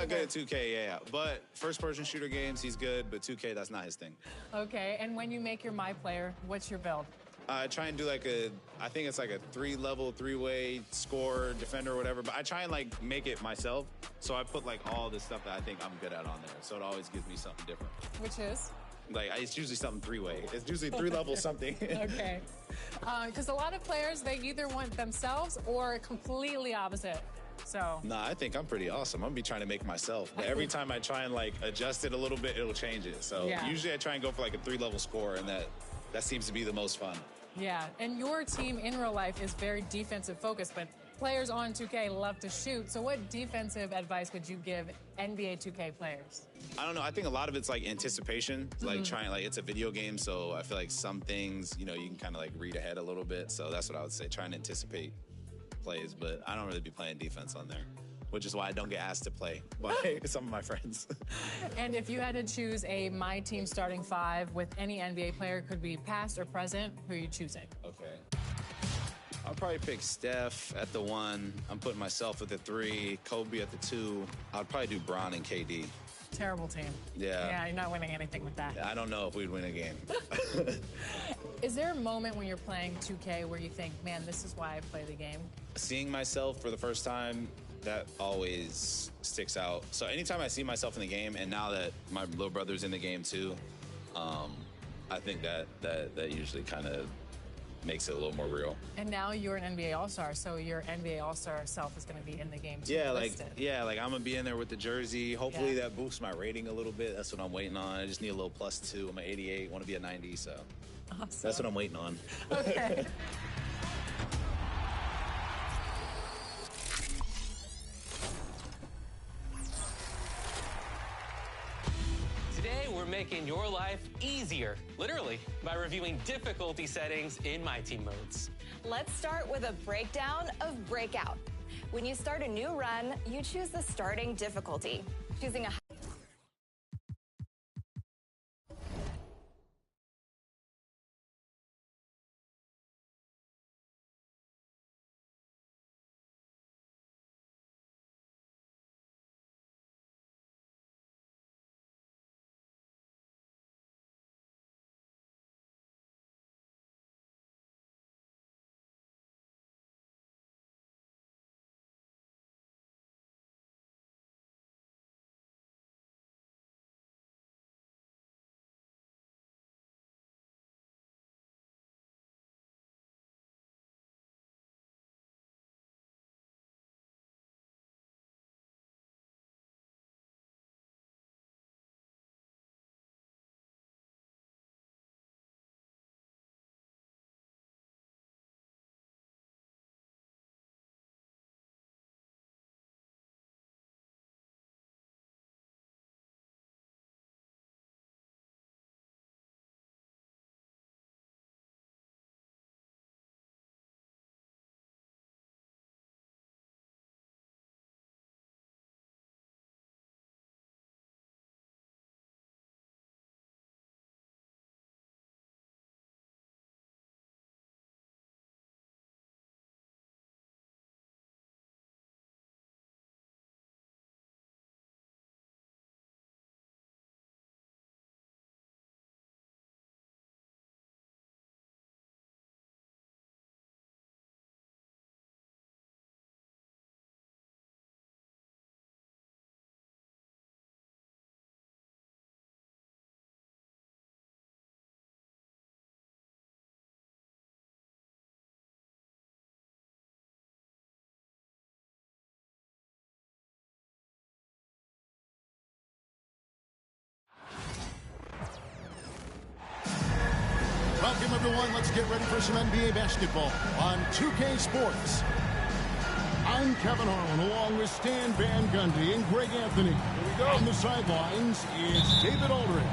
not good at 2K, yeah. But first-person shooter games, he's good, but 2K, that's not his thing. Okay, and when you make your My Player, what's your build? I try and do like I think it's like a 3-level, 3-way score, defender, or whatever, but I try and like make it myself. So I put like all the stuff that I think I'm good at on there. So it always gives me something different. Which is? Like, it's usually something 3-way. It's usually 3-level something. Okay. Because a lot of players, they either want themselves or completely opposite. So. Nah, I think I'm pretty awesome. I'm gonna be trying to make myself. But every time I try and like adjust it a little bit, it'll change it. So usually I try and go for like a 3-level score, and that seems to be the most fun. Yeah, and your team in real life is very defensive focused, but players on 2K love to shoot. So what defensive advice would you give NBA 2K players? I don't know. I think a lot of it's like anticipation, like it's a video game. So I feel like some things, you can kind of like read ahead a little bit. So that's what I would say, trying to anticipate plays, but I don't really be playing defense on there, which is why I don't get asked to play by some of my friends. And if you had to choose a My Team starting 5 with any NBA player, could be past or present, who are you choosing? Okay. I'll probably pick Steph at the 1. I'm putting myself at the 3, Kobe at the 2. I'd probably do Bron and KD. Terrible team. Yeah. Yeah, you're not winning anything with that. I don't know if we'd win a game. Is there a moment when you're playing 2K where you think, man, this is why I play the game? Seeing myself for the first time, that always sticks out. So anytime I see myself in the game, and now that my little brother's in the game too, I think that usually kind of makes it a little more real. And now you're an NBA All-Star, so your NBA All-Star self is going to be in the game too. Yeah, I'm gonna be in there with the jersey. Hopefully that boosts my rating a little bit. That's what I'm waiting on. I just need a little +2. I'm an 88, want to be a 90, so awesome. That's what I'm waiting on. Okay. Today, we're making your life easier, literally, by reviewing difficulty settings in My Team modes. Let's start with a breakdown of Breakout. When you start a new run, you choose the starting difficulty. Choosing a Welcome, everyone. Let's get ready for some NBA basketball on 2K Sports. I'm Kevin Harlan, along with Stan Van Gundy and Greg Anthony. Here we go. On the sidelines, it's David Aldridge.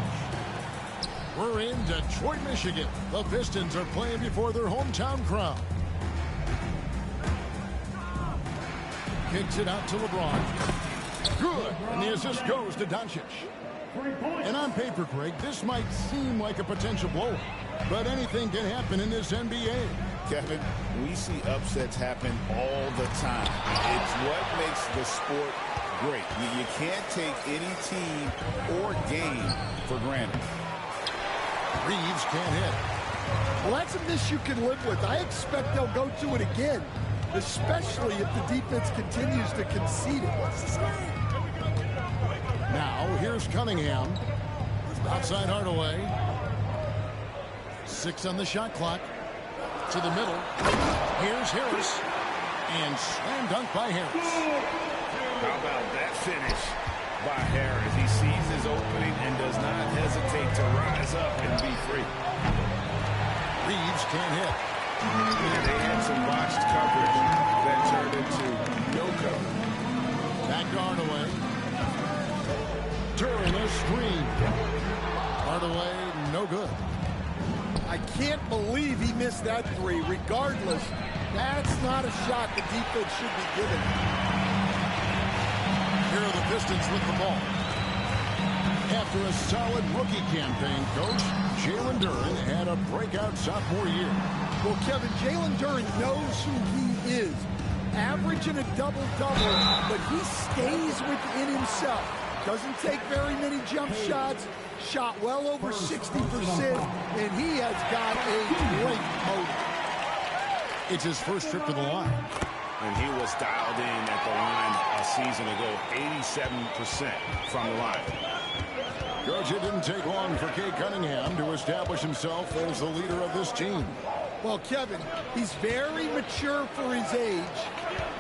We're in Detroit, Michigan. The Pistons are playing before their hometown crowd. Kicks it out to LeBron. Good. And the assist goes to Doncic. And on paper, Craig, this might seem like a potential blowout, but anything can happen in this NBA. Kevin, we see upsets happen all the time. It's what makes the sport great. You can't take any team or game for granted. Reeves can't hit. Well, that's a miss you can live with. I expect they'll go to it again, especially if the defense continues to concede it. Now, here's Cunningham. Outside Hardaway. 6 on the shot clock. To the middle. Here's Harris. And slam dunk by Harris. How about that finish by Harris? He sees his opening and does not hesitate to rise up and be free. Reeves can't hit. And they had some botched coverage that turned into no cover. Back to Hardaway. During a screen. Hardaway, no good. I can't believe he missed that three. Regardless, that's not a shot the defense should be giving. Here are the Pistons with the ball. After a solid rookie campaign, Coach, Jalen Duren had a breakout sophomore year. Well, Kevin, Jalen Duren knows who he is. Averaging a double-double, but he stays within himself. Doesn't take very many jump shots. Shot well over 60%, and he has got a great motor. It's his first trip to the line. And he was dialed in at the line a season ago, 87% from the line. Coach, it didn't take long for Cade Cunningham to establish himself as the leader of this team. Well, Kevin, he's very mature for his age.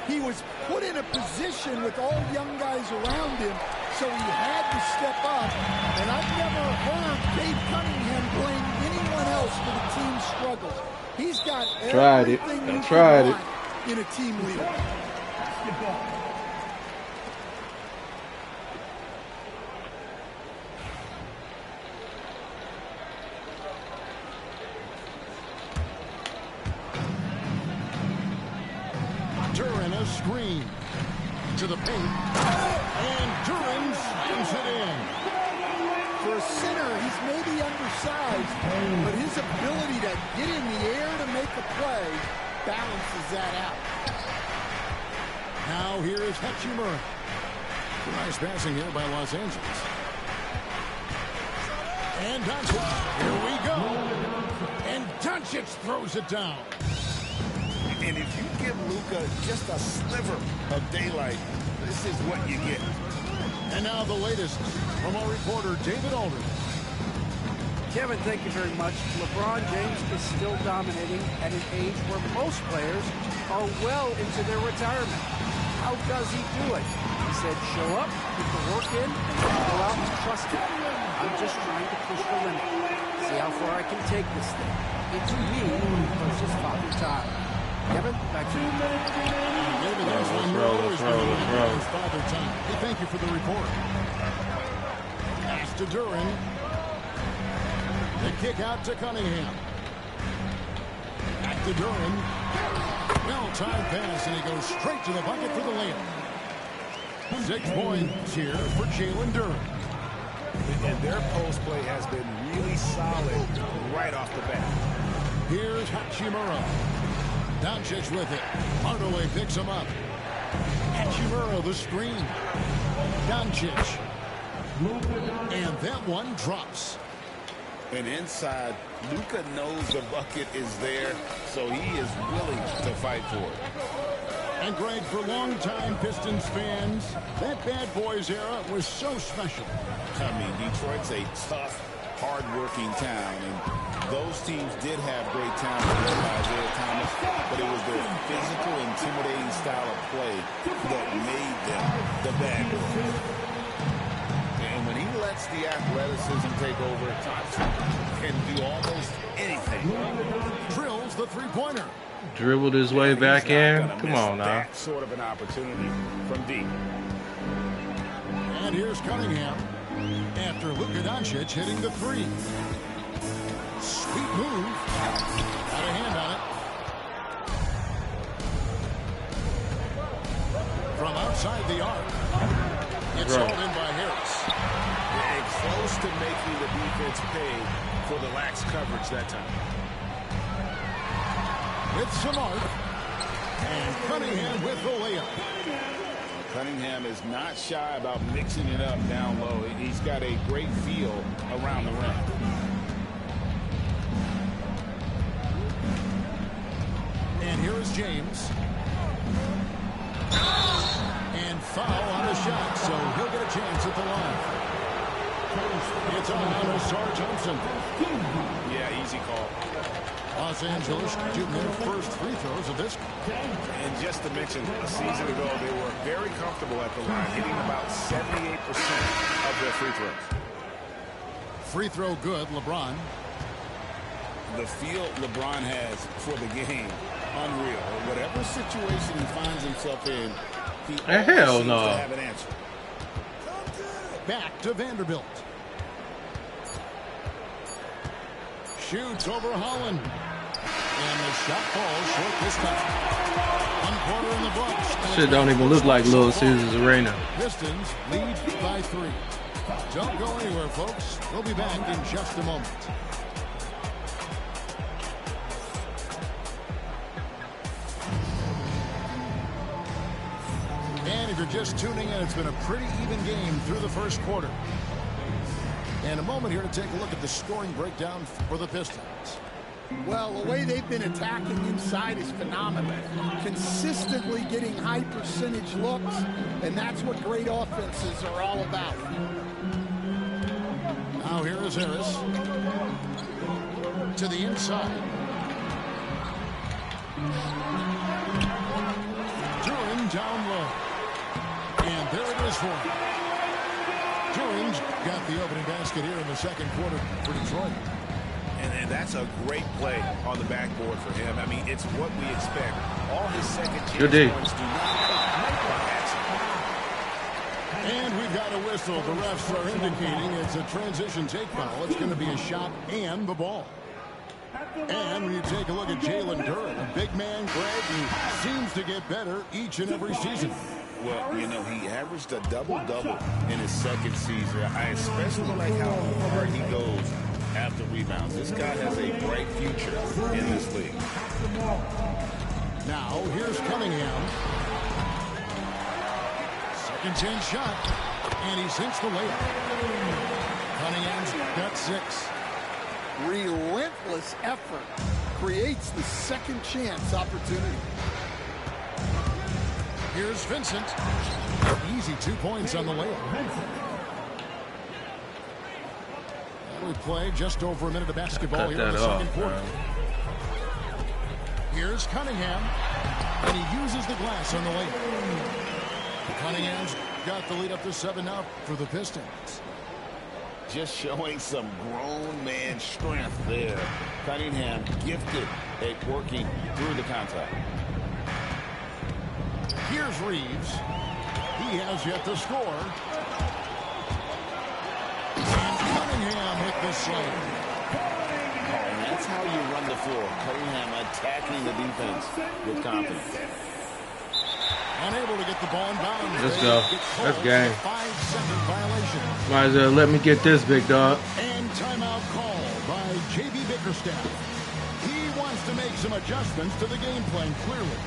He was put in a position with all young guys around him, so he had to step up. And I've never heard Cade Cunningham blame anyone else for the team's struggles. He's got everything you can want in a team leader. Duren a screen to the paint, and Duren spins it in. For a center, he's maybe undersized, but his ability to get in the air to make a play balances that out. Now here is Hachimura. Nice passing here by Los Angeles. And Doncic, here we go. And Doncic throws it down. And if you give Luka just a sliver of daylight, this is what you get. And now the latest from our reporter, David Aldridge. Kevin, thank you very much. LeBron James is still dominating at an age where most players are well into their retirement. How does he do it? He said, show up, put the work in, and go out and trust it. I'm just trying to push the limit. See how far I can take this thing. It's me versus Father Time. Kevin, back to you. David, there's one more always going Father Time. Hey, thank you for the report. Pass to Duren. The kick out to Cunningham. Back to Duren. Well-timed pass, and he goes straight to the bucket for the layup. 6 points here for Jalen Duren. And their post play has been really solid right off the bat. Here's Hachimura. Doncic with it. Hardaway picks him up. Hachimura the screen. Doncic. And that one drops. And inside, Luka knows the bucket is there, so he is willing to fight for it. And Greg, for longtime Pistons fans, that Bad Boys era was so special. I mean, Detroit's a tough, hard-working town, and those teams did have great talent led by Isaiah Thomas, but it was their physical, intimidating style of play that made them the Bad Boys. And when he lets the athleticism take over, Thompson can do almost anything. Drills the three-pointer. Dribbled his way back in. Come on now. That sort of an opportunity from deep. And here's Cunningham after Luka Doncic hitting the three. Sweet move. Got a hand on it. From outside the arc. It's hauled in by Harris. And close to making the defense pay for the lax coverage that time. With Samart. And Cunningham with the layup. Cunningham is not shy about mixing it up down low. He's got a great feel around the rim. And here is James. And foul on the shot, so he'll get a chance at the line. It's on Sarge Thompson. Yeah, easy call. Los Angeles shooting their first free throws of this. And just to mention, a season ago, they were very comfortable at the line, hitting about 78% of their free throws. Free throw good, LeBron. The feel LeBron has for the game, unreal. Whatever situation he finds himself in, he always seems to have an answer. Back to Vanderbilt. Shoots over Holland. And the shot falls short this time. One quarter in the books. Shit don't even look like Little Caesars Arena. Pistons lead by 3. Don't go anywhere, folks. We'll be back in just a moment. And if you're just tuning in, it's been a pretty even game through the first quarter. And a moment here to take a look at the scoring breakdown for the Pistons. Well, the way they've been attacking inside is phenomenal. Consistently getting high percentage looks, and that's what great offenses are all about. Now here is Harris. To the inside. Duran down low. And there it is for him. Duran's got the opening basket here in the second quarter for Detroit. And that's a great play on the backboard for him. I mean, it's what we expect. All his second chance points do not come by accident. And we've got a whistle. The refs are indicating it's a transition take foul. It's going to be a shot and the ball. And when you take a look at Jalen Duran, a big man, Greg, who seems to get better each and every season. Well, you know, he averaged a double-double in his second season. I especially like how hard he goes after rebounds. This guy has a bright future in this league. Now, here's Cunningham. Second chance shot. And he sinks the layup. Cunningham's got 6. Relentless effort creates the second chance opportunity. Here's Vincent. Easy 2 points on the layup. We play just over a minute of basketball here in the second quarter. Here's Cunningham. And he uses the glass on the layup. Cunningham's got the lead up to 7 now for the Pistons. Just showing some grown man strength there. Cunningham gifted at working through the contact. Here's Reeves. He has yet to score. And Cunningham hit the slam. And that's how you run the floor. Cunningham attacking the defense with confidence. Unable to get the ball in bounds. Let's go. That's game. 5-second violation. Might as well let me get this, big dog. And timeout call by J.B. Bickerstaff. He wants to make some adjustments to the game plan, clearly.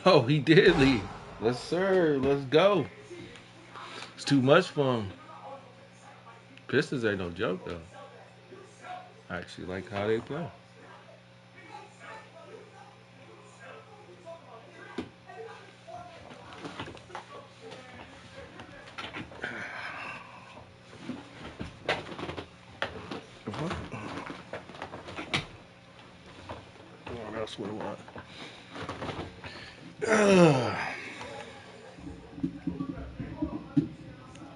Oh, he did leave. Yes, sir. Let's go. It's too much for him. Pistons ain't no joke, though. I actually like how they play. Oh, that's what it was.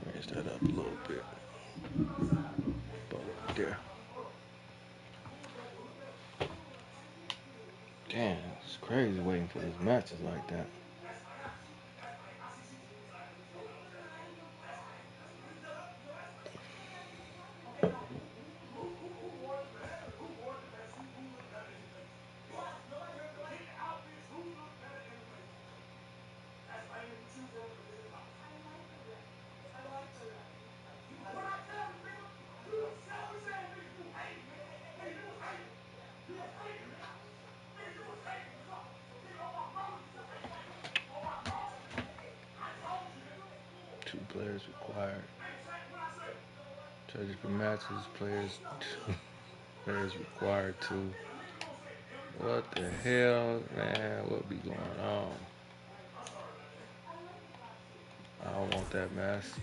Raise that up a little bit. About there. Damn, it's crazy waiting for these matches like that. 2 players required. Surgical matches, players, 2 players required 2. What the hell, man? What be going on? I don't want that mess.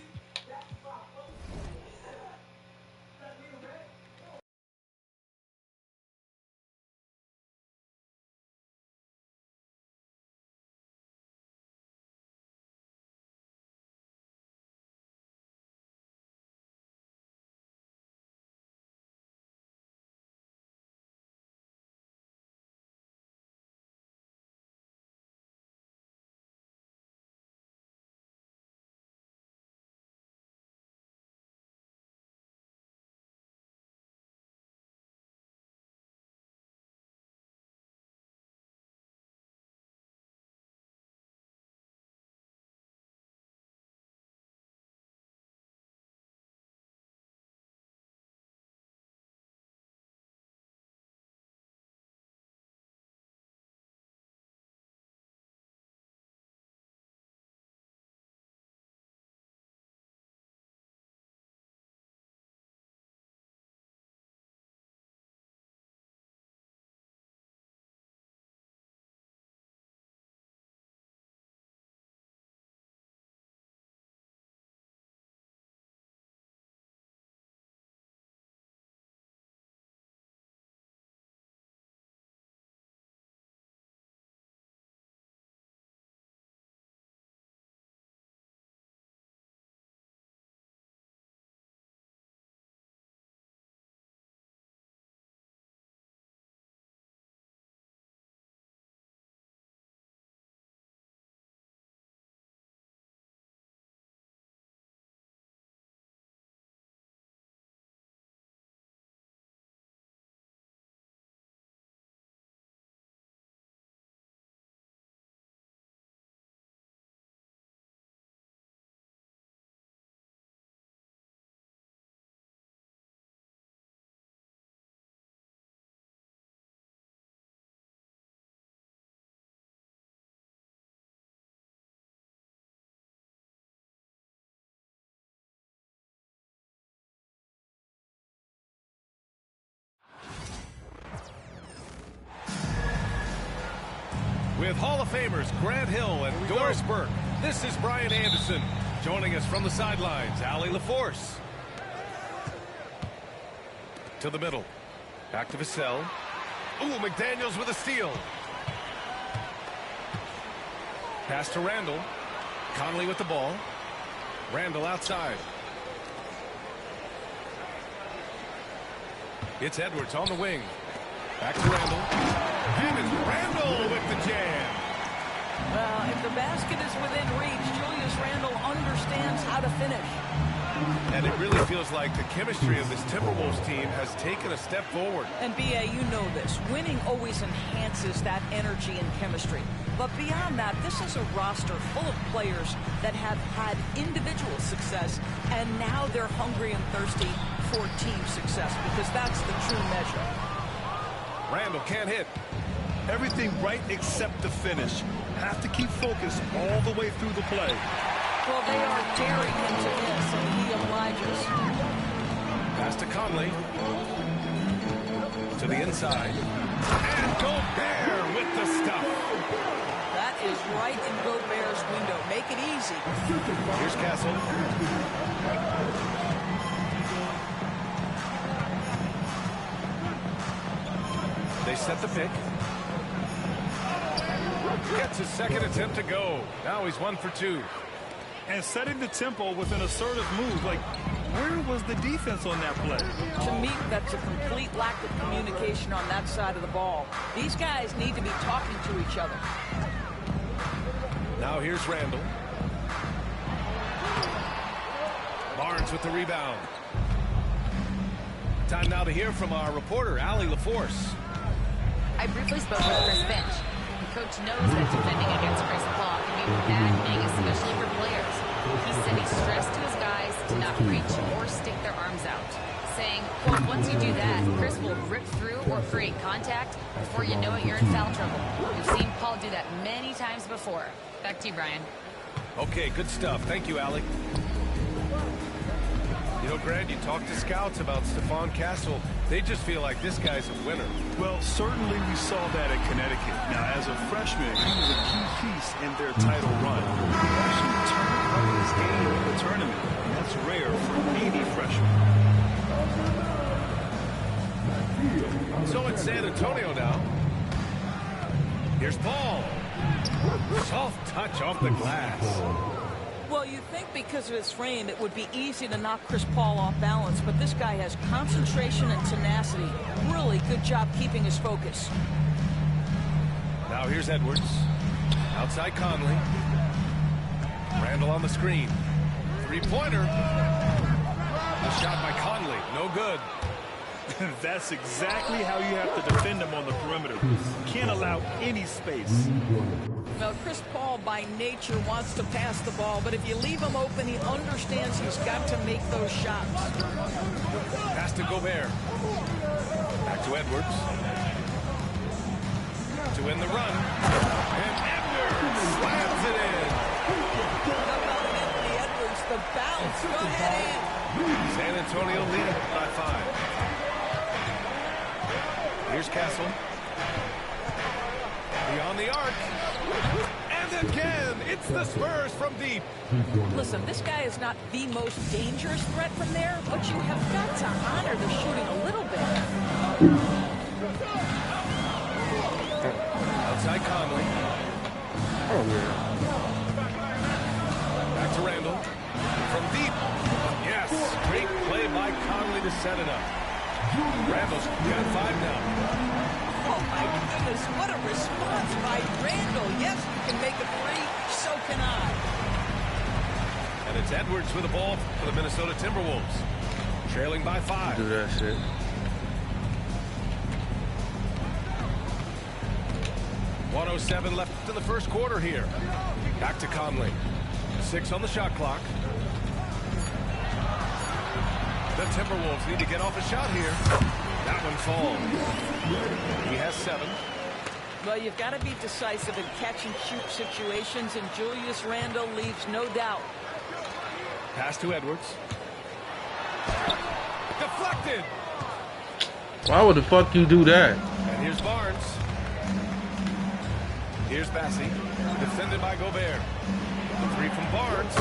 With Hall of Famers Grant Hill and Doris Burke, this is Brian Anderson. Joining us from the sidelines, Allie LaForce. To the middle. Back to Vassell. Ooh, McDaniels with a steal. Pass to Randall. Conley with the ball. Randall outside. It's Edwards on the wing. Back to Randall. And it's Randall with the jam. Well, if the basket is within reach, Julius Randall understands how to finish. And it really feels like the chemistry of this Timberwolves team has taken a step forward. And B.A., you know this. Winning always enhances that energy and chemistry. But beyond that, this is a roster full of players that have had individual success, and now they're hungry and thirsty for team success, because that's the true measure. Randall can't hit. Everything right except the finish. Have to keep focused all the way through the play. Well, they are daring him to miss, and he obliges. Pass to Conley. To the inside. And Gobert with the stuff. That is right in Gobert's window. Make it easy. Here's Castle. They set the pick. Gets his second attempt to go. Now he's 1 for 2. And setting the tempo with an assertive move. Like, where was the defense on that play? To me, that's a complete lack of communication on that side of the ball. These guys need to be talking to each other. Now here's Randall. Barnes with the rebound. Time now to hear from our reporter, Allie LaForce. I briefly spoke with Chris Finch. The coach knows that defending against Chris Paul can be maddening, especially for players. He said he stressed to his guys to not reach or stick their arms out, saying, quote, once you do that, Chris will rip through or create contact. Before you know it, you're in foul trouble. We've seen Paul do that many times before. Back to you, Brian. Okay, good stuff. Thank you, Allie. You know, Grant, you talk to scouts about Stephon Castle. They just feel like this guy's a winner. Well, certainly we saw that at Connecticut. Now, as a freshman, he was a key piece in their title run. He actually turned up his game in the tournament. And that's rare for any freshman. So it's San Antonio now. Here's Paul. Soft touch off the glass. Well, you think because of his frame, it would be easy to knock Chris Paul off balance, but this guy has concentration and tenacity. Really good job keeping his focus. Now here's Edwards. Outside Conley. Randall on the screen. Three-pointer. The shot by Conley. No good. That's exactly how you have to defend him on the perimeter. Can't allow any space. Now, Chris Paul, by nature, wants to pass the ball, but if you leave him open, he understands he's got to make those shots. Pass to Gobert. Back to Edwards. To win the run. And Edwards slams it in. How about Anthony Edwards, the bounce? Go ahead, Ant. San Antonio leading by 5. Here's Castle. Beyond the arc. And again, it's the Spurs from deep. Listen, this guy is not the most dangerous threat from there, but you have got to honor the shooting a little bit. Outside Conley. Oh, yeah. Back to Randall. From deep. Yes, great play by Conley to set it up. Randall's got 5 now. Oh, my goodness, what a response by Randall. Yes, you can make a three, so can I. And it's Edwards with the ball for the Minnesota Timberwolves. Trailing by 5. Do that shit. .107 left in the first quarter here. Back to Conley. 6 on the shot clock. The Timberwolves need to get off a shot here. That one falls. He has 7. Well, you've got to be decisive in catch-and-shoot situations, and Julius Randle leaves no doubt. Pass to Edwards. Deflected. Why would the fuck you do that? And here's Barnes. Here's Bassey. Defended by Gobert. The 3 from Barnes.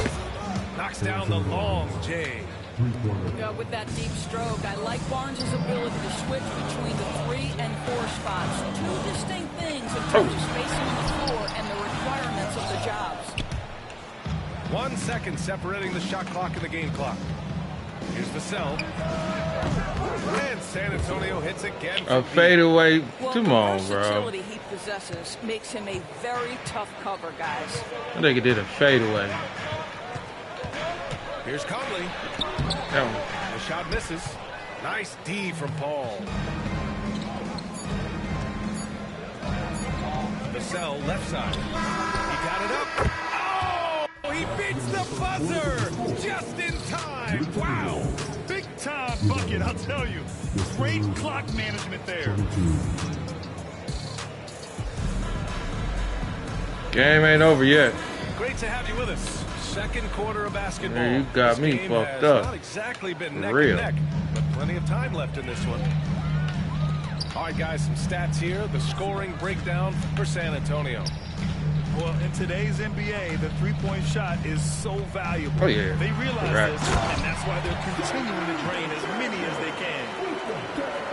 Knocks down the long J. With that deep stroke, I like Barnes' ability to switch between the 3 and 4 spots. 2 distinct things in terms of spacing on the floor and the requirements of the jobs. 1 second separating the shot clock and the game clock. Here's Vassell. And San Antonio hits again. A fadeaway. Well, Come on, the bro. versatility he possesses makes him a very tough cover, guys. I think it did a fadeaway. Here's Conley. The shot misses. Nice D from Paul. Vassell left side. He got it up. Oh, he beats the buzzer just in time. Wow. Big time bucket, I'll tell you. Great clock management there. Game ain't over yet. Great to have you with us. Second quarter of basketball. Man, you got me fucked up. Not exactly been neck real. and neck, but plenty of time left in this one. All right, guys, some stats here. The scoring breakdown for San Antonio. Well, in today's NBA, the three-point shot is so valuable. Oh, yeah. They realize Right. this, and that's why they're continuing to drain as many as they can.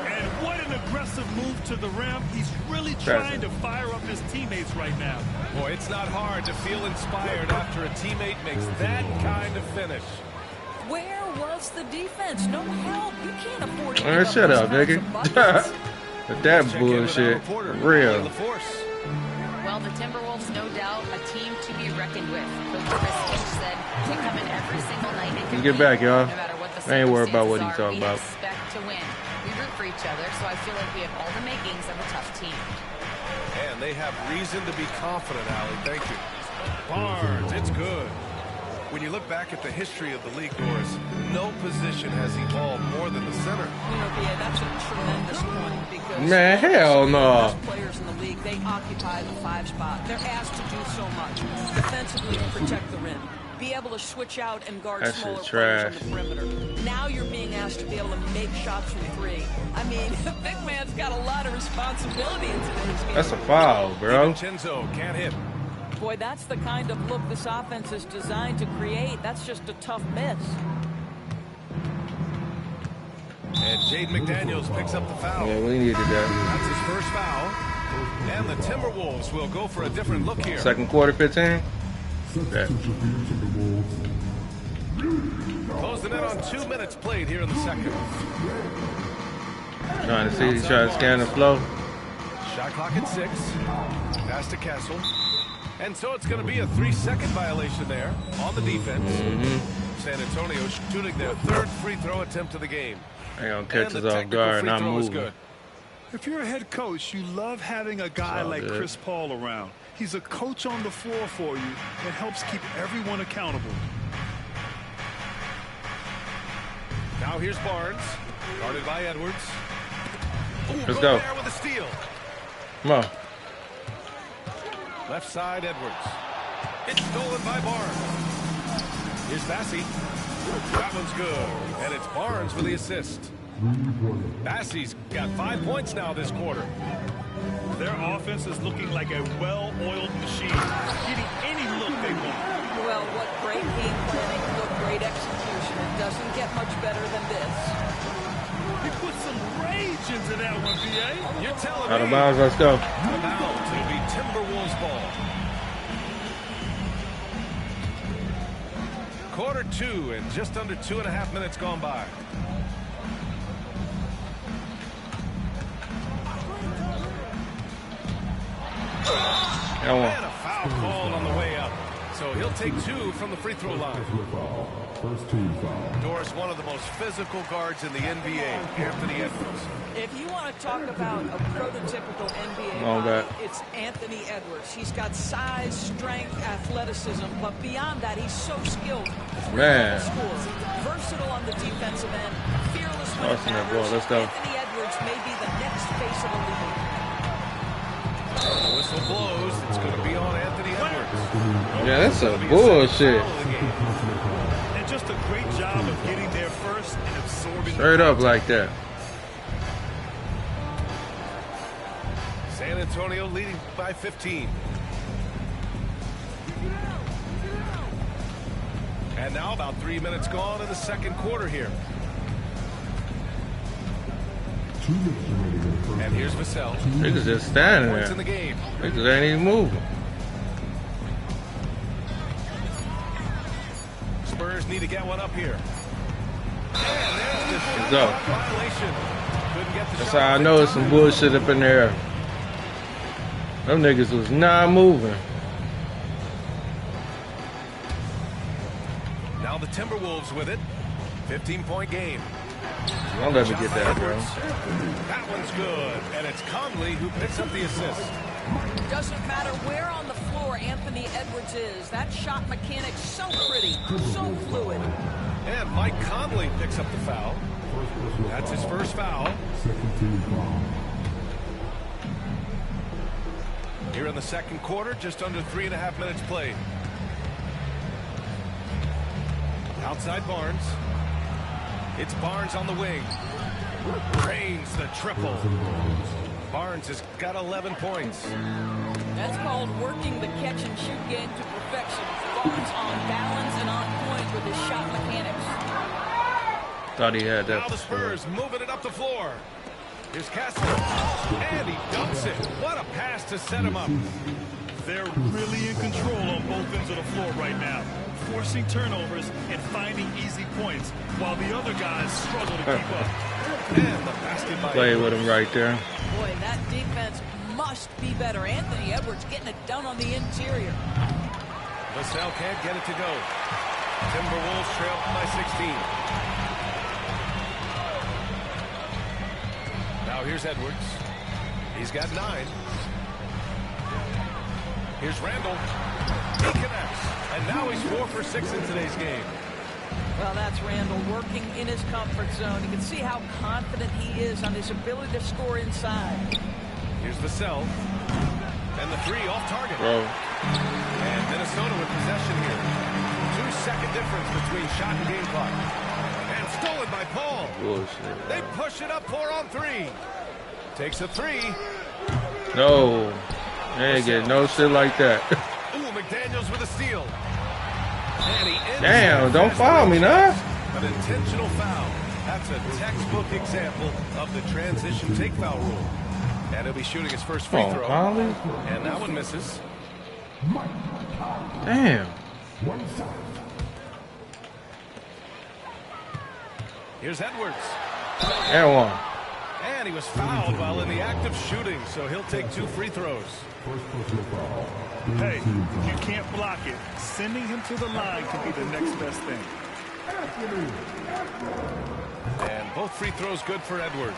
And what an aggressive move to the rim. He's really trying to fire up his teammates right now. Boy, it's not hard to feel inspired after a teammate makes that kind of finish. Where was the defense? No help. You can't afford to Man, give up shut those up, kinds nigga. of buckets. But that bullshit. Real. Well, the Timberwolves, no doubt, a team to be reckoned with. Coach Chris Finch said they come in every single night and You get back, y'all. no matter what the I ain't worried about what he's circumstances talking are, about. we expect to win. We root for each other, so I feel like we have all the makings of a tough team. And they have reason to be confident, Allie. Thank you. Barnes, it's good. When you look back at the history of the league, Doris, no position has evolved more than the center. You know, BA, that's a tremendous point because Man, hell the no. best players in the league, they occupy the 5 spot. They're asked to do so much. Defensively, protect the rim. Be able to switch out and guard That smaller shit's players on trash. the perimeter. Now you're being asked to be able to make shots from 3. I mean, the big man's got a lot of responsibility in today's game. That's a foul, bro. DiVincenzo can't hit. Boy, that's the kind of look this offense is designed to create. That's just a tough miss. And Jade McDaniels picks up the foul. Yeah, we needed that. That's his first foul. And the Timberwolves will go for a different look here. Second quarter, 15. Yeah. Closing in on 2 minutes played here in the second. Trying to see, he's trying to scan the flow. Shot clock at 6. Pass to Castle. And so it's going to be a 3-second violation there on the defense. San Antonio shooting their 3rd free throw attempt of the game. They're going to catch us off guard, not moving. Good. If you're a head coach, you love having a guy like good. Chris Paul around. He's a coach on the floor for you that helps keep everyone accountable. Now here's Barnes, guarded by Edwards. Ooh, Let's go. With a steal. Come on. Left side, Edwards. It's stolen by Barnes. Here's Bassey. That one's good. And it's Barnes with the assist. Bassey's got 5 points now this quarter. Their offense is looking like a well-oiled machine, getting any look they want. Well, what great game planning, what great execution. It doesn't get much better than this. He put some rage into that one, BA. You're telling me. Out of bounds, let's go. Out of bounds. It'll be Timberwolves ball. Quarter 2 and just under 2.5 minutes gone by. And a foul called on the way up. So he'll take 2 from the free throw line. First team foul. Doris, one of the most physical guards in the NBA, Anthony Edwards. If you want to talk about a prototypical NBA body, it's Anthony Edwards. He's got size, strength, athleticism, but beyond that, he's so skilled. Man. Versatile on the defensive end, fearless when it matters. Let's go. Anthony Edwards may be the next face of the league. The whistle blows. It's going to be on Anthony Edwards. Yeah, that's some bullshit. And just a great job of getting there first and absorbing. Straight up like that. San Antonio leading by 15. And now about 3 minutes gone in the second quarter here. And here's Vassell. Niggas just standing there. In the game. Niggas ain't even moving. Spurs need to get one up here. And there's the Let's go. violation. Couldn't get the That's shot. how I know it's some bullshit up in there. Them niggas was not moving. Now the Timberwolves with it. 15-point game. Don't let me get that, bro. That one's good. And it's Conley who picks up the assist. Doesn't matter where on the floor Anthony Edwards is. That shot mechanic's so pretty, so fluid. And Mike Conley picks up the foul. That's his first foul. Second team foul. Here in the second quarter, just under 3.5 minutes played. Outside Barnes. It's Barnes on the wing. Drains the triple. Barnes has got 11 points. That's called working the catch-and-shoot game to perfection. Barnes on balance and on point with his shot mechanics. Thought he had that. Now the Spurs moving it up the floor. Here's Castle. And he dumps it. What a pass to set him up. They're really in control on both ends of the floor right now, forcing turnovers and finding easy points, while the other guys struggle to keep up. And the basket by Play with him right there. Boy, that defense must be better. Anthony Edwards getting it done on the interior. Vassell can't get it to go. Timberwolves trail by 16. Now here's Edwards. He's got 9. Here's Randall. He connects. And now he's 4 for 6 in today's game. Well, that's Randall working in his comfort zone. You can see how confident he is on his ability to score inside. Here's Vassell. And the 3 off target. Bro. And Minnesota with possession here. 2-second difference between shot and game clock. And stolen by Paul. Bullshit, they push it up 4 on 3. Takes a 3. No. They ain't get no shit like that. Ooh, McDaniels with a steal. And he ends Damn, don't foul me, nah. An intentional foul. That's a textbook example of the transition take foul rule. And he'll be shooting his first free throw. Holly? And that one misses. Damn. Here's Edwards. And one. And he was fouled while in the act of shooting, so he'll take 2 free throws. Hey, if you can't block it, sending him to the line can be the next best thing. And both free throws good for Edwards.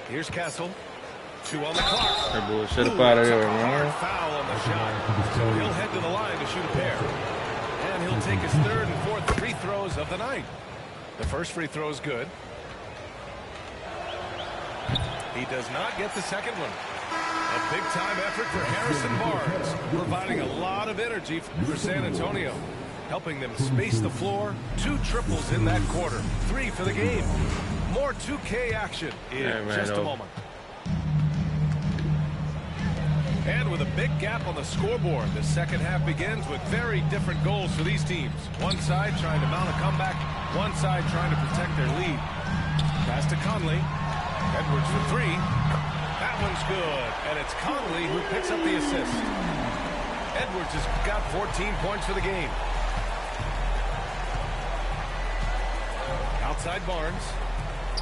Here's Castle. 2 on the clock. That bullshit up out of there, man. Foul on the shot. So he'll head to the line to shoot a pair. And he'll take his 3rd and 4th free throws of the night. The first free throw is good. He does not get the second one. A big-time effort for Harrison Barnes, providing a lot of energy for San Antonio, helping them space the floor. 2 triples in that quarter. 3 for the game. More 2K action in just a moment. And with a big gap on the scoreboard, the second half begins with very different goals for these teams. One side trying to mount a comeback, one side trying to protect their lead. Pass to Conley. Edwards for 3. That one's good. And it's Conley who picks up the assist. Edwards has got 14 points for the game. Outside Barnes.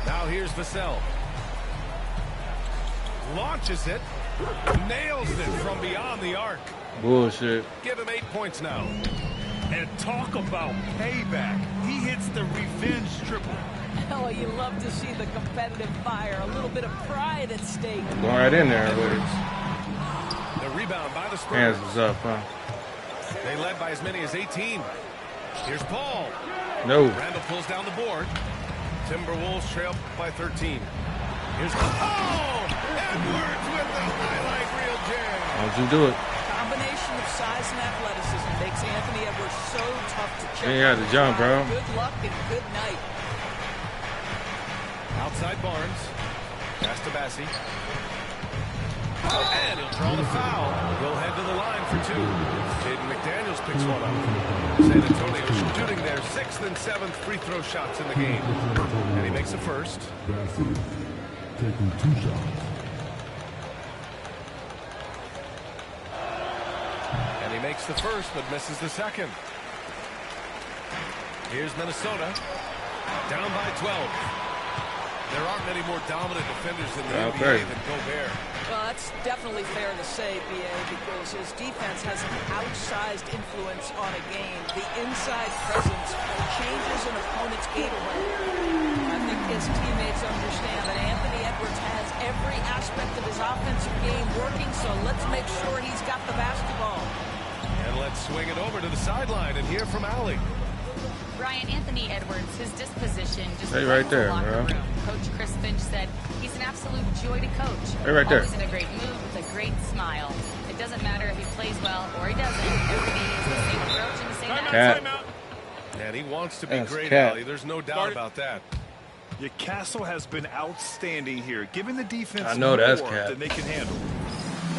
Now here's Vassell. Launches it. Nails it from beyond the arc. Bullshit. Give him 8 points now. And talk about payback. He hits the revenge triple. Oh, you love to see the competitive fire. A little bit of pride at stake. Going right in there with it. The rebound by the Spurs. Hands is up, huh? They led by as many as 18. Here's Paul. No. Randall pulls down the board. Timberwolves trail by 13. Here's Edwards with the highlight reel jam. How'd you do it? Combination of size and athleticism makes Anthony Edwards so tough to check. You ain't got to jump, bro. Good luck and good night. Outside Barnes. Pass to Bassi. And he'll draw the foul. He'll head to the line for 2. Jaden McDaniels picks one up. San Antonio shooting their 6th and 7th free throw shots in the game. And he makes the first. Bassi taking 2 shots. And he makes the first but misses the second. Here's Minnesota. Down by 12. There aren't many more dominant defenders in the NBA than Gobert. Well, that's definitely fair to say, B.A., because his defense has an outsized influence on a game. The inside presence changes an opponent's game plan. I think his teammates understand that Anthony Edwards has every aspect of his offensive game working, so let's make sure he's got the basketball. And let's swing it over to the sideline and hear from Allie. Brian, Anthony Edwards, his disposition just hey, right there, the bro. room. Coach Chris Finch said he's an absolute joy to coach. Hey, right there. Always in a great mood with a great smile. It doesn't matter if he plays well or he doesn't. Every day is the same approach and the same attitude. And he wants to be That's great, cat. Allie. There's no doubt about that. Your Castle has been outstanding here, giving the defense I know that's more cat. than they can handle.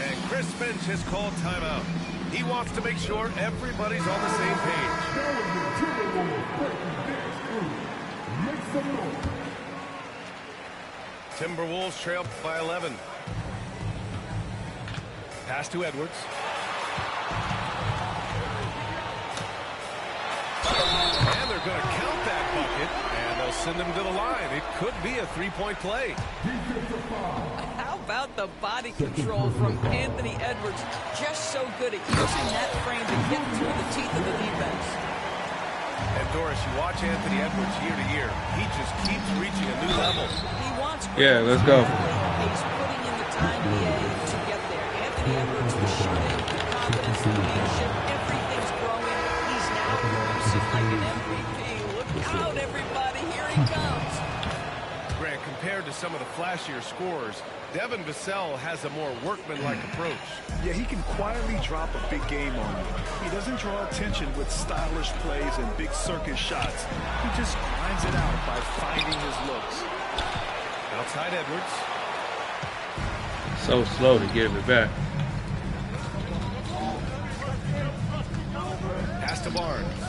And Chris Finch has called timeout. He wants to make sure everybody's on the same page. Timberwolves trail by 11. Pass to Edwards. And they're going to count that bucket, and they'll send him to the line. It could be a three-point play. How about the body control from Anthony Edwards? Just so good at using that frame to get through the teeth of the defense. And Doris, you watch Anthony Edwards year to year. He just keeps reaching a new level. He wants let's go. He's putting in the time to get championship. Everything's growing. He's now producing like an MVP. Look out, everybody. Here he comes. Grant, compared to some of the flashier scorers, Devin Vassell has a more workmanlike approach. Yeah, he can quietly drop a big game on you. He doesn't draw attention with stylish plays and big circus shots. He just grinds it out by finding his looks. Outside Edwards. So slow to give it back. Pass to Barnes.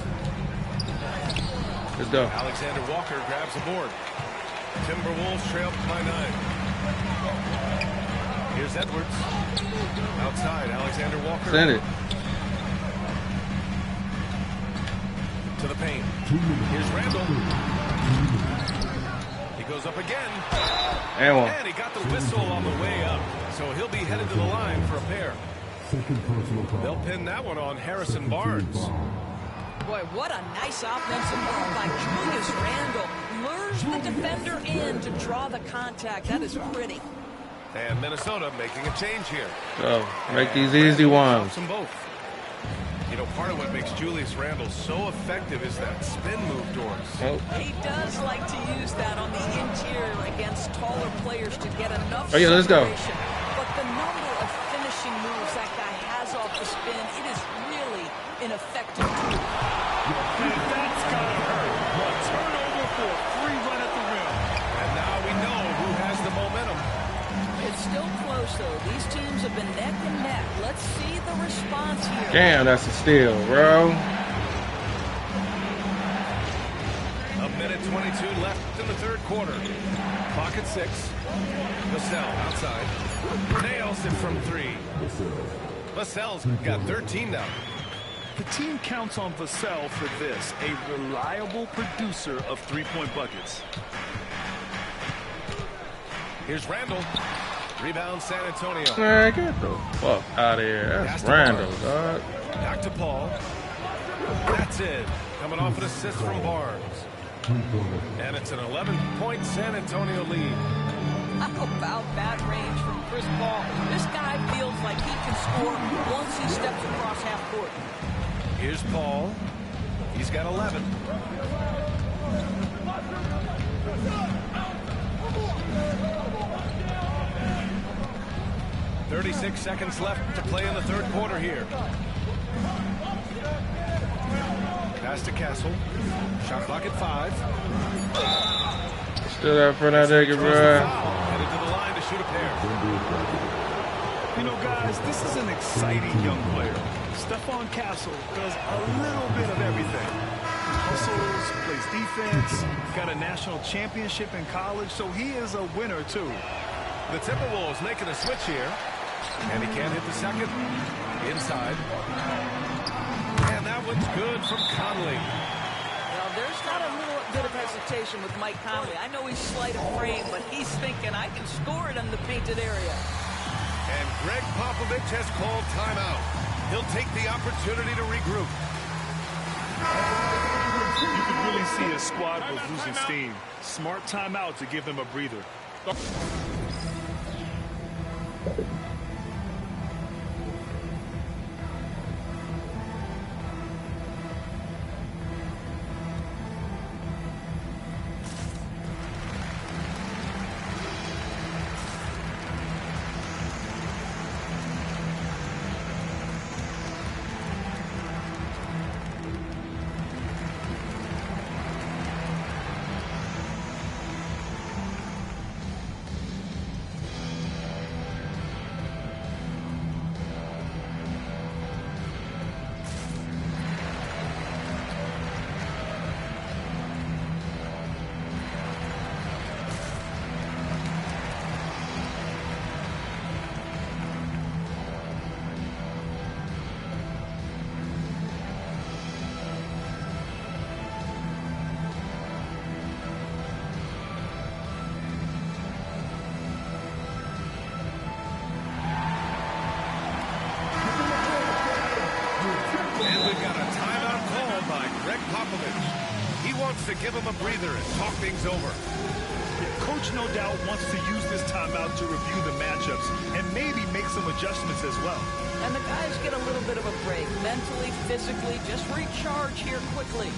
Let's go. Alexander Walker grabs the board. Timberwolves trail by 9. Here's Edwards. Outside, Alexander Walker. Send it. To the paint. Here's Randall. He goes up again. And one. And he got the whistle on the way up. So he'll be headed to the line for a pair. They'll pin that one on Harrison Barnes. Boy, what a nice offensive move by Julius Randle. Lures the defender in to draw the contact. That is pretty. And Minnesota making a change here. So, make these easy ones. Them both. You know, part of what makes Julius Randle so effective is that spin move, Doris. Oh. He does like to use that on the interior against taller players to get enough Oh, yeah, let's go. separation. But the number of finishing moves that guy has off the spin, it is really an effective tool. And that's gotta hurt. A turnover for a free run at the rim. And now we know who has the momentum. It's still close, though. These teams have been neck and neck. Let's see the response here. Damn, that's a steal, bro. A minute 22 left in the third quarter. Clock at 6. Vassell outside. Nails it from 3. Vassell's got 13 now. The team counts on Vassell for this, a reliable producer of three-point buckets. Here's Randall. Rebound San Antonio. Man, get the fuck out of here. That's Randall, dog. Back to Paul. That's it. Coming off an assist from Barnes. And it's an 11-point San Antonio lead. How about that range from Chris Paul? This guy feels like he can score once he steps across half court. Here's Paul. He's got 11. "36 seconds left to play in the third quarter here. Pass to Castle. Shot clock at 5. Still out for that nigga, bro. Headed to the line to shoot a pair. You know, guys, this is an exciting young player. Stephon Castle does a little bit of everything. Hustles, plays defense, got a national championship in college, so he is a winner, too. The Timberwolves making a switch here. And he can't hit the second. Inside. And that one's good from Conley. Well, there's not a little bit of hesitation with Mike Conley. I know he's slight of frame, but he's thinking, I can score it in the painted area. And Greg Popovich has called timeout. He'll take the opportunity to regroup. You could really see his squad was losing steam. Smart timeout to give them a breather. To give him a breather and talk things over. Coach no doubt wants to use this timeout to review the matchups and maybe make some adjustments as well. And the guys get a little bit of a break, mentally, physically, just recharge here quickly.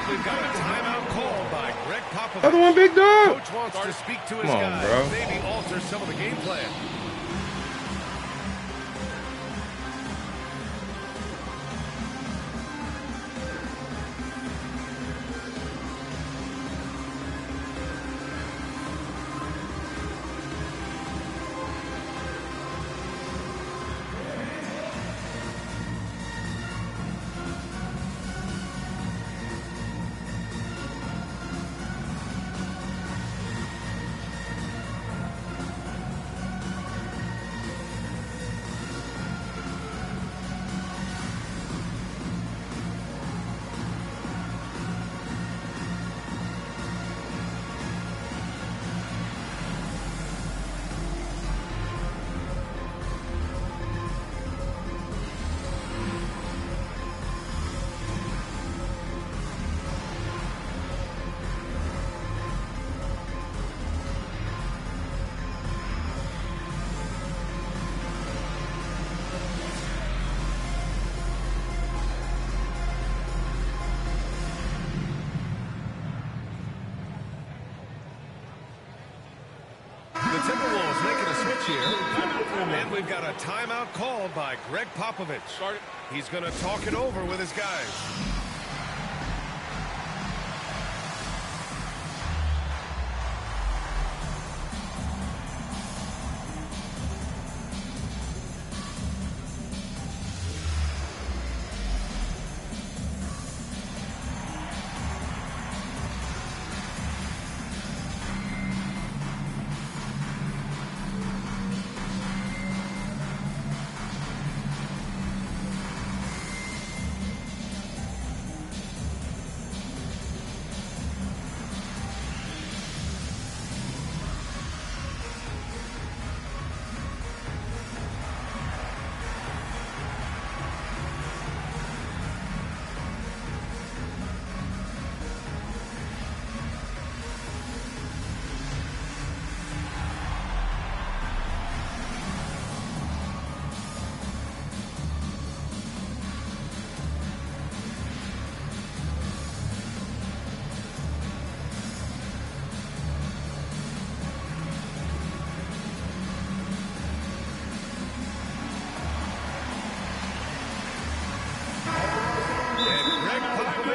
We've got a timeout called by Greg Popovich. Other one, big dog. Coach wants to speak to his Come on, guys, bro. maybe alter some of the game plan. Timberwolves making a switch here. And we've got a timeout called by Greg Popovich. He's going to talk it over with his guys.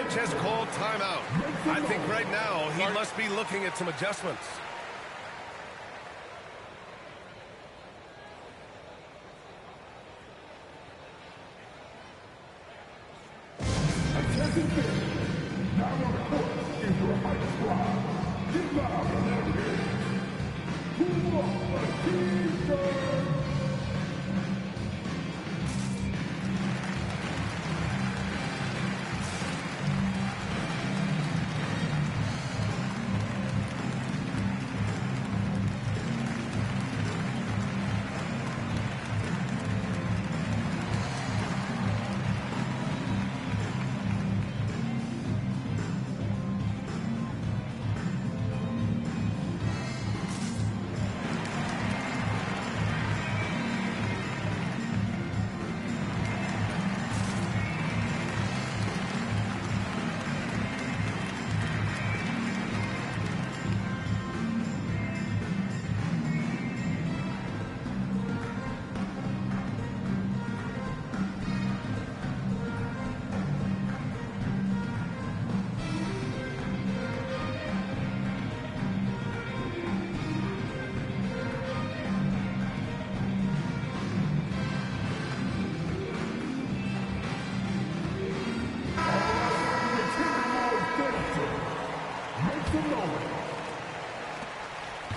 Has called timeout. I think right now he must be looking at some adjustments.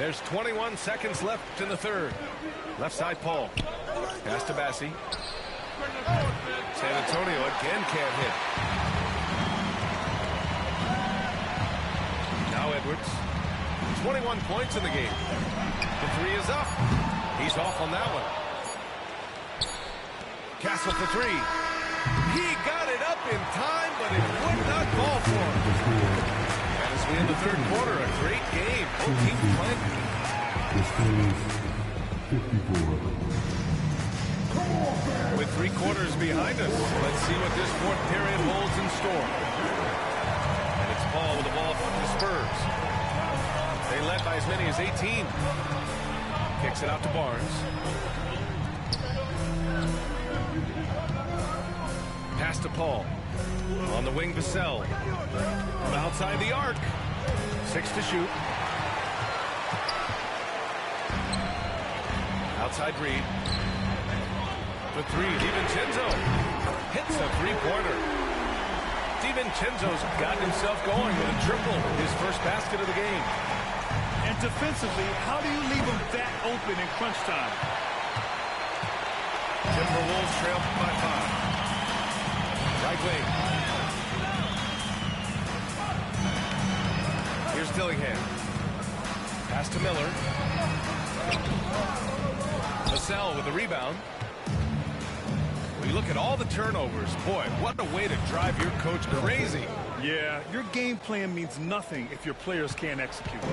There's 21 seconds left in the third. Left side, Paul. Pass to Bassi. San Antonio again can't hit. Now Edwards. 21 points in the game. The three is up. He's off on that one. Castle for three. He got it up in time, but it would not fall for him. And as we end the third quarter, a great game. Both teams playing. The score is 54. With 3 quarters behind us, let's see what this fourth period holds in store. And it's Paul with the ball for the Spurs. They led by as many as 18. Kicks it out to Barnes. Pass to Paul. On the wing, Vassell. From outside the arc. 6 to shoot. Outside Reed. For 3, DiVincenzo. Hits a three-pointer. DiVincenzo's gotten himself going with a triple. His first basket of the game. And defensively, how do you leave him that open in crunch time? Timberwolves trail by 5. Right wing. Here's Dillingham. Pass to Miller. Vassell with the rebound. When you look at all the turnovers, boy, what a way to drive your coach crazy. Yeah, your game plan means nothing if your players can't execute.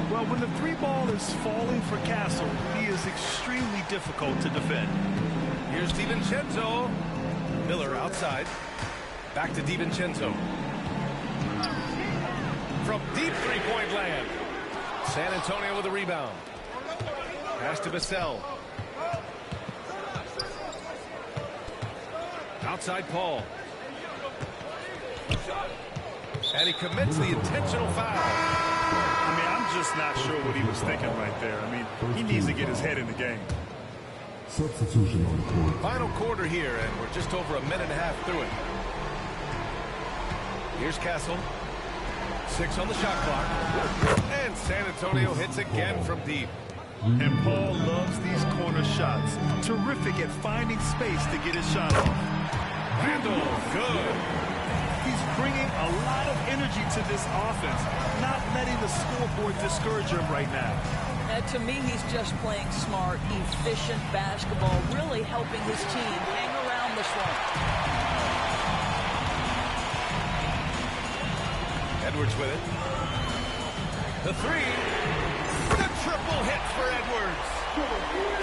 Well, when the 3 ball is falling for Castle, he is extremely difficult to defend. Here's DiVincenzo. Miller outside. Back to DiVincenzo. From deep three-point land. San Antonio with a rebound. Pass to Vassell. Outside Paul. And he commits the intentional foul. I mean, I'm just not sure what he was thinking right there. I mean, he needs to get his head in the game. Substitution on the court. Final quarter here, and we're just over a minute and a half through it. Here's Castle. 6 on the shot clock. And San Antonio hits again from deep. And Paul loves these corner shots. Terrific at finding space to get his shot off. Randall, good. He's bringing a lot of energy to this offense, not letting the scoreboard discourage him right now. And to me, he's just playing smart, efficient basketball, really helping his team hang around this one. Edwards with it. The 3. The triple hit for Edwards.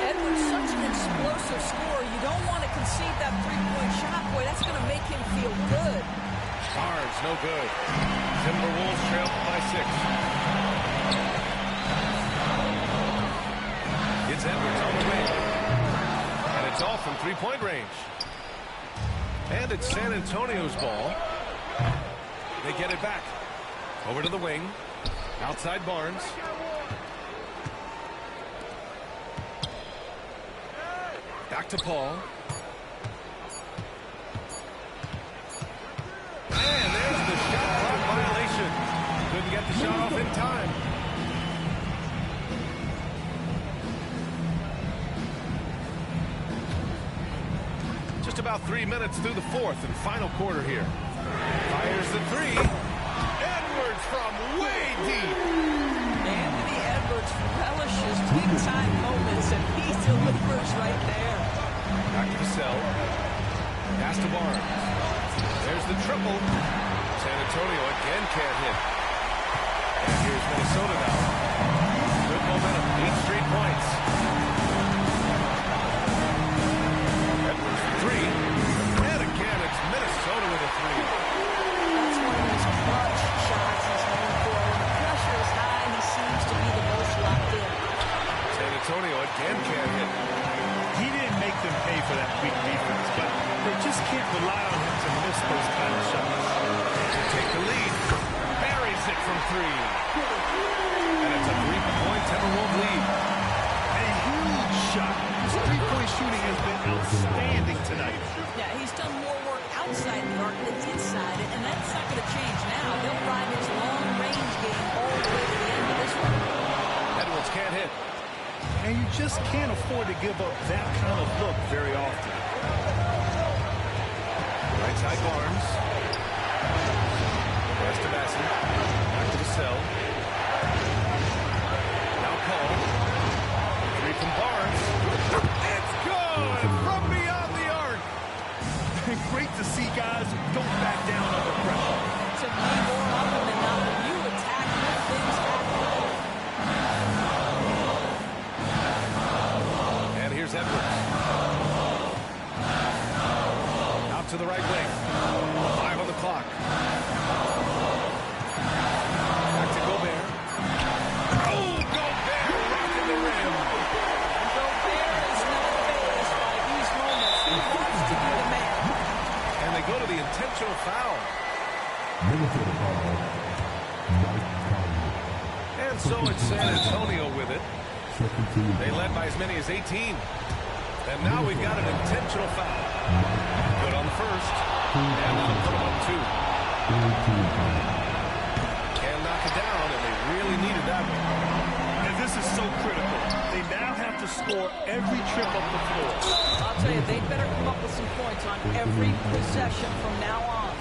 Edwards, such an explosive scorer. You don't want to concede that three-point shot. Boy, that's going to make him feel good. Barnes, no good. Timberwolves trail by 6. It's Edwards on the wing. And it's off from three-point range. And it's San Antonio's ball. They get it back. Over to the wing. Outside Barnes. Back to Paul. And there's the shot clock violation. Couldn't get the shot off in time. Just about 3 minutes through the fourth and final quarter here. Fires the 3. Edwards from way deep. Anthony Edwards relishes big-time moments, and he delivers right there. Back to Vassell. Pass to Barnes. There's the triple. San Antonio again can't hit. And here's Minnesota now. Good momentum. 8 straight points. Edwards for 3. And again, it's Minnesota with a 3. That's one of his clutch shots he's known for. When the pressure is high, he seems to be the most locked in. San Antonio again can't hit. He didn't make them pay for that weak defense, but they just can't rely on him to miss those kind of shots. To take the lead. Buries it from 3. And it's a 3-point Timberwolves lead. A huge shot. His three-point shooting has been outstanding tonight. Yeah, he's done more work outside the arc than inside it, and that's not going to change now. He'll ride his long-range game all the way to the end of this one. You just can't afford to give up that kind of look very often. Right side Barnes. Pass to Bassey. Back to the cell. Now Cole. Three from Barnes. It's good from beyond the arc. Great to see guys who don't back down under pressure. To me, more often than not, when you attack, good things happen. And here's Edwards. Out to the right wing. 5 on the clock. Back to Gobert. Oh, Gobert rocking the rim. Gobert is not fazed by these moments. He wants to be the man. And they go to the intentional foul. Minnesota foul. Mike Conley. And so it's San Antonio with it. Second team. They led by as many as 18. And now we've got an intentional foul. Good on the first. And that'll put them up 2. Can't knock it down, and they really needed that one. And this is so critical. They now have to score every trip up the floor. I'll tell you, they better come up with some points on every possession from now on.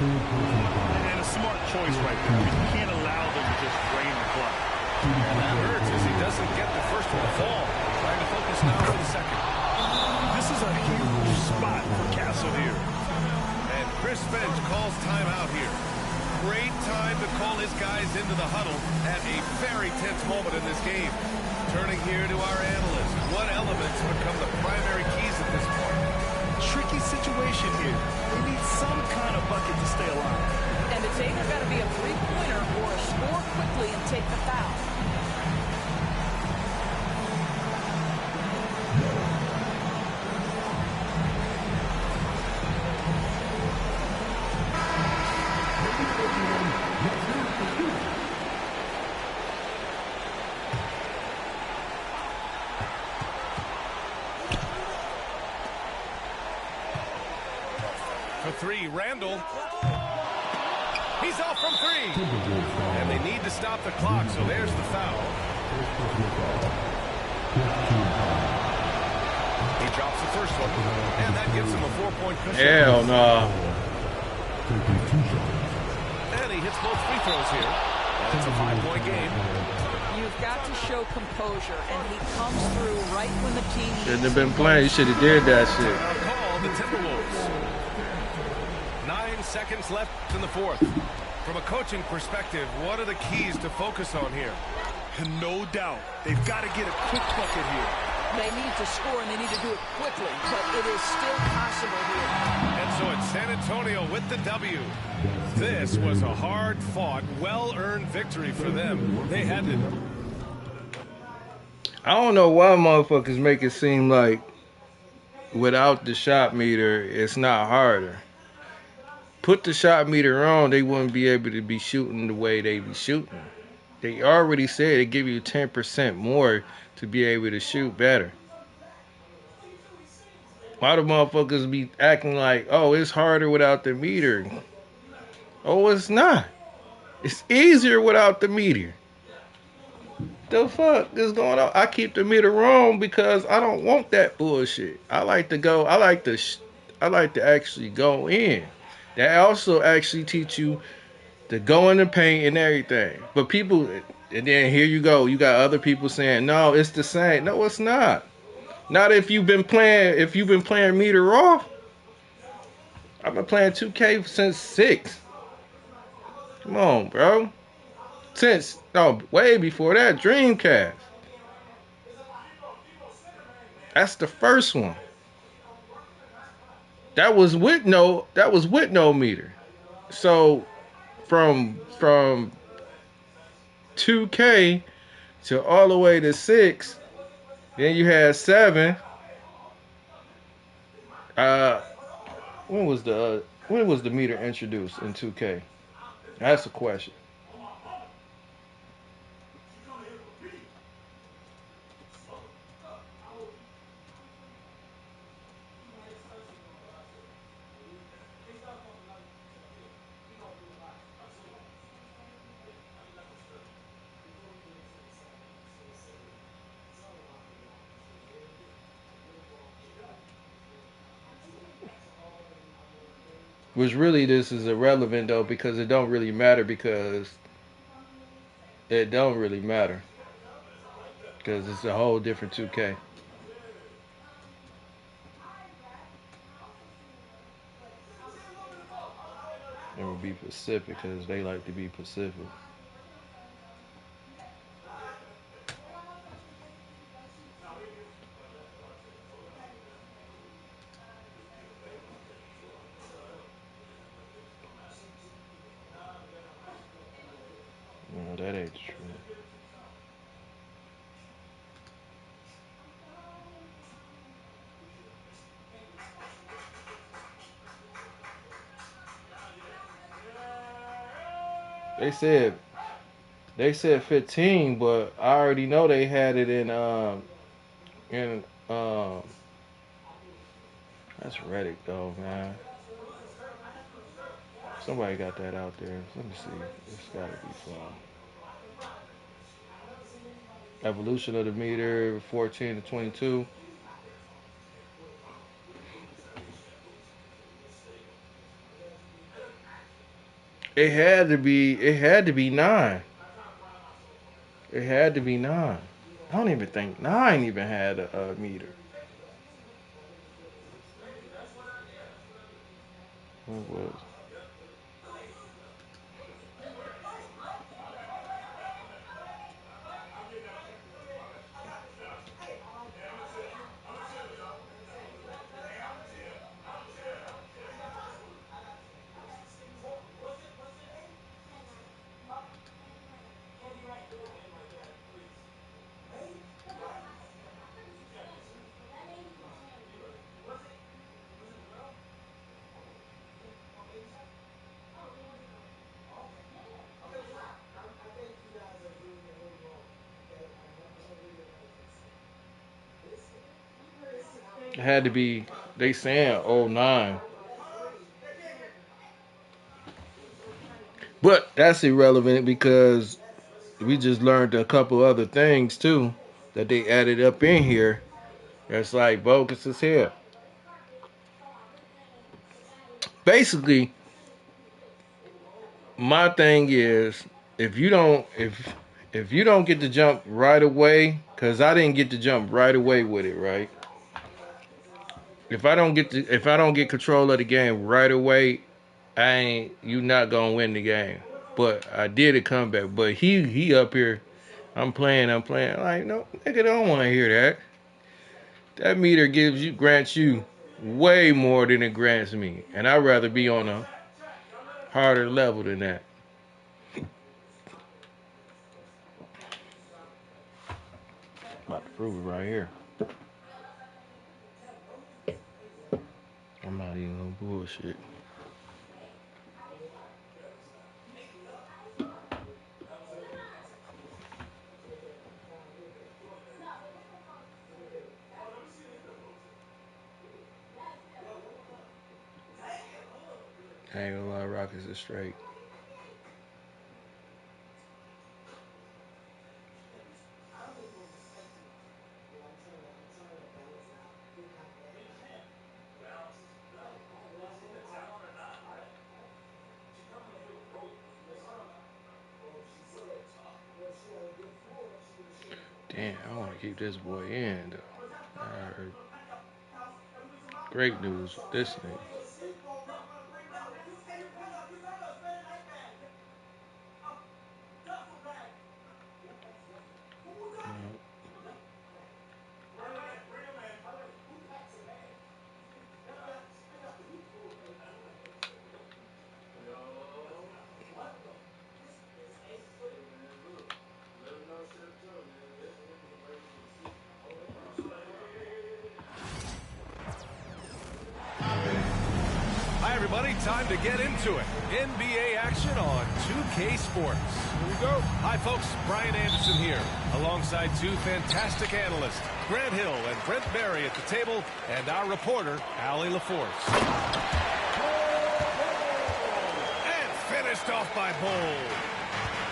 And a smart choice right there. You can't allow them to just drain the clock. And that hurts as he doesn't get the first one to fall. Trying to focus now for the second. This is a huge spot for Castle here. And Chris Finch calls timeout here. Great time to call his guys into the huddle at a very tense moment in this game. Turning here to our analyst. What elements become the primary keys at this point? Tricky situation here. They need some kind of bucket to stay alive. And it's either got to be a three-pointer or score quickly and take the foul. For 3, Randall. He's off from 3. And they need to stop the clock, so there's the foul. He drops the first one, and that gives him a 4-point cushion. Hell no. And he hits both free throws here. And it's a 5-point game. You've got to show composure, and he comes through right when the team Shouldn't have been playing. You should have did that shit. Call the Timberwolves. 9 seconds left in the fourth. From a coaching perspective, what are the keys to focus on here? No doubt. They've got to get a quick bucket here. They need to score, and they need to do it quickly, but it is still possible here. And so it's San Antonio with the W. This was a hard-fought, well-earned victory for them. They had to... I don't know why motherfuckers make it seem like without the shot meter, it's not harder. Put the shot meter on, they wouldn't be able to be shooting the way they be shooting. They already said they give you 10% more to be able to shoot better. Why do motherfuckers be acting like, oh, it's harder without the meter? Oh, it's not. It's easier without the meter. The fuck is going on? I keep the meter on because I don't want that bullshit. I like to actually go in. That also actually teach you to go in the paint and everything. But people, and then here you go. You got other people saying, no, it's the same. No, it's not. Not if you've been playing meter off. I've been playing 2K since 6. Come on, bro. Way before that, Dreamcast. That's the first one. That was with no meter. So from 2K to all the way to 6, then you had 7. When was the meter introduced in 2K? That's the question. Which really this is irrelevant though because it don't really matter because it don't really matter because it's a whole different 2K. It would be Pacific because they like to be Pacific. No, that ain't true. They said 15, but I already know they had it in that's Reddick though, man. Somebody got that out there. Let me see. It's gotta be fun. Evolution of the meter, 14 to 22. It had to be. It had to be 9. It had to be 9. I don't even think 9 even had a meter. What was? It had to be. They saying 09. But that's irrelevant because we just learned a couple other things too that they added up in here. That's like bogus as hell. Basically, my thing is if you don't get to jump right away, because I didn't get to jump right away with it, right? If I don't get control of the game right away, you not gonna win the game. But I did a comeback. But he up here, I'm playing. Like, no, nigga don't want to hear that. That meter grants you way more than it grants me, and I'd rather be on a harder level than that. About to prove it right here. I'm not even gonna bullshit. I ain't gonna lie, Rockets is straight. Damn, I want to keep this boy in, though. I heard great news with this nigga. Hi, everybody. Time to get into it. NBA action on 2K Sports. Here we go. Hi, folks. Brian Anderson here, alongside two fantastic analysts, Grant Hill and Brent Barry at the table, and our reporter, Allie LaForce. And finished off by Bowl.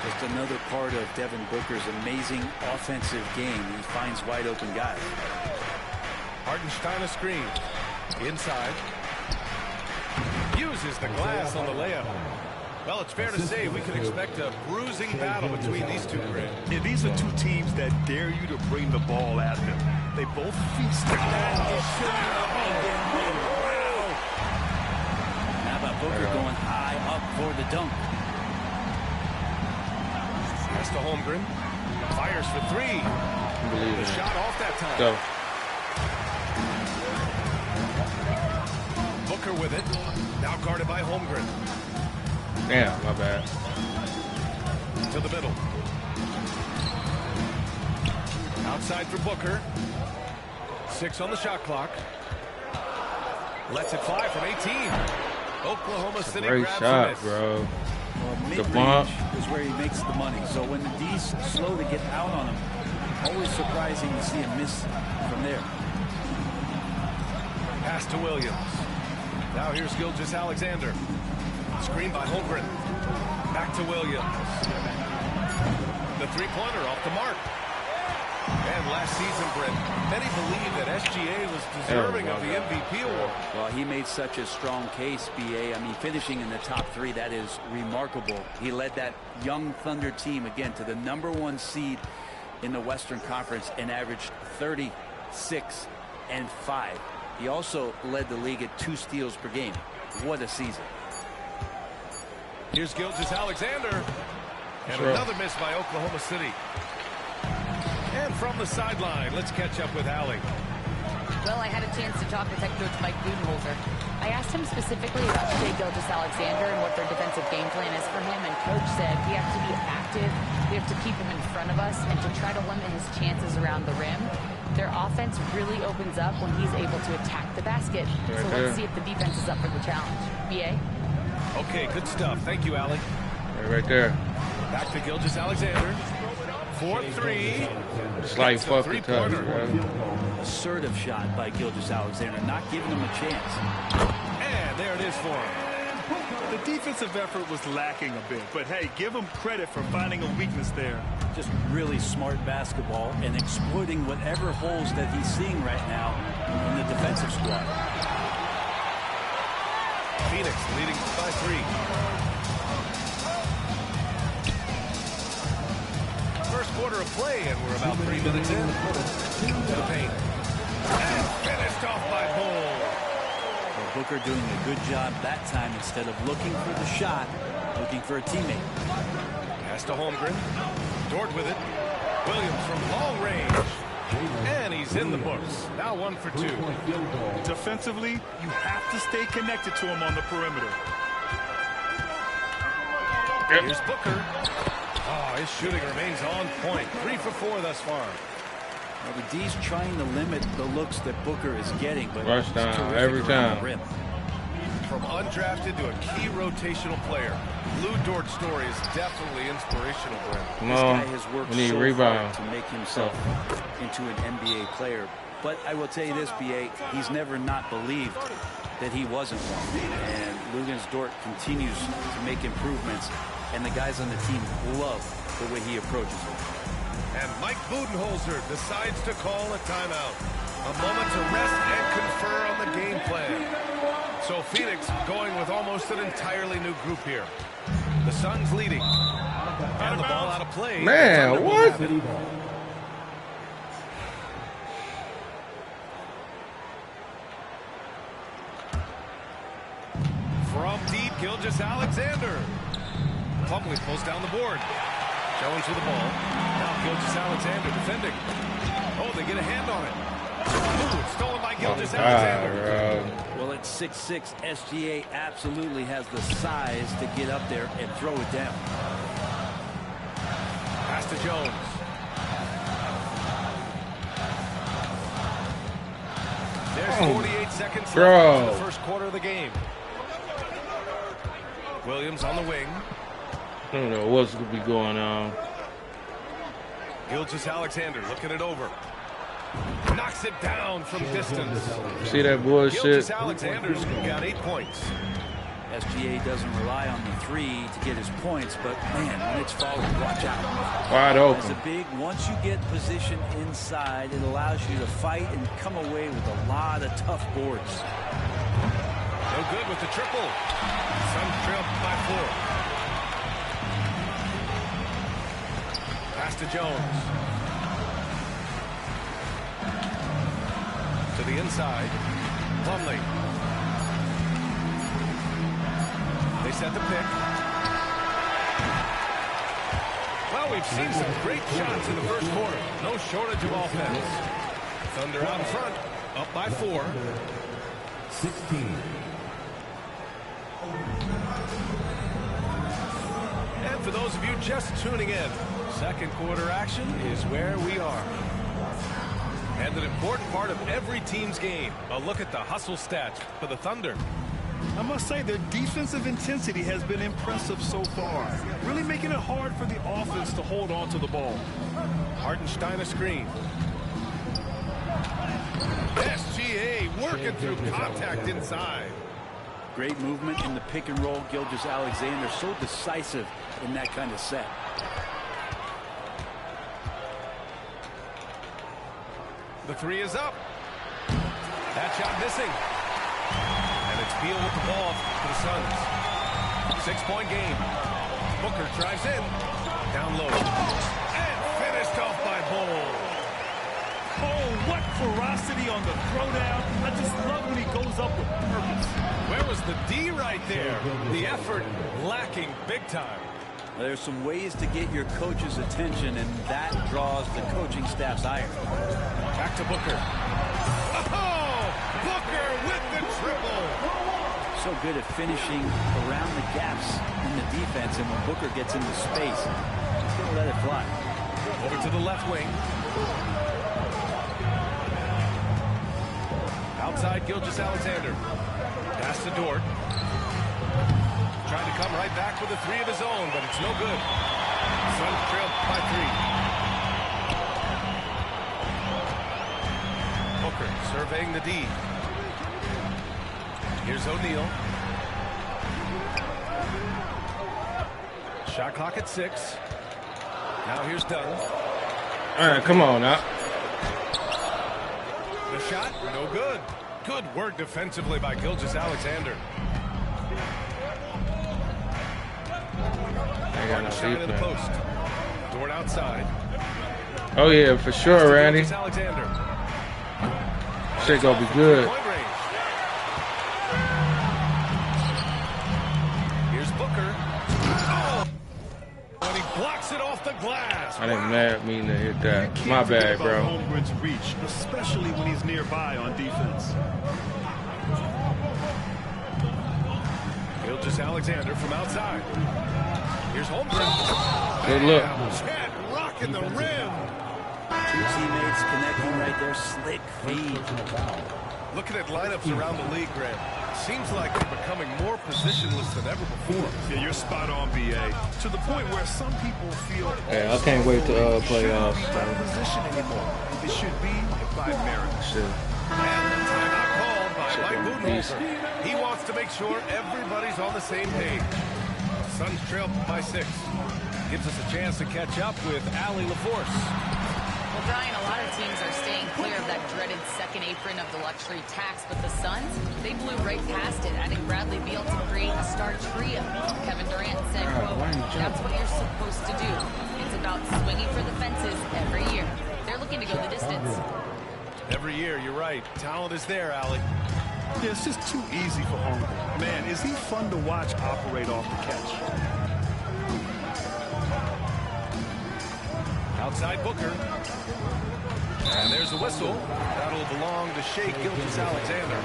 Just another part of Devin Booker's amazing offensive game. He finds wide open guys. Hartenstein a screen. Inside. Uses the glass on the layup. Well, it's fair to say we can expect a bruising battle between these two, Greg. Yeah, these are two teams that dare you to bring the ball at them. They both feast. How about Booker going high up for the dunk? Pass to Holmgren. Fires for three. The shot off that time. Go. Booker with it. Now guarded by Holmgren. Damn, my bad. To the middle. Outside for Booker. 6 on the shot clock. Lets it fly from 18. Oklahoma City Great grabs shot, miss. bro. Well, The bump. mid-range is where he makes the money. So when the D's slow to get out on him, always surprising to see him miss from there. Pass to Williams. Now here's Gilgeous-Alexander. Screen by Holmgren. Back to Williams. The three-pointer off the mark. And last season, Brent, many believe that SGA was deserving of the MVP award. Well, he made such a strong case, BA. I mean, finishing in the top 3, that is remarkable. He led that young Thunder team, again, to the #1 seed in the Western Conference and averaged 36 and 5. He also led the league at 2 steals per game. What a season. Here's Gilgeous-Alexander. And another miss by Oklahoma City. And from the sideline, let's catch up with Allie. Well, I had a chance to talk with head coach Mike Budenholzer. I asked him specifically about Shai Gilgeous-Alexander and what their defensive game plan is for him, and coach said we have to be active, we have to keep him in front of us, and to try to limit his chances around the rim. Their offense really opens up when he's able to attack the basket. So let's see if the defense is up for the challenge. BA? Okay, good stuff. Thank you, Allie. Right there. Back to Gilgeous-Alexander. 4-3. Slight fucking touch, bro. Assertive shot by Gilgeous-Alexander, not giving him a chance. And there it is for him. The defensive effort was lacking a bit, but hey, give him credit for finding a weakness there. Just really smart basketball and exploiting whatever holes that he's seeing right now in the defensive squad. Phoenix leading by 3. First quarter of play, and we're about 3 minutes in. To the paint. And finished off by Bull. Well, Booker doing a good job that time instead of looking for the shot, looking for a teammate. Pass to Holmgren. Dort with it. Williams from long range. And he's in the books. Now 1 for 2. Defensively, you have to stay connected to him on the perimeter. Here's Booker. Oh, his shooting remains on point. 3 for 4 thus far. Well, the D's trying to limit the looks that Booker is getting, but Rush he's down terrific every around time. the rim. From undrafted to a key rotational player, Lou Dort's story is definitely inspirational, Brent. Come This on. guy has worked We need so rebound. hard to make himself into an NBA player. But I will tell you this, BA, he's never not believed that he wasn't one. And Luguentz Dort continues to make improvements, and the guys on the team love the way he approaches it. And Mike Budenholzer decides to call a timeout. A moment to rest and confer on the game plan. So Phoenix going with almost an entirely new group here. The Suns leading. And the ball out of play. Man, what? From deep, Gilgeous-Alexander. Plumlee pulls down the board. Jones with the ball. Now Gilgeous-Alexander defending. Oh, they get a hand on it. Ooh, it's stolen by Gilgeous-Alexander. Well, at 6'6", SGA absolutely has the size to get up there and throw it down. Pass to Jones. There's 48 seconds left in the first quarter of the game. Williams on the wing. I don't know what's going to be going on. Gilgeous-Alexander looking it over. Knocks it down from distance. See that bullshit? Gilgeous-Alexander's got 8 points. SGA doesn't rely on the 3 to get his points, but man, when it's falling, watch out. Wide open. As a big, once you get position inside, it allows you to fight and come away with a lot of tough boards. No good with the triple. Suns trail by 4. Pass to Jones. To the inside. Plumlee. They set the pick. Well, we've seen some great shots in the first quarter. No shortage of offense. Thunder out in front. Up by 4. 16. And for those of you just tuning in, second quarter action is where we are. And an important part of every team's game. A look at the hustle stats for the Thunder. I must say their defensive intensity has been impressive so far, really making it hard for the offense to hold on to the ball. Hartenstein a screen. SGA working through contact inside. Great movement in the pick and roll. Gilgeous-Alexander so decisive in that kind of set. The 3 is up. That shot missing. And it's Beal with the ball for the Suns. 6-point game. Booker drives in. Down low. And finished off by Bol. Oh, what ferocity on the throwdown. I just love when he goes up with purpose. Where was the D right there? The effort lacking big time. There's some ways to get your coach's attention, and that draws the coaching staff's ire. Back to Booker. Oh! Booker with the triple. So good at finishing around the gaps in the defense, and when Booker gets into space, he's going to let it fly. Over to the left wing. Outside Gilgeous-Alexander. Pass to Dort. Trying to come right back with a 3 of his own, but it's no good. Suns trail by 3. Booker surveying the D. Here's O'Neal. Shot clock at 6. Now here's Dunn. All right, come on now. The shot, no good. Good work defensively by Gilgeous-Alexander. Hartenstein in the post. Dort outside. Oh yeah, for sure, Randy. Alexander. Shit gonna be good. Here's Booker. Oh! And he blocks it off the glass. I didn't mean to hit that. My bad, bro. Holmgren's reach, especially when he's nearby on defense. Gilgeous-Alexander from outside. Here's Holmgren. Good look. Chad rocking the rim. Two teammates connecting right there. Slick feed. Looking at lineups around the league, Grant, seems like they're becoming more positionless than ever before. Yeah, you're spot on, BA. To the point where some people feel... Yeah, I can't wait to playoffs. Not a position anymore. It should be by merit. Shit. And the timeout called by Mike Budenholzer. He wants to make sure everybody's on the same page. Suns trail by 6. Gives us a chance to catch up with Allie LaForce. Well, Brian, a lot of teams are staying clear of that dreaded second apron of the luxury tax, but the Suns, they blew right past it, adding Bradley Beal to create a star trio. Kevin Durant said, quote, "That's what you're supposed to do. It's about swinging for the fences every year. They're looking to go the distance." Every year, you're right. Talent is there, Allie. Yeah, it's just too easy for Holmgren. Man, is he fun to watch operate off the catch. Outside Booker. And there's a whistle. That'll belong to Shai Gilgeous-Alexander.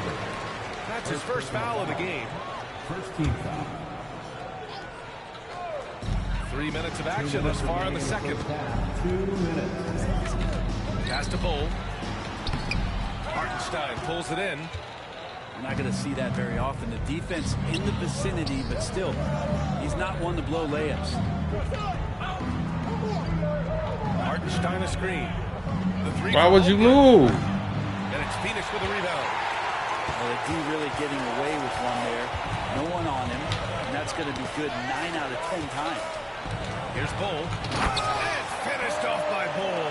That's his first foul of the game. First team foul. 3 minutes of action thus far in the second. 2 minutes. Pass to Bol. Hartenstein pulls it in. We're not going to see that very often. The defense in the vicinity, but still, he's not one to blow layups. Hartenstein a screen. Why would you move? And it's Phoenix with a rebound. Well, the D really getting away with one there. No one on him, and that's going to be good 9 out of 10 times. Here's Bol. And finished off by Bol.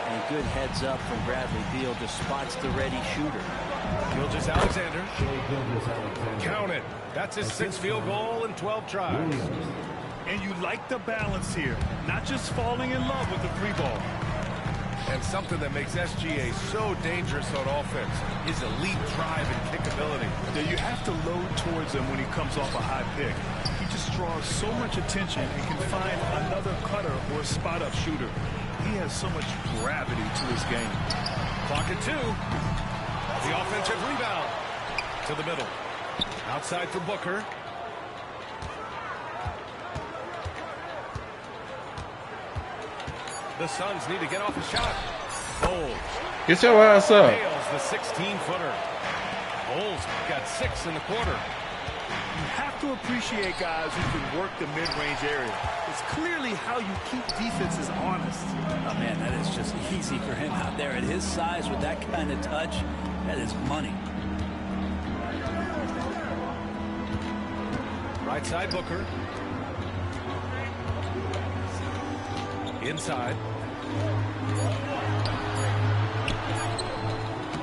And a good heads up from Bradley Beal. Just spots the ready shooter. Gilgeous-Alexander. Count it. That's his 6th field goal in 12 tries. And you like the balance here. Not just falling in love with the 3-ball. And something that makes SGA so dangerous on offense, his elite drive and kickability. That you have to load towards him when he comes off a high pick. He just draws so much attention and can find another cutter or a spot-up shooter. He has so much gravity to his game. Clock at 2. The offensive rebound to the middle. Outside for Booker. The Suns need to get off a shot. Bowles. Get your ass up. Nails the 16-footer. Bowles got 6 in the quarter. You have to appreciate guys who can work the mid-range area. It's clearly how you keep defenses honest. Oh, man, that is just easy for him out there. At his size, with that kind of touch, that is money. Right side Booker. Inside.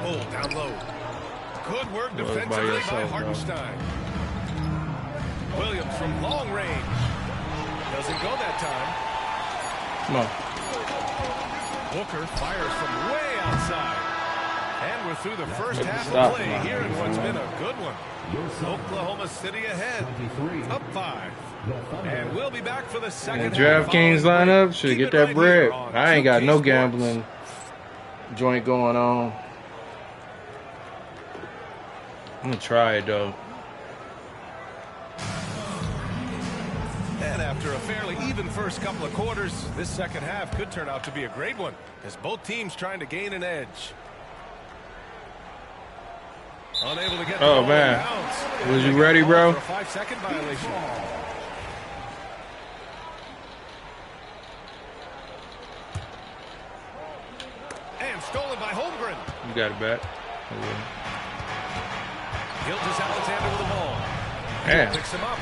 Oh, down low. Good work defensively by Hartenstein. Williams from long range. Doesn't go that time. Come on. Booker fires from way outside. And we're through the first half of play here in what's been a good one. Oklahoma City ahead. Up 5. And we'll be back for the second half. DraftKings lineup. Should get that bread. I ain't got no gambling joint going on. I'm going to try it, though. And after a fairly even first couple of quarters, this second half could turn out to be a great one as both teams trying to gain an edge. Unable to get the ball man. bounce. Was you ready, bro? For a 5-second violation. And stolen by Holmgren. You got it back. Gilgeous-Alexander with the ball. Damn. Picks him up.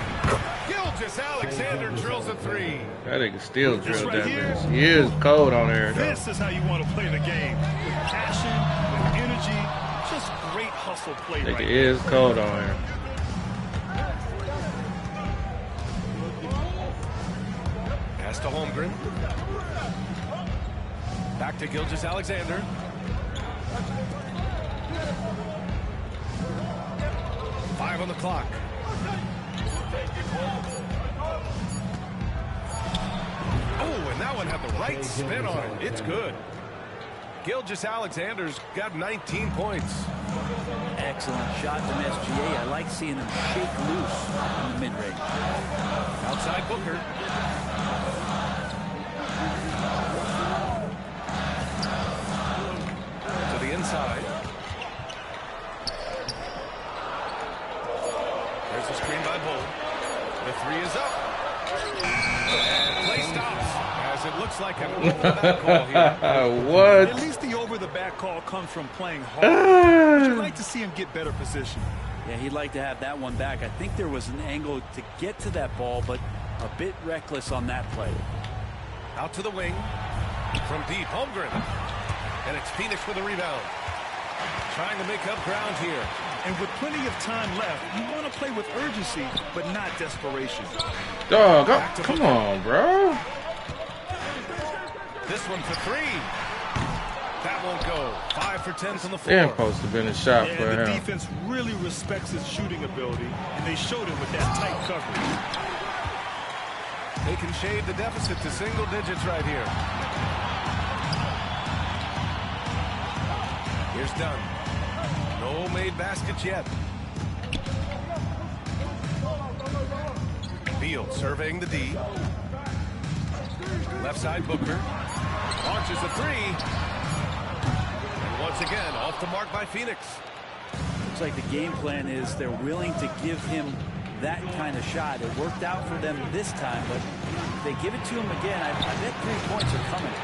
Gilgeous-Alexander drills a 3. That nigga still drilled right that here. bitch. He is cold on there, though. This is how you want to play the game. With passion, with energy, just great hustle play Nigga right is cold on here. Pass to Holmgren. Back to Gilgeous-Alexander. Five on the clock. Oh, and that one had the right spin on it. It's good. Gilgeous-Alexander's got 19 points. Excellent shot from SGA. I like seeing him shake loose in the mid-range. Outside Booker. To the inside. There's a screen by Bull. The 3 is up. And play stops as it looks like an over-the-back call here. What? At least the over-the-back call comes from playing hard. But you'd like to see him get better position. Yeah, he'd like to have that one back. I think there was an angle to get to that ball, but a bit reckless on that play. Out to the wing. From deep, Holmgren. And it's Phoenix with a rebound. Trying to make up ground here. And with plenty of time left, you want to play with urgency, but not desperation. Dog, come on, bro. This one for 3. That won't go. 5 for 10 from the floor. Damn, supposed to have been a shot for the him. defense really respects his shooting ability, and they showed it with that tight coverage. They can shade the deficit to single digits right here. Here's Dunn. No made baskets yet. Beal surveying the D. Left side Booker. Launches a 3. And once again, off the mark by Phoenix. Looks like the game plan is they're willing to give him that kind of shot. It worked out for them this time, but if they give it to him again, I bet 3 points are coming.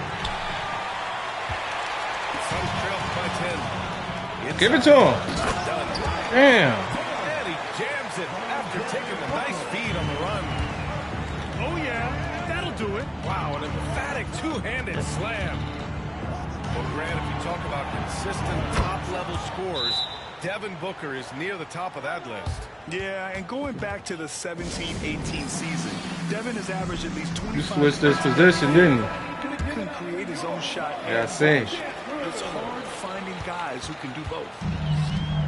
Suns trail by 10. Give it to him. Damn. And he jams it after taking a nice feed on the run. Oh, yeah. That'll do it. Wow, an emphatic two-handed slam. Well, Grant, if you talk about consistent top-level scores, Devin Booker is near the top of that list. Yeah, and going back to the 17-18 season, Devin has averaged at least 25. You switched this position, didn't you? Couldn't create his own shot. Yeah, I see. It's hard finding guys who can do both.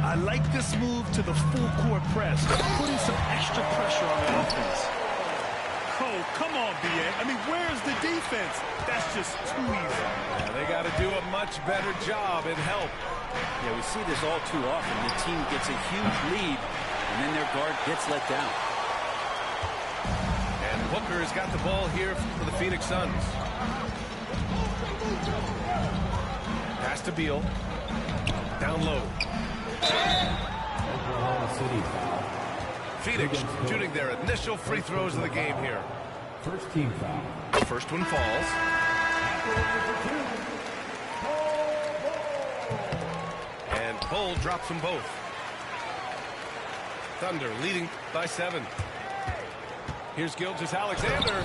I like this move to the full court press, putting some extra pressure on the offense. Oh, come on, B.A. I mean, where's the defense? That's just too easy. Yeah, they got to do a much better job in help. Yeah, we see this all too often. The team gets a huge lead, and then their guard gets let down. And Booker has got the ball here for the Phoenix Suns. Pass to Beal. Down low. Oklahoma City foul. Phoenix shooting their initial free throws of the game here. First team foul. First one falls. And Bull drops them both. Thunder leading by 7. Here's Gilgeous-Alexander.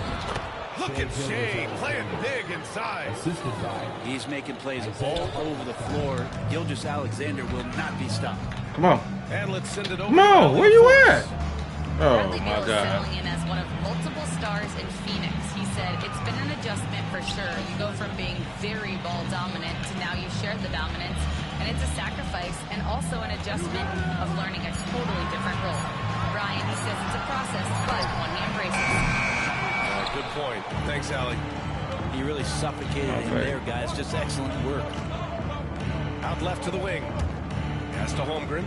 Look at Shea playing big inside. Assisted by. He's making plays all over the floor. Gilgeous-Alexander will not be stopped. Come on. And let's send it over. Come on, where you at? Oh, Bradley my Beal is God. settling in as one of multiple stars in Phoenix. He said, it's been an adjustment for sure. You go from being very ball dominant to now you share the dominance. And it's a sacrifice and also an adjustment of learning a totally different role. Brian, he says it's a process, but one he embraces. Good point. Thanks, Allie. He really suffocated him there, guys. Just excellent work. Out left to the wing. Pass to Holmgren.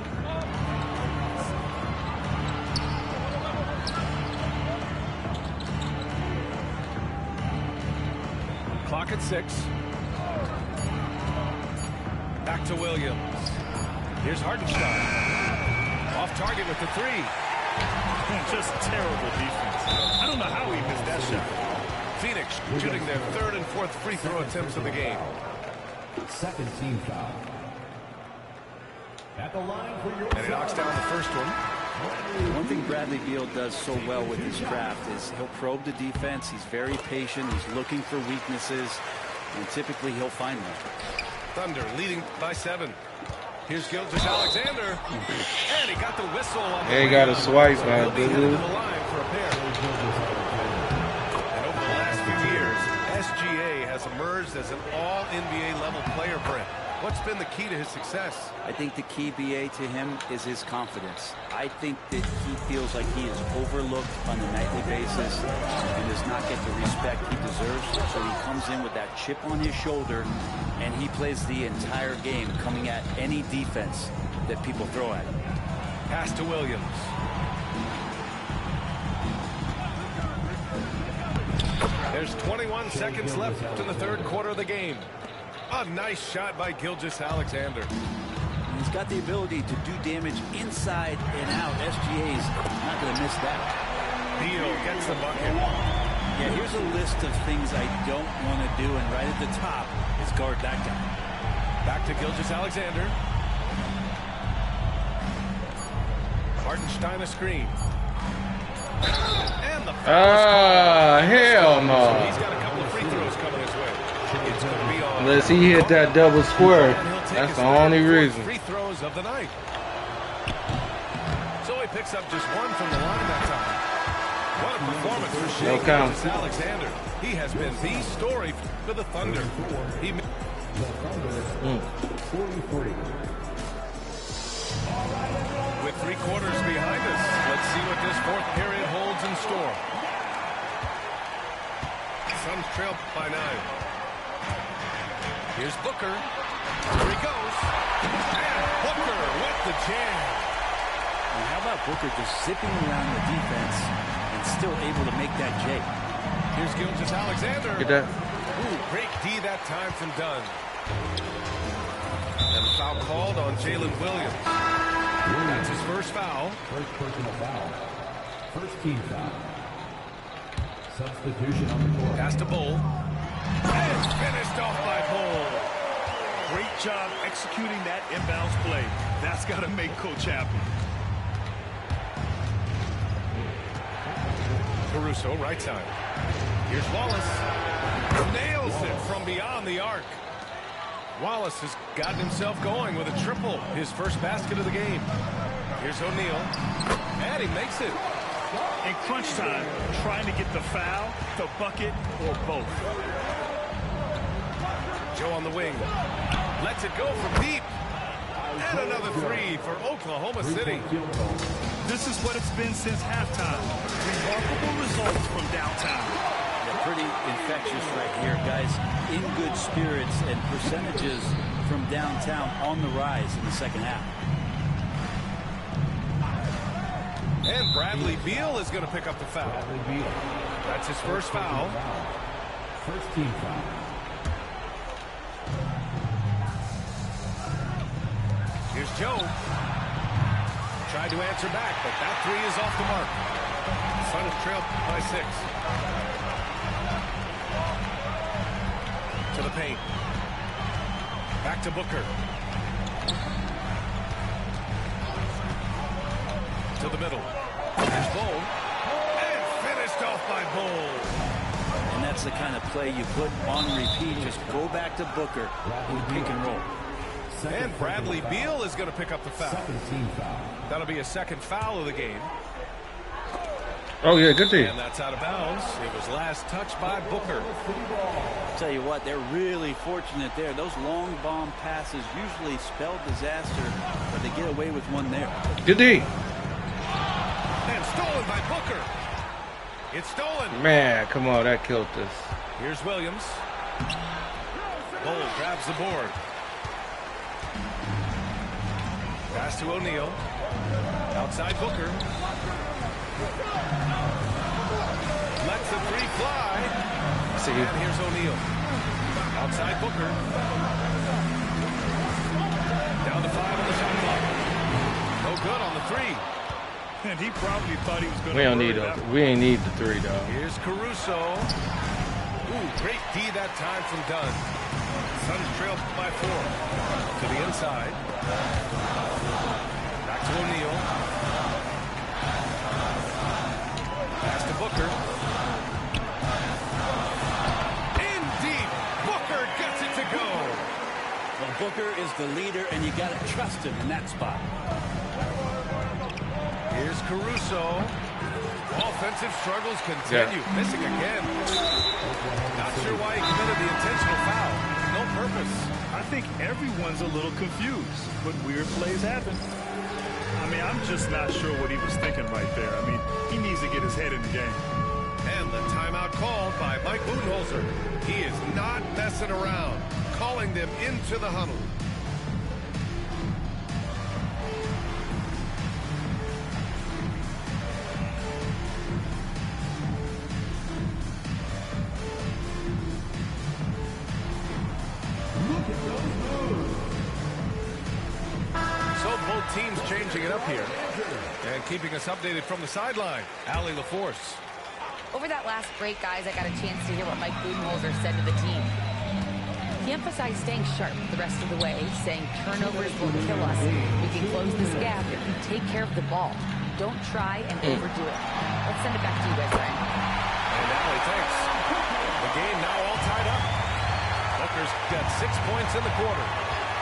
Clock at 6. Back to Williams. Here's Hartenstein. Off target with the 3. Just terrible defense. I don't know how he missed that shot. Phoenix shooting their 3rd and 4th free throw attempts of the game. Second team foul. At the line for your And he knocks down the first one. One thing Bradley Beal does so well with his craft is he'll probe the defense. He's very patient. He's looking for weaknesses, and typically he'll find them. Thunder leading by 7. Here's Gilgeous-Alexander. And he got the whistle on the He got a swipe, man, dude. And over the last few years, SGA has emerged as an all-NBA level player, Brent. What's been the key to his success? I think the key, BA, to him is his confidence. I think that he feels like he is overlooked on a nightly basis and does not get the respect he deserves. So he comes in with that chip on his shoulder, and he plays the entire game coming at any defense that people throw at him. Pass to Williams. There's 21 seconds left in the 3rd quarter of the game. A nice shot by Gilgeous-Alexander. He's got the ability to do damage inside and out. SGA's not going to miss that. Beal gets the bucket. Yeah, here's a list of things I don't want to do, and right at the top is guard that guy. Back to Gilgeous-Alexander. Hartenstein a screen. And the hell no. So he's got a couple of free throws coming his way. It's going to be on. Unless he hit that double square. That's the only reason. Free throws of the night. So he picks up just 1 from the line that time. What a performance for Shea Gilgeous-Alexander. He has been the story for the Thunder. He The Thunder 43. With 3 quarters behind us, let's see what this 4th period holds in store. Suns trail by 9. Here's Booker. Here he goes. And Booker with the jam. And how about Booker just zipping around the defense and still able to make that J? Here's Gilgeous-Alexander. Get that. Ooh, great D that time from Dunn. And a foul called on Jalen Williams. That's his first foul. First personal foul. First team foul. Substitution on the court. Pass to Bull. And finished off by Bull. Great job executing that inbounds play. That's got to make Coach happy. Caruso, right side. Here's Wallace. Nails it from beyond the arc. Wallace has gotten himself going with a triple. His first basket of the game. Here's O'Neal. And he makes it. In crunch time, trying to get the foul, the bucket, or both. Joe on the wing. Lets it go from deep. And another three for Oklahoma City. This is what it's been since halftime. Remarkable results from downtown. Yeah, pretty infectious right here, guys. In good spirits and percentages from downtown on the rise in the second half. And Bradley Beal is going to pick up the foul. That's his first foul. First team foul. Here's Joe. Tried to answer back, but that three is off the mark. Suns trail by 6. To the paint. Back to Booker. To the middle. Here's Bull. And finished off by Bull. And that's the kind of play you put on repeat. Just go back to Booker and pick and roll. And Bradley Beal is going to pick up the foul. Second team foul. That'll be a second foul of the game. Oh, yeah, good thing. And that's out of bounds. It was last touched by Booker. I'll tell you what, they're really fortunate there. Those long bomb passes usually spell disaster, but they get away with one there. Good D. And stolen by Booker. It's stolen. Man, come on, that killed us. Here's Williams. Bull grabs the board. Pass to O'Neal. Outside Booker. Lets the three fly. See. And here's O'Neal. Outside Booker. Down to 5 on the shot clock. No good on the three. And he probably thought he was going to. We don't need it. We ain't need the three, though. Here's Caruso. Ooh, great D that time from Dunn. Suns trail by 4. To the inside. Back to O'Neal. Pass to Booker. In deep. Booker gets it to go. Well, Booker is the leader, and you got to trust him in that spot. Here's Caruso. Offensive struggles continue. Yeah. Missing again. Not sure why he committed the intentional foul. No purpose. I think everyone's a little confused, but weird plays happen. I mean, I'm just not sure what he was thinking right there. I mean, he needs to get his head in the game. And the timeout called by Mike Budenholzer. He is not messing around. Calling them into the huddle. Teams changing it up here and keeping us updated from the sideline. Allie LaForce. Over that last break, guys, I got a chance to hear what Mike Budenholzer said to the team. He emphasized staying sharp the rest of the way, saying turnovers will kill us. We can close this gap if we take care of the ball. Don't try and overdo it. Let's send it back to you guys, Ryan. And Allie, thanks. The game now all tied up. Booker's got 6 points in the quarter.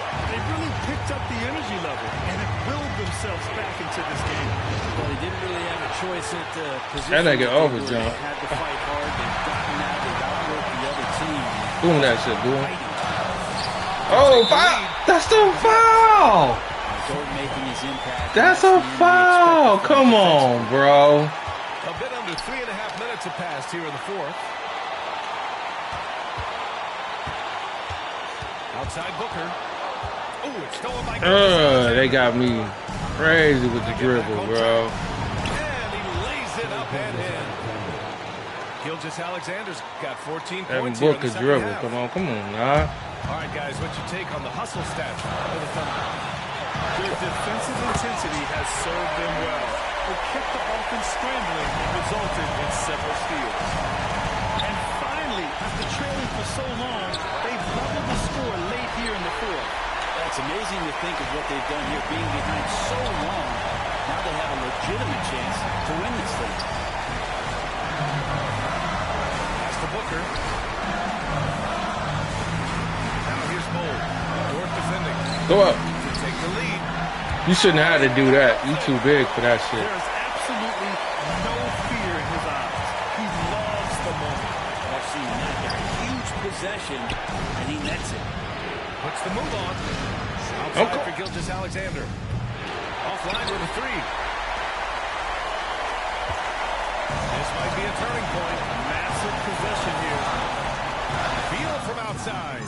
They really picked up the energy level and have willed themselves back into this game. Well, they didn't really have a choice at the position. That nigga over, They John. had to fight hard. They've gotten out. They've outworked the other team. Boom that shit, boom. Oh, foul! That's a foul! Jordan making his impact. That's a foul! Come on, bro. A bit under 3.5 minutes have passed here in the fourth. Outside Booker. Ooh, it's stolen by They got me crazy with the dribble, bro. And he lays it up and in. Gilgeous-Alexander's got 14 points here in the second dribble. half. Come on, nah. All right, guys, what's your take on the hustle stats for the Thunder? Their defensive intensity has served them well. It kept the offense scrambling and resulted in several steals. And finally, after trailing for so long, they've leveled the score late here in the fourth. It's amazing to think of what they've done here, being behind so long. Now they have a legitimate chance to win this thing. Pass to Booker. Now here's Bull. Go up. to take the lead. You shouldn't have to do that. You too big for that shit. There is absolutely no fear in his eyes. He loves the moment. Well, see, a huge possession, and he nets it. Puts the move on. Outside for Gilgeous-Alexander. Offline with a three. This might be a turning point. Massive possession here. Beal from outside.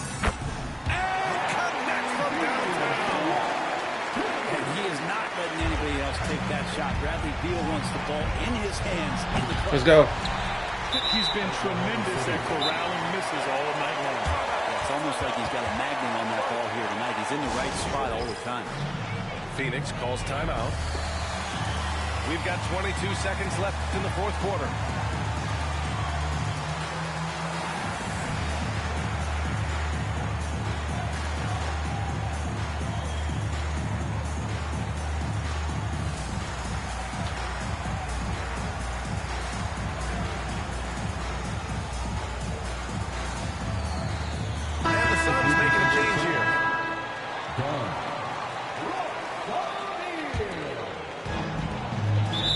And connects from downtown. And he is not letting anybody else take that shot. Bradley Beal wants the ball in his hands. In the Let's go. He's been tremendous at corralling misses all night long. It's almost like he's got a magnet on that ball here tonight. He's in the right spot all the time. Phoenix calls timeout. We've got 22 seconds left in the fourth quarter. Anderson's making a change here.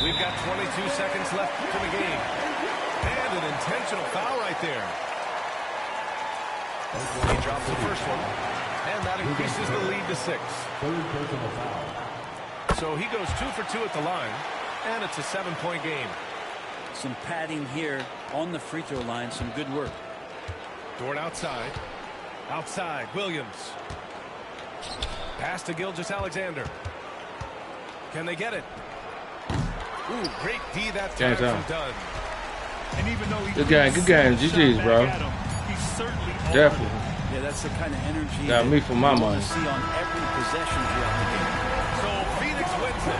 We've got 22 seconds left to the game. And an intentional foul right there. He drops the first one. And that increases the lead to 6. So he goes 2 for 2 at the line. And it's a 7-point game. Some padding here on the free throw line. Some good work. Dort outside. Outside, Williams. Pass to Gilgeous-Alexander. Can they get it? Ooh, great D that time from Dunn. And even though Good game, GG's, bro. Definitely. Yeah, that's the kind of energy got me for my money. See on every possession throughout the game. So Phoenix wins it.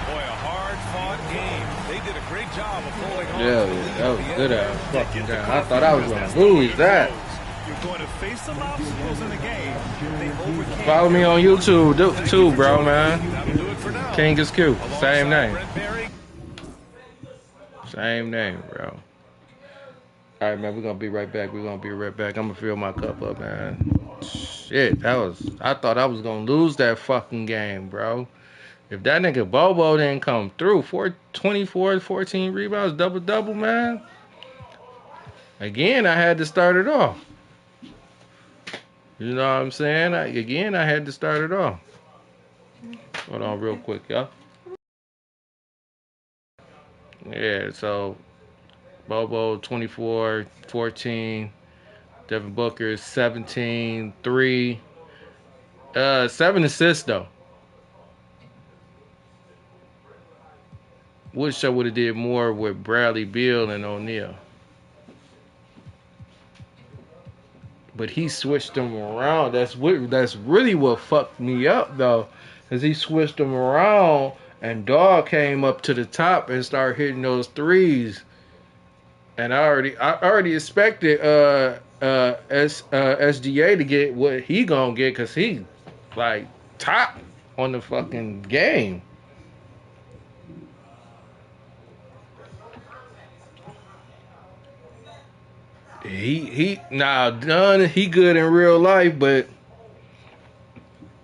Boy, a hard-fought game. They did a great job of holding on. Yeah, that was good ass fucking game. I thought I was gonna lose that. You're going to face some obstacles in the game. Follow me on YouTube too, bro, man. KingisQ, same name. Same name, bro. All right, man, we're gonna be right back. I'm gonna fill my cup up, man. Shit, I thought I was gonna lose that fucking game, bro. If that nigga Bobo didn't come through, 24, 14 rebounds, double-double, man. Again, I had to start it off. You know what I'm saying? I had to start it off. Hold on real quick, y'all. Yeah, so Bobo 24, 14. Devin Booker 17, 3. 7 assists though. Wish I would have did more with Bradley Beal and O'Neal. But he switched them around. That's really what fucked me up though. Cause he switched them around and Dog came up to the top and started hitting those threes. And I already expected SGA to get what he gonna get because he like top on the fucking game. Dunn, he good in real life, but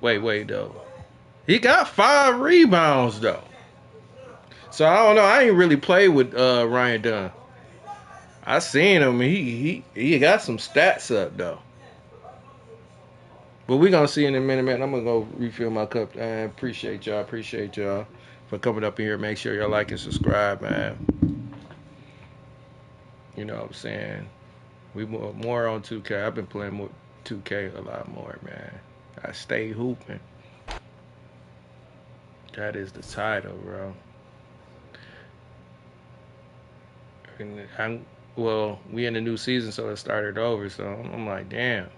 wait though. He got 5 rebounds though. So I don't know. I ain't really played with Ryan Dunn. I seen him. He got some stats up though. But we gonna see in a minute, man. I'm gonna go refill my cup. I appreciate y'all for coming up in here. Make sure y'all like and subscribe, man. You know what I'm saying? We more on 2K. I've been playing more 2K a lot more, man. I stay hooping. That is the title, bro. And we in the new season, so it started over. So I'm like, damn.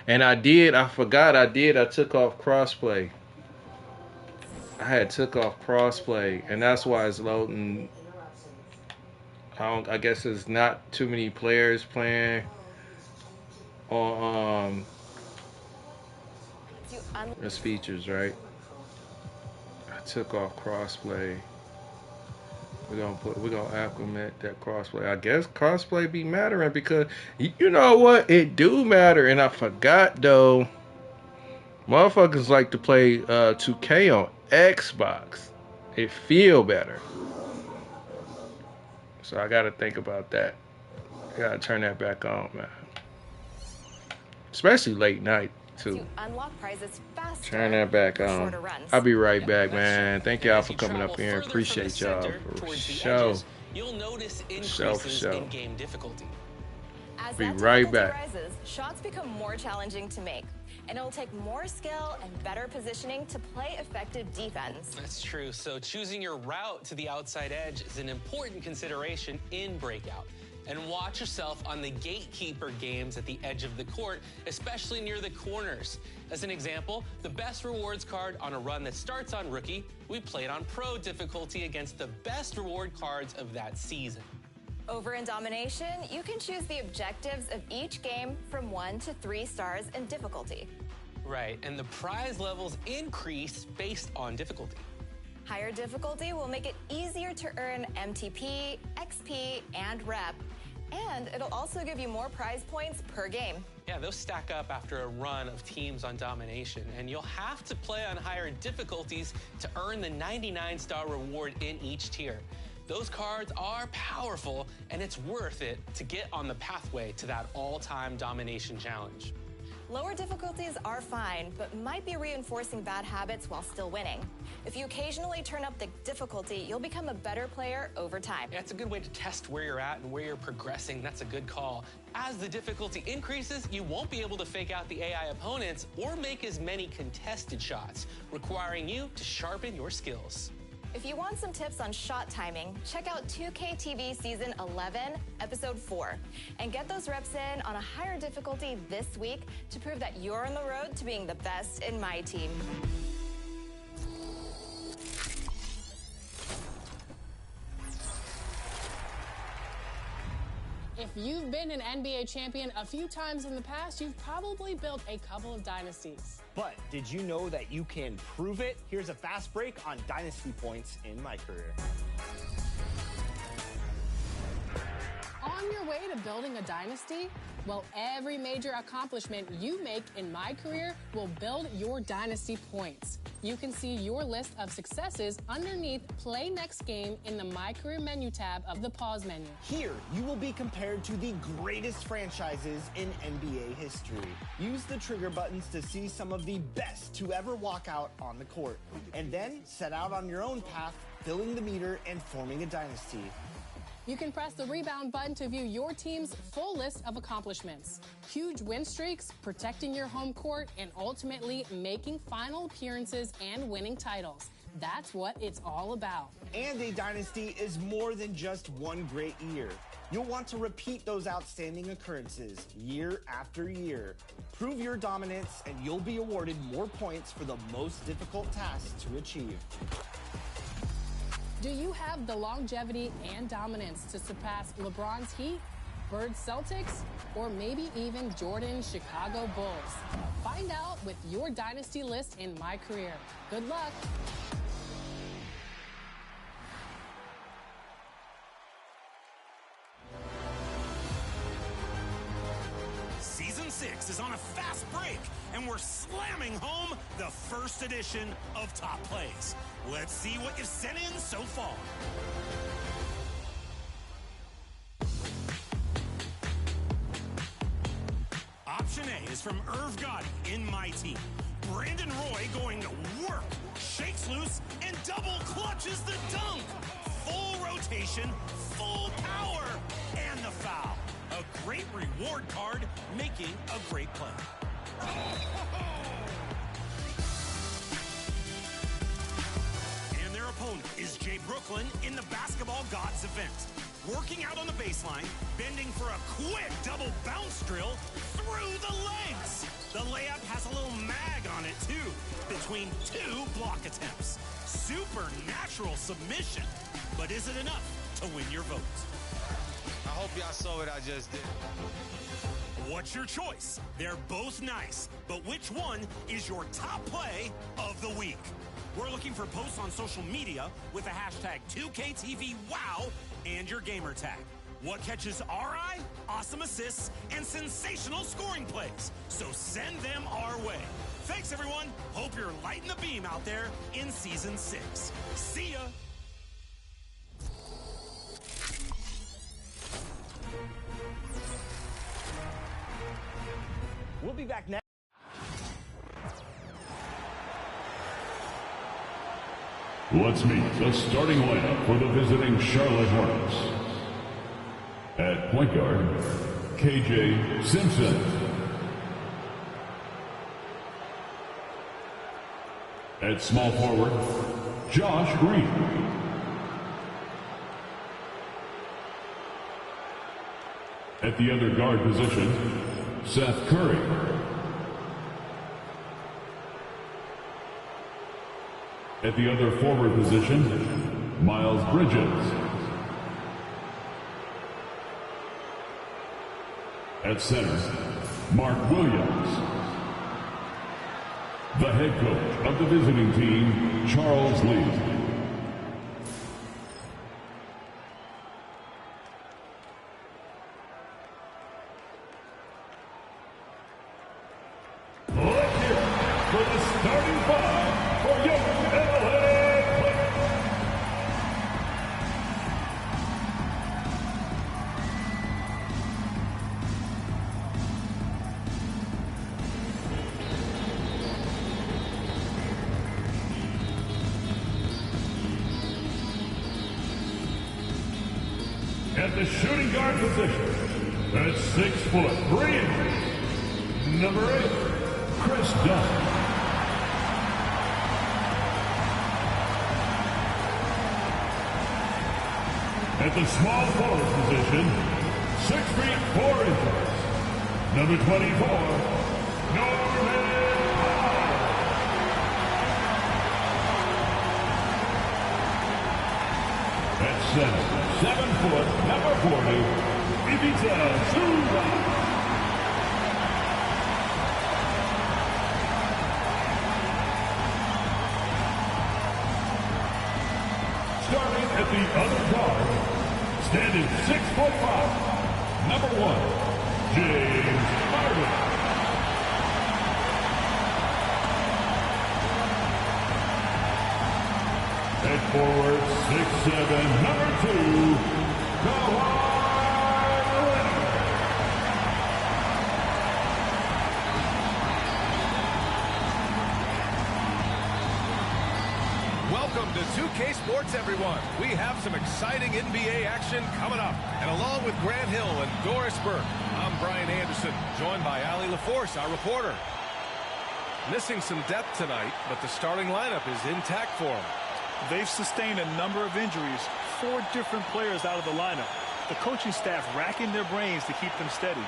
And I forgot I took off crossplay. I took off crossplay, and that's why it's loading. I guess there's not too many players playing on there's features, right? I took off crossplay. We're gonna acclimate that crossplay. I guess crossplay be mattering because you know what? It do matter, and I forgot though. Motherfuckers like to play 2K on Xbox. It feel better. So I gotta think about that. I gotta turn that back on, man. Especially late night too. To unlock prizes faster. Turn that back on. Shorter runs. I'll be right back, man. Thank y'all for coming up here. Appreciate y'all for sure. You'll notice increases in game difficulty. As Be that right difficulty back. rises, shots become more challenging to make, and it'll take more skill and better positioning to play effective defense. That's true. So choosing your route to the outside edge is an important consideration in Breakout. And watch yourself on the gatekeeper games at the edge of the court, especially near the corners. As an example, the best rewards card on a run that starts on Rookie, we played on Pro difficulty against the best reward cards of that season. Over in Domination, you can choose the objectives of each game from 1 to 3 stars in difficulty. Right, and the prize levels increase based on difficulty. Higher difficulty will make it easier to earn MTP, XP, and rep. And it'll also give you more prize points per game. Yeah, those stack up after a run of teams on Domination, and you'll have to play on higher difficulties to earn the 99-star reward in each tier. Those cards are powerful, and it's worth it to get on the pathway to that all-time Domination challenge. Lower difficulties are fine, but might be reinforcing bad habits while still winning. If you occasionally turn up the difficulty, you'll become a better player over time. Yeah, it's a good way to test where you're at and where you're progressing. That's a good call. As the difficulty increases, you won't be able to fake out the AI opponents or make as many contested shots, requiring you to sharpen your skills. If you want some tips on shot timing, check out 2K TV Season 11, Episode 4, and get those reps in on a higher difficulty this week to prove that you're on the road to being the best in my team. If you've been an NBA champion a few times in the past, you've probably built a couple of dynasties. But did you know that you can prove it? Here's a fast break on dynasty points in my career. On your way to building a dynasty? Well, every major accomplishment you make in my career will build your dynasty points. You can see your list of successes underneath Play Next Game in the My Career menu tab of the pause menu. Here, you will be compared to the greatest franchises in NBA history. Use the trigger buttons to see some of the best to ever walk out on the court, and then set out on your own path, filling the meter and forming a dynasty. You can press the rebound button to view your team's full list of accomplishments. Huge win streaks, protecting your home court, and ultimately making final appearances and winning titles. That's what it's all about. And a dynasty is more than just one great year. You'll want to repeat those outstanding occurrences year after year. Prove your dominance and you'll be awarded more points for the most difficult tasks to achieve. Do you have the longevity and dominance to surpass LeBron's Heat, Bird's Celtics, or maybe even Jordan's Chicago Bulls? Find out with your dynasty list in My Career. Good luck. Season 6 is on a fast break, and we're slamming home the first edition of Top Plays. Let's see what you've sent in so far. Option A is from Irv Gotti in my team. Brandon Roy going to work, shakes loose, and double clutches the dunk. Full rotation, full power, and the foul. A great reward card, making a great play. And their opponent is Jay Brooklyn in the Basketball Gods event. Working out on the baseline, bending for a quick double bounce drill through the legs. The layup has a little mag on it, too, between 2 block attempts. Supernatural submission. But is it enough to win your vote? I hope y'all saw what I just did. What's your choice? They're both nice, but which one is your top play of the week? We're looking for posts on social media with the hashtag 2KTVWOW and your gamer tag. What catches our eye? Awesome assists and sensational scoring plays. So send them our way. Thanks, everyone. Hope you're lighting the beam out there in Season 6. See ya. We'll be back next. Let's meet the starting lineup for the visiting Charlotte Hornets. At point guard, KJ Simpson. At small forward, Josh Green. At the other guard position, Seth Curry. At the other forward position, Miles Bridges. At center, Mark Williams. The head coach of the visiting team, Charles Lee. At the shooting guard position, at 6'3", number 8, Chris Dunn. At the small forward position, 6 feet 4 inches, number 24, Norman Powell. At center, 7 foot, number 40, Ivica Zubac. Starting at the other guard, standing 6'5", number 1, James Harden. At forward, 6'7", number 2, Kawhi Leonard. Welcome to 2K Sports, everyone. We have some exciting NBA action coming up. And along with Grant Hill and Doris Burke, I'm Brian Anderson, joined by Allie LaForce, our reporter. Missing some depth tonight, but the starting lineup is intact for them. They've sustained a number of injuries, 4 different players out of the lineup. The coaching staff racking their brains to keep them steady.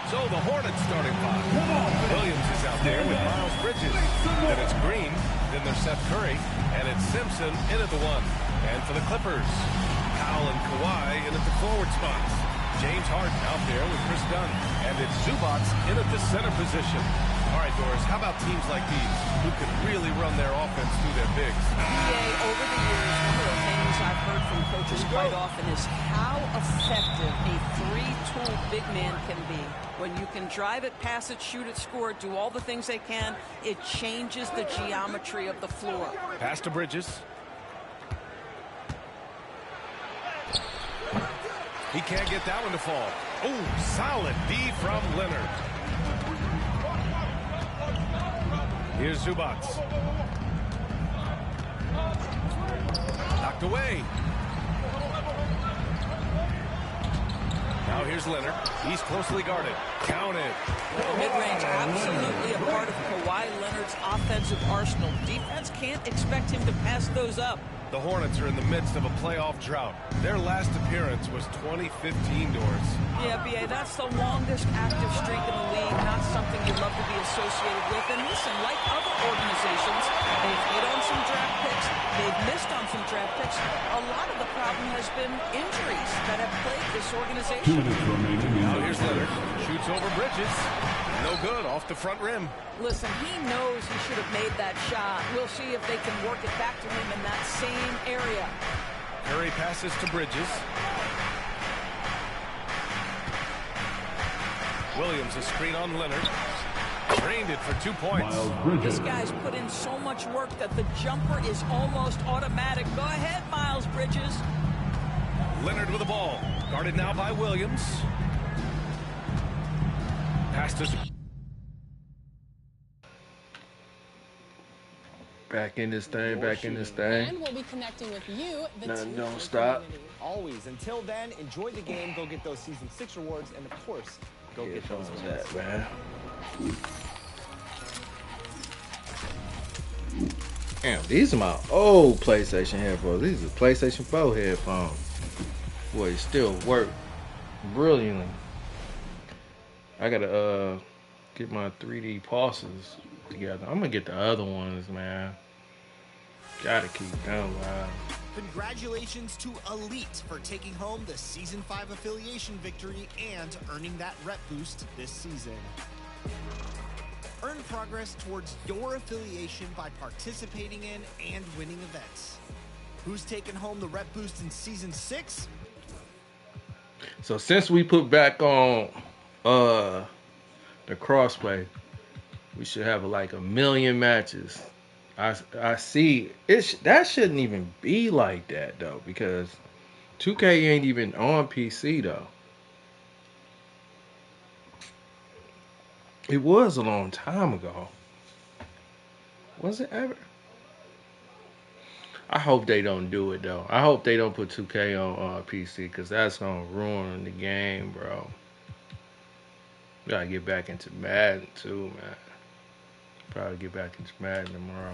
So the Hornets starting 5. Williams is out there with Miles Bridges. Then it's Green, then there's Seth Curry, and it's Simpson in at the 1. And for the Clippers, Powell and Kawhi in at the forward spots. James Harden out there with Chris Dunn. And it's Zubac in at the center position. All right, Doris, how about teams like these who can really run their offense through their bigs? Yeah, over the years, one of the things I've heard from coaches quite often is how effective a 3-tool big man can be. When you can drive it, pass it, shoot it, score it, do all the things they can, it changes the geometry of the floor. Pass to Bridges. He can't get that one to fall. Oh, solid D from Leonard. Here's Zubac. Knocked away. Now here's Leonard. He's closely guarded. Counted. Mid-range, absolutely a part of Kawhi Leonard's offensive arsenal. Defense can't expect him to pass those up. The Hornets are in the midst of a playoff drought. Their last appearance was 2015, Doris. Yeah, B.A., that's the longest active streak in the league, not something you'd love to be associated with. And listen, like other organizations, they've hit on some draft picks, they've missed on some draft picks. A lot of the problem has been injuries that have plagued this organization. 2 minutes remaining. Now here's Leonard. Shoots over Bridges. No good, off the front rim. Listen, he knows he should have made that shot. We'll see if they can work it back to him in that same area. Curry passes to Bridges. Williams a screen on Leonard. Drained it for 2 points. This guy's put in so much work that the jumper is almost automatic. Go ahead, Miles Bridges. Leonard with the ball. Guarded now by Williams. Pass to... Back in this thing, back in this thing. And we'll be connecting with you, the Nothing 2K don't stop. community. Always. Until then, enjoy the game. Go get those Season 6 rewards. And, of course, go get those wins. That, man. Damn, these are my old PlayStation headphones. These are PlayStation 4 headphones. Boy, it still work brilliantly. I gotta get my 3D pulses together. I'm gonna get the other ones, man. Gotta keep them alive. Congratulations to Elite for taking home the Season 5 affiliation victory and earning that rep boost this season. Earn progress towards your affiliation by participating in and winning events. Who's taking home the rep boost in Season 6? So since we put back on the crossplay, we should have like 1 million matches. I see that shouldn't even be like that though, because 2K ain't even on PC though. It was a long time ago. Was it ever? I hope they don't do it though. I hope they don't put 2K on PC, because that's gonna ruin the game, bro. Gotta get back into Madden too, man. Probably get back into Madden tomorrow.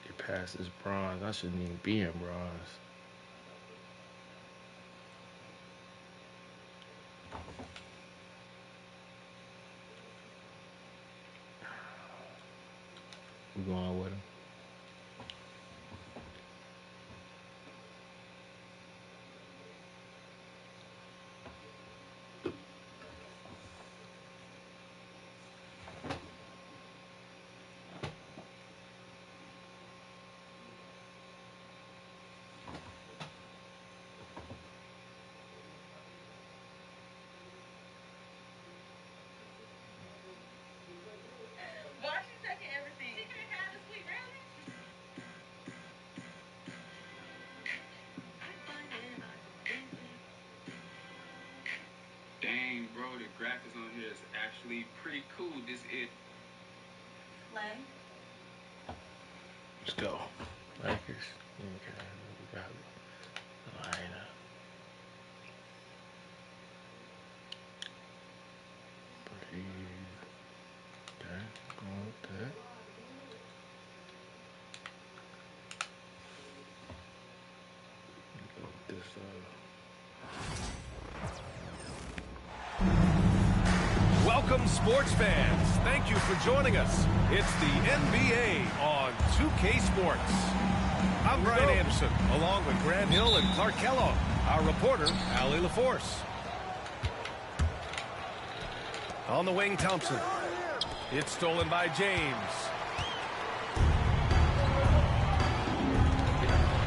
Get past this bronze. I shouldn't even be in bronze. We going with him. Dang, bro, the graphics on here is actually pretty cool. This it. Len? Let's go. Lakers. Okay, we got the lineup. Breathe. Okay, going with that. Go with this Welcome, sports fans. Thank you for joining us. It's the NBA on 2K Sports. I'm Brian Anderson, along with Grant Hill and Clark Kellogg, our reporter, Allie LaForce. On the wing, Thompson. It's stolen by James.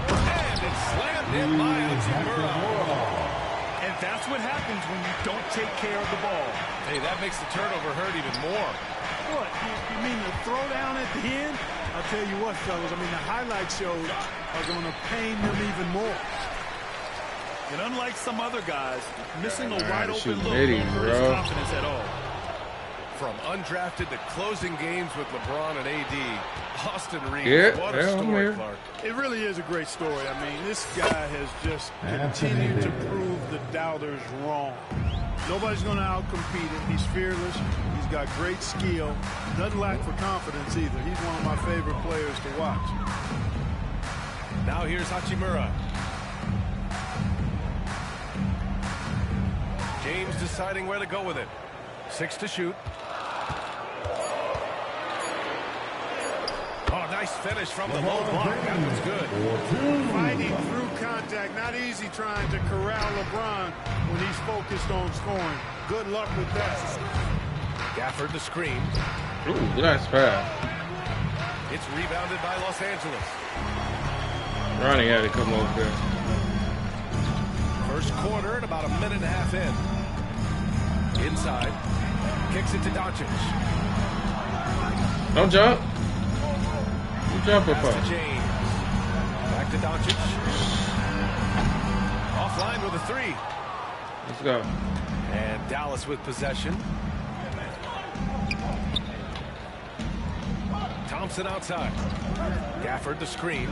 And it's slammed in by Hachimura. And that's what happens when you don't take care of the ball. Hey, that makes the turnover hurt even more. What? You mean the throwdown at the end? I'll tell you what, fellas. I mean, the highlight shows are going to pain them even more. And unlike some other guys, missing a wide open look don't hurt his confidence at all. From undrafted to closing games with LeBron and AD, Austin Reeves, what a story, Clark. It really is a great story. I mean, this guy has just continued to prove the doubters wrong. Nobody's going to outcompete him. He's fearless. He's got great skill. Doesn't lack for confidence either. He's one of my favorite players to watch. Now here's Hachimura. James deciding where to go with it. 6 to shoot. Oh, nice finish from the low block. That was good. Fighting through contact. Not easy trying to corral LeBron when he's focused on scoring. Good luck with that. Gafford the screen. Ooh, nice pass. It's rebounded by Los Angeles. Ronnie had to come over there. First quarter and about a minute and a half in. Inside. Kicks it to Doncic. Don't jump. You jump Pass up. to James. Back to Doncic. Offline with a three. Let's go. And Dallas with possession. Thompson outside. Gafford the screen.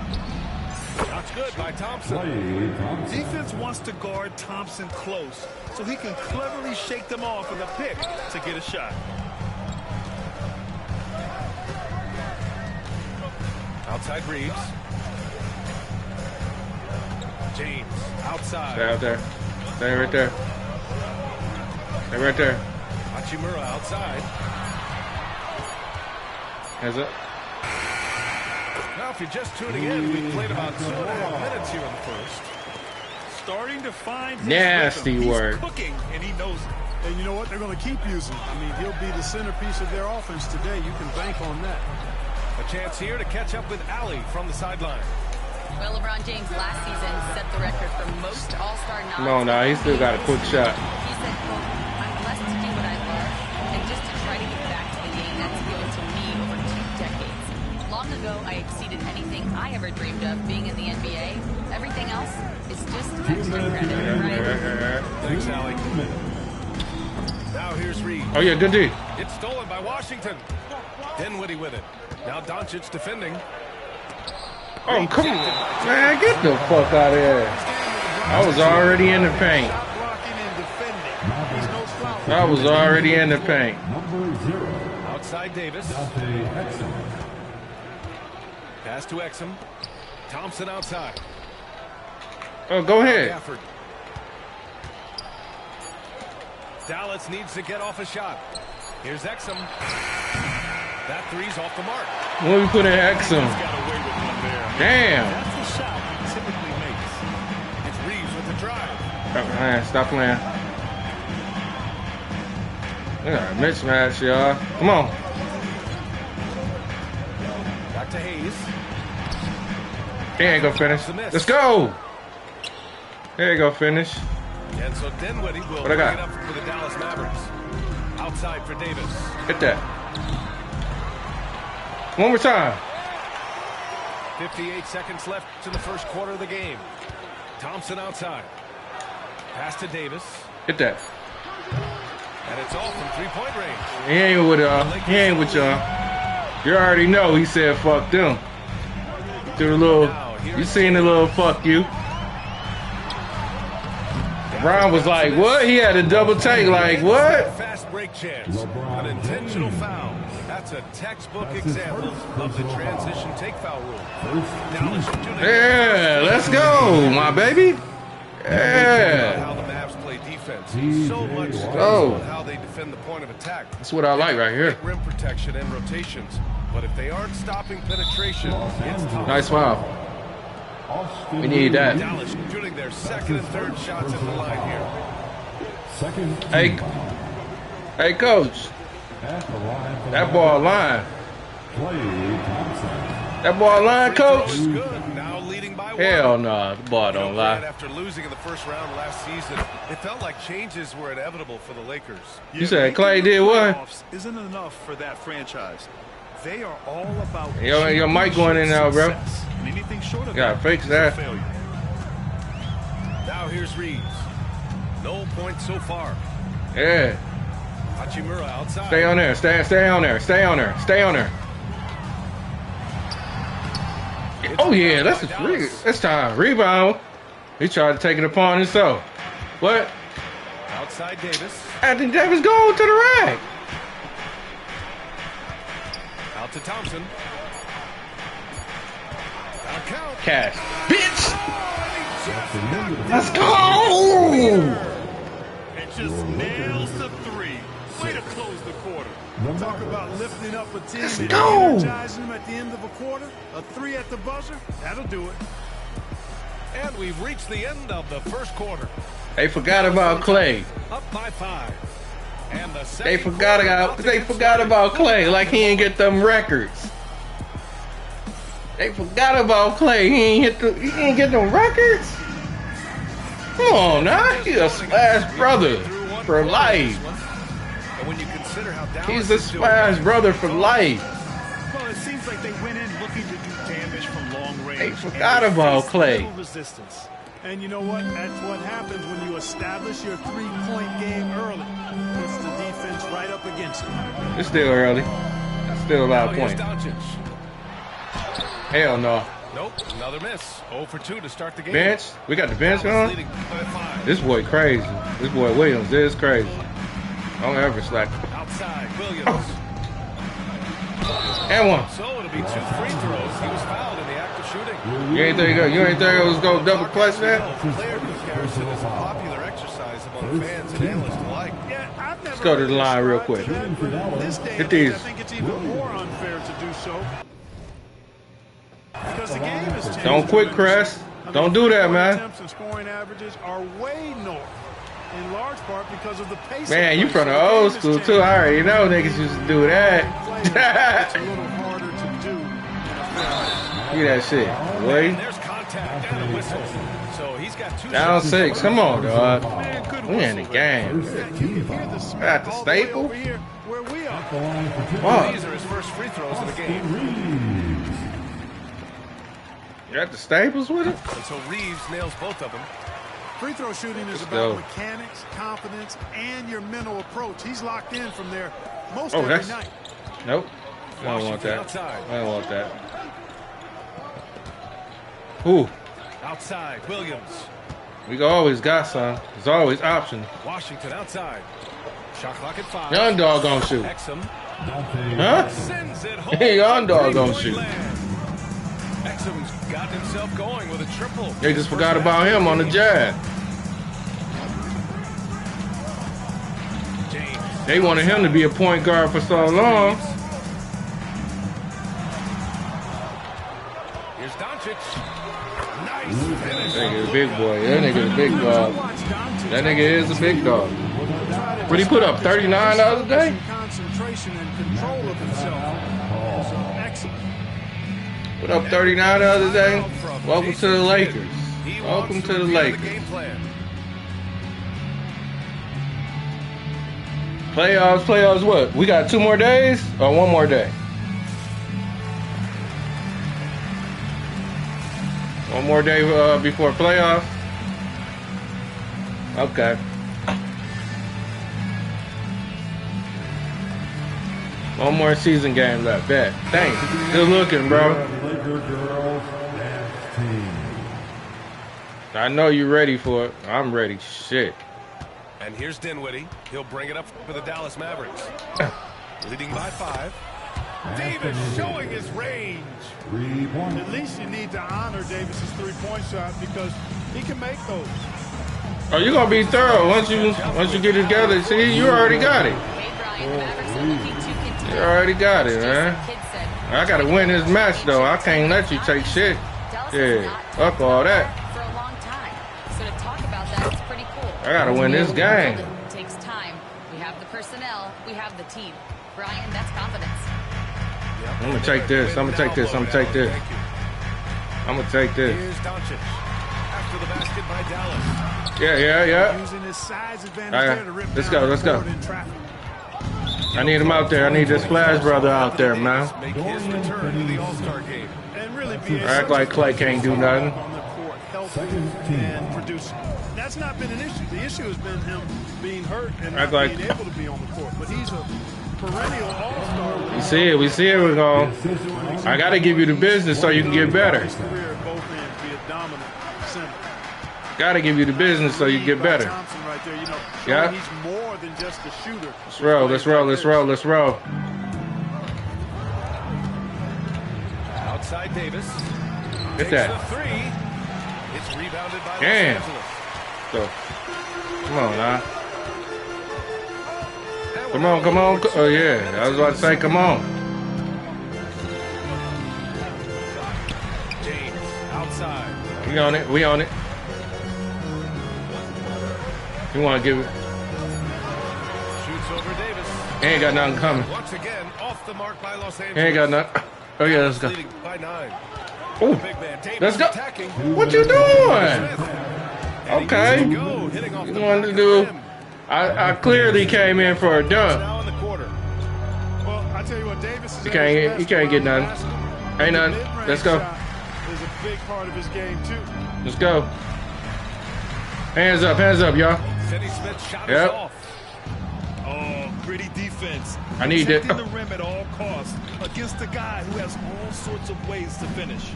That's good by Thompson. Defense wants to guard Thompson close so he can cleverly shake them off in the pick to get a shot. Outside Reeves. James outside. Stay out there. Stay right there. Stay right there. Hachimura outside. Has it? Now, if you're just tuning in, we've played about 2.5 minutes here in the first. Starting to find his Nasty rhythm. work. He's cooking, and he knows it. And you know what? They're going to keep using. I mean, he'll be the centerpiece of their offense today. You can bank on that. A chance here to catch up with Ali from the sideline. Well, LeBron James last season set the record for most All-Star nods. Come on now, he still got a quick shot. He said, quote, I'm blessed to do what I love and just to try to get back to the game that's given to me over 2 decades. Long ago, I exceeded anything I ever dreamed of being in the NBA. Everything else is just extra credit, right? Thanks, Ali. Now here's Reed. Oh yeah, good D. It's stolen by Washington. Dinwiddie with it. Now Doncic defending. Oh, come on. Man, get the fuck out of here. I was already in the paint. I was already in the paint. Outside Davis. Pass to Exum. Thompson outside. Oh, go ahead. Gafford. Dallas needs to get off a shot. Here's Exum. That three's off the mark. When we put in Exum. Damn. That's the shot he typically makes. It's Reeves with the drive. Stop playing. Stop playing. We got a mismatch, y'all. Come on. Back to Hayes. He ain't gonna finish. Let's go. There you go, finish. And so Dinwiddie will What I got? bring it up for the Dallas Mavericks. Outside for Davis. Hit that. One more time. 58 seconds left in the first quarter of the game. Thompson outside. Pass to Davis. Hit that. And it's off from three-point range. He ain't with y'all. He ain't with y'all. You already know he said fuck them. Do the little, you seen the little fuck you. Ron was like, what? He had a double take, like, what? Fast break chance. An intentional foul. That's a textbook example of the transition take foul rule. Yeah, let's go, my baby. Yeah. How the Mavs play defense. So much Oh. on how they defend the point of attack. That's what I like right here. Rim protection and rotations. But if they aren't stopping penetration, it's tough. Nice foul. We need that. Dallas shooting their second and third shots at the line here. Hey, coach. That ball line. That ball line, coach. Now leading by one. Hell no, the ball don't lie. After losing in the first round last season, it felt like changes were inevitable for the Lakers. You said Clay did what? Isn't enough for that franchise. They are all about Your mic going in now, bro. and anything short of Gotta fix that. Now here's Reeves. No points so far. Yeah. Hachimura outside. Stay on there. Stay on there. Stay on there. Stay on there. Oh yeah, that's a free. It's time. Rebound. He tried to take it upon himself. What? Outside Davis. Anthony Davis going to the rack. Out to Thompson. Out count. Cash. Bitch. Let's go. And just nails the three. Way to close the quarter. Talk about lifting up a team and go. energizing them at the end of a quarter. A three at the buzzer, that'll do it. And we've reached the end of the first quarter. They forgot about Clay. Up by 5. And the They forgot about Clay like he didn't get them records. They forgot about Clay. He ain't get no records. Come on now, he's a Splash brother for life. And when you consider how Dallas He's a is doing Splash brother for life. Well, it seems like they went in looking to do damage from long range. They forgot about Clay. Resistance. And you know what? That's what happens when you establish your three-point game early. Puts the defense right up against it. It's still early. That's still a lot of points. Hell no. Nope, another miss. 0 for 2 to start the game. Bench? We got the bench on? This boy crazy. This boy Williams is crazy. Don't ever slack. Outside, Williams. And one. So it'll be 2 free throws. He was fouled in the act of shooting. You ain't think it was going to double clutch that? Player comparison is a popular exercise among fans and analysts alike. Let's go to the line real quick. Hit these. I think it's even more unfair to do so. Because the game is changed. Don't quit, Crest. Don't do that, man. Attempts and scoring averages are way north, in large part because of the pace. Man, you from the old school too. I already know niggas used to do that. It's a little harder to do. Look at that shit. Boy. There's contact and a whistle. So he's got 2 Down shots. 6. Come on, dog. We in the game. Got the staple. Fuck. These are his first free throws of the game. You got the staples with it? And so Reeves nails both of them. Free throw shooting is Let's about go. mechanics, confidence, and your mental approach. He's locked in from there most Oh, every that's... night. Nope. I don't want Washington that. outside. I don't want that. Ooh. Outside, Williams. We always got some. There's always options. Washington outside. Shot clock at 5. Young dog gonna shoot. Exum. Huh? Sends it home. Hey, young dog gonna Three-point shoot. land. Exum's got himself going with a triple. They just forgot about him on the jab. James. They wanted him to be a point guard for so long. Here's Doncic. Nice finish. That nigga is a big boy. That nigga is a big dog. That nigga is a big dog. What he put up, 39 the other day? Concentration and control of himself is excellent. Put up 39 the other day? Welcome to the Lakers. Welcome to the Lakers. Playoffs what? We got 2 more days or 1 more day? 1 more day before playoffs? Okay. 1 more season game left. Bet. Thanks. Good looking, bro. I know you're ready for it. I'm ready. Shit. And here's Dinwiddie. He'll bring it up for the Dallas Mavericks. Leading by 5. Davis showing his range. At least you need to honor Davis's three-point shot because he can make those. Oh, you're gonna be thorough once you get it together. See, you already got it. You already got it, man. I gotta win this match though. I can't let you take shit. Yeah, fuck all that. For a long time. So to talk about that, it's pretty cool. I gotta win this game. It takes time. We have the personnel. We have the team. Brian, that's confidence. I'm gonna take this. I'm gonna take this. I'm gonna take this. I'm gonna take this. Here's Doncic. After the basket by Dallas. Yeah. Using his size advantage All there to right, rip let's down go. Let's the go. court in traffic. I need him out there. I need this Splash brother out there, man. Make his return to the All-Star game. And really be Act like Clay can't do nothing. on the court, healthy and producing. That's not been an issue. The issue has been him being hurt and Act not like- being able to be on the court. But he's a perennial all-star. We see it. We're going. I gotta give you the business so you can get better. His career at both ends, be a dominant center. Gotta give you the business so you get better. Thompson right there, you know, Yeah. he's more than just a shooter. Let's roll. Let's roll. Let's roll. Let's roll. Outside Davis. Get Takes that. the 3. It's rebounded by Damn. Los Angeles. So, come on now. Come on, come on. Oh yeah, I was about to say, come on. James outside. We on it. We on it. You want to give it? Shoots over Davis. He ain't got nothing coming. Once again, off the mark by Los He Angeles. ain't got nothing. Oh yeah, let's go. Leading by 9. Oh, let's go. What you doing? Okay. You wanted to do. I clearly came in for a dunk. Well, I tell you what, Davis is You can't get nothing. Ain't nothing. Let's go. Is a big part of his game too. Let's go. Hands up, y'all. Yep. Oh, gritty defense. I need that. Protecting the rim at all costs against a guy who has all sorts of ways to finish.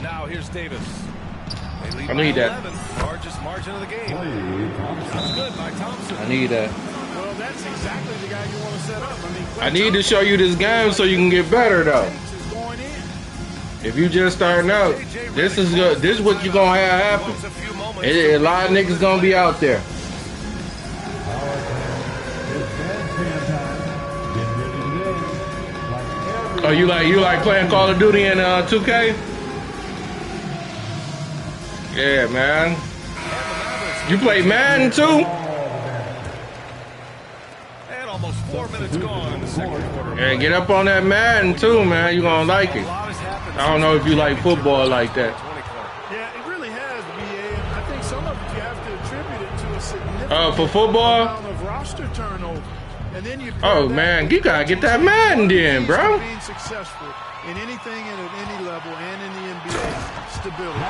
Now here's Davis. I need that. Largest margin of the game. Sounds good by Thompson. I need that. Well, that's exactly the guy you want to set up. I need to show you this game so you can get better though. If you just starting out, this is good. This is what you're gonna have happen. A lot of niggas gonna be out there. Oh, you like playing Call of Duty in 2K? Yeah, man. You play Madden too? And almost 4 minutes gone in the second quarter. Yeah, get up on that Madden too, man. You gonna like it. I don't know if you like football like that. Yeah, it really has, BA. I think some of it you have to attribute it to a significant For football? amount of roster turnover. And then you Oh man, you gotta get that Madden then, bro. being successful in anything and at any level and in the NBA, stability.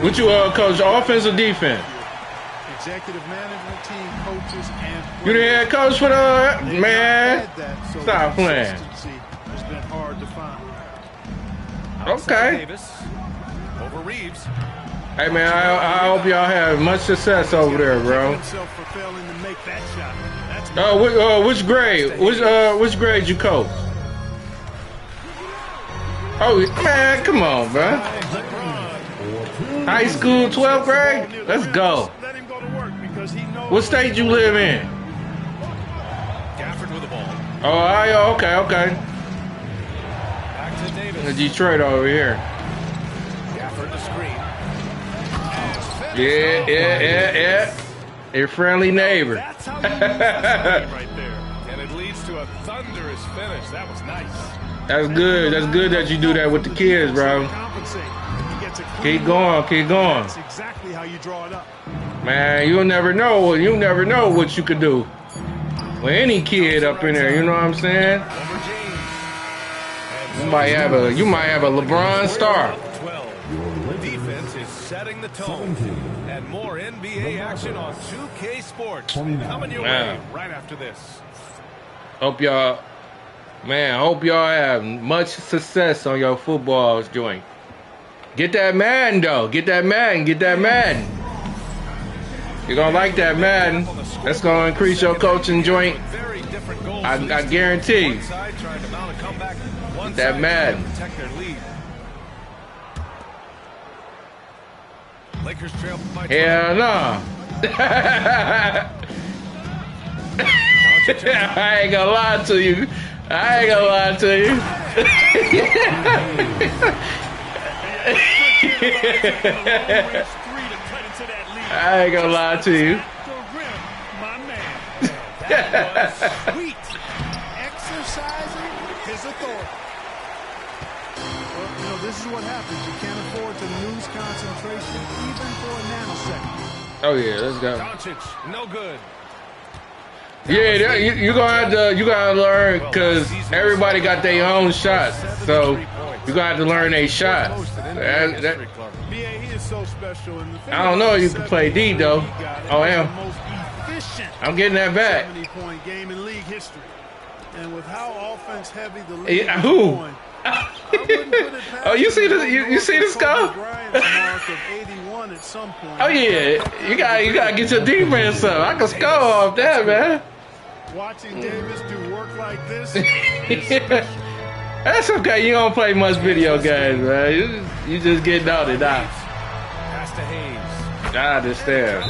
What you coach, offense or defense? Executive management team, coaches, and You the head coach for the man? so Stop playing. consistency has been hard to find. Okay. Davis over Reeves. Hey man, I hope y'all have much success over there, bro. Himself for failing to make that shot. That's Which grade? Which grade you coach? Oh man, come on, bro. High school, 12th grade. Let's go. let him go to work because he knows What state you live in? Gafford with the ball. Oh, okay. Back to Davis. Detroit over here. Gafford the screen. Yeah. Your friendly neighbor. That's how you use the screen right there. And it leads to a thunderous finish. That was nice. That's good. That's good that you do that with the kids, bro. Keep going. That's exactly how you draw it up. Man, you'll never know. You never know what you could do with any kid up in there. You know what I'm saying? You might have a LeBron star. 12. Defense is setting the tone. And more NBA action on 2K Sports. Coming your way right after this. Hope y'all have much success on your football joint. Get that Madden though. Get that Madden. You're gonna like that Madden. That's gonna increase your coaching joint. I guarantee you. That Madden. Lakers trail by Hell no. I ain't gonna lie to you. I ain't gonna lie to you. Sweet. Exercising his authority. Well, this is what happens. You can't afford to lose concentration even for a nanosecond. Oh yeah, let's go. Doncic, no good. Yeah, you gotta learn because everybody got their own shots, so you gotta have to learn a shot. I don't know if you can play D though. Oh yeah, I'm getting that back. 70-point game in league history, and with how offense heavy the league is who? going, Oh, you see the score? Oh yeah, you gotta get your defense up. I can score off that, man. Watching Davis do work like this. That's okay. You don't play much video games, man. You just getting out it now. Pass to Hayes. I understand.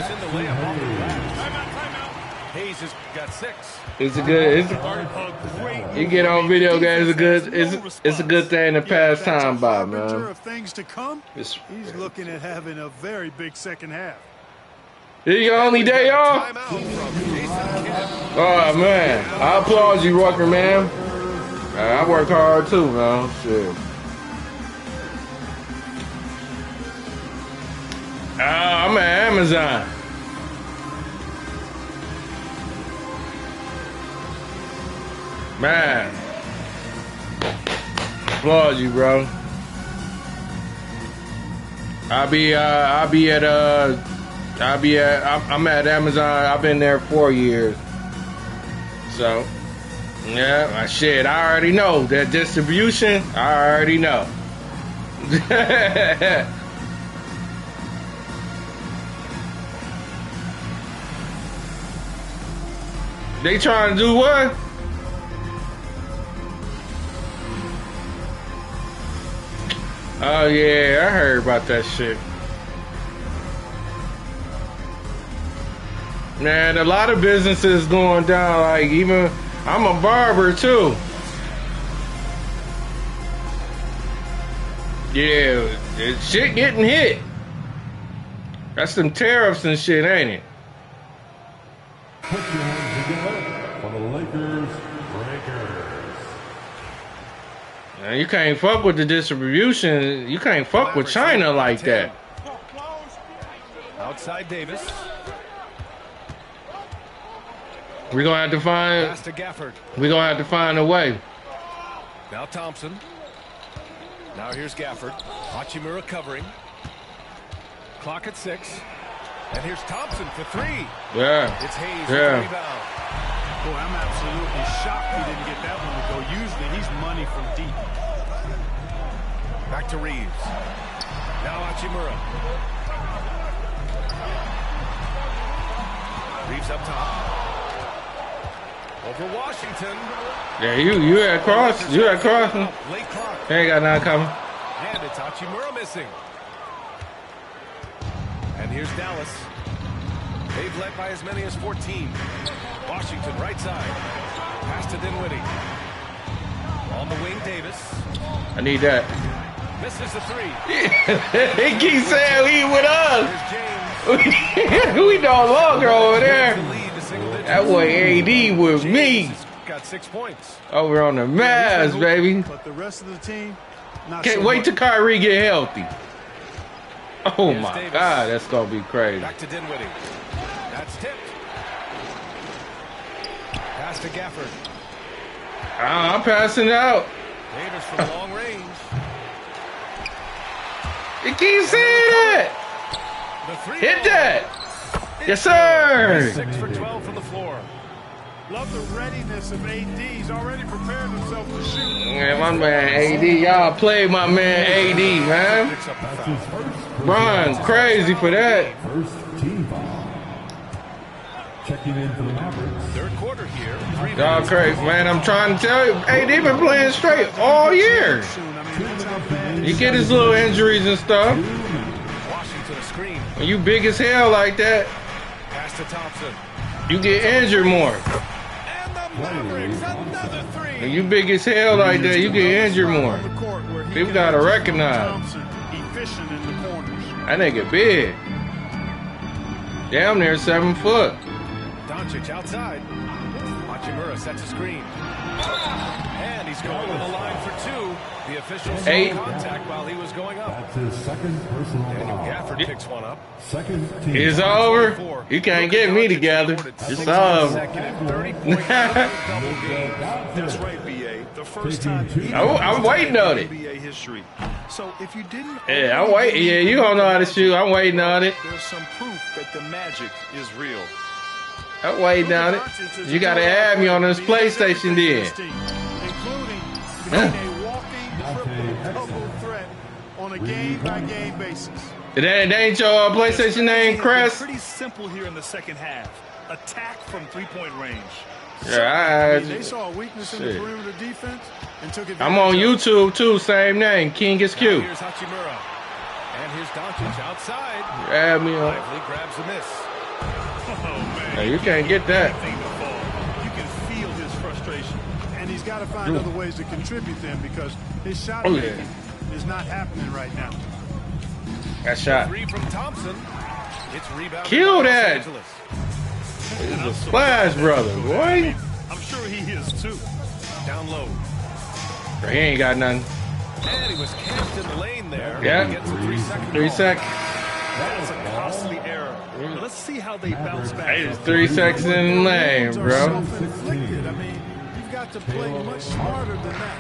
Hayes has got 6. It's a good. You get on video games. It's a good thing to pass time by, man. Of things to come. He's looking at having a very big second half. This your only day off? Oh man, I applaud you, Rucker, man. I work hard too, man. Shit. I'm at Amazon. Man, applaud you, bro. I'm at Amazon. I've been there 4 years. So, yeah, shit, I already know that distribution. I already know. They trying to do what? Oh yeah, I heard about that shit. Man, a lot of businesses going down. Like even I'm a barber too. Yeah, shit getting hit. That's some tariffs and shit, ain't it? Put your hands together for the Lakers Breakers. Man, you can't fuck with the distribution. You can't fuck with China like that. Outside Davis. We're gonna have to find. Pass to Gafford. We're gonna have to find a way. Now Thompson. Now here's Gafford. Hachimura covering. Clock at 6. And here's Thompson for 3. Yeah. It's Hayes Yeah. with the rebound. Boy, I'm absolutely shocked he didn't get that one to go. Usually he's money from deep. Back to Reeves. Now Hachimura. Reeves up top. Over Washington. Yeah, you at cross. You at cross. Late clock. They ain't got nothing coming. And it's Hachimura missing. And here's Dallas. They've led by as many as 14. Washington right side. Pass to Dinwiddie. On the wing, Davis. I need that. Misses the 3. He keeps saying he with us. We no longer over there. That boy AD with me. Got 6 points. Over on the Mavs, baby. But the rest of the team, not Can't so wait much. till Kyrie get healthy. Oh Here's my Davis. God, that's gonna be crazy. Back to Dinwiddie. That's tipped. Pass to Gafford. I'm passing out. Davis from long range. You keep saying that. The 3 Hit that. Yes, sir. 6 for 12 from the floor. Love the readiness of AD. He's already prepared himself to shoot. Man, my man AD, y'all play my man AD, man. Brian, crazy for that. First team foul. Checking in for the Mavericks. Third quarter here. Y'all crazy, man. I'm trying to tell you, AD been playing straight all year. He get his little injuries and stuff. Washington a screen. When you big as hell like that, Pass to Thompson. you get injured more. Mavericks, another 3. When you big as hell like that, you get injured more. People gotta recognize. Efficient in the corners. That nigga big. Damn near 7 foot. Doncic outside. Hachimura sets a screen. And he's going to the line for 2. The official saw 8. contact while he was going up. That's his second personal Daniel foul. Gafford picks one up. Second team. It's over. You can't get me together. It's over. That's right, BA. The first time I'm waiting on it. NBA history. So if you didn't, Yeah, I'm waiting. Yeah, you don't know how to shoot. I'm waiting on it. There's some proof that the magic is real. I'm waiting on it. You gotta add me on this PlayStation then. Including being a walking triple-double threat on a game-by-game basis. That ain't your PlayStation name, Chris? Pretty simple here in the second half. Attack from three-point range. Yeah, They saw a weakness in the shit. perimeter defense and took advantage. I'm on of it. YouTube too, same name, KingisQ. Here's Hachimura. And here's Doncic outside. Grab me on. Lively grabs the miss. Now, you can't get that. You can feel his frustration, and he's got to find other ways to contribute then because his shot Oh, making yeah. is not happening right now. That shot. 3 from Thompson. It's rebounded Kill by Los that. Angeles. He's a splash brother, boy. I'm sure he is too. Down low. He ain't got nothing. And he was camped in the lane there. Yeah. He gets a 3-second 3 call. seconds. That's a costly error. But let's see how they bounce back. Hey, it's 3 seconds in the lane, bro. Self-inflicted. I mean, you've got to play much smarter than that.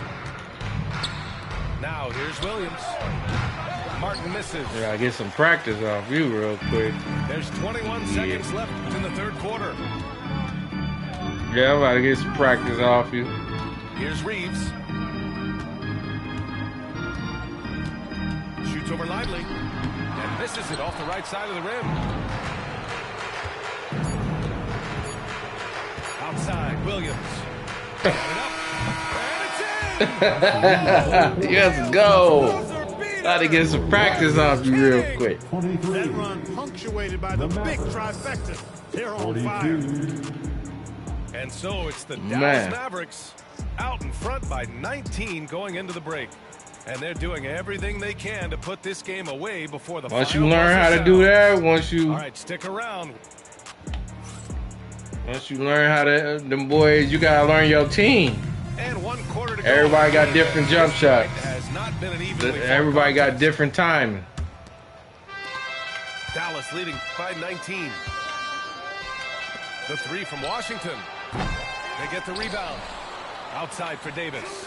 Now here's Williams. Martin misses. Yeah, I get some practice off you real quick. There's 21 seconds left in the third quarter. Yeah, I'm about to get some practice off you. Here's Reeves. Shoots over Lively. And misses it off the right side of the rim. Outside, Williams. Yes, go. Got to get some practice off you real quick. That run punctuated by the big trifecta. They're on fire. And so it's the Dallas Mavericks out in front by 19 going into the break. And they're doing everything they can to put this game away before the Once you learn how to do that, All right, stick around. Once you learn how to, them boys, you got to learn your team. And 1 quarter to go. Everybody got different jump shots. Has not been an evenly Everybody got different timing. Dallas leading by 19. The 3 from Washington. They get the rebound. Outside for Davis.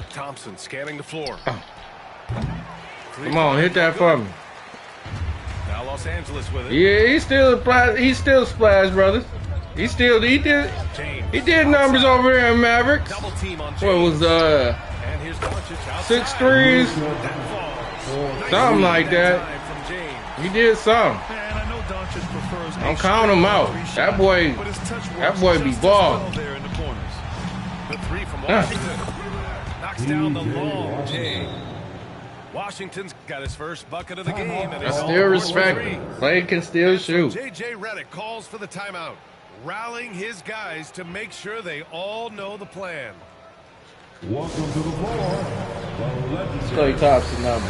Thompson scanning the floor. Come on, hit that for me. Now Los Angeles with it. Yeah, he's still splash, brothers. He did numbers over here in Mavericks. What was 6 threes? Something like that. He did something. I'm counting him out. That boy be balling. The 3 from Washington knocks down the long J. Washington's got his first bucket of the game. And I still respect him. Clay can still shoot. J.J. Redick calls for the timeout, rallying his guys to make sure they all know the plan. Welcome to the floor. Clay Thompson number.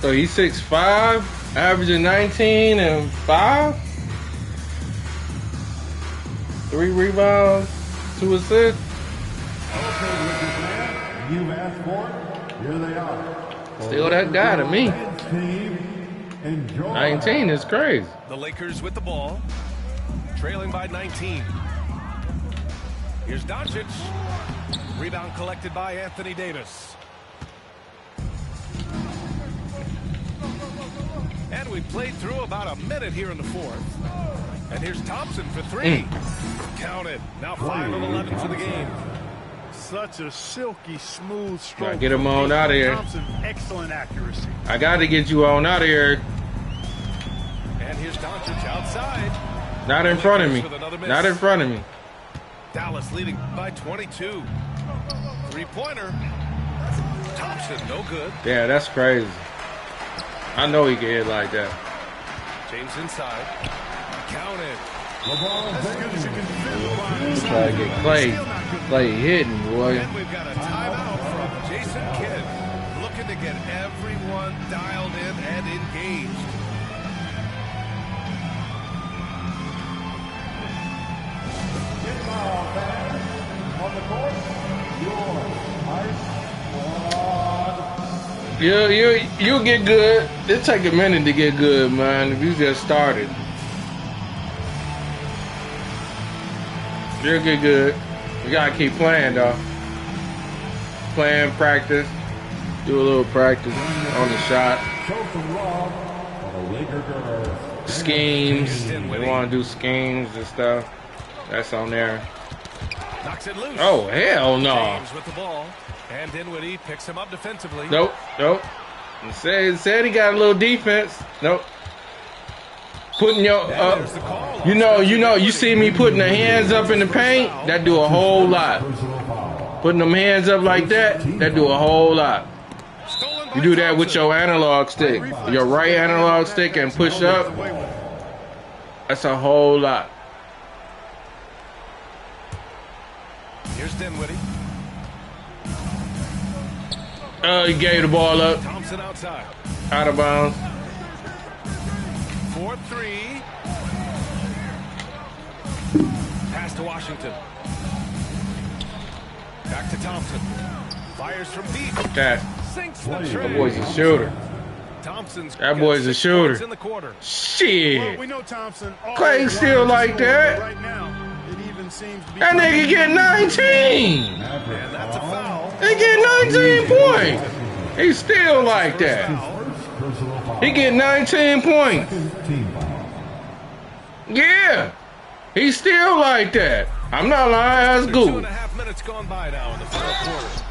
So he's 6'5", averaging 19 and 5. 3 rebounds, 2 assists. You've asked for it. Here they are. Still that guy to me. 19 is crazy. The Lakers with the ball, trailing by 19. Here's Doncic. Rebound collected by Anthony Davis. And we played through about a minute here in the fourth. And here's Thompson for 3. Counted. Now 5 of 11 for the game. Such a silky, smooth stroke. Gotta get him on out of here. Thompson, excellent accuracy. I got to get you on out of here. And here's Doncic outside. Not in front of me. Not in front of me. Dallas leading by 22. 3-pointer. Thompson, no good. Yeah, that's crazy. I know he can hit like that. James inside. Counted. Try to get Clay hitting, boy. And we've got a timeout from Jason Kidd, looking to get everyone dialed in and engaged. On the court, You'll get good. It'll take a minute to get good, man, if you just started. You'll get good. You gotta keep playing, though. Playing, practice. Do a little practice on the shot. Schemes. They want to do schemes and stuff. That's on there. Knocks it loose. Oh, hell no. James with the ball. And Dinwiddie picks him up defensively. Nope. He said he got a little defense. Nope. Putting your, you see me putting the hands up in the paint? That do a whole lot. Putting them hands up like that do a whole lot. You do that with your analog stick. Your right analog stick and push up. That's a whole lot. Dinwiddie. He gave the ball up. Thompson outside. Out of bounds. 4-3. Pass to Washington. Back to Thompson. Fires from deep. Okay. Sinks the That tray. boy's a shooter. Thompson's That boy's a shooter. in the quarter. Shit. Well, we know Thompson. Clay still like that. Right now, it even seems to be That nigga get 19. And that's a foul. He get 19 points. He still like that. He get 19 points. Yeah. He still like that. I'm not lying. That's good. 2.5 minutes gone by now in the final quarter.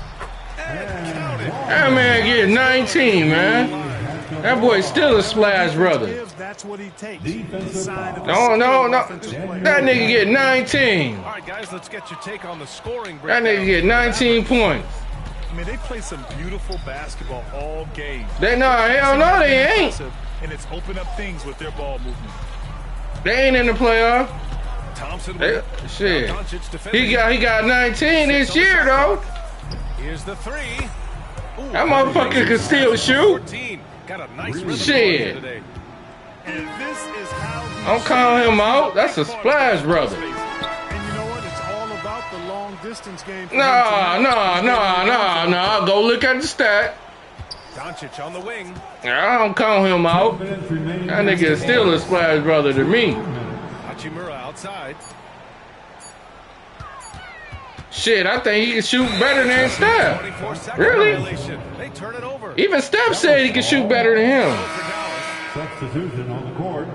That man get 19, man. That boy still a splash brother. That's what he takes. No. That nigga get 19. All right, guys, let's get your take on the scoring. That nigga get 19 points. I mean, they play some beautiful basketball all game. Hell no, they ain't. And it's opened up things with their ball movement. They ain't in the playoff. Thompson. Shit. He got 19 this year though. Here's the three. Ooh, that motherfucker can still shoot. 14. Got a nice Shit. today. And this is how Don't call him out. That's a splash brother. And you know what? It's all about the long distance game. Nah. Go look at the stat. Doncic on the wing. I don't call him out. That nigga is still a splash brother to me. Hachimura outside. Shit, I think he can shoot better than Steph. Really? They turn it over. Even Steph said he can shoot better than him. Substitution on the court.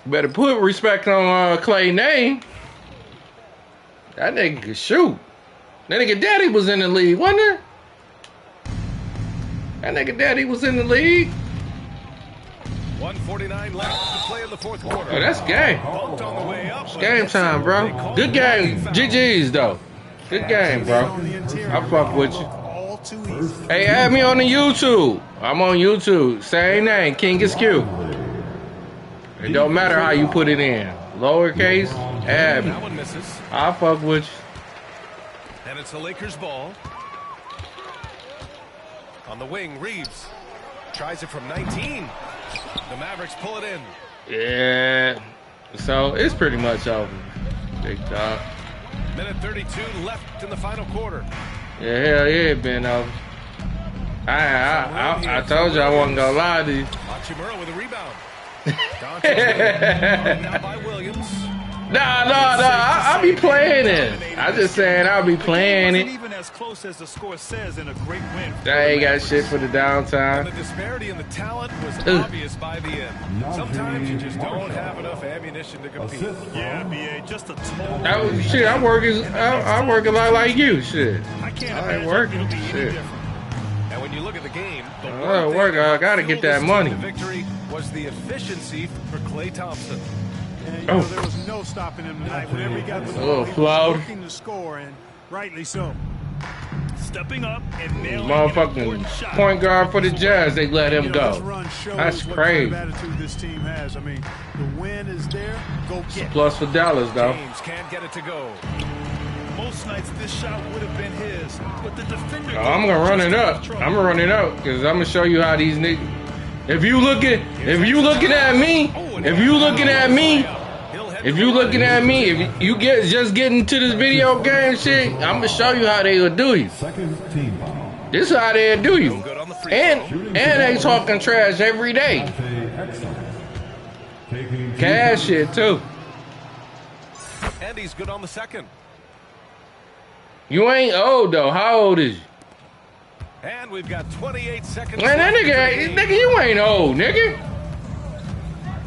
Better put respect on Clay's name. That nigga can shoot. That nigga daddy was in the league, wasn't there? That nigga daddy was in the league. 1:49 left to play in the fourth quarter. Oh, that's game. It's game time, bro. Good game. GG's, though. Good game, bro. I fuck with you. Hey, add me on the YouTube. I'm on YouTube. Same name, KingisQ. It don't matter how you put it in. Lowercase, add me. That one misses. I fuck with you. And it's the Lakers' ball. On the wing, Reeves tries it from 19. The Mavericks pull it in. Yeah. So it's pretty much over. Big dog. Minute 32 left in the final quarter. Yeah, hell yeah, it been over. I told you I wasn't gonna lie to you. Hachimura with a rebound. Now by Williams. Nah. I'll be playing it. I just saying I'll be playing it. Even as close as the score says in a great win. I ain't got shit for the downtime. The disparity in the talent was obvious by the end. Sometimes you just don't have enough ammunition to compete. Yeah, BA, just a total. Shit, I work a lot like you. Shit, I ain't working. Shit. And when you look at the game, I gotta get that money. The victory was the efficiency for Klay Thompson. And, you know, there was no stopping him tonight. Whenever he got the ball, little flawed. looking to score, and rightly so. Stepping up and nailing Motherfucking point guard for the Jazz, they let him go. That's crazy. What kind of attitude this team has. I mean, the win is there. Go get it. Plus for Dallas, though. James can't get it to go. Most nights this shot would have been his, but the defender. I'm gonna run it up. I'm gonna run it up because I'm gonna show you how these niggas. If you looking at me, if you looking at me, if you just getting to this video game shit, I'm gonna show you how they will do you. This is how they'll do you. And they talking trash every day. Cash shit too. And he's good on the second. You ain't old though. How old is you? And we've got 28 seconds. Man, that nigga, you ain't old, nigga.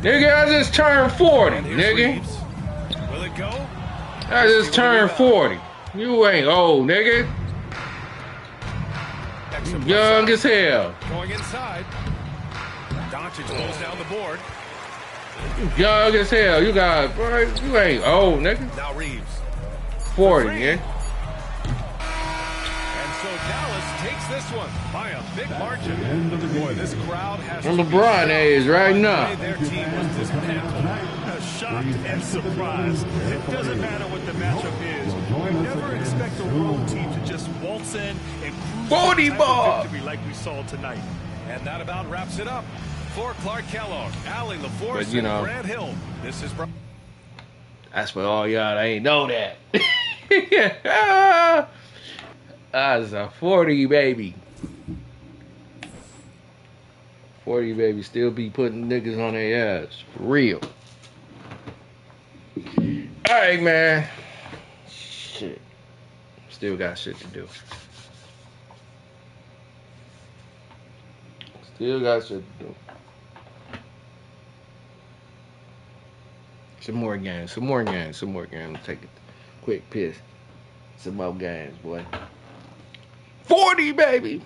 Nigga, I just turned 40, nigga. Will it go? I just turned 40. You ain't old, nigga. You young as hell. Going inside. Doncic goes down the board. You young as hell. You ain't old, nigga. Now Reeves. 40, nigga. So Dallas takes this one by a big margin. Boy, this crowd has And LeBron is right now. their team was dismantled. Shocked and surprised. It doesn't matter what the matchup is. You never expect a road team to just waltz in and cruise 40 to ball. victory like we saw tonight. And that about wraps it up. For Clark Kellogg, Allie LaForce, But, you know, and Grant Hill, this is... That's for all y'all that ain't know that. That's a 40, baby. 40, baby, still be putting niggas on their ass. For real. Alright, man. Shit. Still got shit to do. Still got shit to do. Some more games. Take a quick piss. Some more games, boy. 40, baby.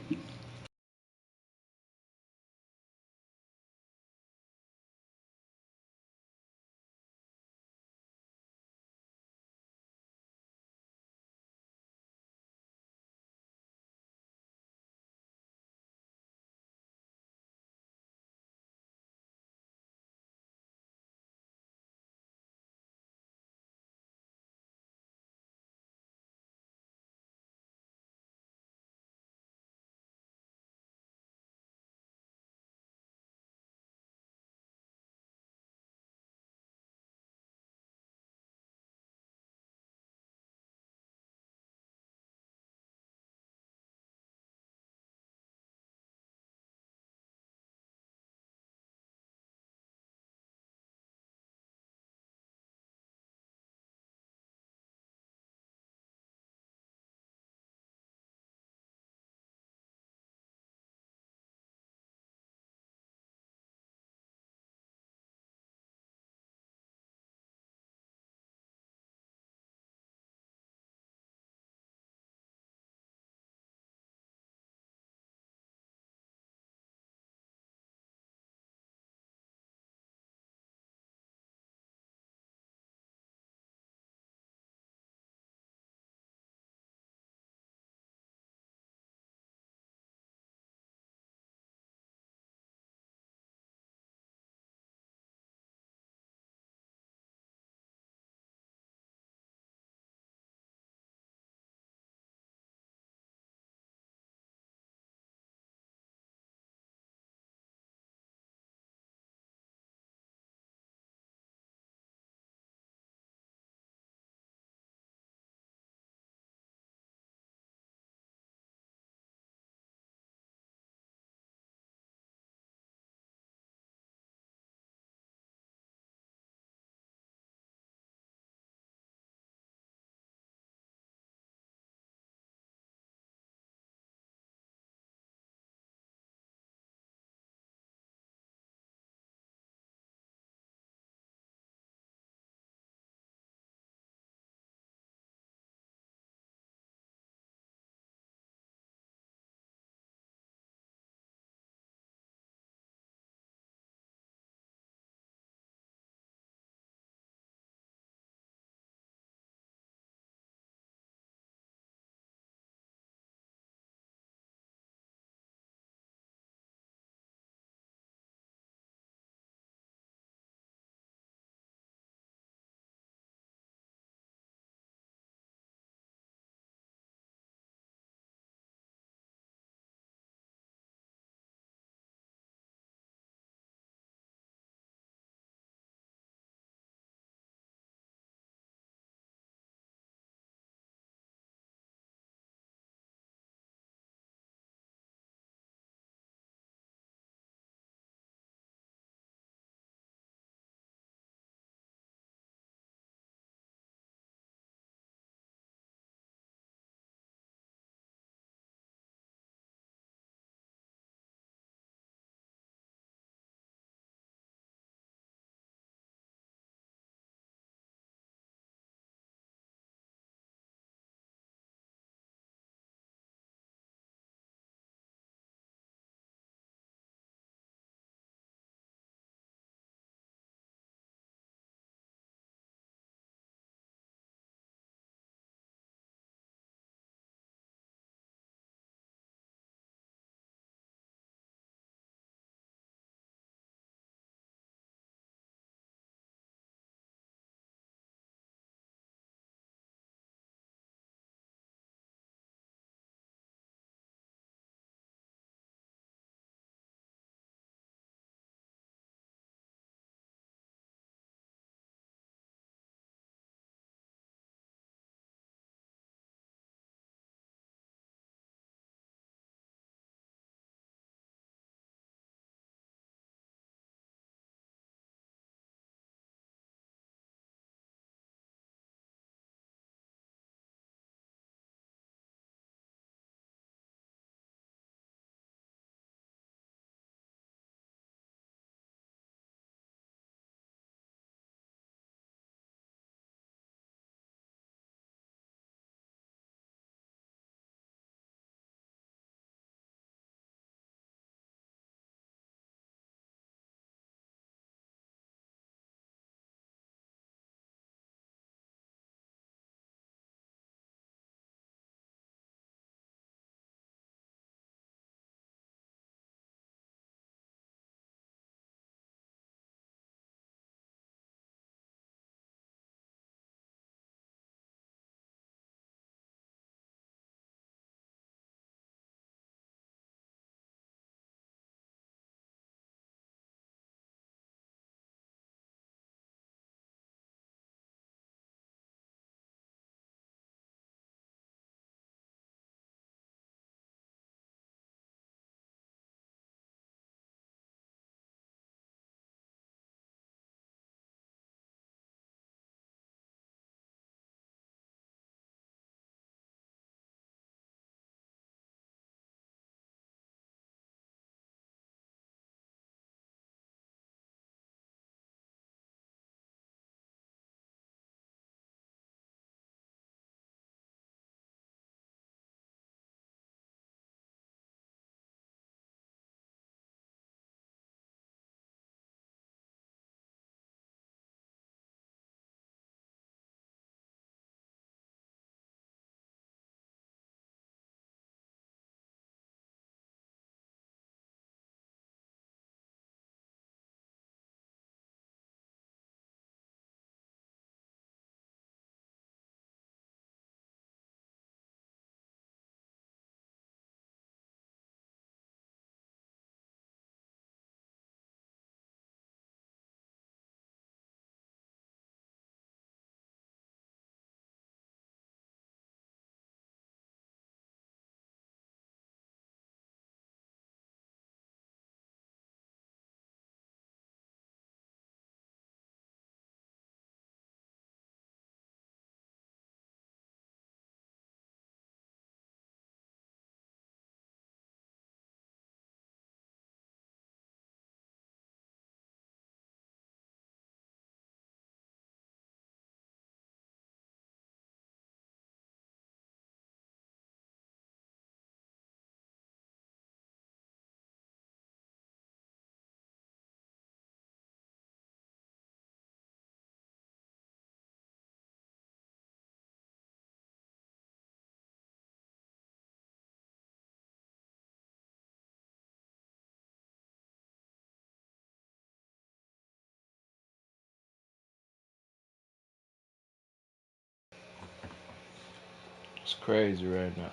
It's crazy right now.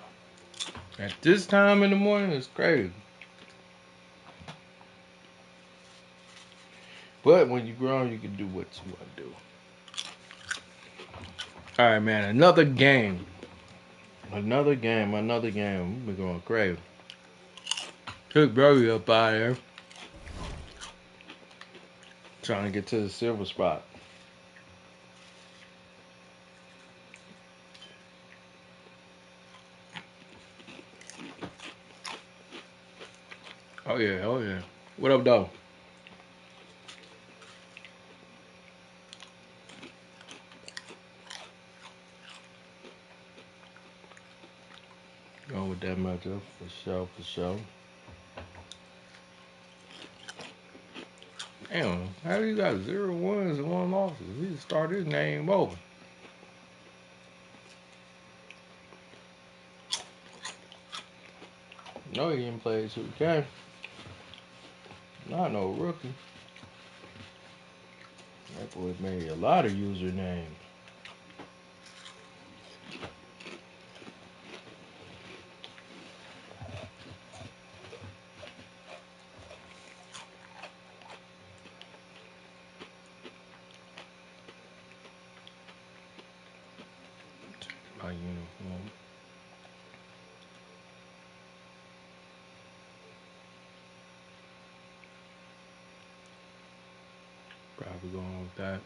At this time in the morning, it's crazy. But when you're grown, you can do what you want to do. All right, man. Another game. We've been going crazy. Took Brody up out there. Trying to get to the silver spot. Oh yeah. What up, though? Going with that matchup for sure. Damn, how do you got 0 wins and 1 losses? He just started his game over. No, he didn't play 2K. Not no rookie. That boy made a lot of usernames. My uniform. Probably going with that.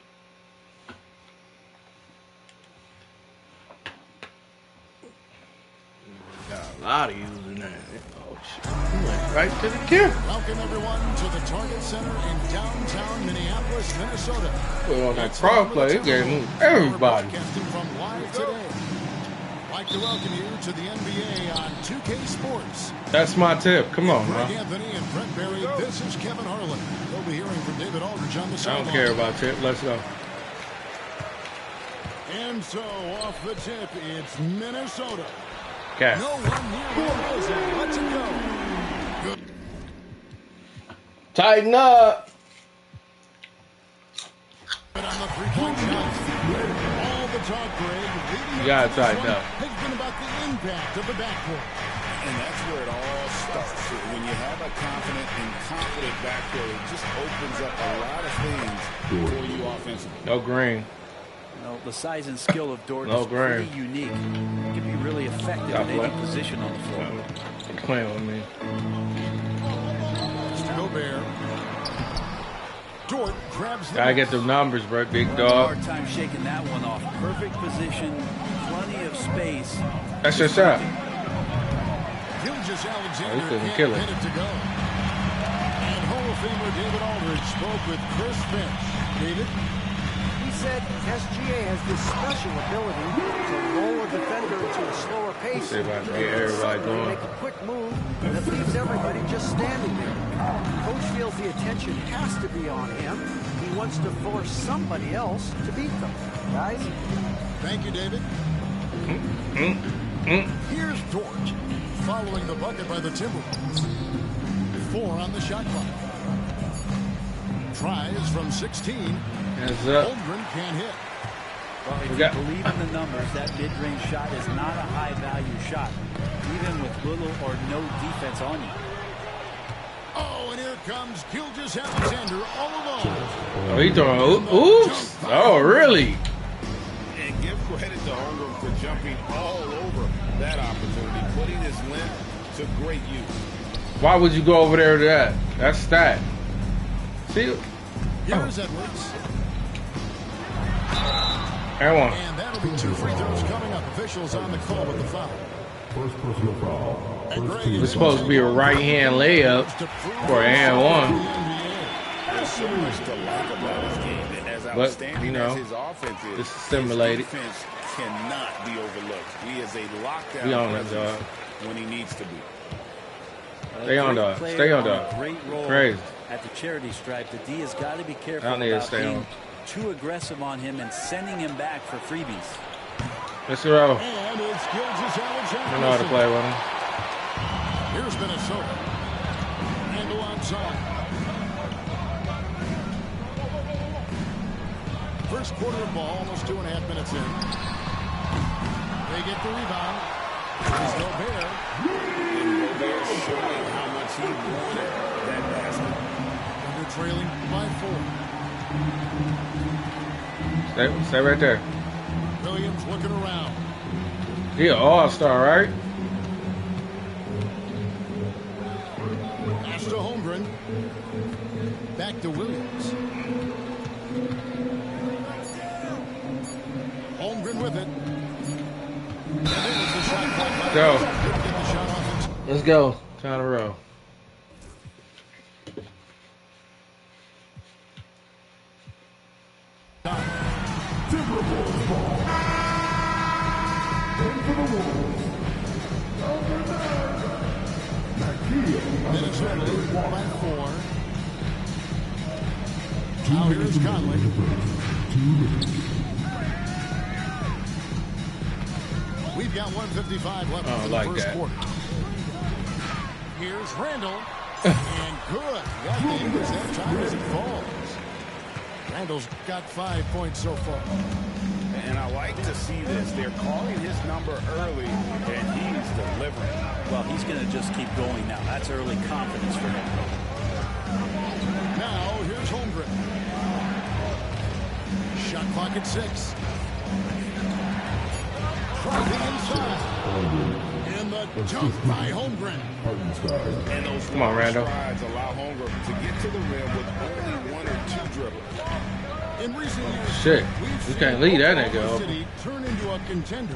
Got a lot of usernames. Oh shit. He went right to the kill. Welcome everyone to the Target Center in downtown Minneapolis, Minnesota. Well, on that crossplay, it gave everybody. Broadcasting from live today. I'd like to welcome you to the NBA on 2K Sports. That's my tip. Come on, Greg bro. Anthony and Brett Berry. This is Kevin Harlan. We'll be hearing from David Aldridge on the I sideline. don't care about tip. Let's go. And so off the tip, it's Minnesota. Okay. No one near the buzzer. Let's go. Good. Tighten up. On the three-point shot. All the talk, Greg, You gotta tighten up. has been about the impact of the backcourt. And that's where it all starts. When you have a confident backcourt, it just opens up a lot of things for you offensively. No green. Well, the size and skill of Dort No is green. pretty unique. He can be really effective Got in any what? position on the floor. Playing with me. Mr. Gobert. Dort grabs the Gotta get the numbers, bro, big A dog. hard time shaking that one off. Perfect position, plenty of space. That's your shot. Gilgeous Oh, Alexander he couldn't can't kill it. get it to go. And Hall of Famer David Aldridge spoke with Chris Finch. David? He said SGA has this special ability to roll a defender into a slower pace. See if I can and get everybody suddenly going. make a quick move that leaves everybody just standing there. Coach feels the attention has to be on him. He wants to force somebody else to beat them. Guys? Thank you, David. Here's Dort following the bucket by the Timberwolves. 4 on the shot clock. Tries from 16. Hands up. Holmgren can't hit. Well, if We you got- believe in the numbers, that mid-range shot is not a high-value shot, even with little or no defense on you. Oh, and here comes Gilgeous Alexander all alone. Oh, he throwing. Oops. Oh, really? And give credit to Holmgren for jumping all over that opportunity, putting his length to great use. Why would you go over there to that? That's stat. See? Here's Edwards. Everyone. And that'll be 2 free throws coming up. Officials on the call with the foul. First personal foul. It's supposed to be a right-hand layup for an and one. There's so much to like about his game. And as But, outstanding you know, as his offense is, it's stimulated. his defense cannot be overlooked. He is a lockdown Be on it, presence dog. when he needs to be. Stay on, dog. Player Stay on, a dog. Great role Crazy. at the charity stripe. The D has got to be I careful need to about stay being on. too aggressive on him and sending him back for freebies. Let's go. And it's Gilgeous Alexander. I know how to play with him. Here's Minnesota. And alongside. First quarter of ball, almost 2.5 minutes in. They get the rebound. Here's Gobert. And Gobert showing how much he wanted that basket. They're trailing by 4. Stay right there. Williams looking around. He an all-star, right? Pass to Holmgren. Back to Williams. Holmgren with it. Go. Let's go. Time to roll. Minnesota by 4. Now here's Conley. We've got 1:55 left in the first quarter. Here's Randall. And good. That game is that time as it falls. Randall's got 5 points so far. And I like to see this. They're calling his number early, and he's delivering. Well, he's going to just keep going now. That's early confidence for him. Now, here's Holmgren. Shot clock at 6. Dropping inside. And the jump by Holmgren. And those come on, Randall. strides allow Holmgren to get to the rim with only 1 or 2 dribbles. In recent years, shit, you can't leave that nigga up. Turn into a contender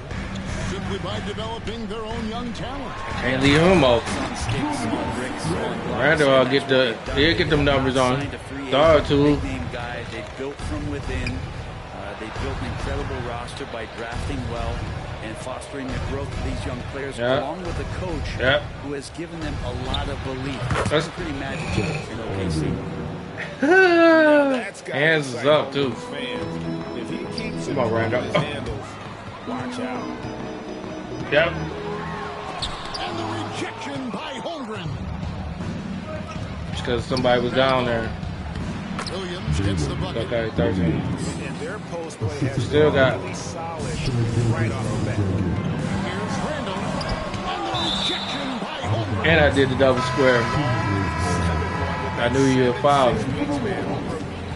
simply by developing their own young talent. Can't leave him open. Randall, he'll get them numbers on. Star too. Big name guy. They built from within. They built an incredible roster by drafting well and fostering the growth of these young players, along with a coach who has given them a lot of belief. That's pretty magical in OKC. Hands is up too. If he keeps come on, Randall. Handles, watch out. Yep. And the rejection by Holmgren. Just because somebody was down there. Williams gets the bucket. Okay, 13. And their post play has still got really solid right off the bat. Here's Randall. And the rejection by Holmgren. And I did the double square. I knew you were fouled.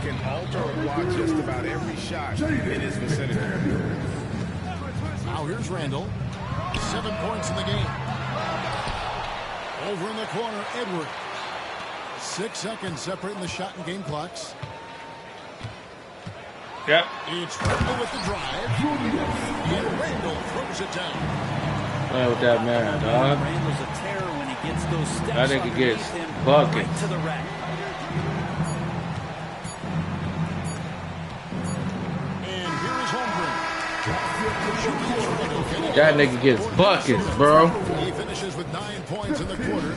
Can alter or block just about every shot in his vicinity. Now here's Randall. 7 points in the game. Over in the corner, Edward. 6 seconds separating the shot and game clocks. Yep. It's Randall with the drive. And Randall throws it down. Play with that man, dog. Randall's a terror when he gets those steps. That nigga gets buckets buckets. to the rack. And here is Holmgren. That nigga gets buckets, bro. He finishes with 9 points in the quarter.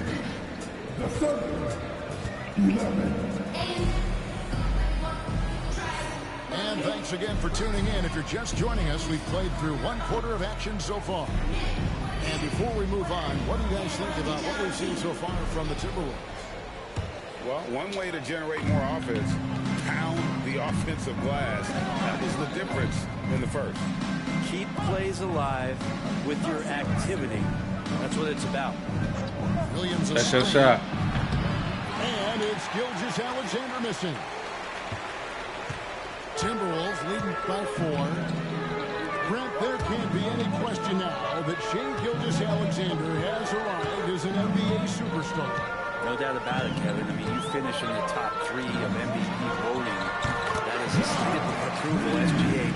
And thanks again for tuning in. If you're just joining us, we've played through 1 quarter of action so far. And before we move on, what do you guys think about what we've seen so far from the Timberwolves? Well, one way to generate more offense, pound the offensive glass. That was the difference in the first. Keep plays alive with your activity. That's what it's about. Williams That's your shot. And it's Gilgeous-Alexander missing. Timberwolves leading by 4. Brent, there can't be any question now that Shai Gilgeous-Alexander has arrived as an NBA superstar. No doubt about it, Kevin. I mean, you finish in the top 3 of MVP voting. That is a stamp of approval, SGA.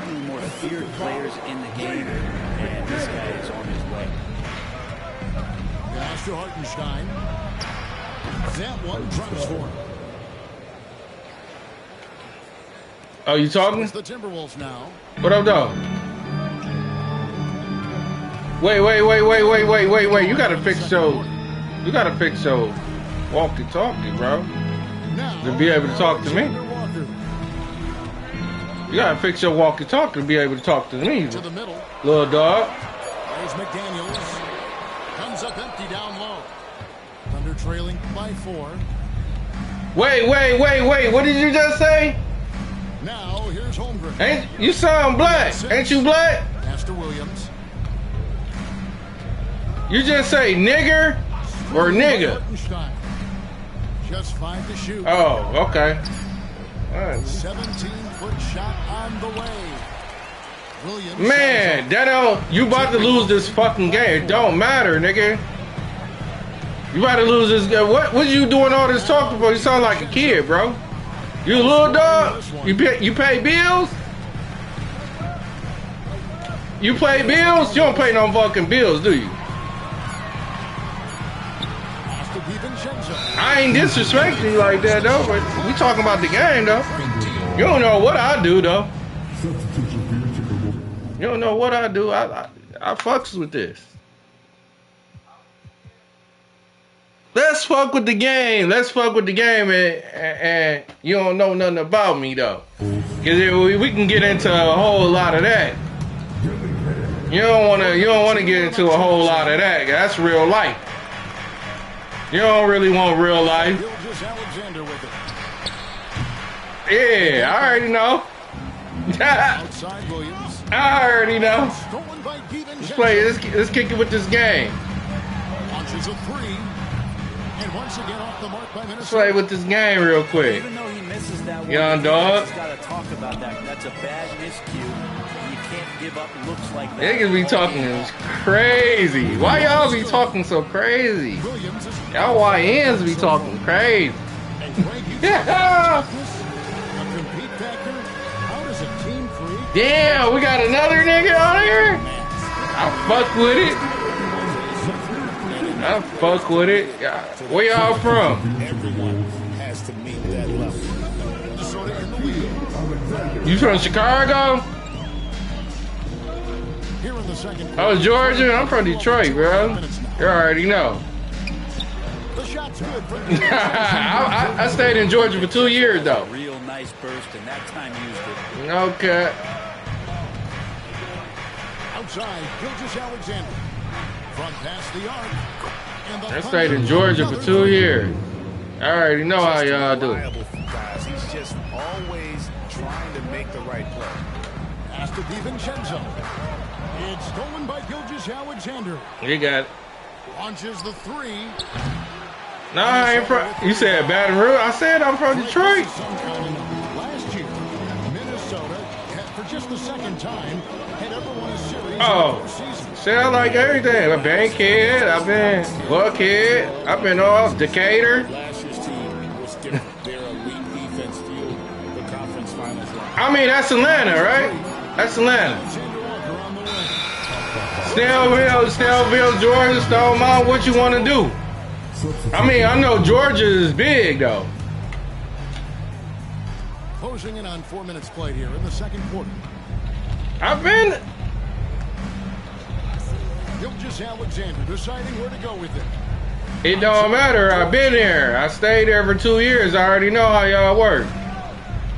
One of the more feared players in the game, and this guy is on his way. Pass to Hartenstein. That one drops for him. Oh, you talking? It's the Timberwolves now. What up, though? Wait. You gotta fix your walkie-talkie, bro. To be able to talk to me. You gotta fix your walkie-talkie to be able to talk to me. To the middle. Little dog. There's McDaniels. Comes up empty down low. Thunder trailing by 4. Wait. What did you just say? Now here's Holmgren. You sound black. Ain't you black? Pass to Williams. You just say nigger or nigga? Just 5 to shoot. Oh, okay. All right. 17-foot shot on the way. Williams. Man, that don't. You about to lose this fucking game. It don't matter, nigga. You about to lose this game. What you doing all this talking for? You sound like a kid, bro. You a little dog? You pay bills? You pay bills? You don't pay no fucking bills, do you? I ain't disrespecting you like that, though. But we talking about the game, though. You don't know what I do, though. You don't know what I do. I fucks with this. Let's fuck with the game. Let's fuck with the game, and you don't know nothing about me, though. Because we can get into a whole lot of that. You don't wanna get into a whole lot of that. That's real life. You don't really want real life. Yeah, I already know. I already know. Let's play. Let's kick it with this game. Let's play with this game real quick. Even though he misses that one, Young dog. He's got to talk about that. That's a bad miscue. You can't give up looks like that. Niggas be talking crazy. Why y'all be talking so crazy? Y'all YNs be talking crazy. Damn, we got another nigga on here? I fuck with it. I fuck with it. Where y'all from? You from Chicago? Oh, Georgia? I'm from Detroit, bro. You already know. I stayed in Georgia for 2 years, though. Real nice burst, and that time used it. Okay. Outside, KingisAlexander. Front past the arc. I stayed in Georgia for 2 years. I already know how y'all do. He's just always trying to make the right play. Pass to DiVincenzo. It's stolen by KingisAlexander. You got it. Launches the three. No, I ain't from. You said Baton Rouge. I said I'm from Detroit. Last year, Minnesota, for just the second time, had ever won a series. Oh, shit, I like everything. I've been kid. I've been Buckhead. I've been all Decatur. Last year's team was different. Their elite defense fueled the conference finals. I mean, that's Atlanta, right? That's Atlanta. Snellville, Georgia, Stone Mountain. What you want to do? I mean, I know Georgia is big, though. Closing in on 4 minutes played here in the second quarter. I've been. KingisAlexander deciding where to go with it. It don't matter. I've been there. I stayed there for 2 years. I already know how y'all work.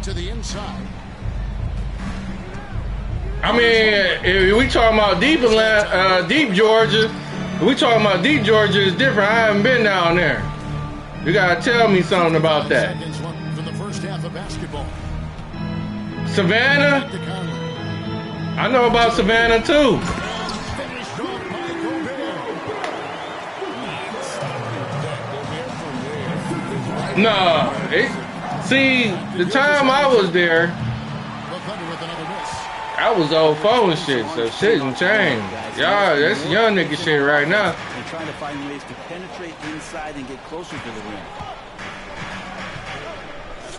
To the inside. I mean, if we talking about deep Atlanta, deep Georgia. If we talking about deep Georgia, it's different. I haven't been down there. You gotta tell me something about that. For the first half of basketball. Savannah? I know about Savannah too. No, see, the time I was there, I was old phone shit, so shit didn't change. Y'all, that's young nigga shit right now. They're trying to find ways to penetrate inside and get closer to the rim.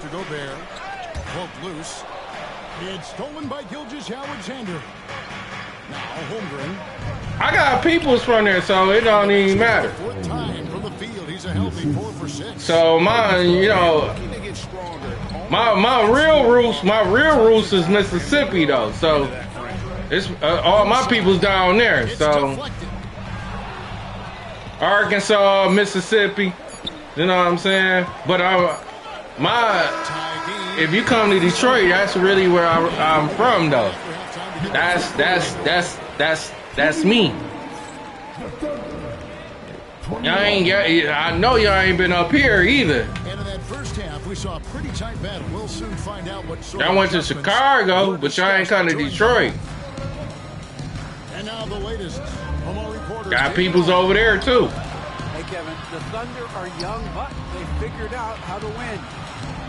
To Gobert, poked loose. It's stolen by KingisAlexander. Now Holmgren. I got peoples from there, so it don't even matter. Fourth time from the field, he's a healthy 4 for 6. So my, you know, my real roots is Mississippi though. So it's all my people's down there. So Arkansas, Mississippi, you know what I'm saying? But if you come to Detroit, that's really where I'm from though. That's me. I know y'all ain't been up here either. And in that first half, we saw a pretty tight battle. We'll soon find out what sort Y'all went to Chicago, but y'all ain't come to Detroit. And now the latest from our reporter Got people's over there, too. Hey, Kevin, the Thunder are young, but they figured out how to win.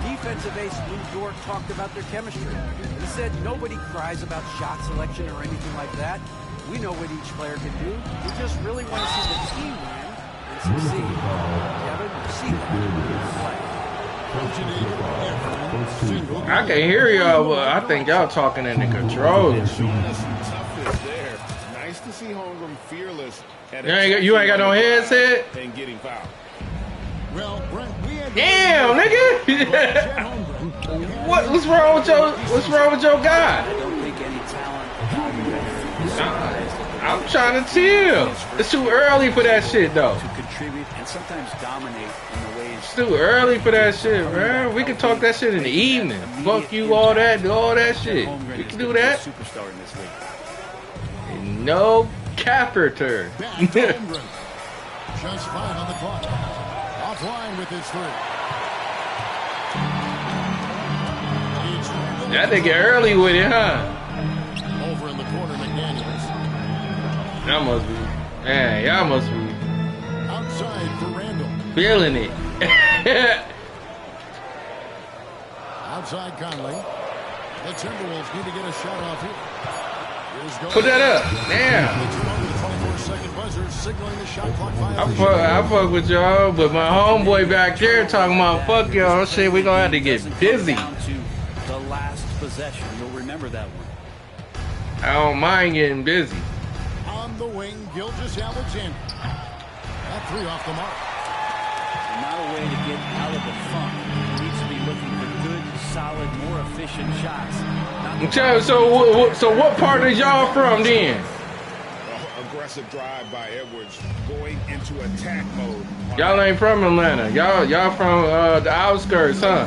Defensive ace Lou Dort talked about their chemistry. He said nobody cries about shot selection or anything like that. We know what each player can do. We just really want to see the team win and succeed. Kevin, see that. I can hear y'all, but I think y'all talking in the controls. There. Nice to see Holmgren fearless. You ain't got no headset? And getting fouled. Well, Brent, we had damn, nigga. What's wrong with your guy? I don't think any talent I'm trying to chill. It's too early for that shit, though. to contribute and sometimes dominate in the ways. It's too early for that shit, man. We can talk that shit in the evening. Fuck you, all that, do all that shit. We can do that. Superstar in this league. No catheter. Just 5 on the clock. Offline with his 3. That nigga early with it, huh? Over in the corner, McDaniels. That must be. Man, y'all must be Outside for Randall. feeling it. Outside Conley. The Timberwolves need to get a shot off here. Put that up. Damn. I fuck with y'all, but my homeboy back there talking about fuck y'all shit. We gonna have to get busy. The last possession. You'll remember that one. I don't mind getting busy. On the wing, Gilgeous-Alexander. That 3 off the mark. Not a way to get out of the funk. Needs to be looking for good, solid, more efficient shots. So what part is y'all from then? Aggressive drive by Edwards going into attack mode. Y'all ain't from Atlanta. Y'all from the outskirts, huh?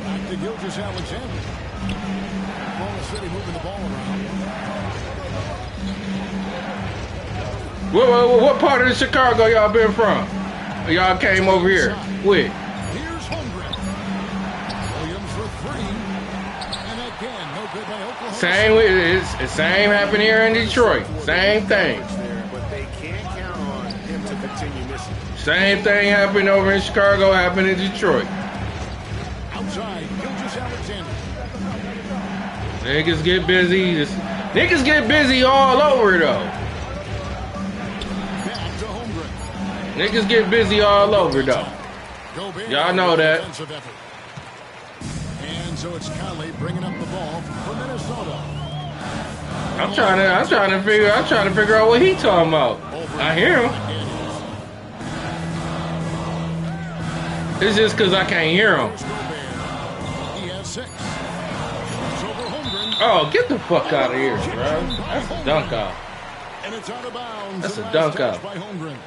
Back to Gilgeous-Alexander. Oklahoma City moving the ball around. What part of Chicago y'all been from? Y'all came over here with? Here's Holmgren. Williams for 3. And again, no good by Oklahoma. Same happened here in Detroit. Same thing. But they can't count on him to continue missing. Same thing happened over in Chicago, happened in Detroit. Outside, Gilgeous-Alexander. Niggas get busy. Niggas get busy all over, though. Back to Holmgren. Niggas get busy all over, though. Y'all know that. And so it's Conley bringing up the ball for Minnesota. I'm trying to figure out what he talking about. I hear him. It's just because I can't hear him. He has 6. Oh, get the fuck out of here, bro. That's a dunk out. And it's out of bounds. That's a dunk out. By Holmgren.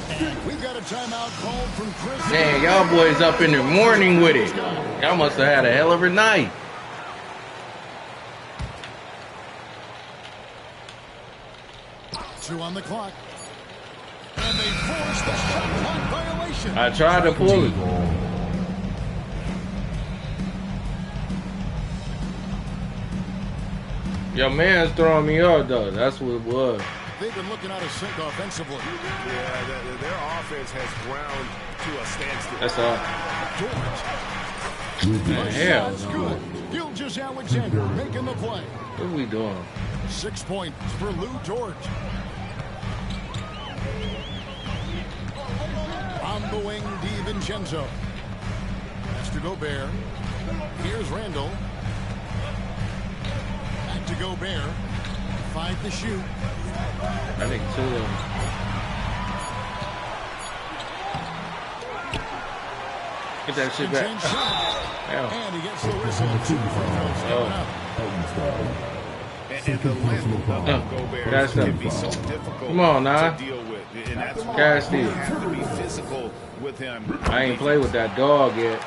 And we've got a timeout called from Chris. Man, y'all boys up in the morning with it. Y'all must have had a hell of a night. Two on the clock. And they force the shot clock violation. I tried to pull it. Your man's throwing me off, though. That's what it was. They've been looking out of sync offensively. Yeah, their offense has ground to a standstill. That's all. George. Hell Shot's no. good. Gilgeous-Alexander making the play. What are we doing? 6 points for Lou George. On the wing, DiVincenzo. Has to Gobert. Here's Randall. Back to Gobert. 5 to shoot. I think 2 of them. Get that shit back. And he gets the whistle. 2 free throws coming up. And the length of Gobert can be so difficult Come on, nah. to deal with. And that's why Gas you deal. have to be physical with him. I ain't played with that dog yet.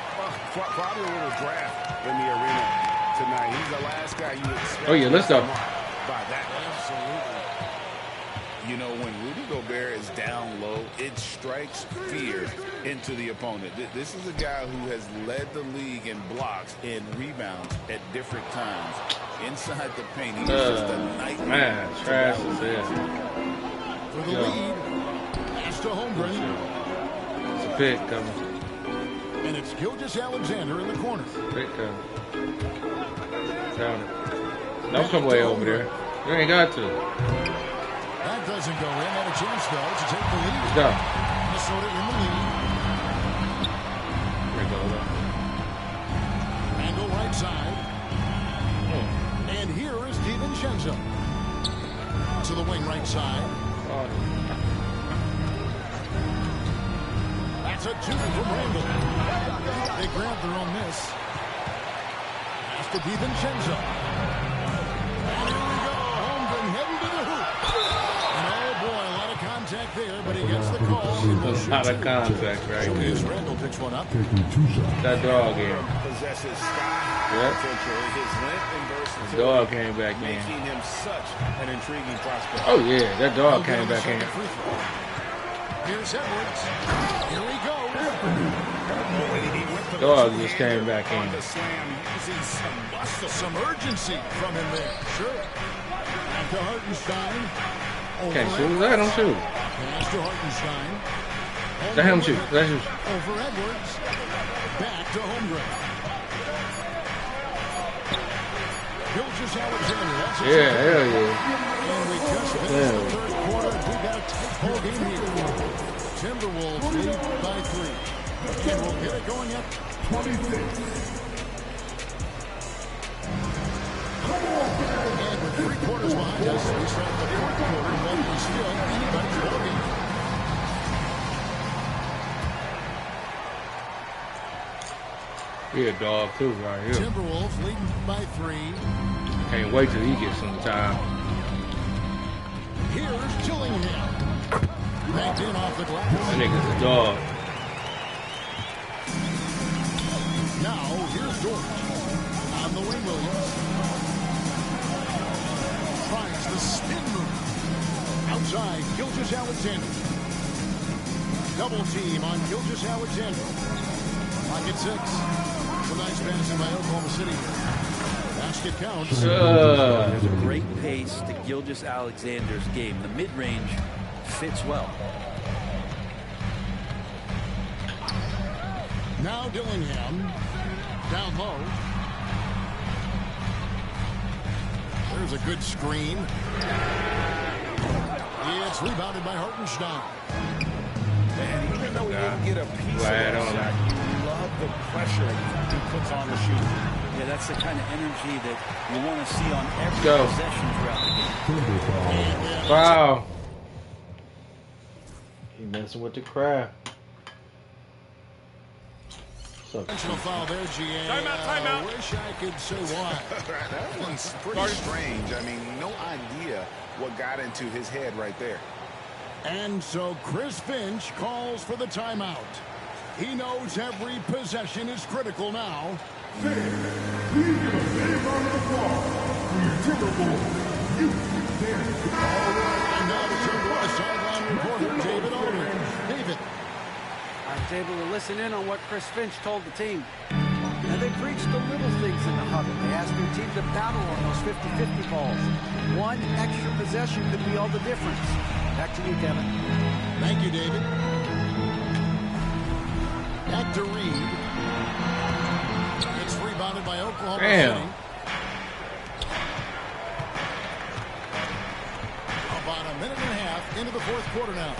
Probably a little draft in the arena tonight. He's the last guy you expect. Oh, yeah, let's go. By that. Absolutely. You know, when Rudy Gobert is down low, it strikes fear into the opponent. This is a guy who has led the league in blocks and rebounds at different times. inside the paint. He's just a nightmare. Man, trash is it. For the lead, pass to Holmgren. It's a pick coming. And it's Gilgeous Alexander in the corner. Pick coming. Down it. Don't come way over there. You ain't got to. That doesn't go in. Had a chance, though, to take the lead. Let's go. Minnesota in the lead. There it goes. Angle right side. And here is DiVincenzo. To the wing right side. That's a 2 from Randall. They grabbed their own miss. Pass to DiVincenzo. And here we go. Holmgren heading to the hoop. And oh boy, a lot of contact there, but he gets the call. A lot of contact right here. Randall picks one up. That dog here. Possesses sky Yep. potential. His length and versatility. The dog came back in. Making him such an intriguing prospect. Oh yeah, that dog came back in. Here's Edwards. Here we go. Dog just came back in. Some urgency from him there. Sure. Back to Hartenstein. Can't shoot. Let him shoot. Pass to Hartenstein. Let him shoot. Let him shoot. Over Edwards. Back to Holmgren. Gilgeous Alexander. That's Yeah, hell yeah. And we just finished the third quarter. We got a tight ball game here. Timberwolves lead by 3. And we'll get it going up 26. And with 3 quarters behind us, we start the fourth quarter, but we're still anybody's ball game. He a dog too, right here. Timberwolves leading by 3. Can't wait till he gets some time. Here's Gillingham. Backed in off the glass. That nigga's a dog. Now, here's George. On the wing, Williams. Tries the spin move. Outside, Gilgeous Alexander. Double team on Gilgeous Alexander. Pocket 6. It's a nice pass in by Oklahoma City. Basket counts. There's a great pace to Gilgeous Alexander's game. The mid-range fits well. Now Dillingham. Down low. There's a good screen. It's rebounded by Hartenstein. And even though he didn't get a piece Glad of on that, you love the pressure he puts on the shooter. Yeah, that's the kind of energy that you want to see on every Go. possession throughout the game. Wow. He messing with the crowd. Intentional foul there, GA. Timeout. Wish I could say why. That one's pretty strange. I mean, no idea what got into his head right there. And so Chris Finch calls for the timeout. He knows every possession is critical now. Please give a big round of applause for your Timberwolves youth basketball. And now to turn to our sideline reporter, David Odom. David. I was able to listen in on what Chris Finch told the team. And they preached the little things in the huddle. They asked their team to battle on those 50-50 balls. One extra possession could be all the difference. Back to you, Kevin. Thank you, David. Back to Reed. It's rebounded by Oklahoma City. About a minute and a half into the fourth quarter now.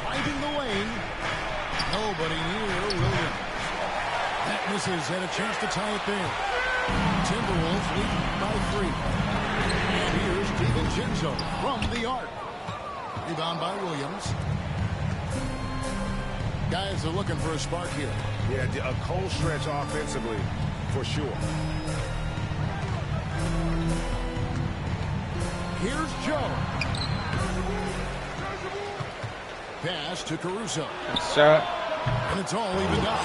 Finding the lane. Nobody near Williams. That misses. Had a chance to tie it there. Timberwolves lead by 3. And here's DiVincenzo from the arc. Rebound by Williams. Guys are looking for a spark here. Yeah, a cold stretch offensively, for sure. Here's Joe. Pass to Caruso. Shot. And it's all evened up.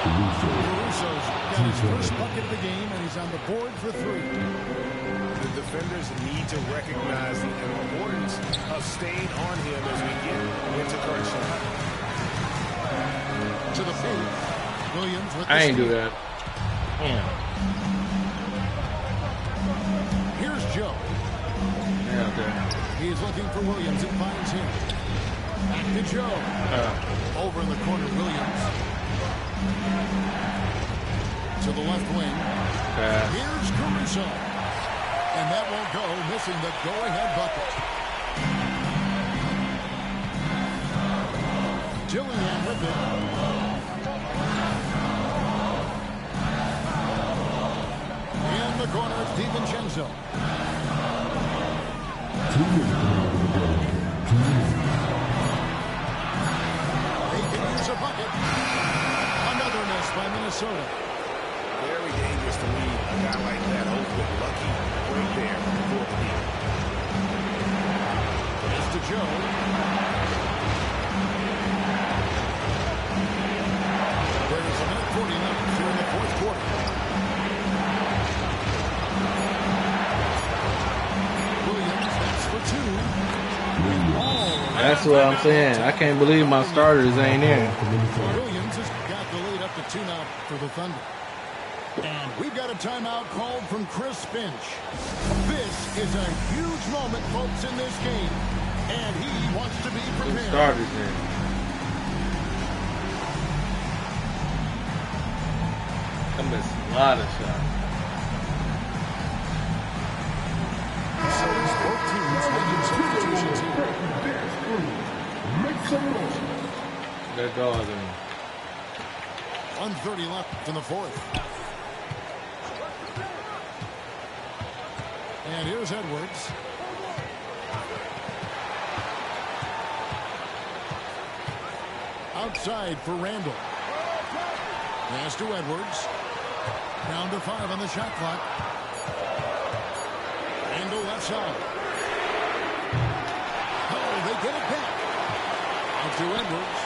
Caruso's got his first bucket of the game, and he's on the board for 3. The defenders need to recognize the importance of staying on him as we get into crunch time. To the paint. Williams with the I ain't do steal. that. Here's Joe. Yeah, okay. He is looking for Williams and finds him. Back to Joe. Over in the corner, Williams. To the left wing. Here's Caruso. And that won't go, missing the go-ahead bucket. Dillingham with it. In the corner, it's DiVincenzo. They can use a bucket. Another miss by Minnesota. Very dangerous to leave a guy like that open, lucky right there before the knee. Pass to Joe. There is a minute 40 left here in the fourth quarter. Williams, that's for two. That's what I'm saying. I can't believe my starters ain't in. Williams has got the lead up to 2 now for the Thunder. And we've got a timeout called from Chris Finch. This is a huge moment, folks, in this game. And he wants to be prepared. Starters in. I missed a lot of shots. So these both teams making substitutions here. That dog in. 1:30 left in the fourth. And here's Edwards. Outside for Randall. Pass to Edwards. Down to 5 on the shot clock. Randall left side. Oh, they get it back. Out to Edwards.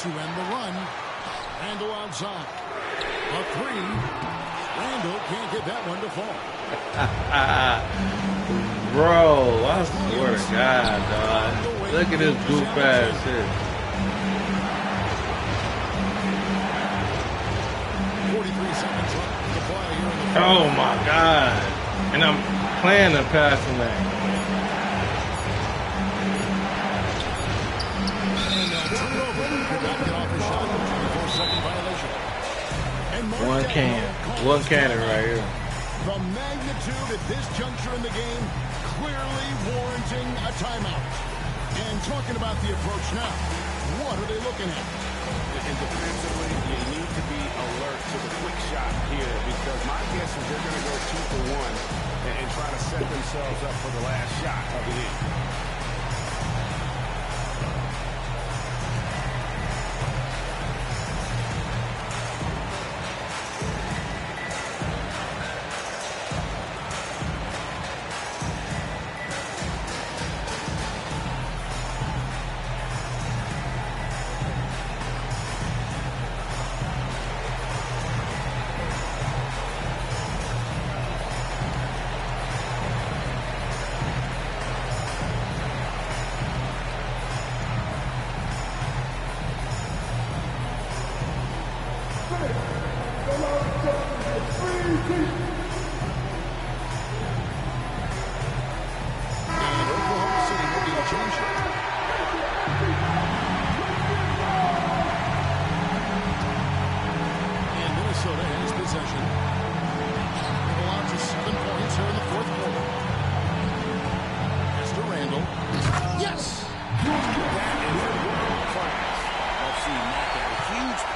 To end the run. Randall outside. A three. Randall can't get that one to fall. Bro, I swear to God, dog. Look at this goof ass shit. 43 seconds left to play here in the Oh my God. And I'm playing the passing lane. And they'll turn it over. Could not get off his shot. 24-second violation. One cannon right here. The magnitude at this juncture in the game clearly warranting a timeout. And talking about the approach now, what are they looking at? And defensively, you need to be alert to the quick shot here because my guess is they're going to go 2 for 1 and try to set themselves up for the last shot of the inning.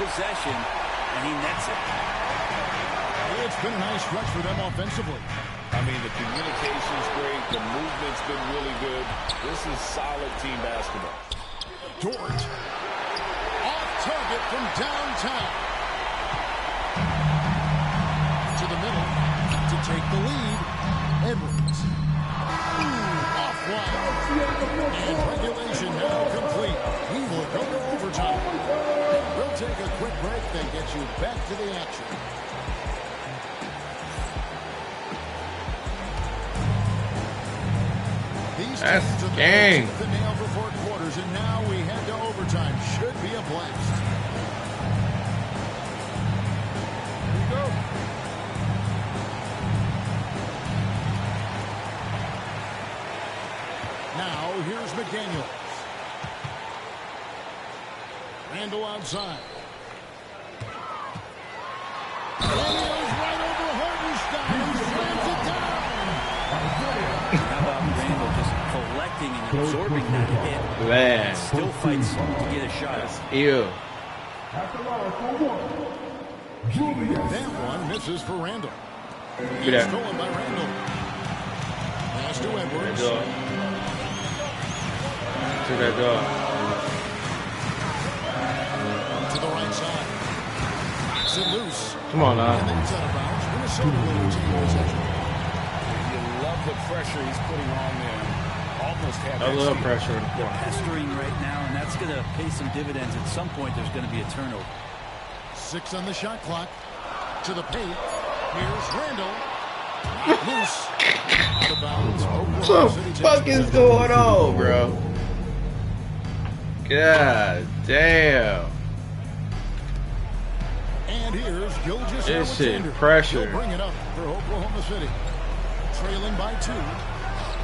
Possession, and he nets it. It's been a nice stretch for them offensively. I mean, the communication's great. The movement's been really good. This is solid team basketball. Dort. Off target from downtown. To the middle. To take the lead. Edwards. Off-line. And regulation now complete. He will go to overtime. We'll take a quick break, then get you back to the action. That's game. The nail for 4 quarters, and now we head to overtime. Should be a blast. go. Now, here's McDaniels. Randall outside. Daniels right over Hartenstein. He slams it down. How about Randall just collecting and absorbing that hit? Man. Still fights to get a shot. Ew. That one misses for Randall. Look at Stolen by Randall. Pass to Edwards. To that dog. To the right side. Knocks it loose. Come on now. And then it's out of bounds. Minnesota will retain possession. You love the pressure he's putting on them. Almost had I love pressure. They're pestering right now, and that's going to pay some dividends. At some point, there's going to be a turnover. 6 on the shot clock. To the paint. Here's Randall. Knocked loose. Out of bounds. What the fuck is going on, bro? God damn. And here's Gilgeous This shit Alexander. pressure. He'll bring it up for Oklahoma City. Trailing by 2.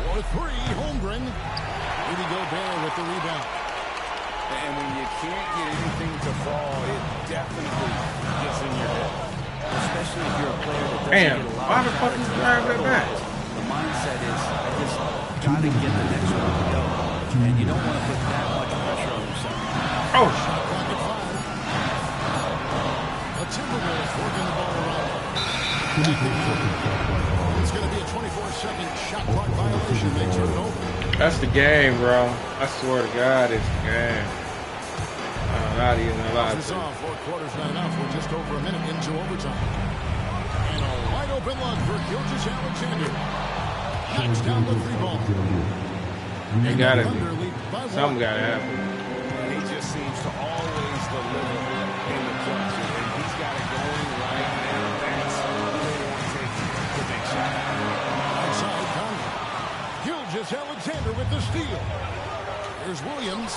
For 3, Holmgren. Rudy Gobert with the rebound. And when you can't get anything to fall, it definitely gets in your head. Especially if you're a player that doesn't Damn, get a lot why the of fuck is driving that back? The mindset is, I just got to get the next one to go. And you don't want to put that much pressure on yourself. Oh, Shot clock at 5. The Timberwolves working the ball around. It's going to be a 24-second shot clock violation. They turn it over. that's the game, bro. I swear to God, it's the game. Not even a lot. This off, 4 quarters not enough. We're just over a minute into overtime. And a wide open look for Gilgeous Alexander. Knocks down the 3 ball. You gotta be. Something gotta happen. He just seems to always deliver in the clutch. And he's got it going right now. That's all they want to take the big shot. Outside Conley. Gilgeous Alexander with the steal. Here's Williams.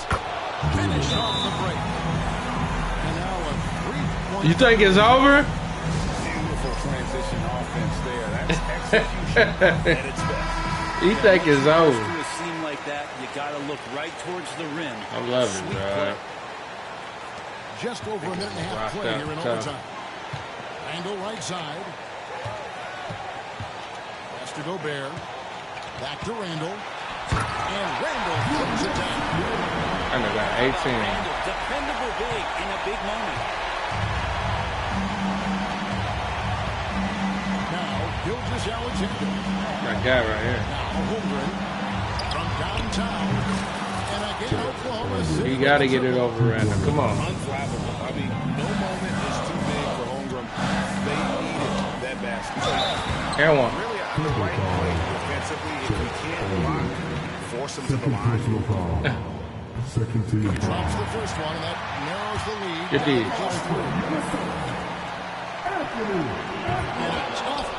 Finished off the break. And now a 3-point. You think it's over? Beautiful transition offense there. That's execution at its best. You think it's over? To a seam like that, you got to look right towards the rim. I love it, Sweet bro. play. Just over a minute and a half play here in overtime. Randall right side. Pass to Gobert. Back to Randall. And Randall puts it down. I know got 18. Randall, dependable big in a big moment. Now, Gilgeous Alexander. That guy right here. Now, Holmgren from downtown. And again, Oklahoma City. You gotta get it over, Randall. Come on. Unflappable. I mean, no moment is too big for Holmgren. They needed that basket. Here one. Really, I the right play defensively. If we can't block, force them to the line. Second team. He drops the first one, and that narrows the lead. Good deed. Just 3.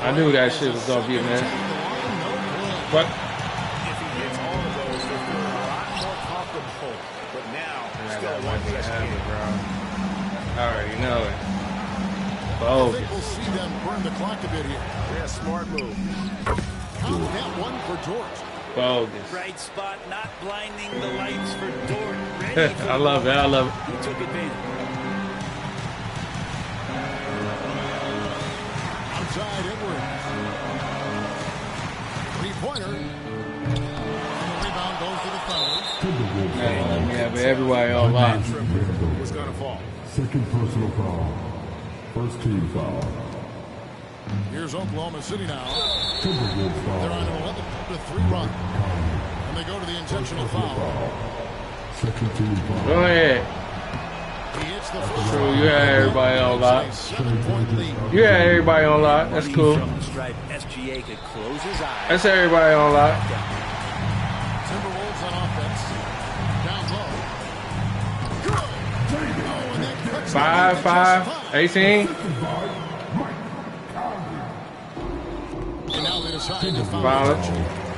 I knew that shit was gonna be in there. But If he gets all of those, they'll feel a lot more comfortable. But now, still a one possession game. bro. I already know it. I think we'll see them burn the clock a bit here. Yeah, smart move. Count that one for Dort. Bogus. Right spot, not blinding the lights for Dort. Ready for I love it. I love it. He took advantage. Outside Edwards. 3-pointer. And the rebound goes to the Thunder. Yeah, but everybody on line. What's going to fall? Second personal foul. First team foul. Here's Oklahoma City now. Timberwolves foul. They're on an 11-3 run. And they go to the intentional foul. Second team foul. Go ahead. He hits the first True, one. you had everybody on lock. 7-point lead. You had everybody on lock. That's cool. From the stripe, SGA could close his eyes. That's everybody on lock. Timberwolves on offense. Down low. Good. Oh, and that cuts 5, 18. And now they decide to foul. Foul it.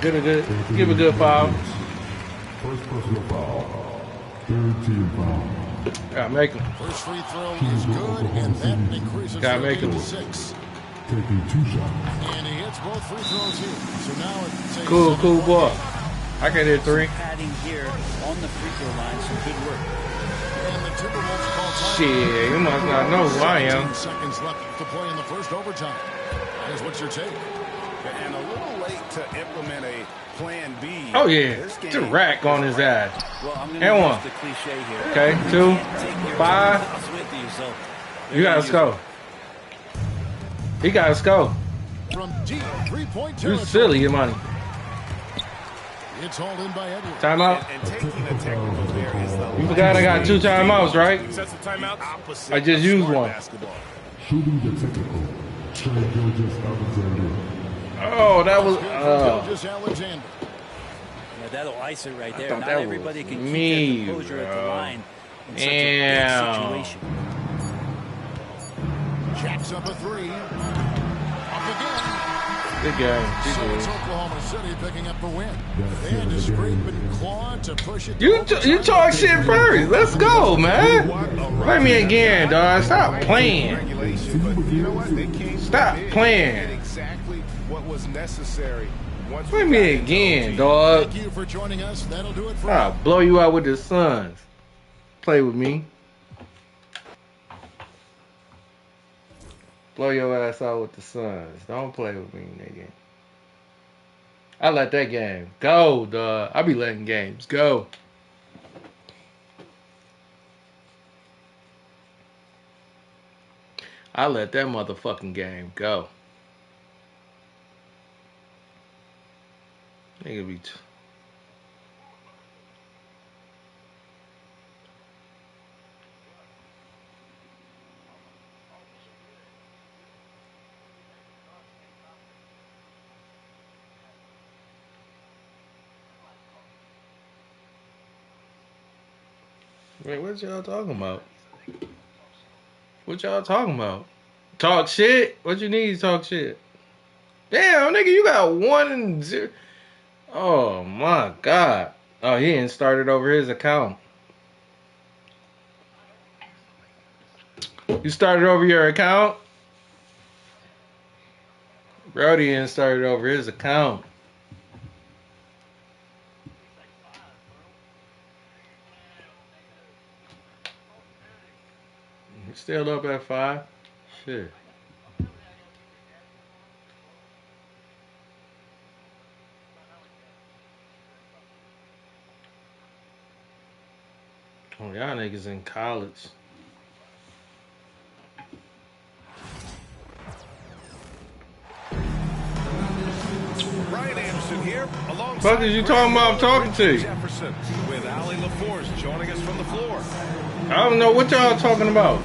Good. Give a good foul. First personal foul. Third team foul. Gotta make him. First free throw is good, and that increases Gotta the make lead him. to 6. Taking 2 shots. And he hits both free throws here. So now it's a Cool 7-point boy. game. I can hit 3. Padding here on the free throw line. Some good work. And the Timberwolves call time. Shit, you must not know who I am. 17 seconds left to play in the first overtime. Here's what's your take? And a little late to implement a plan B. Oh yeah, This game- it's a rack on his ass. Well, I'm And gonna one. use the cliche here. Okay, You 2, can't take your 5. house with you, so You gotta score. He gotta score. From deep three-point You territory. silly, your money. It's hauled in by Edwards. Timeout. And taking a technical there is the You forgot I got 2 timeouts, right? Sets the timeout. I just used one. Shooting the technical. Shai Gilgeous-Alexander. Oh, that was. Gilgeous Alexander. Yeah, that'll ice it right there. thought Not that was everybody can keep me, their composure at the bro. line in such a Damn. big situation. Jacks up a 3. Up again. Good game. So it's Oklahoma City picking up the win. They had to scrape and claw to push it. You talk shit first. Let's go, man. Play me again, dog. Stop playing. Stop playing. exactly what was necessary. Once Play me again, dog. Thank you for joining us. That'll do it for I'll blow you out with the Suns. Play with me. Blow your ass out with the Suns. Don't play with me, nigga. I let that game go, dog. I be letting games go. I let that motherfucking game go. Nigga be... Wait, what y'all talking about? What y'all talking about? Talk shit? What you need to talk shit? Damn, nigga, you got 1-0. Oh, my God. Oh, he ain't started over his account. You started over your account? Brody ain't started over his account. Still up at 5? Shit. Oh, y'all niggas in college. Ryan Anderson here. Fuck is you talking about? I'm talking to you. Jefferson with Ali LaForce joining us from the floor. I don't know what y'all talking about.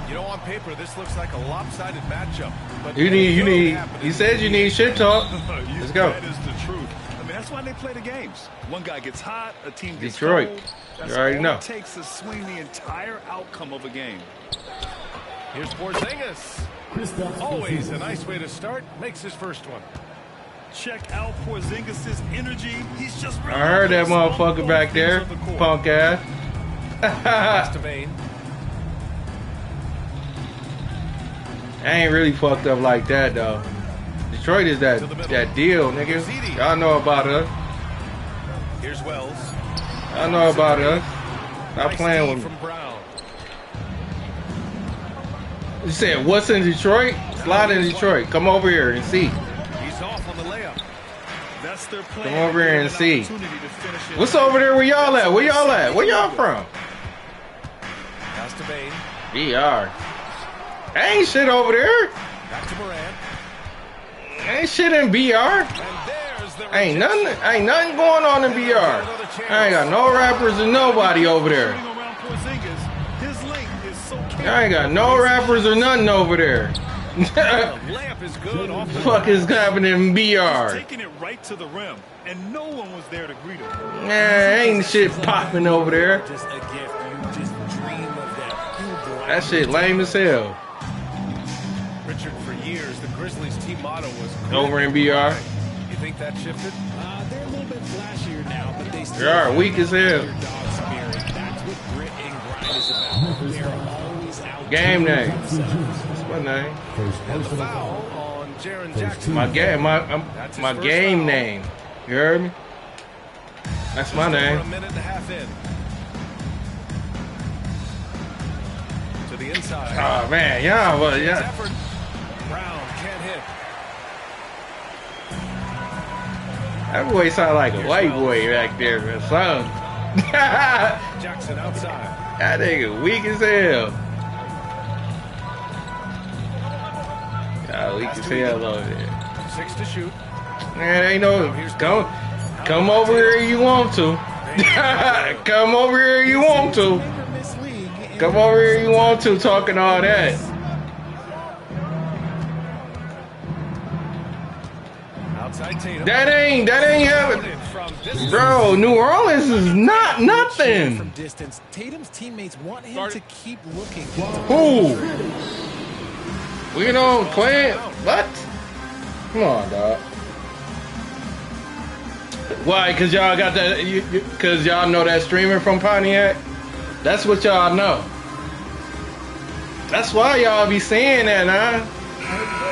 You know, on paper, this looks like a lopsided matchup. But You said you need shit talk. Let's go. That is the truth. I mean, that's why they play the games. One guy gets hot, a team gets Detroit. cold. That's You already all know. it takes to swing the entire outcome of a game. Here's Porzingis. Always a nice way to start. Makes his first one. Check out Porzingis' energy. He's just I heard that motherfucker back there. Punk ass. I ain't really fucked up like that though. Detroit is that deal, nigga. Y'all know about us. Here's Wells. Y'all know about us. Stop playing with me. From Brown. You said what's in Detroit? Slide in Detroit. Come over here and see. He's off on the layup. That's their plan. Come over here and see. Opportunity to finish it. What's over there? Where y'all at? Where y'all at? Where y'all from? Pass to Bain. BR. Ain't shit over there. Back to Morant. Ain't shit in BR. Ain't nothing going on in BR. I ain't got no rappers or nobody over there. His length is so I ain't got no rappers or nothing over there. layup is good off the Fuck is happening in BR? taking it right to the rim, and no one was there to greet him. Ain't shit popping over there. Just a gift. You just dream of that. That shit lame as hell. Richard, for years, the Grizzlies' team motto was Over in BR. You think that shifted? They're a little bit flashier now, but they still They are weak as hell. dog spirit. That's what grit and grind Game name. That's my name. My game name. You heard me? That's my name. A minute and a half in. To the inside. Oh man, yeah, well, yeah. Brown can't hit. That boy sound like a white boy back there, man. Son. Jackson outside. That nigga weak as hell. Weak as hell over there. 6 to shoot. Man, ain't no come over here you want to. Come over here you want to. Come over here you want to talking all that. Outside Tatum. That ain't happening. Bro, New Orleans is not nothing. From distance, Tatum's teammates want him to keep looking. Who? We don't play. What? Come on, dog. Why? Cause y'all got that? Cause y'all know that streamer from Pontiac? That's what y'all know. That's why y'all be saying that, huh?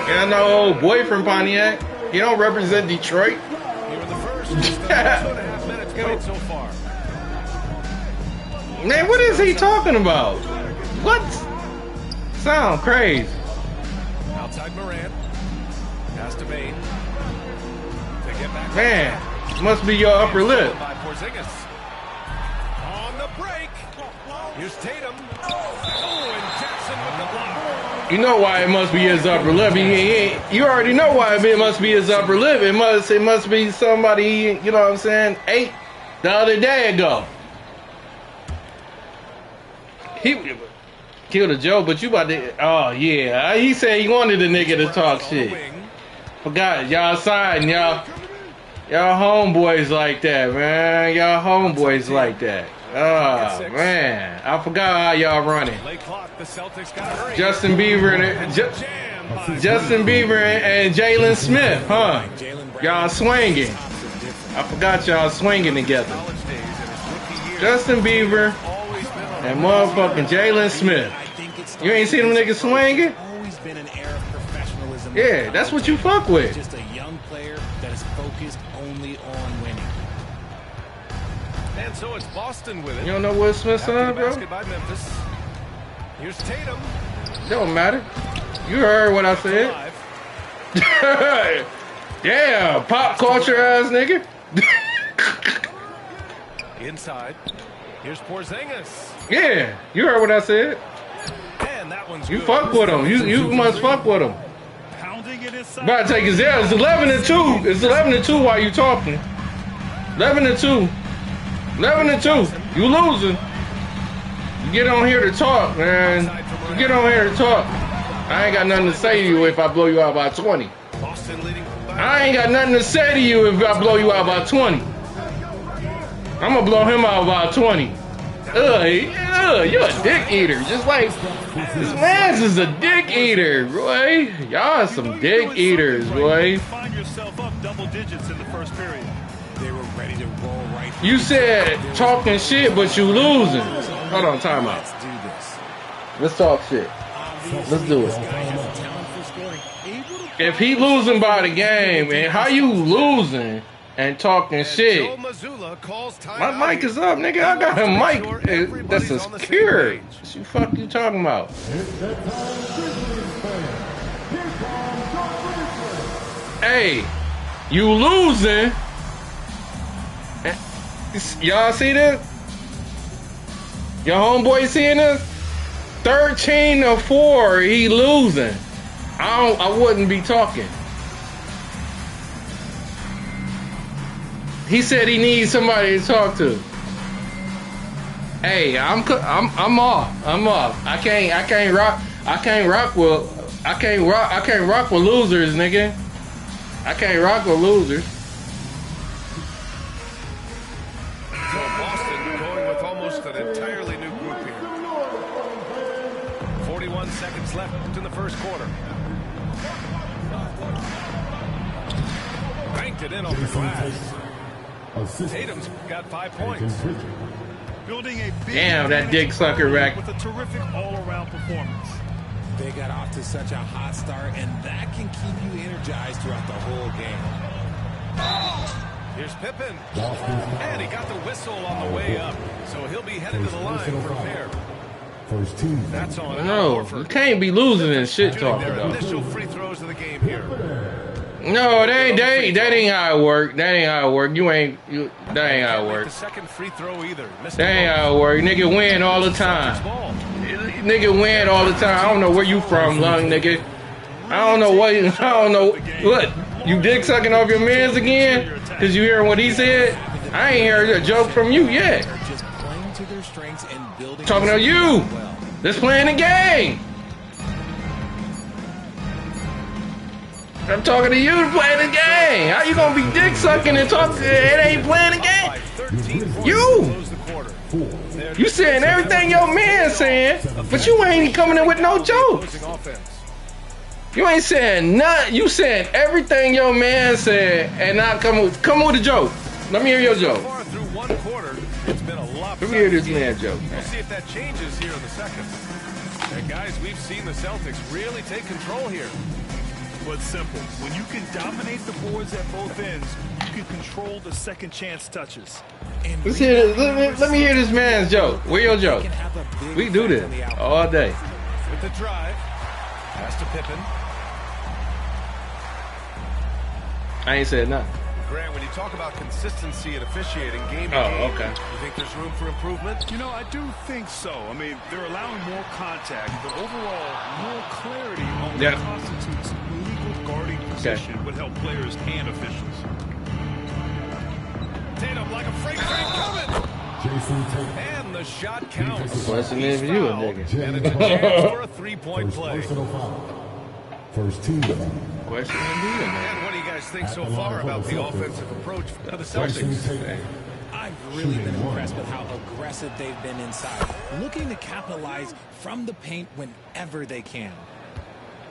Y'all know old boy from Pontiac. He don't represent Detroit. Here in the first, 2.5 minutes played so far. Man, what is he talking about? What? Sound crazy. Outside Morant. Pass to Bain. To get back. Man, must be your upper lip. By Porzingis. On the break. Here's Tatum. Oh, and Jackson with the block. You know why it must be his upper lip. You already know why it must be his upper lip. It must be somebody, you know what I'm saying, ate the other day ago. He killed a joke, but you about to, oh yeah. He said he wanted a nigga to talk shit. Forgot, y'all siding, y'all homeboys like that, man. Y'all homeboys like that. Oh man, I forgot how y'all running. Justin Bieber and Jalen Smith, huh? Y'all swinging. I forgot y'all swinging together. Justin Bieber and motherfucking Jalen Smith. You ain't seen them niggas swinging? Yeah, that's what you fuck with. Just a young player that is focused only on winning. And so it's Boston with it. You don't know Will Smith's son, bro? Basket by Memphis. Here's Tatum. Don't matter. You heard what I said. Damn, pop culture ass nigga. Inside. Here's Porzingis. Yeah, you heard what I said. And that one's You good. fuck with him. You must fuck with him. About to take his L. It's 11-2. It's 11-2 while you talking. 11-2. 11-2. You losing. You get on here to talk, man. You get on here to talk. I ain't got nothing to say to you if I blow you out by 20. I ain't got nothing to say to you if I blow you out by 20. I'm gonna blow him out by 20. You're a dick eater. Just like this man's is a dick eater, boy. Y'all some dick eaters, boy. Find yourself up double digits in the first period. They were ready to roll right. You said talking shit, but you losing. Hold on, time out. Let's do this. Let's talk shit. Let's do it. If he losing by the game, and how you losing and talking shit? My mic is up, nigga. I got a mic that's secure. What you fuck you talking about? Hey, you losing? Y'all see this? Your homeboy seeing this? 13-4, he losing. I wouldn't be talking. He said he needs somebody to talk to. Hey, I'm off. I'm off. I can't rock with losers, nigga. I can't rock with losers. So Boston going with almost an entirely new group here. 41 seconds left in the first quarter. Banked it in off the glass. Tatum's got 5 points. Building a big Damn, that dick sucker rack. with a terrific all-around performance. They got off to such a hot start, and that can keep you energized throughout the whole game. Here's Pippen. And he got the whistle on the way up. So he'll be headed to the line for a pair. First team. That's on. No, you can't be losing in shit talking Their though. initial free throws of the game here. No, that ain't how it work. That ain't how it work. That ain't how it work. The second free throw either. That ain't how it work. Nigga win all the time. Nigga win all the time. I don't know where you from, lung nigga. I don't know what. I don't know. What? You dick sucking off your mans again? Cause you hearing what he said? I ain't heard a joke from you yet. Just playing to their strengths and building. Talking to you. Let's play in the game. I'm talking to you to play the game. How you gonna be dick sucking and talking? It ain't playing the game. You saying everything your man saying, but you ain't coming in with no jokes. You ain't saying nothing. You saying everything your man said and not come with a joke. Let me hear your joke. Let me hear this man joke, man. We'll see if that changes here in the second. And guys, we've seen the Celtics really take control here. But simple. When you can dominate the boards at both ends, you can control the second chance touches. Let's hear this. Let me hear this man's joke. Where your joke? We do this all day. With the drive, pass to Pippen. I ain't said nothing. Grant, when you talk about consistency and officiating game to Oh, game, okay. you think there's room for improvement? You know, I do think so. I mean, they're allowing more contact, but overall, more clarity on what constitutes legal guarding position would help players and officials. Tatum like a freight train coming. Jason Tatum. And the shot counts. Question is you a nigga. And it's a chance for a three-point play. First team. Question is you a nigga. And what do you guys think so far about the offensive approach for the Celtics? I've really been impressed with how aggressive they've been inside, looking to capitalize from the paint whenever they can.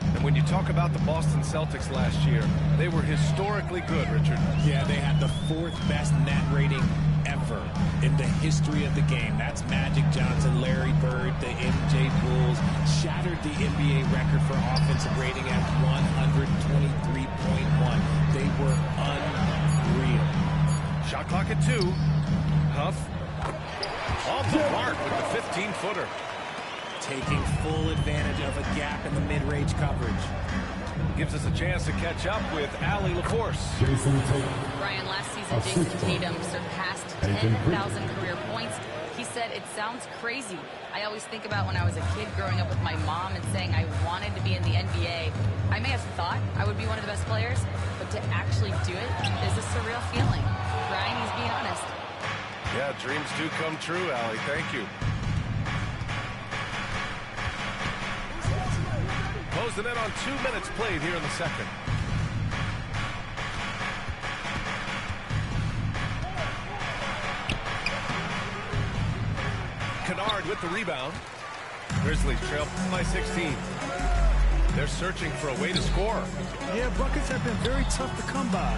And when you talk about the Boston Celtics last year, they were historically good, Richard. Yeah, they had the 4th best net rating ever in the history of the game. That's Magic Johnson, Larry Bird, the MJ Bulls, shattered the NBA record for offensive rating at 123.1. They were unreal. Shot clock at 2. Huff. Off the mark with the 15-footer. Taking full advantage of a gap in the mid-range coverage. Gives us a chance to catch up with Allie LaForce. Jason Tatum. Brian, last season, Jason Tatum surpassed 10,000 career points. He said, "It sounds crazy. I always think about when I was a kid growing up with my mom and saying I wanted to be in the NBA. I may have thought I would be one of the best players, but to actually do it is a surreal feeling." Brian, he's being honest. Yeah, dreams do come true, Allie. Thank you. Closing in on 2 minutes played here in the second. Kennard with the rebound. Grizzlies trail by 16. They're searching for a way to score. Yeah, buckets have been very tough to come by.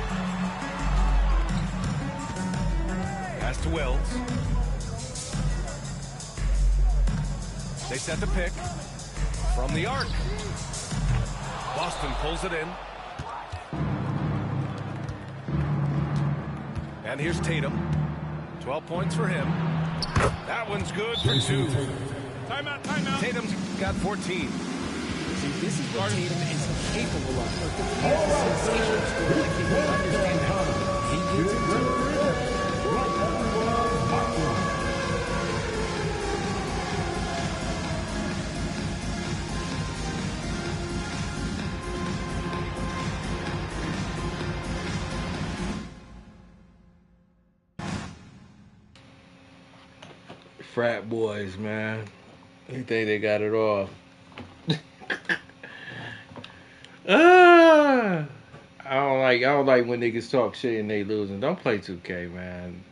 Pass to Wells. They set the pick from the arc. Boston pulls it in. And here's Tatum. 12 points for him. That one's good for 2. Timeout, timeout. Tatum's got 14. See, this is what Tatum is capable of. He has a sensational score. I think we understand that. He gets into the rhythm. Frat boys, man. They think they got it all. I don't like when niggas talk shit and they losing. Don't play 2K, man.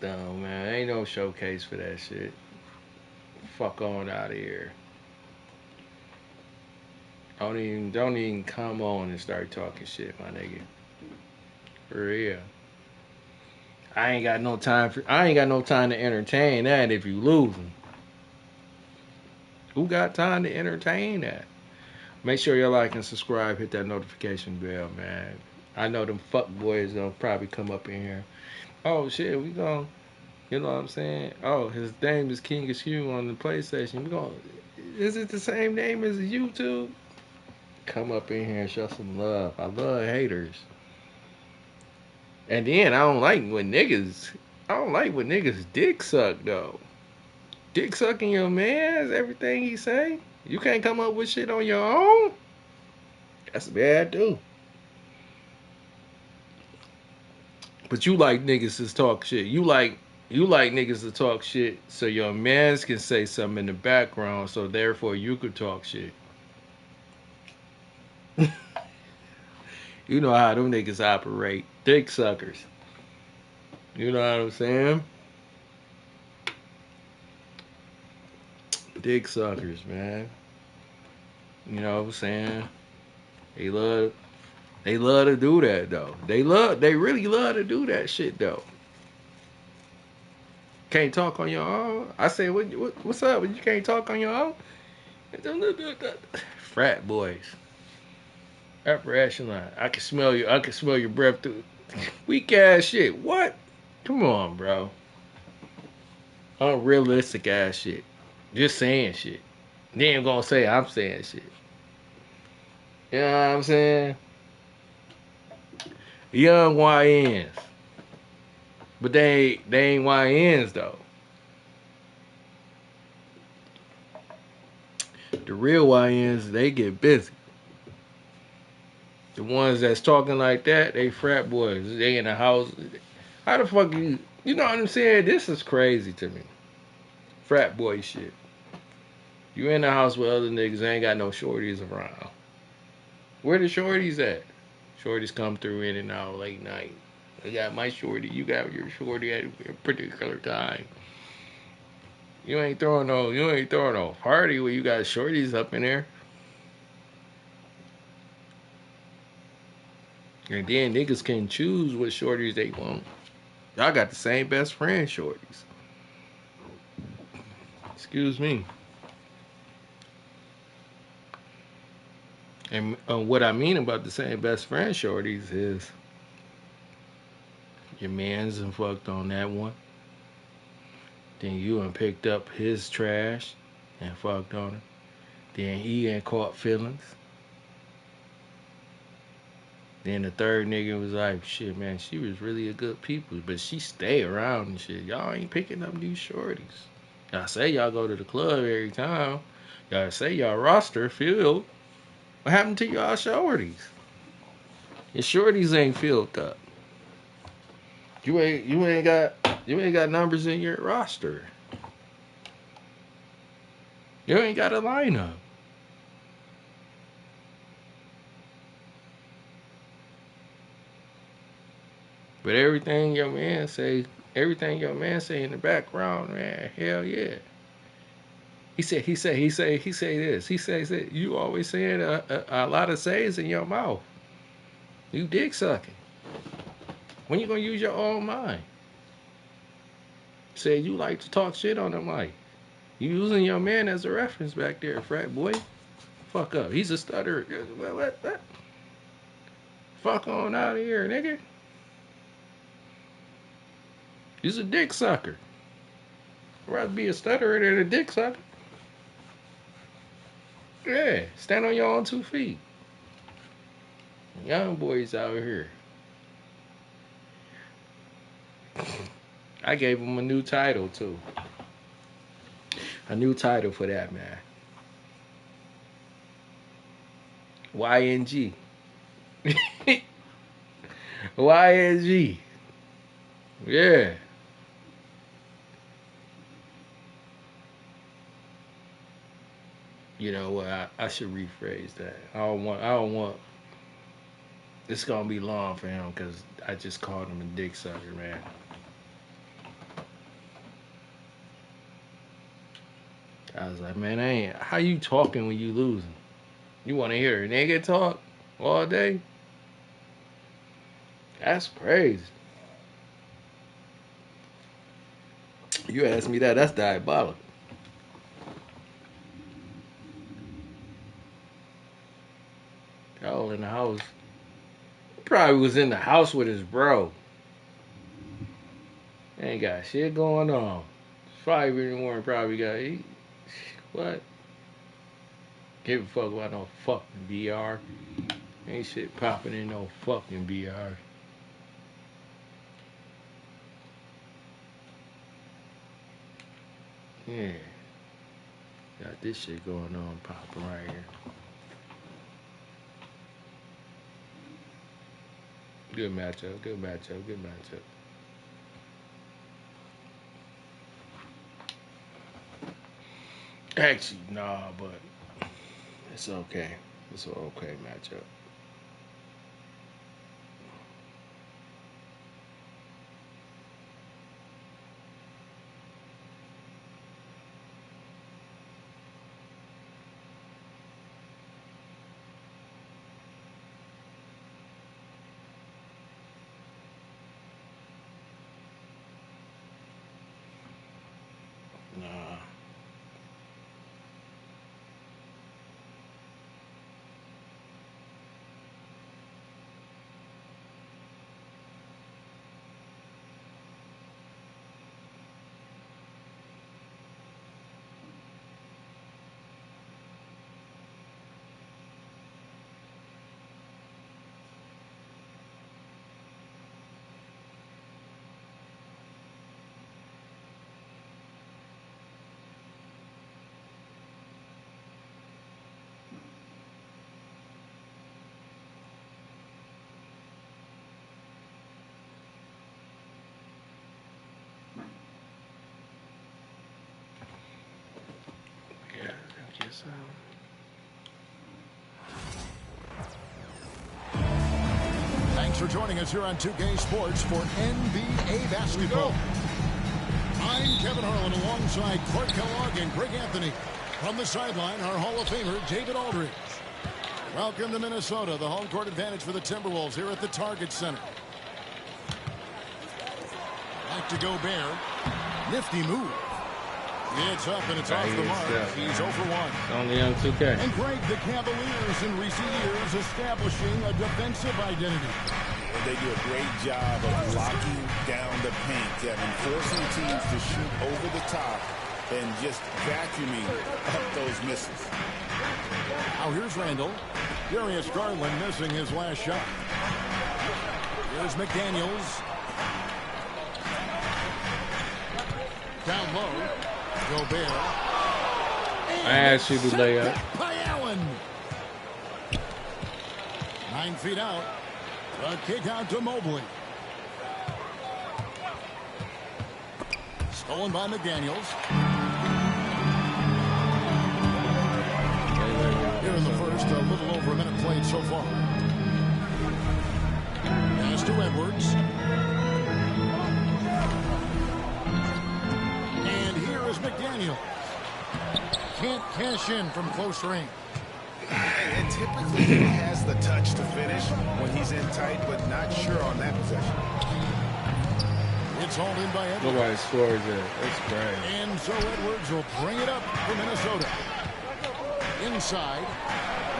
No, man. Ain't no showcase for that shit. Fuck on out of here. Don't even come on and start talking shit, my nigga. For real. I ain't got no time to entertain that if you losing. Who got time to entertain that? Make sure you like and subscribe, hit that notification bell, man. I know them fuck boys gonna probably come up in here. Oh shit, we gon' you know what I'm saying? Oh, his name is KingisQ on the PlayStation. Is it the same name as YouTube? Come up in here and show some love. I love haters. And then I don't like when niggas dick suck though. Dick sucking your man's everything he say. You can't come up with shit on your own. That's bad too. But you like niggas to talk shit. You like niggas to talk shit so your mans can say something in the background so therefore you could talk shit. You know how them niggas operate. Dick suckers. You know what I'm saying? Dick suckers, man. You know what I'm saying? They love to do that though. They really love to do that shit though. Can't talk on your own. I say, what's up? You can't talk on your own? Frat boys. Upper echelon. I can smell your breath through. Weak ass shit. What? Come on, bro. Unrealistic ass shit. Just saying shit. They ain't gonna say I'm saying shit. You know what I'm saying? Young YNs. But they ain't YNs though. The real YNs, they get busy. The ones that's talking like that, they frat boys. They in the house. How the fuck you know what I'm saying? This is crazy to me. Frat boy shit. You in the house with other niggas, ain't got no shorties around. Where the shorties at? Shorties come through in and out late night. I got my shorty, you got your shorty at a particular time. You ain't throwing no party where you got shorties up in there. And then niggas can choose what shorties they want. Y'all got the same best friend shorties. Excuse me. And what I mean about the same best friend shorties is your man's and fucked on that one. Then you and picked up his trash and fucked on it. Then he ain't caught feelings. Then the third nigga was like, shit, man, she was really a good people, but she stay around and shit. Y'all ain't picking up these shorties. Y'all say y'all go to the club every time. Y'all say y'all roster filled. What happened to y'all shorties? Your shorties ain't filled up. You ain't got numbers in your roster. You ain't got a lineup. But everything your man say in the background, man, hell yeah. He say this. He says that you always saying a lot of says in your mouth. You dick sucking. When you gonna use your own mind? Say you like to talk shit on the mic. You using your man as a reference back there, frat boy. Fuck up. He's a stutterer. What? Fuck on out of here, nigga. He's a dick sucker. I'd rather be a stutterer than a dick sucker. Yeah, stand on your own 2 feet. Young boys out here. I gave him a new title too. A new title for that, man. YNG. YNG. Yeah. You know what? I should rephrase that. I don't want. It's gonna be long for him because I just called him a dick sucker, man. I was like, man, how you talking when you losing? You want to hear a nigga talk all day? That's crazy. You asked me that. That's diabolical. All in the house. Probably was in the house with his bro. Ain't got shit going on. 5 in the morning, probably got what? Give a fuck about no fucking BR. Ain't shit popping in no fucking BR. Yeah. Got this shit going on popping right here. Good matchup, good matchup, good matchup. Actually, nah, but it's okay. It's an okay matchup. Nah. Yeah, I guess so. Thanks for joining us here on 2K Sports for NBA basketball. I'm Kevin Harlan alongside Clark Kellogg and Greg Anthony. From the sideline, our Hall of Famer, David Aldridge. Welcome to Minnesota, the home court advantage for the Timberwolves here at the Target Center. Back to Gobert. Nifty move. It's up and it's off the mark. He's over one. Only on 2K. And Greg, the Cavaliers in recent years establishing a defensive identity. They do a great job of locking down the paint, Kevin, forcing teams to shoot over the top and just vacuuming up those misses. Now here's Randall. Darius Garland missing his last shot. Here's McDaniels. Down low. Gobert. I asked you to lay up. By Allen. 9 feet out. A kick out to Mobley. Stolen by McDaniels. Here in the first, a little over a minute played so far. Pass to Edwards. And here is McDaniels. Can't cash in from close range. And typically he has the touch to finish when he's in tight, but not sure on that possession. It's hauled in by Edwards. Nobody scores it. That's great. And so Edwards will bring it up for Minnesota. Inside,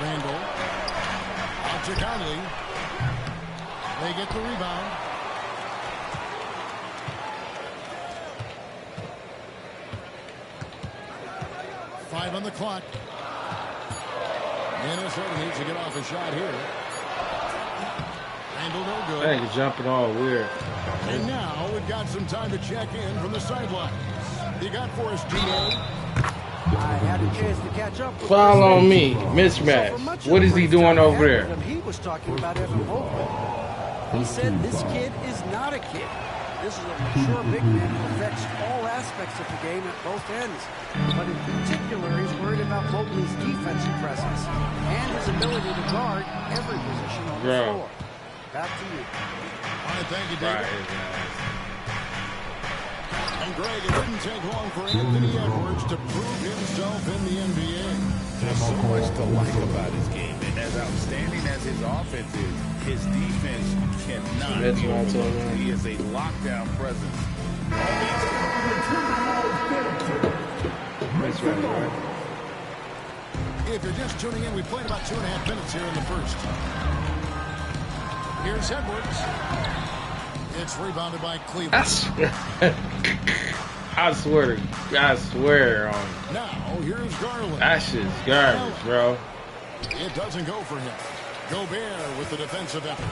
Randall. Out to Conley. They get the rebound. Five on the clock. Minnesota needs to get off a shot here. Randall no good. I think it's jumping all weird. And now we've got some time to check in from the sidelines. You got for us, GA? I had a chance to catch up with Follow on me. Mismatch. What is he doing over there? He was talking about Evan Mobley. He said this kid is not a kid. This is a mature big man who affects all aspects of the game at both ends. But in particular, he's worried about Mobley's defensive presence and his ability to guard every position on the floor. Back to you. All right, thank you, David. And Greg, it didn't take long for Anthony Edwards to prove himself in the NBA. There's so much to like about his game. And as outstanding as his offense is, his defense cannot be overlooked. He is a lockdown presence. That's right. If you're just tuning in, we played about 2.5 minutes here in the first. Here's Edwards. It's rebounded by Cleveland. I swear on. Now, here's Garland. That shit's garbage, bro. It doesn't go for him. Gobert with the defensive effort.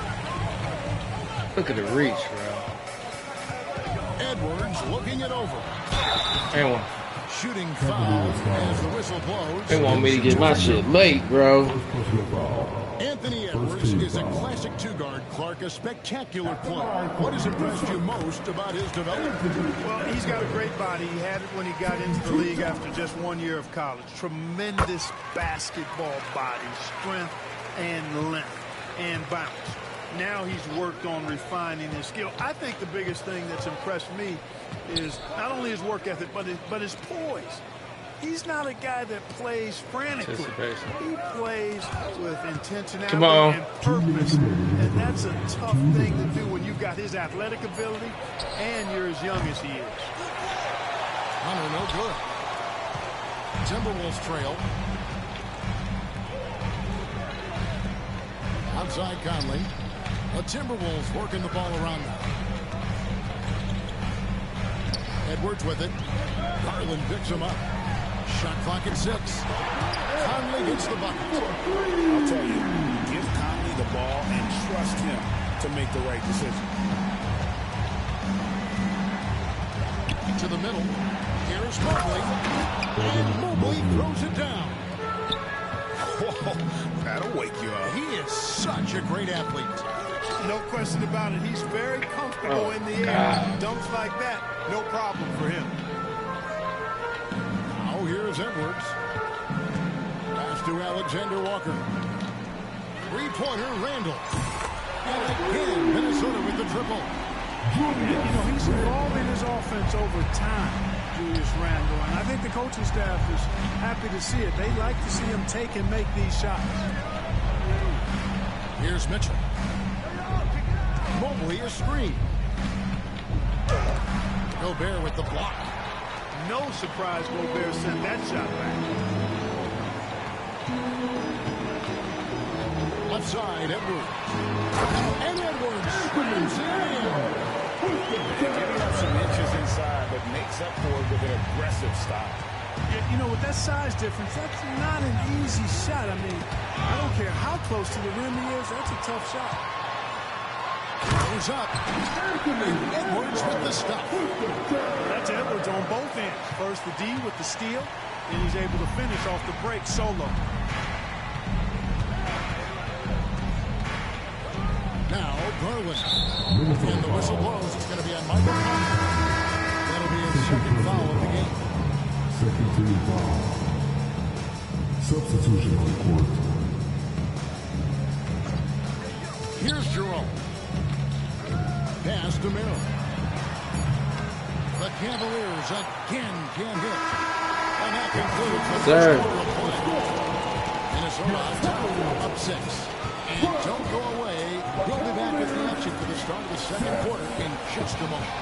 Look at the reach, bro. Edwards looking it over. They want, Shooting foul as the whistle blows. they want me to get my shit late, bro. Anthony Edwards is a classic two-guard. Clark, a spectacular player. What has impressed you most about his development? Well, he's got a great body. He had it when he got into the league after just 1 year of college. Tremendous basketball body, strength and length and bounce. Now he's worked on refining his skill. I think the biggest thing that's impressed me is not only his work ethic, but his poise. He's not a guy that plays frantically. He plays with intentionality and purpose. And that's a tough thing to do when you've got his athletic ability and you're as young as he is. Hunter, no good. Timberwolves trail. Outside Conley. The Timberwolves working the ball around now. Edwards with it. Garland picks him up. Shot clock at 6. Conley gets the bucket. I'll tell you, give Conley the ball and trust him to make the right decision. To the middle. Here's Mobley. And Mobley throws it down. Whoa, that'll wake you up. He is such a great athlete. No question about it. He's very comfortable in the air. Dunks like that, no problem for him. Now here's Edwards. Pass to Alexander Walker. Three-pointer, Randall. And again, Minnesota with the triple. You know, he's evolving his offense over time, Julius Randle. And I think the coaching staff is happy to see it. They like to see him take and make these shots. Here's Mitchell. Mobley a screen. Gobert with the block. No surprise Gobert sent that shot back. Left side, Edwards. And Edwards screams it in. Giving up some inches inside, but makes up for it with an aggressive stop. Yeah, you know, with that size difference, that's not an easy shot. I mean, I don't care how close to the rim he is, that's a tough shot. Goes up. Edwards with the stop. That's Edwards on both ends. First the D with the steal, and he's able to finish off the break solo. Now Garland. And the whistle blows. It's going to be on Michael Conley. That'll be his second foul of the game. Second team foul. Substitution on court. Here's Jerome. Pass to Merrill. The Cavaliers again can't hit. And that concludes the first quarter of play. Minnesota on top, up 6. And don't go away. We'll be back with the action for the start of the second quarter in just a moment.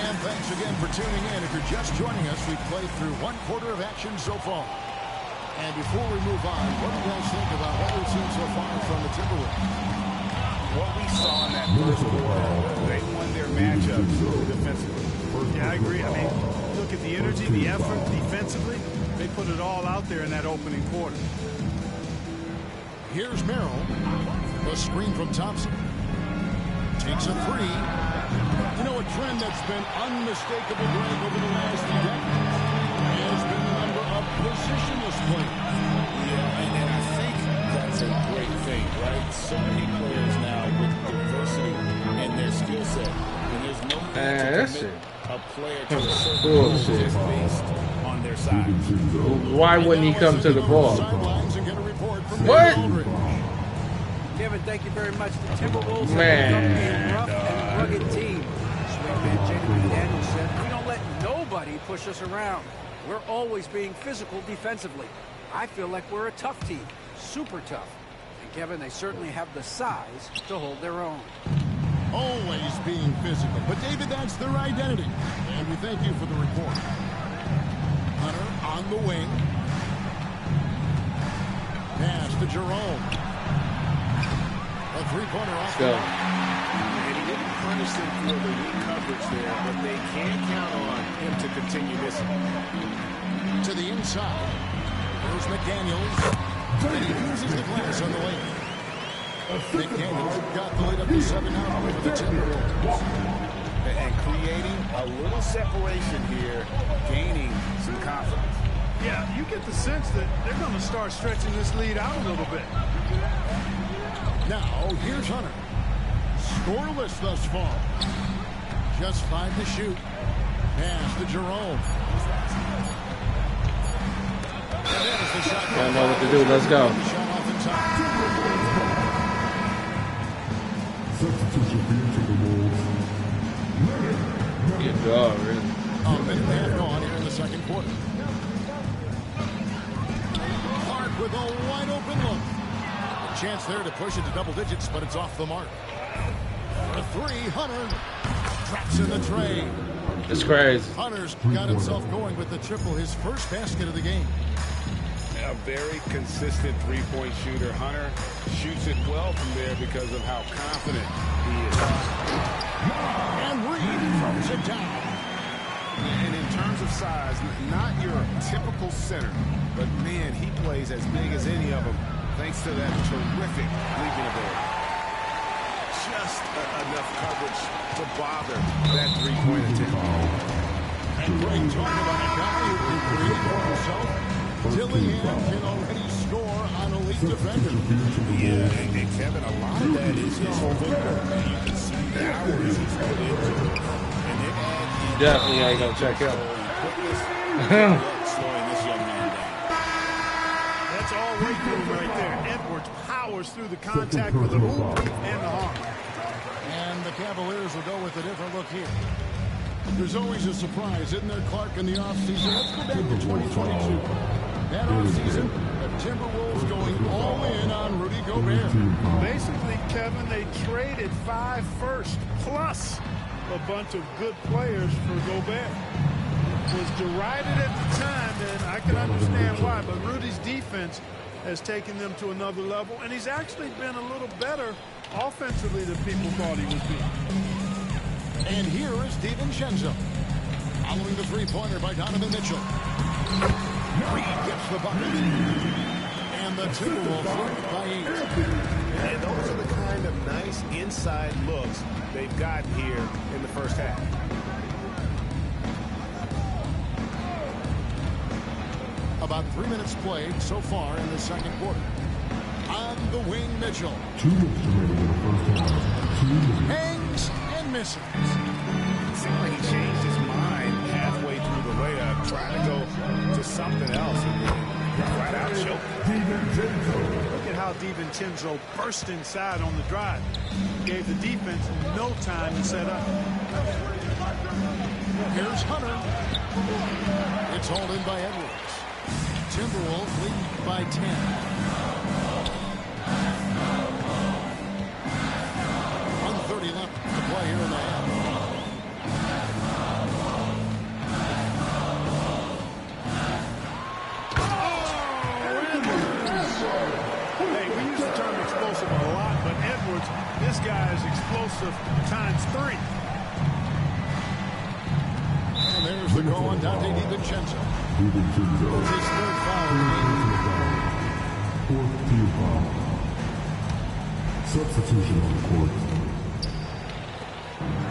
And thanks again for tuning in. If you're just joining us, we've played through one quarter of action so far. And before we move on, what do you guys think about what we've seen so far from the Timberwolves? What we saw in that first quarter, they won their matchups defensively. Yeah, I agree. I mean, look at the energy, the effort defensively. They put it all out there in that opening quarter. Here's Merrill. The screen from Thompson. Takes a three. You know, a trend that's been unmistakable, Greg, over the last few decades has been the number of positionless players. Yeah, and I think that's a great thing, right? So many players now with diversity in their skill set. And there's no need to commit a player to a certain role just based on their size. Why wouldn't he come to the ball? What? Kevin, thank you very much. The Timberwolves Man, have become a rough and rugged team. Swingman Jacob McDaniels said, "We don't let nobody push us around. We're always being physical defensively. I feel like we're a tough team, super tough. And Kevin, they certainly have the size to hold their own." Always being physical. But, David, that's their identity. And we thank you for the report. Hunter on the wing. Pass to Jerome. A three-pointer off the mark. And he didn't punish them for the weak coverage there, but they can count on him to continue missing. To the inside. There's McDaniels. And he uses the glass on the lane. McDaniels got the lead up to 7 now for the Timberwolves. And creating a little separation here, gaining some confidence. Yeah, you get the sense that they're going to start stretching this lead out a little bit. Now, here's Hunter. Scoreless thus far. Just 5 to shoot. Pass to Jerome. And there's the shot. I know what to do. Let's go. Shot off in time. Good job, really. A minute and a half gone here in the second quarter. Clark with a wide open look. A chance there to push it to double digits, but it's off the mark. For 3, Hunter traps in the tray. It's crazy. Hunter's got himself going with the triple, his first basket of the game. A very consistent three-point shooter. Hunter shoots it well from there because of how confident he is. And Reed throws it down. And in terms of size, not your typical center, but man, he plays as big as any of them thanks to that terrific leaping ability. Just enough coverage to bother that three-point attempt. And Greg talking about a guy who can create for himself. Dillingham can already score on elite defender. Yeah, and Kevin, a lot of that is his footwork. You can see the hours he's put into it. And then definitely ain't gonna check out. slowing this young man down. That's all weight room right there. Edwards powers through the contact with the hoop and the arm. And the Cavaliers will go with a different look here. There's always a surprise, isn't there, Clark, in the offseason? Let's go back to 2022. That offseason, the Timberwolves going all in on Rudy Gobert. Basically, Kevin, they traded 5 firsts plus a bunch of good players for Gobert. It was derided at the time, and I can understand why, but Rudy's defense has taken them to another level, and he's actually been a little better offensively than people thought he would be. And here is DiVincenzo. Following the three-pointer by Donovan Mitchell. Reed gets the bucket. And the Timberwolves lead by 8. And those are the kind of nice inside looks they've gotten here in the first half. About 3 minutes played so far in the second quarter. On the wing, Mitchell. 2 minutes remaining in the first half. Hangs and misses. It seemed like he changed his mind halfway through the layup, trying to go to something else, and then right out choked. Look at how DiVincenzo burst inside on the drive. Gave the defense no time to set up. Here's Hunter. It's hauled in by Edwards. Timberwolves lead by 10. 1:30 left to play here in the half. Hey, we use the term explosive a lot, but Edwards, this guy is explosive times 3. And there's the call on Dante DiVincenzo. It's his third foul of the game. Fourth team foul. Substitution on the court.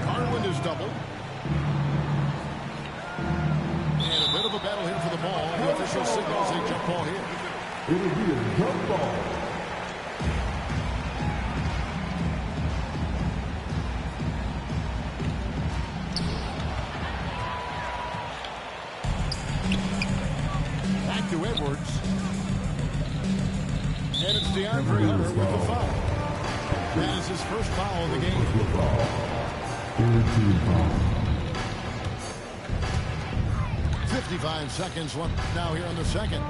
Garland is doubled. And a bit of a battle here for the ball. The official signals a jump ball here. It'll be a jump ball. Back to Edwards. And it's DeAndre Hunter with the foul. That is his first foul of the game. Third team foul. 55 seconds left now here in the second.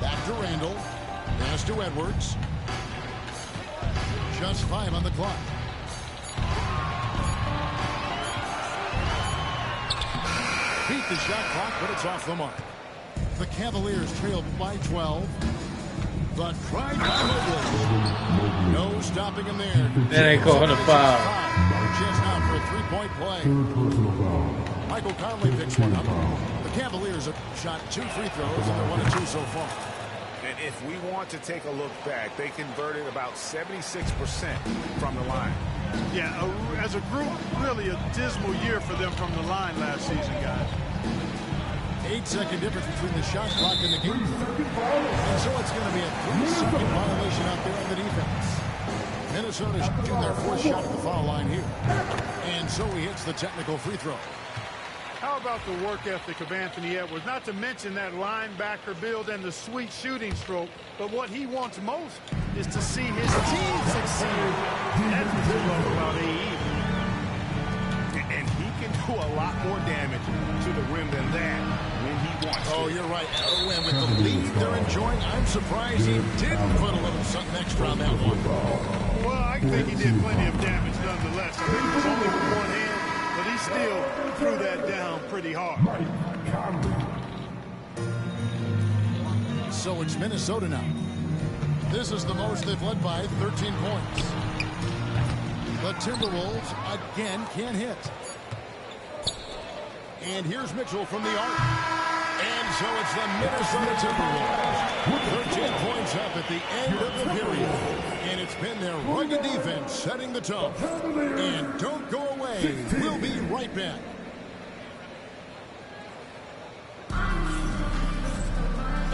Back to Randall. Pass to Edwards. Just 5 on the clock. Beat the shot clock, but it's off the mark. The Cavaliers trail by 12. The try by Mobley. No stopping him there. That ain't calling a foul. Just out for a three-point play. Michael Conley picks one up. The Cavaliers have shot 2 free throws, and they're 1 of 2 so far. And if we want to take a look back, they converted about 76% from the line. Yeah, as a group, really a dismal year for them from the line last season, guys. 8-second difference between the shot clock and the game. And so it's going to be a 3-second violation out there on the defense. Minnesota shooting their 4th shot at the foul line here. And so he hits the technical free throw. How about the work ethic of Anthony Edwards? Not to mention that linebacker build and the sweet shooting stroke, but what he wants most is to see his team succeed. That's what you love about AE. And he can do a lot more damage to the rim than that when he wants to. Oh, you're right. Oh, and with the lead they're enjoying, I'm surprised he didn't put a little something extra on that one. Well, I think he did plenty of damage nonetheless. I mean, it was only with one hand, but he still threw that down pretty hard. So it's Minnesota now. This is the most they've led by 13 points. The Timberwolves again can't hit. And here's Mitchell from the arc. And so it's the Minnesota Timberwolves. 13 points up at the end of the period. And it's been their rugged defense setting the tone. And don't go away. We'll be right back.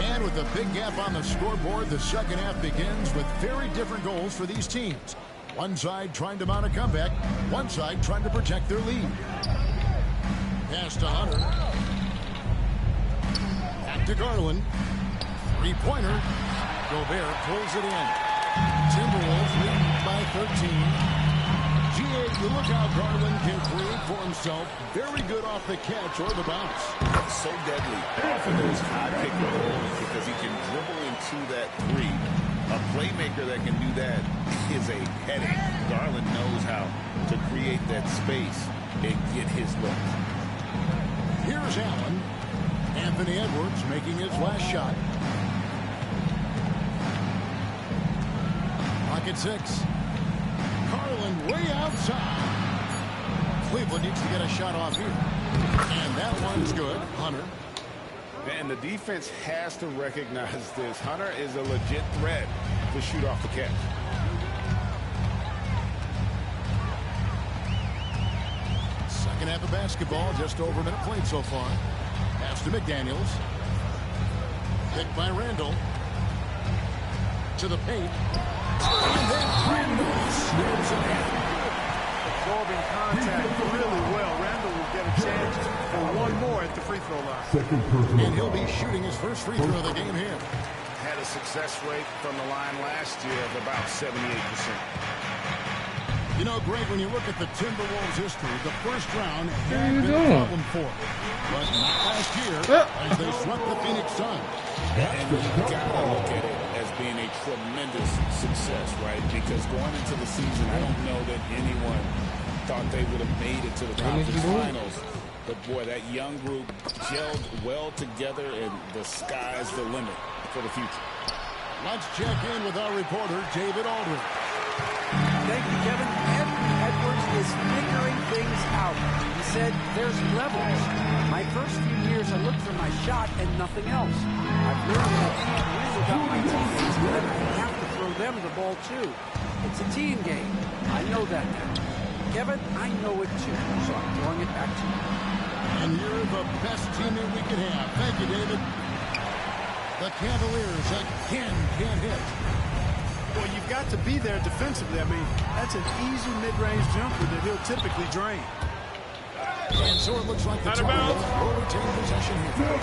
And with a big gap on the scoreboard, the second half begins with very different goals for these teams. One side trying to mount a comeback, one side trying to protect their lead. Pass to Hunter. Back to Garland. Three-pointer. Gobert pulls it in. Timberwolves lead by 13. G.A., you look how Garland can create for himself. Very good off the catch or the bounce. So deadly off of those high pick and rolls because he can dribble into that three. A playmaker that can do that is a headache. Garland knows how to create that space and get his look. Here's Allen. Anthony Edwards making his last shot. Pocket 6. Garland way outside. Cleveland needs to get a shot off here. And that one's good. Hunter. And the defense has to recognize this. Hunter is a legit threat to shoot off the catch. Second half of basketball, just over a minute played so far. Pass to McDaniels. Picked by Randall. To the paint. And then Randall snaps it in. Absorbing contact really well. Randall will get a chance for one more at the free throw line. And he'll be shooting his first free throw of the game here. Had a success rate from the line last year of about 78%. You know, Greg, when you look at the Timberwolves' history, the first round had been a problem for them. But not last year, as they swept the Phoenix Suns. And you've got to look at it as being a tremendous success, right? Because going into the season, I don't know that anyone thought they would have made it to the conference finals. But, boy, that young group gelled well together, and the sky's the limit for the future. Let's check in with our reporter, David Aldridge. Thank you, Kevin. Anthony Edwards is figuring things out. He said there's levels. My first few years, I looked for my shot and nothing else. I've learned that I can't win without my teammates, but I have to throw them the ball, too. It's a team game. I know that now. Kevin, I know it, too, so I'm throwing it back to you. And you're the best teammate we could have. Thank you, David. The Cavaliers again can't hit. Well, you've got to be there defensively. I mean, that's an easy mid-range jumper that he'll typically drain. And so it looks like the Timberwolves will retain possession here.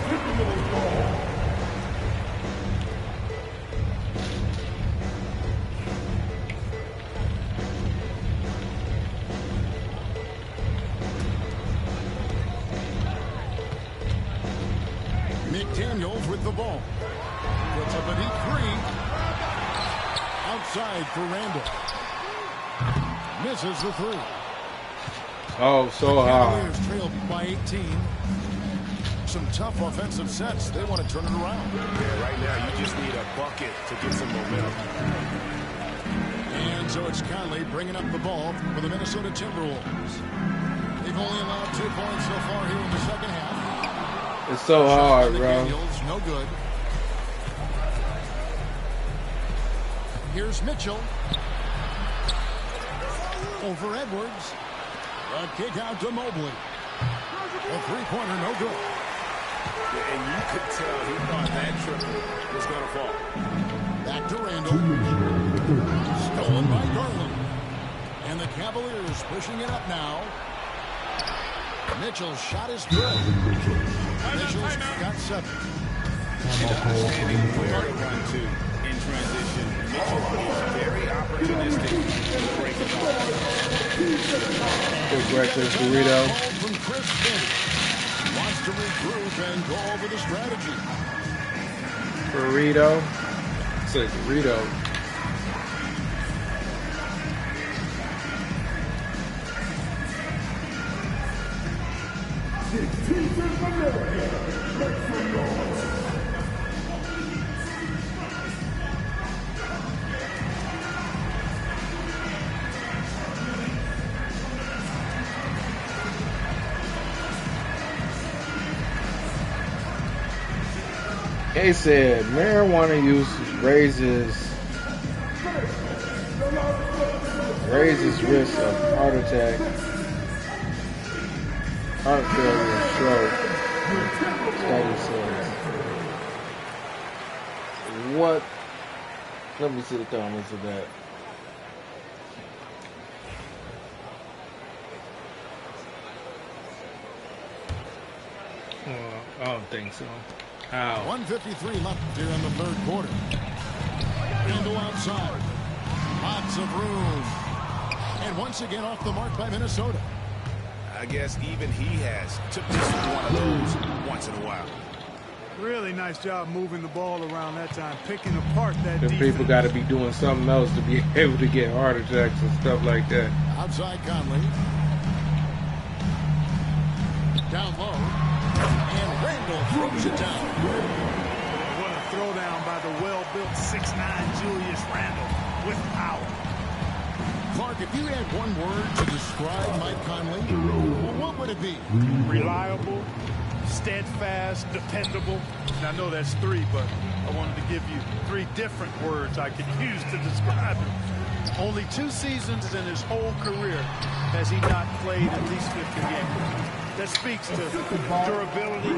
McDaniels with the ball. Puts up a deep three. Outside for Randall. misses the three. Oh, so hard. Cavaliers trail by 18. Some tough offensive sets. They want to turn it around. Yeah, right now you just need a bucket to get some momentum. And so it's Conley bringing up the ball for the Minnesota Timberwolves. They've only allowed 2 points so far here in the second half. It's so hard, bro. No good. Here's Mitchell. Over Edwards. A kick out to Mobley. A three-pointer, no good. Yeah, and you could tell he thought that triple was going to fall. Back to Randall. Stolen by Garland. And the Cavaliers pushing it up now. Mitchell's shot is good. Mitchell's got 7. Outstanding player to run to in transition. Mitchell is very opportunistic to break it off. Good breakfast burrito. From Chris Finch. Wants to regroup and go over the strategy. Burrito. It's a burrito. They said marijuana use raises risk of heart attack, heart failure, and stroke. Study says. What? Let me see the comments of that. I don't think so. How? 1:53 left here in the third quarter. Randall outside. Lots of room. And once again off the mark by Minnesota. I guess even he has to miss one of those once in a while. Really nice job moving the ball around that time, picking apart that The defense. people got to be doing something else to be able to get heart attacks and stuff like that. Outside Conley. Down low. And Randall throws it down. What a throwdown by the well-built 6'9" Julius Randle with power. Clark, if you had one word to describe Mike Conley, what would it be? Reliable, steadfast, dependable. And I know that's 3, but I wanted to give you 3 different words I could use to describe him. Only 2 seasons in his whole career has he not played at least 50 games. That speaks to durability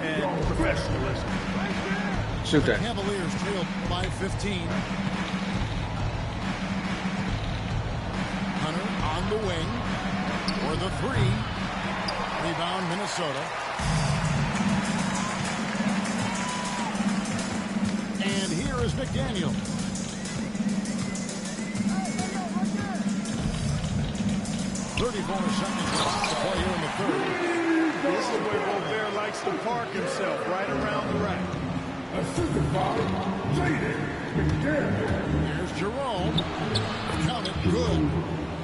and professionalism. Shoot that. Cavaliers trail by 15. Hunter on the wing for the 3. Rebound Minnesota. And here is McDaniel. Seconds left to play here in the third. This is where Gobert likes to park himself, right around the rack. Here's Jerome. Count it good.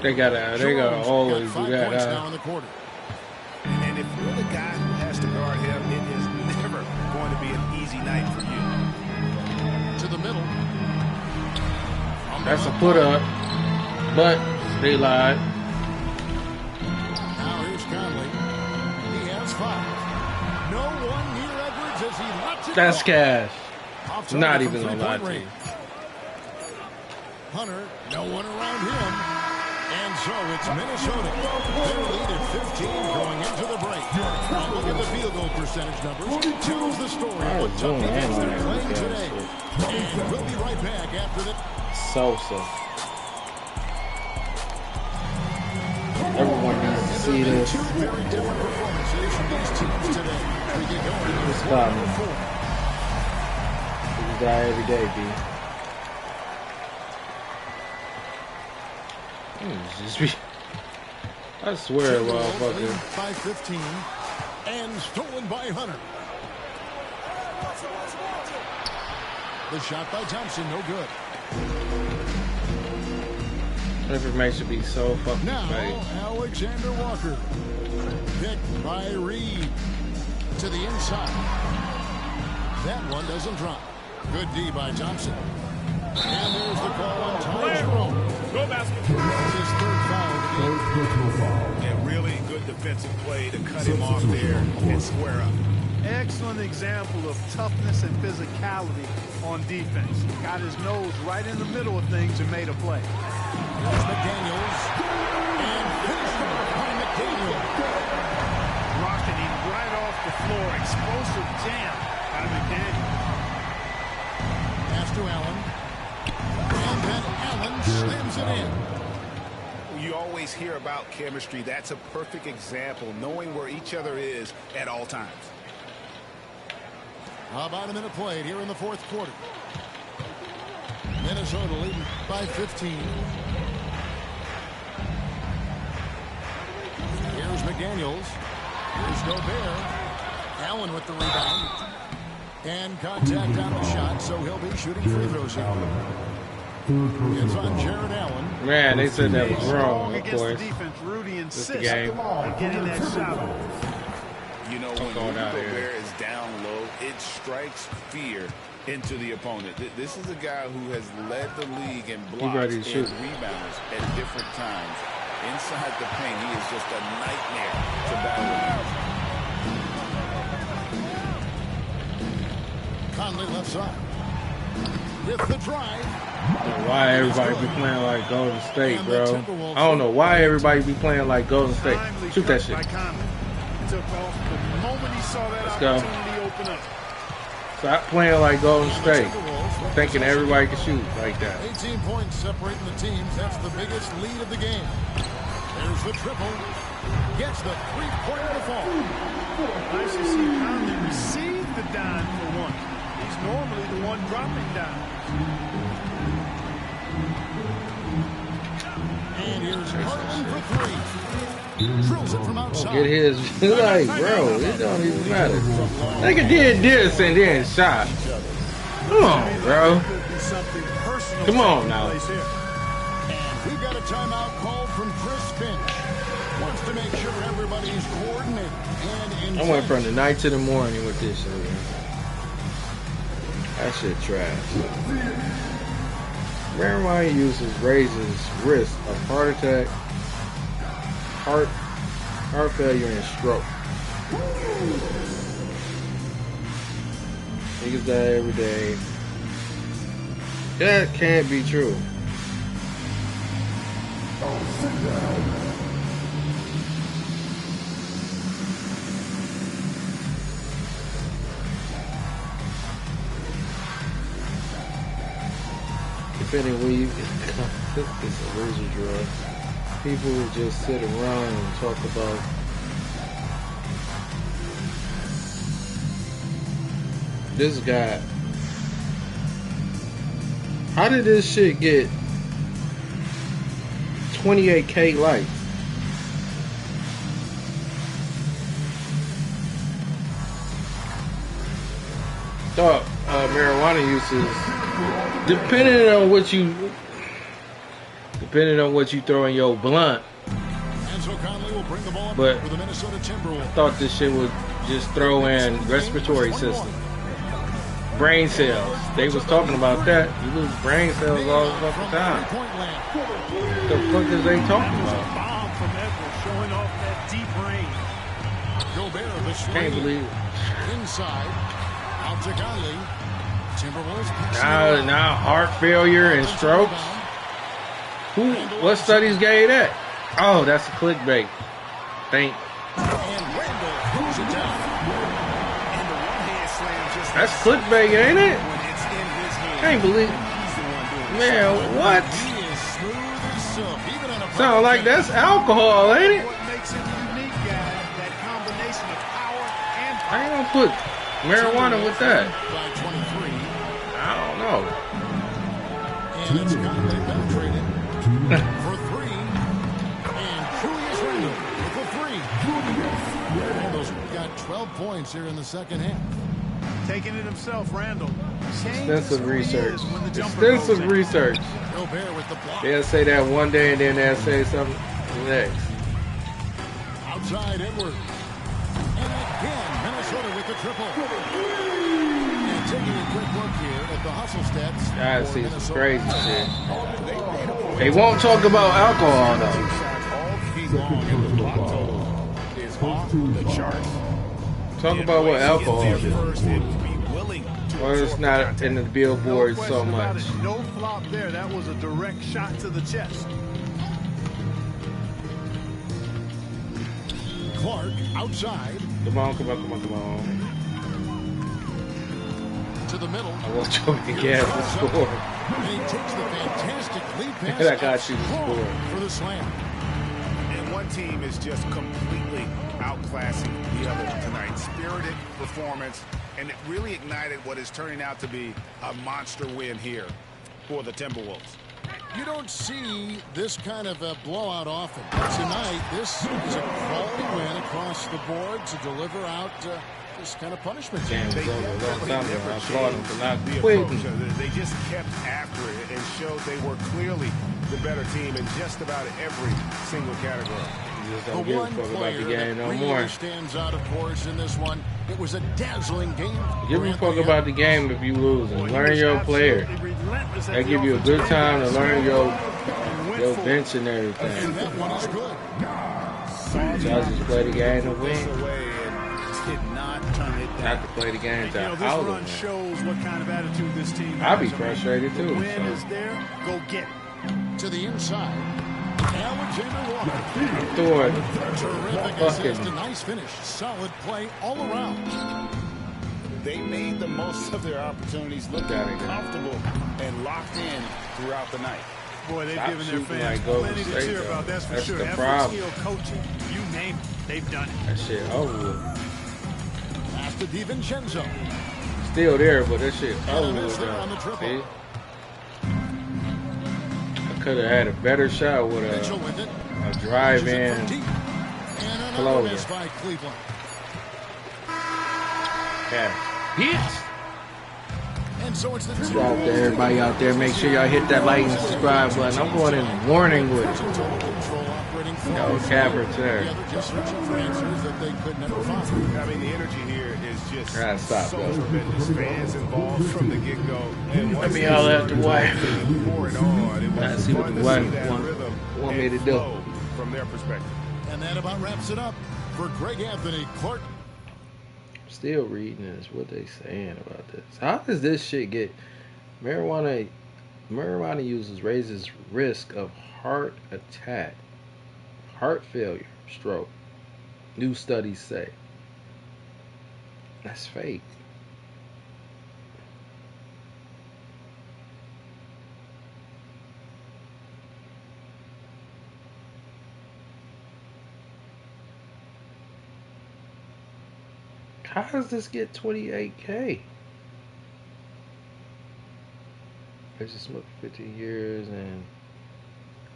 They gotta always do that. Now in the quarter. And if you're the guy who has to guard him, it is never going to be an easy night for you. To the middle. That's a put up, but they lied. Now here's Conley. He has 5. No one near Edwards as he lets it That's go. cash. Off-target Not from even gonna lie to three-point you. range. Hunter, no one around him. And so it's Minnesota. Their lead at 15 going into the break. Now look at the field goal percentage numbers. Tells the story of what tough defense they're playing today. And we'll be right back after the... Sosa. Everyone needs to see this. Two very different performances from these teams today. We get going in It's quarter coming. number 4. You die every day, B. Just be, I swear, motherfucker. By 15 and stolen by Hunter. The shot by Thompson, no good. Information be so fucking Now, fake. Alexander Walker. Picked by Reed. To the inside. That one doesn't drop. Good D by Thompson. And there's the call on Ty Jerome. Go basketball. That's his third foul. And really good defensive play to cut him off there and square up. Excellent example of toughness and physicality on defense. Got his nose right in the middle of things and made a play. There's McDaniels. And finished by McDaniels. Rocketing right off the floor. Explosive jam by McDaniels. Pass to Allen. And then Allen slams it in. You always hear about chemistry. That's a perfect example, knowing where each other is at all times. About a minute played here in the fourth quarter. Minnesota leading by 15. Here's McDaniels. Here's Gobert. Allen with the rebound. And contact on the shot, so he'll be shooting free throws here. It's on Jared Allen. Man, they said that was wrong, of Against course. the defense, Rudy It's the insists game. on getting that shot off. You know, when going out Rudy here. Gobert is down low, it strikes fear into the opponent. This is a guy who has led the league in blocks ready and to shoot. rebounds at different times. Inside the paint, he is just a nightmare to battle against. Conley left side. With the drive. Why everybody be playing like Golden State, bro? I don't know why everybody be playing like Golden State. Shoot that shit. Took off the moment he saw that Let's go. opportunity open up. Stop playing like Golden State. Thinking everybody can shoot like that. 18 points separating the teams. That's the biggest lead of the game. There's the triple. Gets the three-pointer to fall. Nice to see Conley receive the dime for one. He's normally the one dropping dimes. And here's Harden for three. Drills it from outside. Get his like, bro, it don't even matter. Nigga did this and then shot. Come on, bro. Come on now. We've got a timeout called from Chris Finch. Wants to make sure everybody's coordinated and in I went from the night to the morning with this shit. That shit trash. Marijuana uses raises risk of heart attack, heart failure, and stroke. Niggas die every day. That can't be true. Depending where you it's a loser drug. People will just sit around and talk about this guy. How did this shit get 28K likes? Thought marijuana use is depending on what you throw in your blunt. And so Conley will bring the ball up But for the Minnesota Timberwolves. I thought this shit would just throw in respiratory system, brain cells. They was talking about that. You lose brain cells all the fucking time. What the fuck is they talking about? Bomb from Edwards showing off that deep range. Gobert, the Can't believe it. inside. Out to Conley. Timberwolves. Now heart failure and strokes. What studies gave that? Oh, that's a clickbait. That's clickbait, ain't it? Can't believe it. Man, what? Sound like that's alcohol, ain't it? I ain't gonna put marijuana with that. I don't know. And it's Conley penetrated for three. And Julius Randle with the three. Randle's got 12 points here in the second half. Taking it himself, Randle. Extensive research. Extensive research. They'll say that one day and then they'll say something the next. Outside Edwards. And again, Minnesota with the triple. And taking a quick look here at the hustle stats. I see some crazy shit. They won't talk about alcohol though. Talk about what alcohol is. Or it's not in the billboard so much. No flop there. That was a direct shot to the chest. Clark outside. Come on. To the middle. I want Joey Gas to score. And he takes the fantastic lead pass. And I got you to score. For the slam. And one team is just completely outclassing the other tonight. Spirited performance, and it really ignited what is turning out to be a monster win here for the Timberwolves. You don't see this kind of a blowout often. Tonight, this is a quality win across the board to deliver out this kind of punishment. They just kept after it and showed they were clearly the better team in just about every single category. Don't give a fuck about the game no more. Stands out, of course, in this one. It was a dazzling game. Give a fuck about the game if you lose and learn your player. They give you a good time to learn your bench and everything. And that one is good. Y'all just play the game to win. Not to play the game to out this run shows what kind of attitude this team has. I'll be frustrated too. The win is there. Go get it. To the inside. Alexander Walker. Thor. Terrific assist, a nice finish. Solid play all around. They made the most of their opportunities, looking comfortable and locked in throughout the night. Boy, they've given their fans plenty to cheer about, that's for sure. Effort, skill, coaching, you name it, they've done it. That shit over with. Pass to DiVincenzo. Still there, but that shit over with. See? Could have had a better shot with a drive-in closer. Yes. And so it's the shout out to everybody out there. Make sure y'all hit that like and subscribe button. I'm going in warning with it. No capper there. I mean, the energy here is just stop, so tremendous. Fans involved from the get-go. Let me all at the wife. I see what the wife want me to do. From their perspective. And that about wraps it up for Greg Anthony Clark. Still reading this. What they saying about this? How does this shit get marijuana? Marijuana uses raises risk of heart attack, heart failure, stroke. New studies say. That's fake. How does this get 28K? I just smoked for 15 years and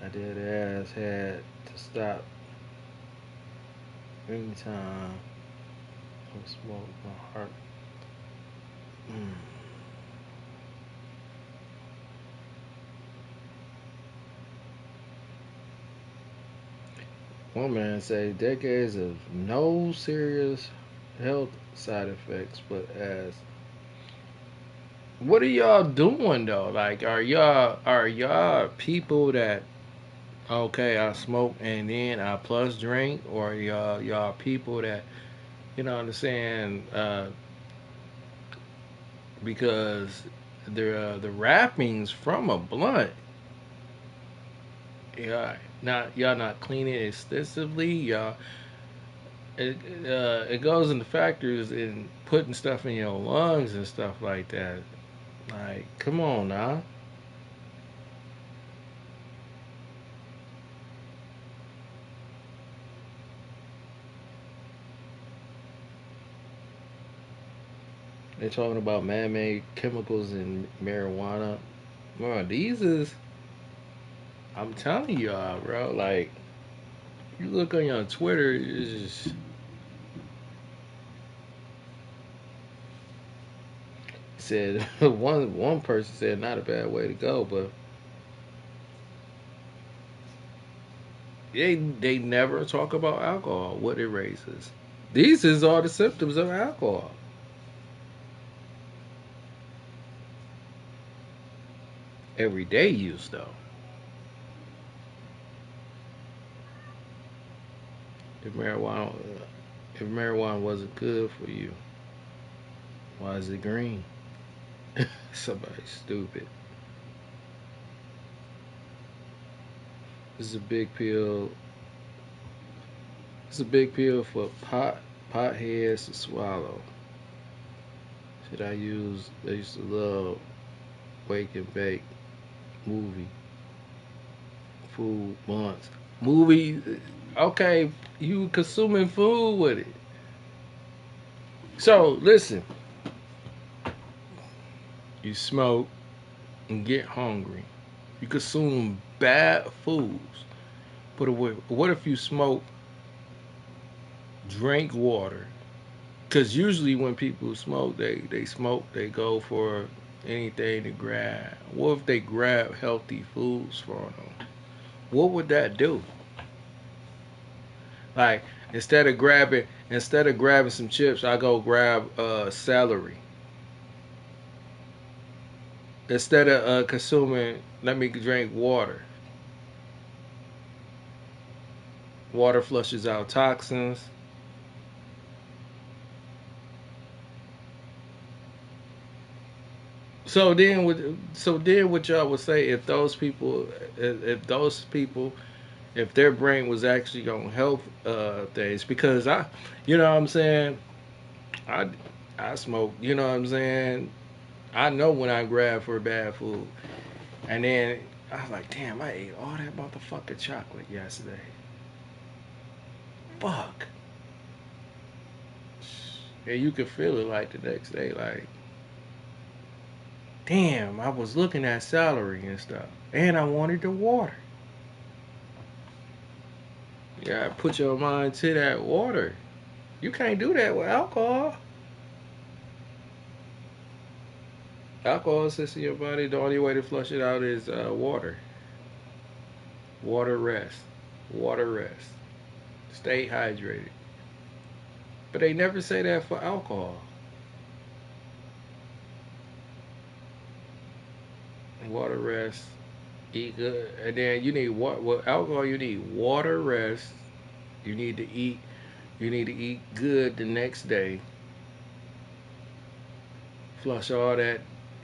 I dead ass had to stop anytime I smoke my heart. One man say decades of no serious health side effects, but as what are y'all doing though? Like, are y'all people that okay, I smoke and then I plus drink, or y'all people that, you know what I'm saying, because the wrappings from a blunt, y'all not cleaning it extensively, it goes into factors in putting stuff in your lungs and stuff like that. Like, come on now. They're talking about man-made chemicals in marijuana. Bro, these is, I'm telling y'all, bro, like, you look on your Twitter, it's just said one person said not a bad way to go, but they never talk about alcohol, what it raises. These is all the symptoms of alcohol. Everyday use though. If marijuana wasn't good for you, why is it green? Somebody stupid. This is a big pill. It's a big pill for potheads to swallow. Should I use? I used to love Wake and Bake movie, food months, movie. Okay, you consuming food with it. So listen, you smoke and get hungry. You consume bad foods. But what if you smoke, drink water? Because usually when people smoke, they smoke, they go for anything to grab. What if they grab healthy foods for them? What would that do? Like instead of grabbing some chips, I go grab celery. Instead of consuming, let me drink water. Water flushes out toxins. So then, what y'all would say if those people, if their brain was actually on health things? Because you know what I'm saying, I smoke. You know what I'm saying. I know when I grab for bad food, and then I was like, damn, I ate all that motherfucking chocolate yesterday. Fuck. And you could feel it like the next day, like, damn, I was looking at celery and stuff, and I wanted the water. You gotta put your mind to that water. You can't do that with alcohol. Alcohol sits in your body. The only way to flush it out is water. Water rest. Water rest. Stay hydrated. But they never say that for alcohol. Water rest. Eat good. And then you need what? With alcohol, you need water rest. You need to eat. You need to eat good the next day. Flush all that,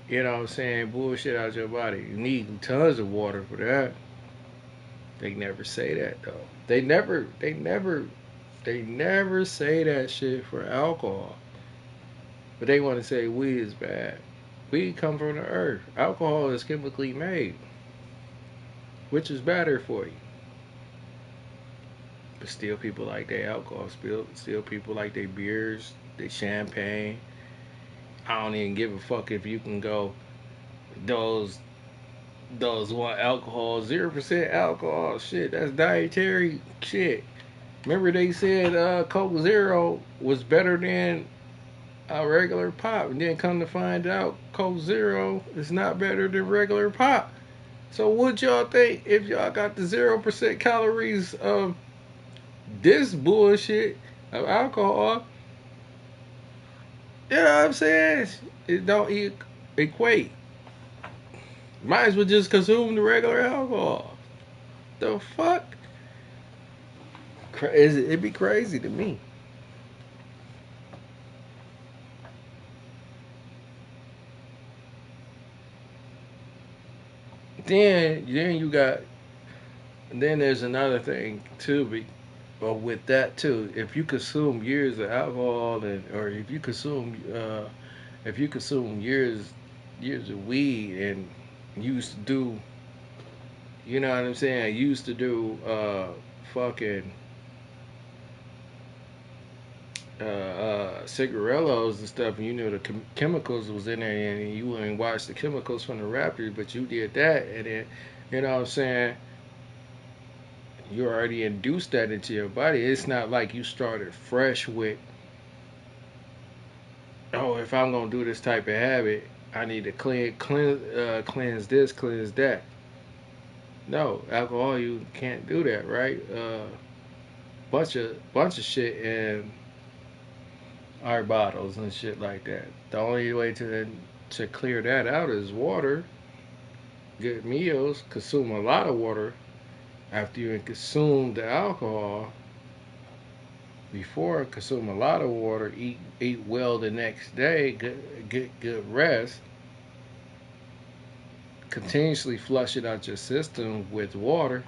you know what I'm saying, bullshit out your body. You need tons of water for that. They never say that though. They never say that shit for alcohol. But they want to say weed is bad. Weed come from the earth. Alcohol is chemically made. Which is better for you. But still people like their alcohol. Still people like their beers, their champagne. I don't even give a fuck if you can go those want alcohol, 0% alcohol shit. That's dietary shit. Remember they said Coke Zero was better than a regular pop, and then come to find out Coke Zero is not better than regular pop. So what y'all think if y'all got the 0% calories of this bullshit of alcohol? You know what I'm saying? It don't equate. Might as well just consume the regular alcohol. The fuck? It'd be crazy to me. Then there's another thing too. But with that too, if you consume years of alcohol or if you consume years of weed and used to do, you know what I'm saying? Used to do fucking cigarillos and stuff, and you knew the chemicals was in there, and you wouldn't watch the chemicals from the wrapper, but you did that, and then, you know what I'm saying? You already induced that into your body. It's not like you started fresh with, oh, if I'm gonna do this type of habit, I need to cleanse this, cleanse that. No, alcohol, you can't do that, right? Bunch of shit in our bottles and shit like that. The only way to clear that out is water. Good meals, consume a lot of water after you consume the alcohol. Before consume a lot of water, eat well the next day, good rest. Continuously flush it out your system with water.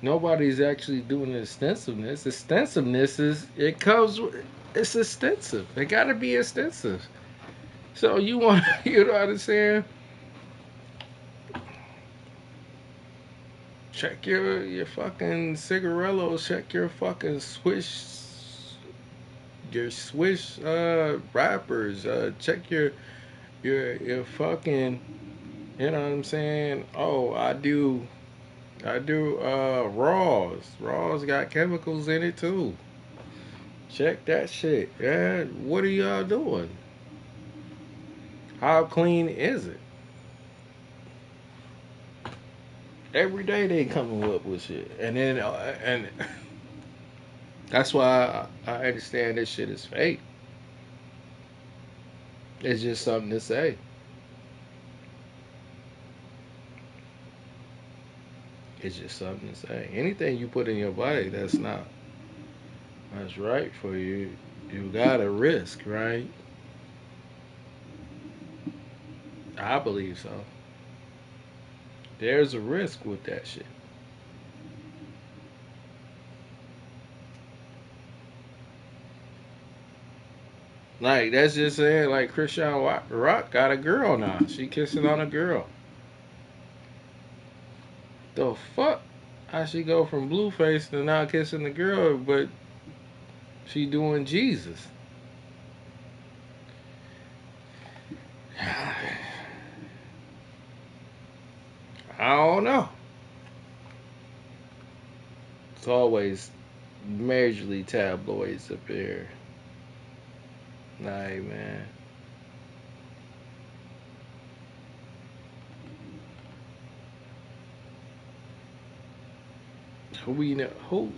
Nobody's actually doing extensiveness. Extensiveness it's extensive. It gotta be extensive. So you want you know what I'm saying? Check your fucking cigarillos, check your fucking swish wrappers, check your fucking, you know what I'm saying? Oh, I do raws. Raws got chemicals in it too. Check that shit. Yeah, what are y'all doing? How clean is it? Every day they coming up with shit, and then and that's why I understand this shit is fake. It's just something to say. It's just something to say. Anything you put in your body that's right for you, you gotta risk, right? I believe so. There's a risk with that shit. Like that's just saying, like Christian Rock got a girl now. She kissing on a girl. The fuck? How she go from Blueface to now kissing the girl, but she doing Jesus? I don't know. It's always majorly tabloids up there. Nah, man. Who we know? Who?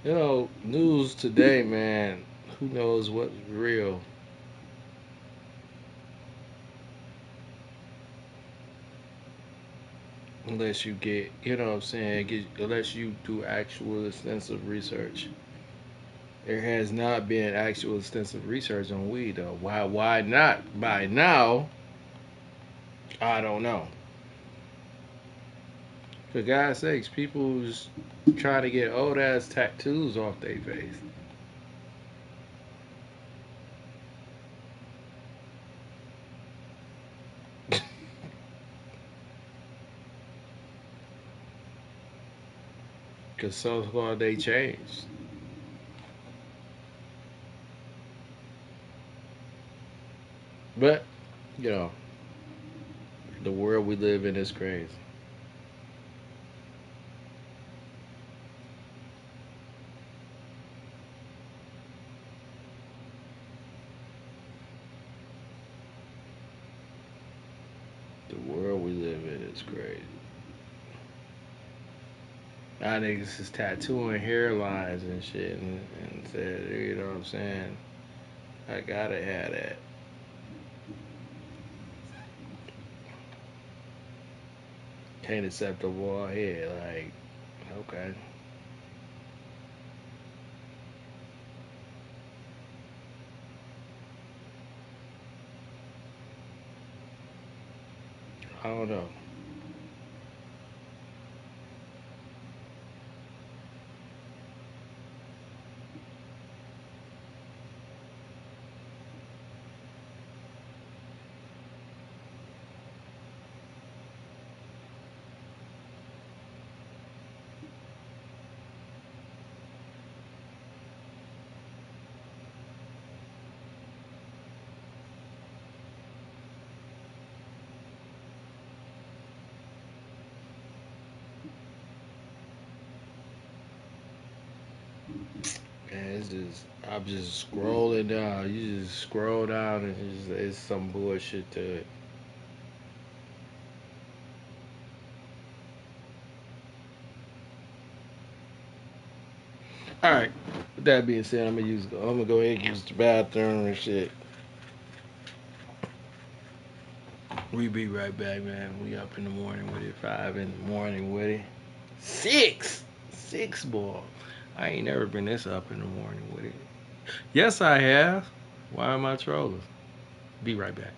You know, news today, man. Who knows what's real? Unless you get, you know what I'm saying, unless you do actual extensive research. There has not been actual extensive research on weed though. Why not? By now, I don't know. For God's sakes, people's trying to get old ass tattoos off their face. Cause so far they changed. But, you know, the world we live in is crazy. The world we live in is crazy. Now niggas is tattooing hairlines and shit and said, you know what I'm saying? I gotta have that. Can't accept a bald head. Like, okay. I don't know. I'm just scrolling down. You just scroll down and it's some bullshit to it. All right. With that being said, I'm gonna go ahead and use the bathroom and shit. We be right back, man. We up in the morning with it. 5 in the morning with it. 6 ball. I ain't never been this up in the morning with it. Yes, I have. Why am I trolling? Be right back.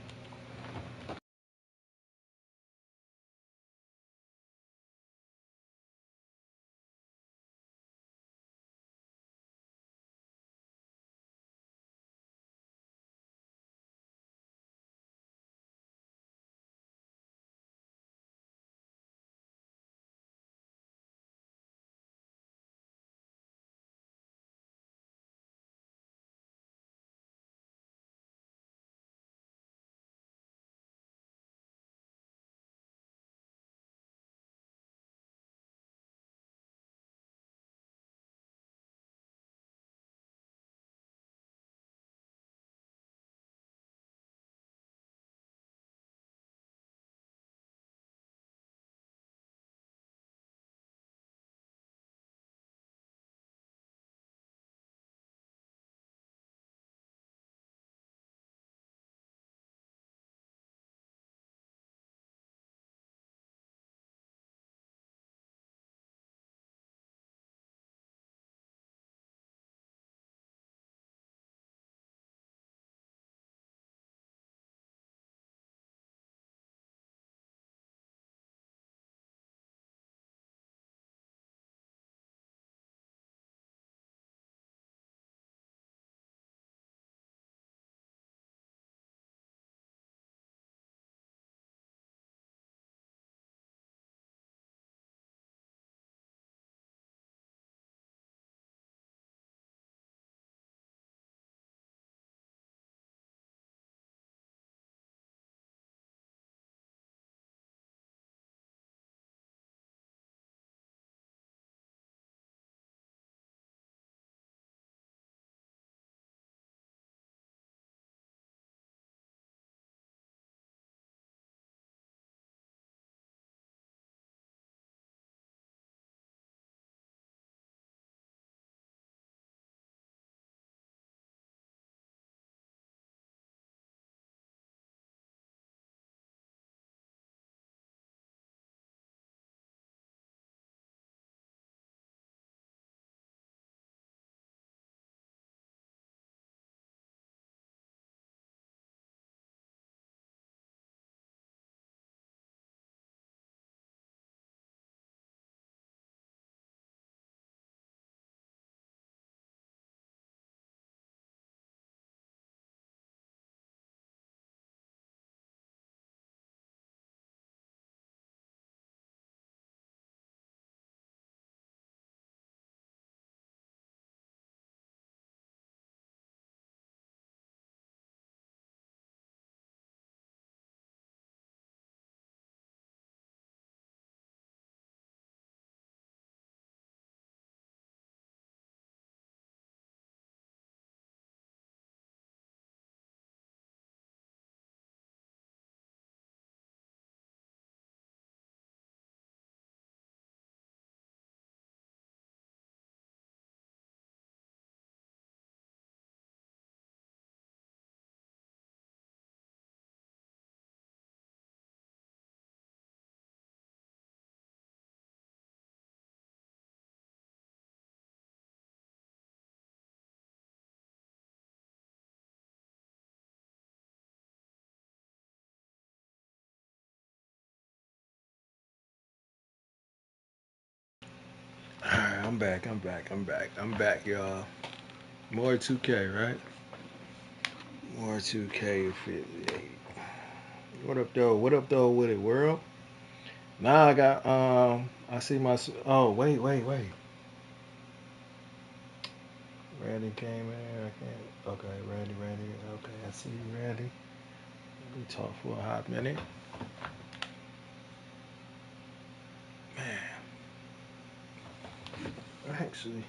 Alright, I'm back, y'all. More 2K, right? More 2K 58. What up, though? What up, though, with it, world? Now I got, I see my, oh, wait. Randy came in here. I can't, okay, Randy. Okay, I see you, Randy. We talk for a hot minute. Man, actually,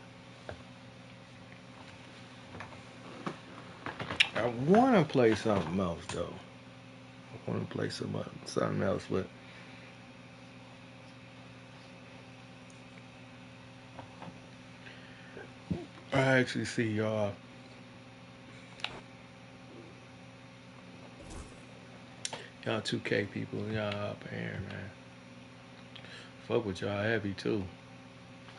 I want to play something else, though. I want to play something else, but I actually see y'all. Y'all 2K people, y'all up here, man. Fuck with y'all heavy, too.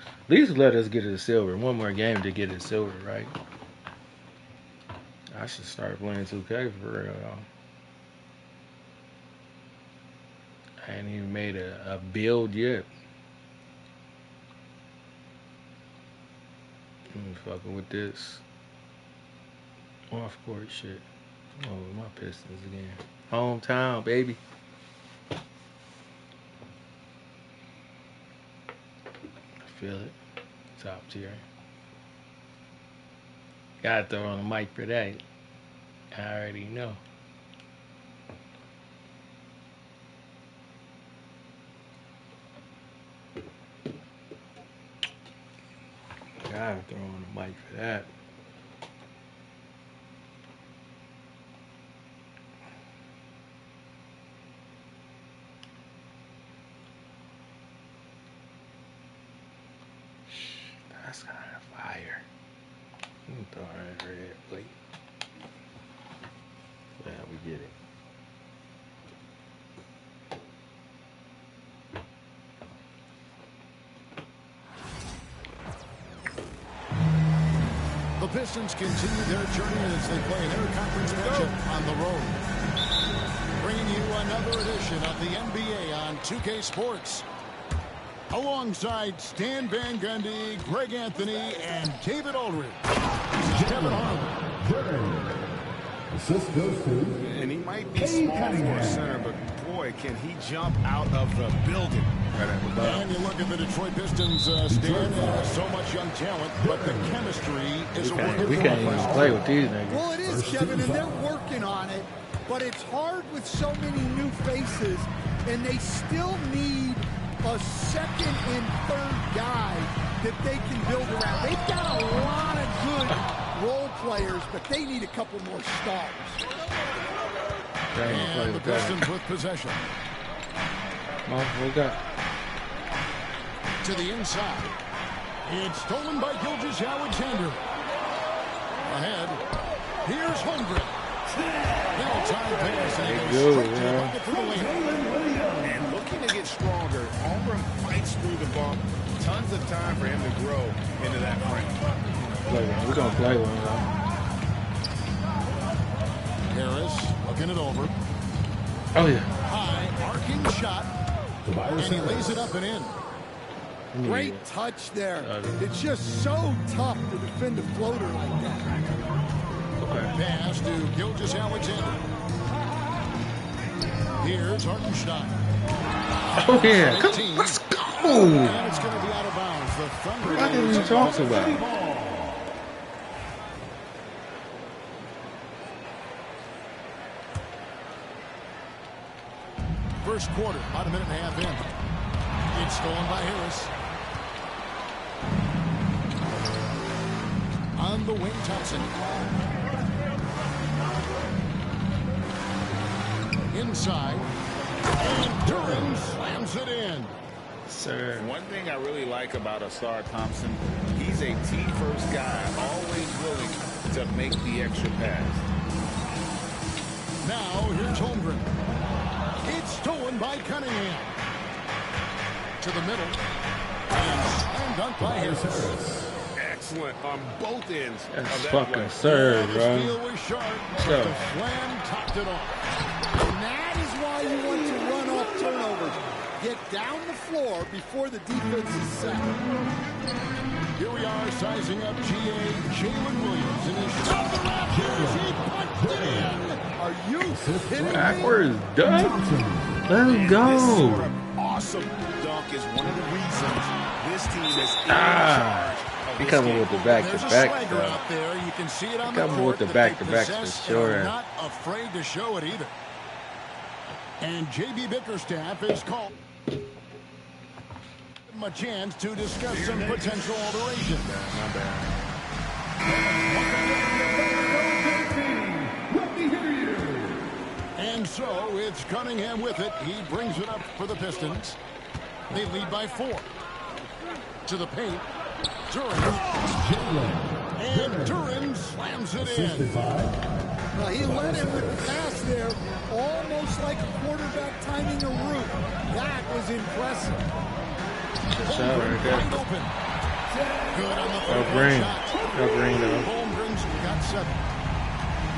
At least let us get it to silver. One more game to get it to silver, right? I should start playing 2K for real, y'all. I ain't even made a build yet. I'm fucking with this off-court shit. Oh, my Pistons again. Hometown, baby. I feel it. Top tier. Gotta throw on the mic for that. I already know. Gotta throw on the mic for that. That's kind of fire. Let me throw that red plate. Yeah, we get it. The Pistons continue their journey as they play an interconference matchup on the road. Bringing you another edition of the NBA on 2K Sports. Alongside Stan Van Gundy, Greg Anthony, and David Aldridge. Kevin Harlan. Assist goes to. And he might be small for a center, but boy, can he jump out of the building. Right at the bottom. And you look at the Detroit Pistons, Stan, so much young talent, but the chemistry is a work in progress. We can't even play with these niggas. Well, it is, Kevin, and they're working on it, but it's hard with so many new faces, and they still need a second and third guy that they can build around. They've got a lot of good role players, but they need a couple more stars. And the Pistons with possession. We got to the inside. It's stolen by Gilgeous-Alexander. Ahead. Here's Holmgren. Time pass, and he goes straight to the bucket for the layup. And looking to get stronger, Holmgren fights through the bump. Tons of time for him to grow into that frame. We're going to play one, Harris looking it over. Oh, yeah. High, arcing shot. And he lays it up and in. Great touch there. It's just so tough to defend a floater like that. Pass to Gilgeous-Alexander. Here's Hartenstein. Oh, yeah. Come, let's go. And it's going to be out of bounds. The Thunder. What did we talk about? First quarter, about a minute and a half in. It's stolen by Harris. On the wing, Thompson. Inside. And Durham slams it in. Sir. One thing I really like about Asar Thompson, he's a T-first guy, always willing to make the extra pass. Now, here's Holmgren. It's stolen by Cunningham. To the middle. And slam dunk by Harris. Excellent on both ends. That's fucking serve, bro. The steal was sharp, but the slam topped it off. And that is why you want to run off turnovers. Get down the floor before the defense is set. Here we are sizing up GA Jalen Williams. And he's out of the Raptors. He punched it in. Are you kidding me? Backwards dunk. Let's go. This sort of awesome dunk is one of the reasons this team is in charge. He coming with the back-to-back, though. Out there. You can see it on He the coming court with the back-to-backs for sure. Not afraid to show it either. And J.B. Bickerstaff is called. Give him a chance to discuss some potential alteration. My bad. And so it's Cunningham with it. He brings it up for the Pistons. They lead by 4. To the paint. Duran. And Duran slams it in. Well, he led him with the pass there, almost like a quarterback timing a route. That was impressive. Shot right there. Wide open. Good on the No green. No green though. Holmgren's got 7.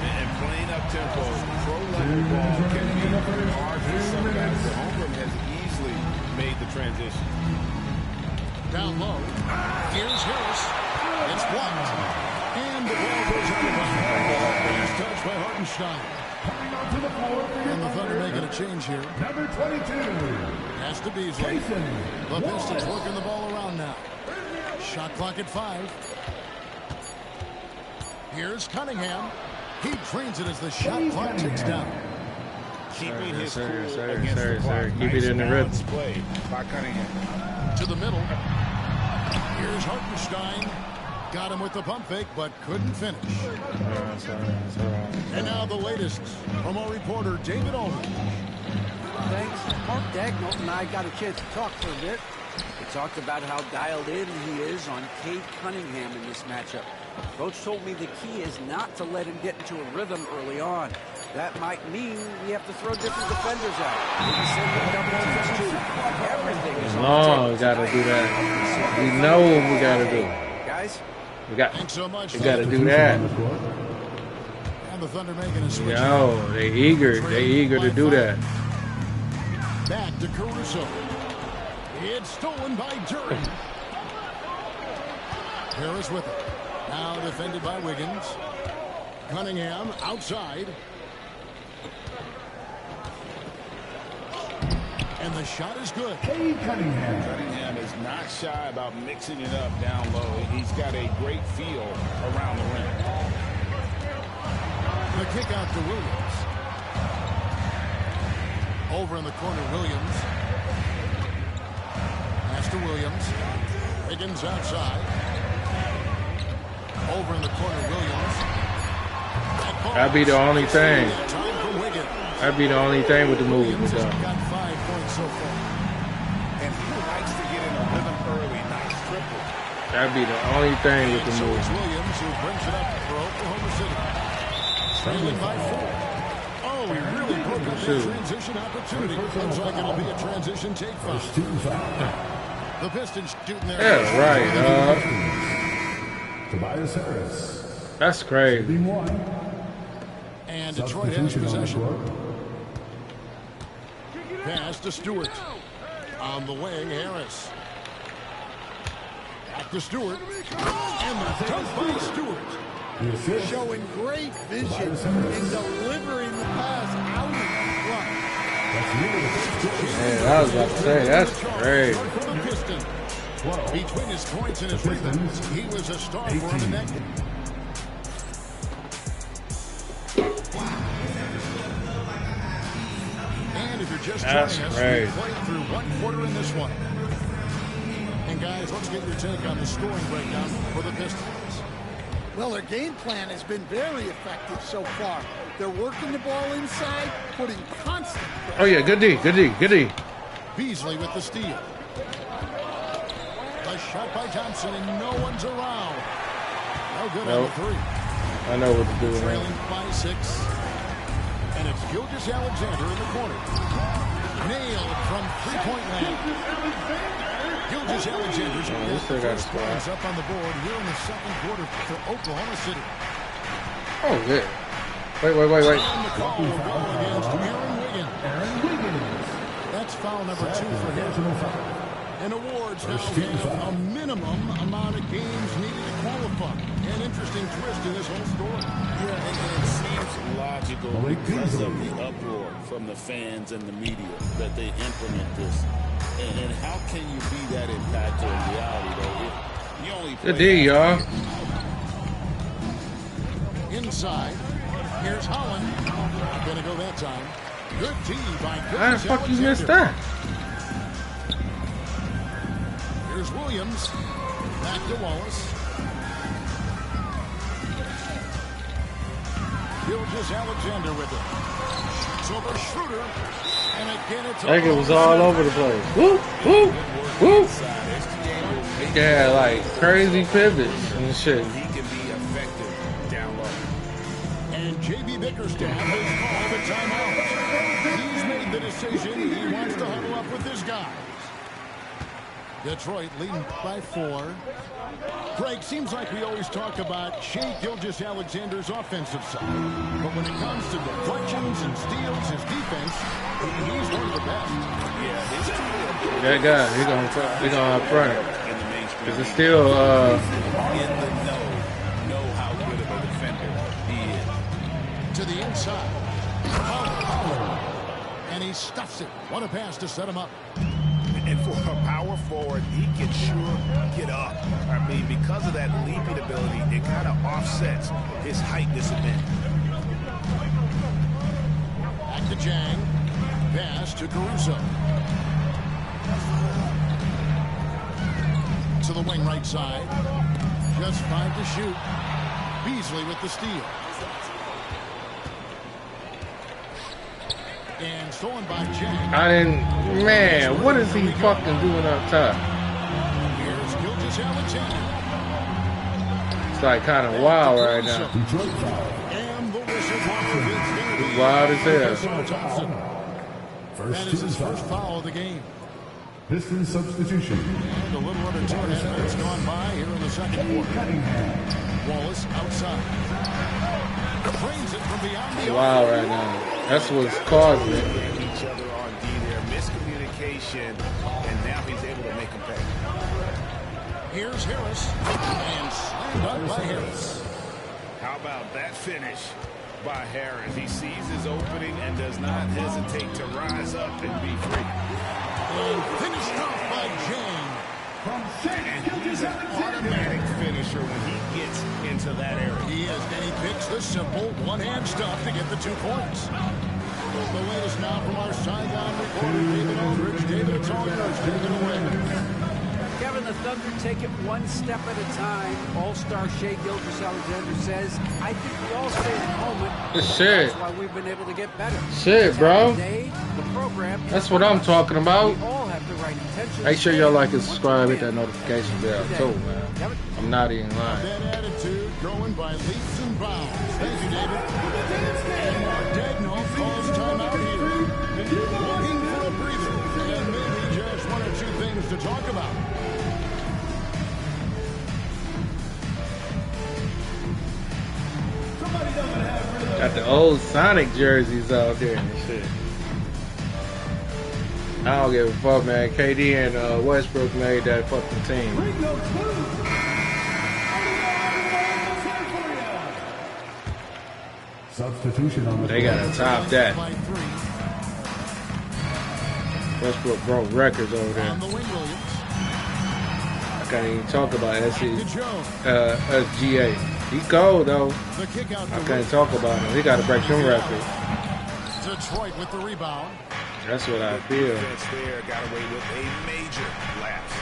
And playing up tempo, pro-level ball can be hard for some guys. But Holmgren has easily made the transition. Down low. Here's Harris. It's blocked. And the ball goes out of bounds. He's touched by Hartenstein. And the Thunder making a change here. Number 22. Pass to Beasley. The Pistons working the ball around now. Shot clock at 5. Here's Cunningham. He drains it as the shot clock ticks down. Keeping his cool against the the clock. Keep it in the rip. Play by Cunningham. To the middle. Here's Hartenstein. Got him with the pump fake, but couldn't finish. And now the latest from our reporter, David Aldridge. Thanks. Mark Dagnall and I got a chance to talk for a bit. We talked about how dialed in he is on Cade Cunningham in this matchup. Coach told me the key is not to let him get into a rhythm early on. That might mean we have to throw different defenders out. Maybe send them double teams too. Everything is No, we gotta do that. We know what we gotta do. Guys, we got so much. We gotta do that. And the Thunder making a switch. Yo, they eager to do that. Back to Caruso. It's stolen by Duran. Harris with it. Now defended by Wiggins. Cunningham outside. And the shot is good. Cunningham is not shy about mixing it up down low. He's got a great feel around the rim. The kick out to Williams. Over in the corner, Williams. Pass to Williams. Wiggins outside. Over in the corner, Williams. That'd be the only thing. That'd be the only thing with the movement, though. Got 5 points so far. And he likes to get in a rhythm early. Nice triple. That'd be the only thing with the So it's movement. Williams who brings it up for Oklahoma City. Trailing by 4. Oh, he really broke up that transition opportunity. Looks like it'll be a transition take foul. The Pistons shooting there. Yeah, right. Tobias Harris. That's crazy. And Detroit has possession. Pass to Stewart. On the wing, Harris. Back to Stewart. And the dunk by Stewart. Showing great vision in delivering the pass out in front. Man, I was about to say, that's crazy. For the Pistons. Between his points and his rebounds, he was a star for the net. And if you're just joining us, we played through 1 quarter in this one. And guys, let's get your take on the scoring breakdown for the Pistons. Well, their game plan has been very effective so far. They're working the ball inside, putting constant pressure. Oh yeah, good D, good D, good D. Beasley with the steal. A shot by Thompson, and no one's around. No good on the 3. I know what to do. Trailing by 6. And it's KingisAlexander in the corner. Nailed from 3-point land. KingisAlexander's points up on the board here in the second quarter for Oklahoma City. Oh, good. Wait. And the call will go against Aaron Wiggins. That's foul number 2 for him. And awards now have a minimum amount of games needed to qualify. An interesting twist in this whole story. Yeah, and it seems logical because of the uproar from the fans and the media that they implement this. And how can you be that impactful in reality, though? If you only Good D, y'all. Inside. Here's Holland. Not going to go that time. Good D by How the fuck you missed that? Here's Williams. Back to Wallace. Gilgeous-Alexander with it. It's over Schroeder. And again, it's Like it was all over the place. Woo, woo, woo. He had like crazy pivots and shit. He can be effective down low. And J.B. Bickerstaff has called a timeout. He's made the decision. He wants to huddle up with his guys. Detroit leading by 4. Greg, seems like we always talk about Shea Gilgeous-Alexander's offensive side. But when it comes to deflections and steals, his defense, he's one of the best. Yeah, his That guy, he gonna up front it. Because it's still, in the know how good of a defender he is. To the inside. And he stuffs it. What a pass to set him up. And for a power forward, he can sure get up. I mean, because of that leaping ability, it kind of offsets his height disadvantage. Back to Jang. Pass to Caruso. To the wing right side. Just 5 to shoot. Beasley with the steal. And stolen by Jang. Man, what is he fucking doing up top? Here's Gilgeous-Alexander. It's like kind of wild right now. And the whistle blows. It's wild as hell. That is his first foul of the game. Piston substitution. And a little under 2 minutes gone by here in the second quarter. Wallace outside. Frames it from beyond the Wow right now. That's what's causing it. Each other on D there, miscommunication, and now he's able to make them pay. Here's Harris. And slammed up by Harris. How about that finish by Harris? He sees his opening and does not hesitate to rise up and be free. And finished off by Jang. And he's an automatic finisher when he gets into that area. He is, and he picks the simple one-hand stuff to get the 2 points. The latest now from our Saigon reporter, David Aldridge. David, it's all yours. Take it away. Kevin, the Thunder take it one step at a time. All-star Shea Gilgeous-Alexander says, I think we all stay in the moment. Shit. That's why we've been able to get better. Shit, bro. Day, the program, That's what I'm talking about. we all have the right intentions. Make sure y'all like and subscribe, hit that notification bell too, man. I'm not even lying. That attitude growing by leaps and bounds. Thank you, David. And Mark Daigneault calls timeout here. Looking for a breather. And maybe just 1 or 2 things to talk about. Got the old Sonic jerseys out there and shit. I don't give a fuck, man. KD and Westbrook made that fucking team. Substitution on the They gotta top that. Westbrook broke records over there. I can't even talk about SGA. He cold though. I can't talk about him. He gotta break some records. Detroit with the rebound. That's what I feel. There got away with a major lapse.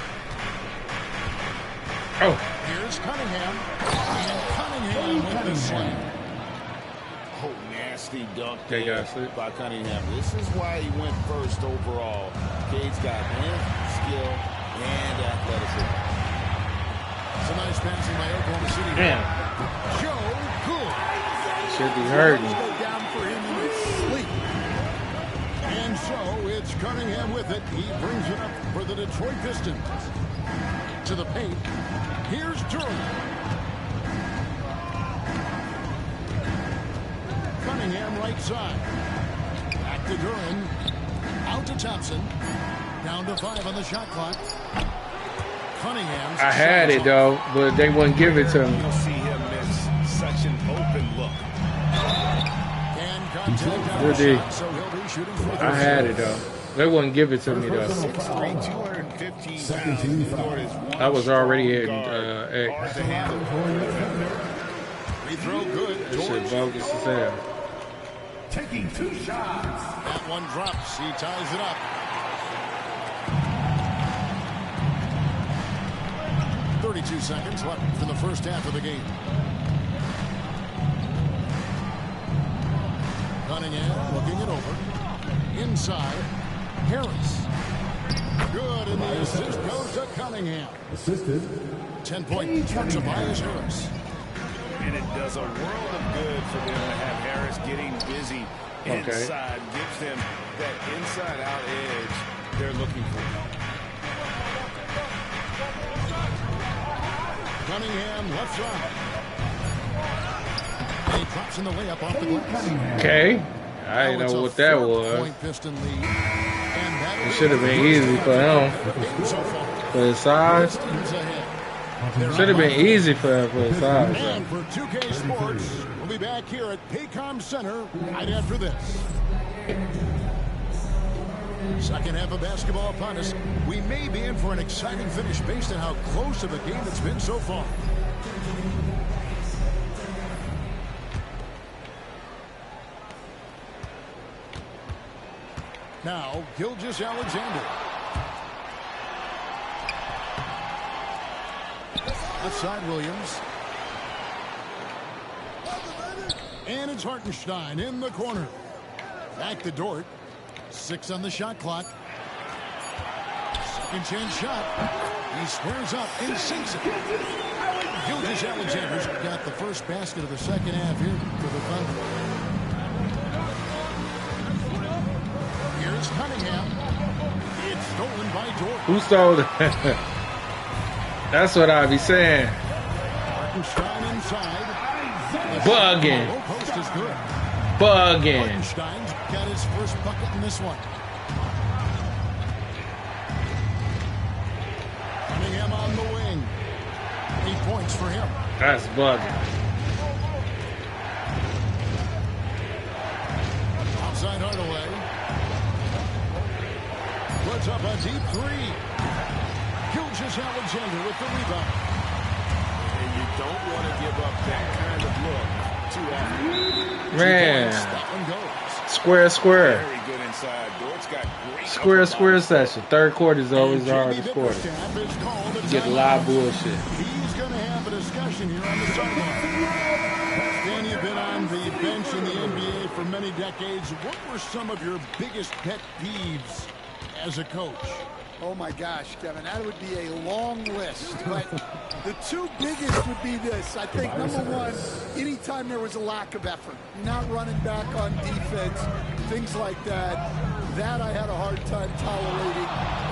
Oh. Here's Cunningham. And Cunningham with the slam. Oh, nasty dunk They there got it. by Cunningham. This is why he went first overall. Cade's got skill and athleticism. It's a nice passing by Oklahoma City. Damn. Joe Good. Should be hurting. Go down for him in his sleep. And so it's Cunningham with it. He brings it up for the Detroit Pistons. To the paint. Here's Durham. Cunningham right side. Back to Durham. Out to Thompson. Down to 5 on the shot clock. Cunningham. I had it though, but they wouldn't give it to me. You'll see him miss such an open look. I had it though. They wouldn't give it to me though. 6'3", 215 pounds. I was already in Hard to handle. Free throw good. This shit bogus as hell. Taking 2 shots. That one drops. He ties it up. .32 seconds left in the first half of the game. Cunningham looking it over. Inside, Harris. Good, and the assist goes to Cunningham. Assisted. 10-point turn to Tobias Harris. And it does a world of good for them to have Harris getting busy inside. Gives them that inside-out edge they're looking for. Cunningham left side. And he drops in the layup off the glass. Okay. I didn't know what that was. It should have been easy for him. For his size. Should have been easy for him for his size. And for 2K Sports, we'll be back here at Paycom Center right after this. Second half of basketball upon us. We may be in for an exciting finish based on how close of a game it's been so far. Now, Gilgeous Alexander. Outside Williams. And it's Hartenstein in the corner. Back to Dort. 6 on the shot clock. Second chance shot. He squares up and sinks it. Gilgeous Alexander's got the first basket of the second half here for the Thunder. Here's Cunningham. It's stolen by Dort. Who stole it? That's what I be saying. Hartenstein inside. Bugging. Low post is good. Bugging. Hartenstein's got his first bucket in this one. Cunningham on the wing. 8 points for him. That's bugging. Outside Hardaway. Puts up a deep three. Gilgeous Alexander with the rebound. And you don't want to give up that kind of look too often. Man. That one goes. Square. Very good inside. Dort's got great Square session. Third quarter is always the hardest quarter. You get a lot of bullshit. He's going to have a discussion here on the sideline. Dan, you've been on the bench in the NBA for many decades. What were some of your biggest pet peeves as a coach? Oh my gosh, Kevin, that would be a long list. But the two biggest would be this. I think number one, anytime there was a lack of effort, not running back on defense, things like that, that I had a hard time tolerating.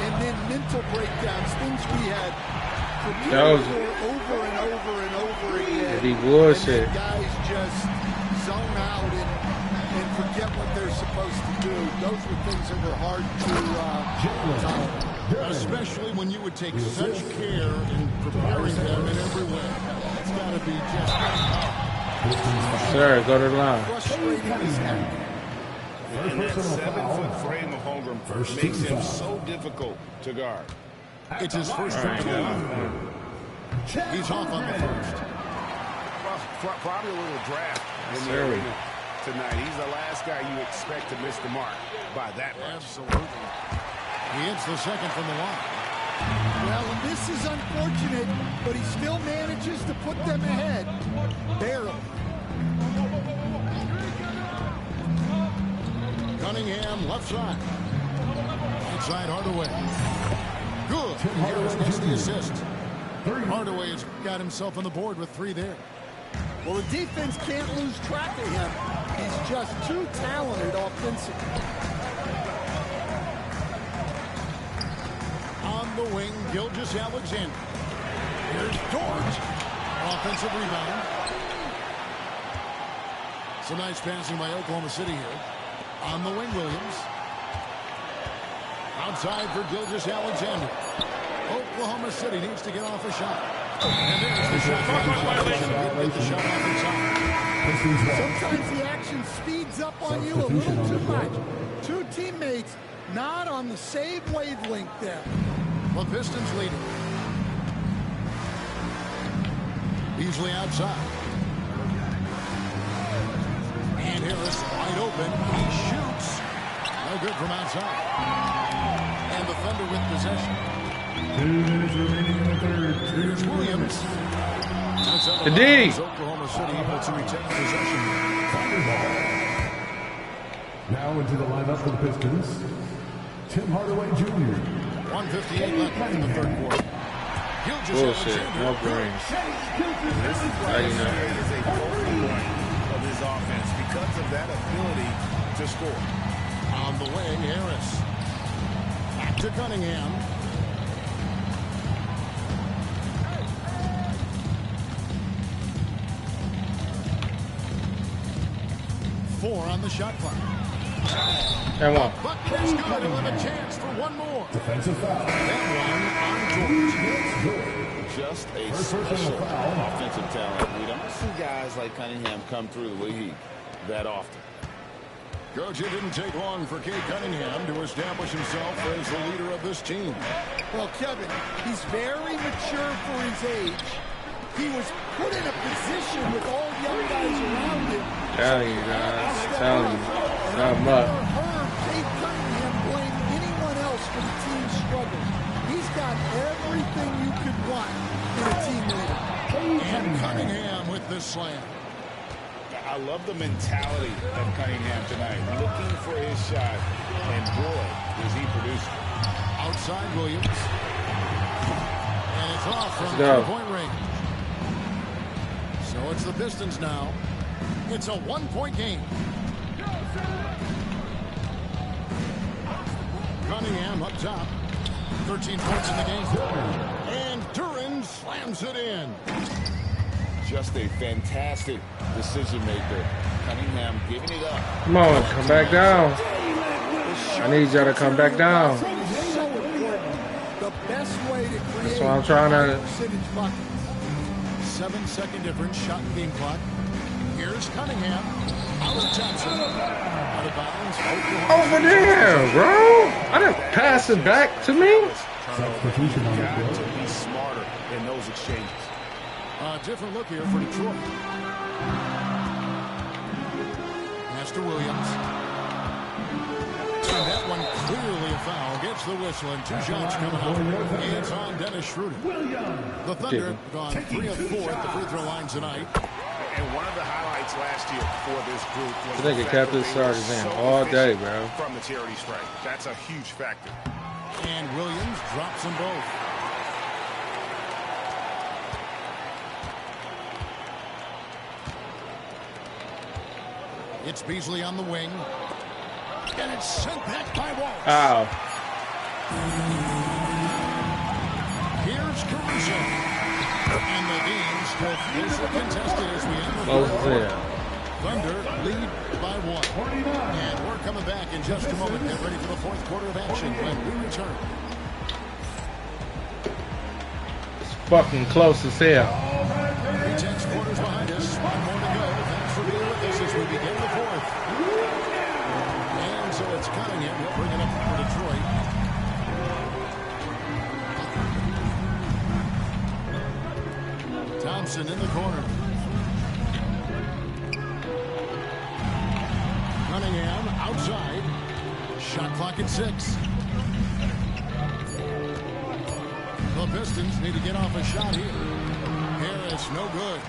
And then mental breakdowns, things we had over and over again. Be bullshit. And guys just zone out and forget what they're supposed to do. Those were things that were hard to tolerate. Especially when you would take such care in preparing them in every way. It's got to be just Sir, go to the line. And that 7-foot frame of Holmgren makes him so difficult to guard. It's his first time. He's off on the first. Probably a little draft in the arena tonight. He's the last guy you expect to miss the mark by that much. Absolutely. He hits the second from the line. Well, and this is unfortunate, but he still manages to put them ahead. Barely. Cunningham left side. Right side Hardaway. Good. Harris gets the assist. Hardaway has got himself on the board with 3 there. Well, the defense can't lose track of him. He's just too talented offensively. On the wing, Gilgeous Alexander. Here's Dort. Offensive rebound. Some nice passing by Oklahoma City here. On the wing, Williams. Outside for Gilgeous Alexander. Oklahoma City needs to get off a shot. And there's the shot. Get the shot off inside. Sometimes the action speeds up on you a little too much. Two teammates not on the same wavelength there. The Pistons leading. Beasley outside. And Harris wide open. He shoots. No good from outside. And the Thunder with possession. 2 minutes remaining in the third. Here's Williams. The D. Oklahoma City able to retain possession. Now into the lineup for the Pistons, Tim Hardaway Jr. 1:58 left in the third quarter. Bullshit. No brains. This is why this is a focal point of his offense because of that ability to score. On the wing, Harris. Back to Cunningham. Four on the shot clock. And one. Bucket is good. He'll have a chance for one more. Defensive foul. That one on George. Just a special offensive talent. We don't see guys like Cunningham come through the league that often. Coach, it didn't take long for Cade Cunningham to establish himself as the leader of this team. Well, Kevin, he's very mature for his age. He was put in a position with all young guys around him. Telling you guys. Telling you. Not much. I've never heard Cade Cunningham blame anyone else for the team's struggle. He's got everything you could want in a team leader. And Cunningham with this slam. I love the mentality of Cunningham tonight. Looking for his shot, and boy, is he producing. Outside Williams. And it's off from Let's go. three-point range. So it's the Pistons now. It's a one-point game. Cunningham up top. 13 points in the game. And Duran slams it in. Just a fantastic decision maker. Cunningham giving it up. Come on, come back down. I need y'all to come back down. The best way to create That's what I'm trying to. percentage buckets. 7-second difference, shot and game clock. Here's Cunningham. Out to Johnson. Out of bounds. Over there, bro. I didn't pass it back to me. Substitution on the Got court. to be smarter in those exchanges. A different look here for Detroit. Master Williams. And that one clearly a foul. Gets the whistle and two shots coming up. It's on Dennis Schroeder. The Thunder have gone 3 of 4 at the free throw line tonight. And one of the highlights last year for this group was I think it kept his starters in all day, bro. from the charity stripe. That's a huge factor. And Williams drops them both. It's Beasley on the wing. And it's sent back by Wallace. Ow. Here's Caruso. And the game still closely contested as we end the Close fourth as quarter. hell. Thunder lead by 1. And we're coming back in just a moment. Get ready for the fourth quarter of action when we return. It's fucking close as hell. 3 quarters behind us. 1 more to go. Thanks for being with us as we begin the fourth. And so it's Cunningham. He'll bring it up for Detroit. Thompson in the corner. Cunningham outside. Shot clock at 6. The Pistons need to get off a shot here. Harris, no good.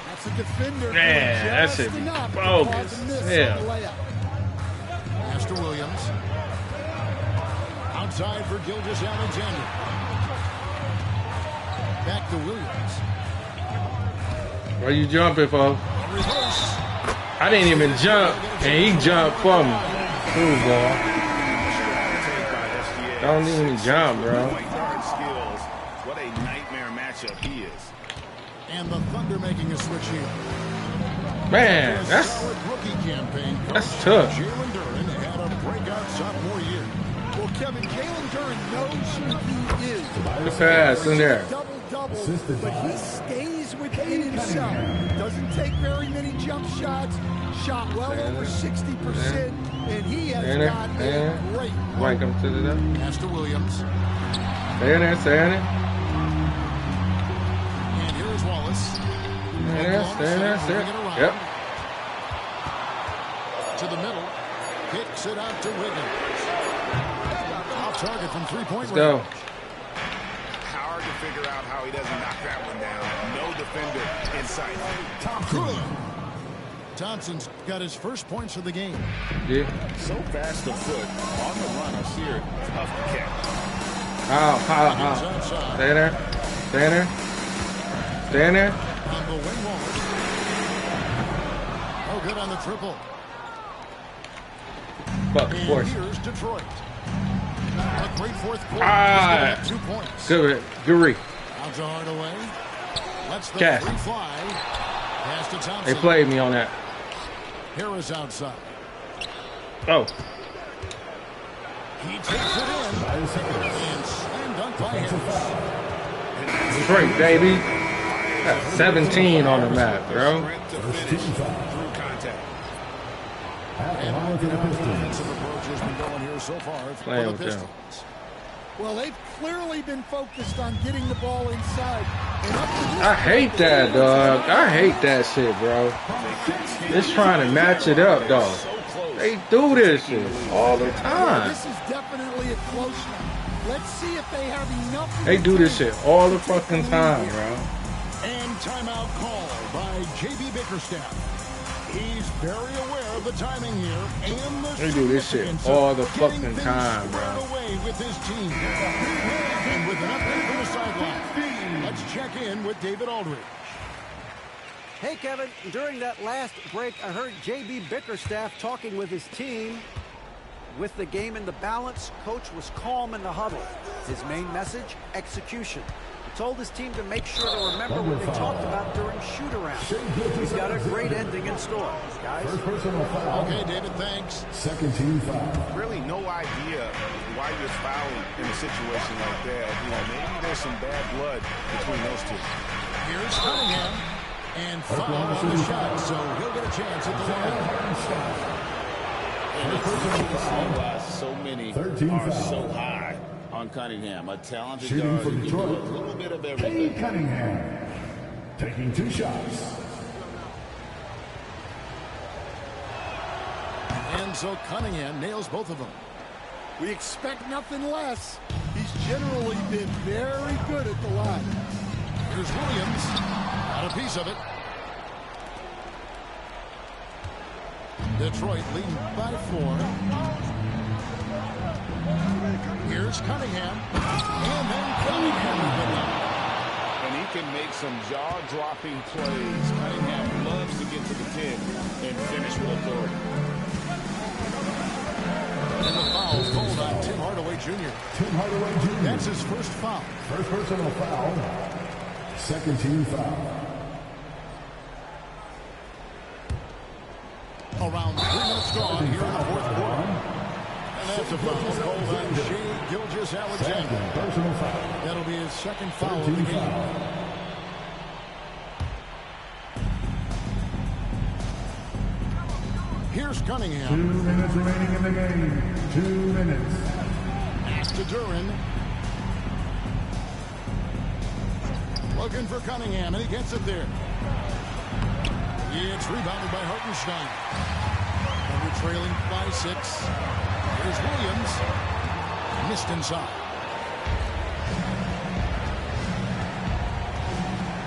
That's a defender. Man, that just should be enough to bogus. cause a miss on Yeah. the layup. Master Williams. Outside for Gilgeous Alexander. Back to Williams. Where you jumping, folks? Reverse. I didn't even jump, and he jumped for me. Ooh, boy. Don't even jump, bro. Point guard skills. What a nightmare matchup he is. And the Thunder making a switch here. Man, that's Solid rookie campaign. that's tough. Jalen Duren had a breakout sophomore year. Well, Kevin, Jalen Duren knows who he is. The pass in there. Double-double, but he stays within himself. Doesn't take very many jump shots. Shot well over 60%, and he has got a great Rank him to the Master Williams. Stay in there, stay in there. And here is Wallace. Stay in there, stay in there, stay in there. Yep. To the middle. Kicks it out to Wiggins. Off target from three-point range. Let's go. Hard to figure out how he doesn't knock that one down. No defender in sight. Good. Thompson's got his first points of the game. Yeah. So fast of foot. On the run, I see her. Tough to catch. Ow. Stay there. Stay there. Stay in there. On the wing wall. Oh, good on the triple. Fuck, of course. Here's Detroit. A great fourth quarter. 2 points. Good read. Out to Hardaway. Let's the Cash. free fly. Pass to Thompson. They played me on that. Harris outside. Oh. He takes it in. And slam dunk by Harris. Detroit, baby. Got 17 on the map, bro. Playing with them. Well, they've clearly been focused on getting the ball inside. I hate that, dog. I hate that shit, bro. It's trying to match it up, dog. They do this shit all the time. This is definitely a close one. Let's see if they have enough. They do this shit all the fucking time, bro. And timeout call by J.B. Bickerstaff. He's very aware of the timing here and the They do this shit all the fucking time, bro. away with his team. And with an update from the sideline, let's check in with David Aldridge. Hey, Kevin, during that last break, I heard J.B. Bickerstaff talking with his team. With the game in the balance, coach was calm in the huddle. His main message, execution. He told his team to make sure to remember what they talked about during shoot-around. He's got a great ending in store, guys. Okay, David, thanks. Second team foul. Really no idea why you're fouling in a situation like that. You know, maybe there's some bad blood between those two. Here's Cunningham. And foul on the shot, so he'll get a chance at the line. And it's why so many are so high on Cunningham. A talented Shooting guard for who can do Detroit. a little bit of Kay everything. Cunningham. Taking 2 shots. And so Cunningham nails both of them. We expect nothing less. He's generally been very good at the line. Here's Williams. Got a piece of it. Detroit leading by 4. Here's Cunningham. And then Cunningham with the line. And he can make some jaw-dropping plays. Cunningham loves to get to the 10 and finish with authority. And the foul's called on Tim Hardaway Jr. Tim Hardaway Jr. That's his first foul. First personal foul. Second team foul. Around 3 minutes gone here in the fourth quarter. And that's a foul called on Shea Gilgeous-Alexander. Personal foul. That'll be his second foul of the game. Here's Cunningham. 2 minutes remaining in the game. 2 minutes. Pass to Duran. Looking for Cunningham, and he gets it there. It's rebounded by Hartenstein. And we're trailing by 6. Here's Williams. Missed inside.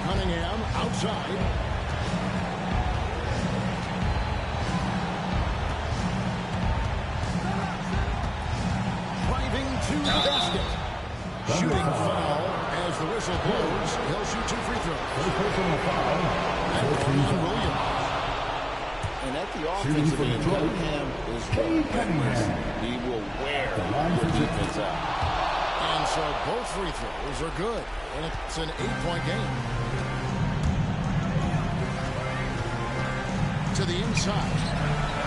Cunningham outside. Driving to the basket. Shooting foul as the whistle blows. He'll shoot 2 free throws. And on Williams. And at the offensive end, Cunningham is relentless. He will wear the defense out. And so both free throws are good. And it's an 8-point game. To the inside.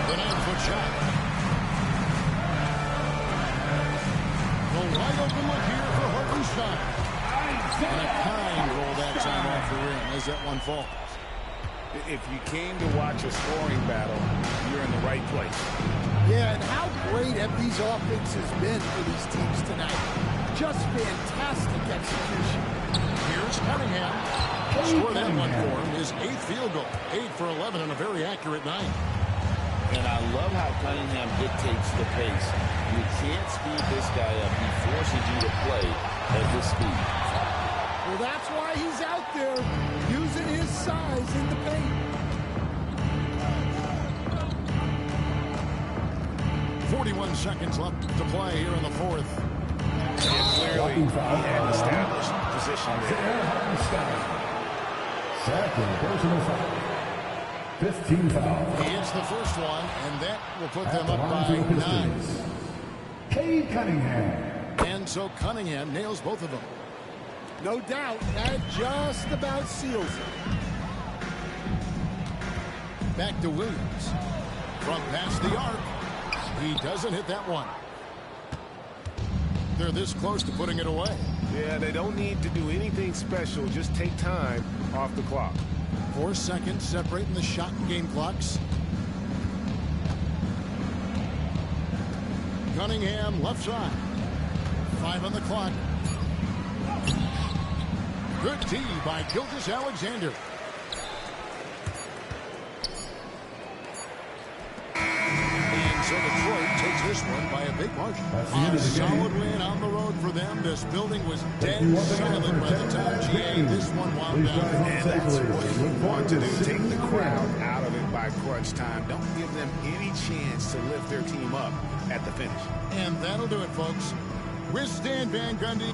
The 9-foot shot. The wide open look here for Hartenstein. And a kind roll that time off the rim as that one falls. If you came to watch a scoring battle, you're in the right place. Yeah, and how great have these offenses been for these teams tonight? Just fantastic execution. Here's Cunningham. Score that one for him. His 8th field goal. 8 for 11 on a very accurate night. And I love how Cunningham dictates the pace. You can't speed this guy up. He forces you to play at this speed. Well, that's why he's out there using his size in the paint. 41 seconds left to play here in the fourth. And clearly, he had established position there. Second personal foul. 15 foul. He hits the first one, and that will put At them the up line by for the 9. Pistons, Cade Cunningham. And so Cunningham nails both of them. No doubt, that just about seals it. Back to Williams. From past the arc. He doesn't hit that one. They're this close to putting it away. Yeah, they don't need to do anything special. Just take time off the clock. 4 seconds separating the shot and game clocks. Cunningham left side. 5 on the clock. Good D by Gilgeous-Alexander. And so Detroit takes this one by a big margin. A solid win on the road for them. This building was dead silent by the time GA this one wound down. And that's what you want to do. Take the crowd out of it by crunch time. Don't give them any chance to lift their team up at the finish. And that'll do it, folks. With Stan Van Gundy.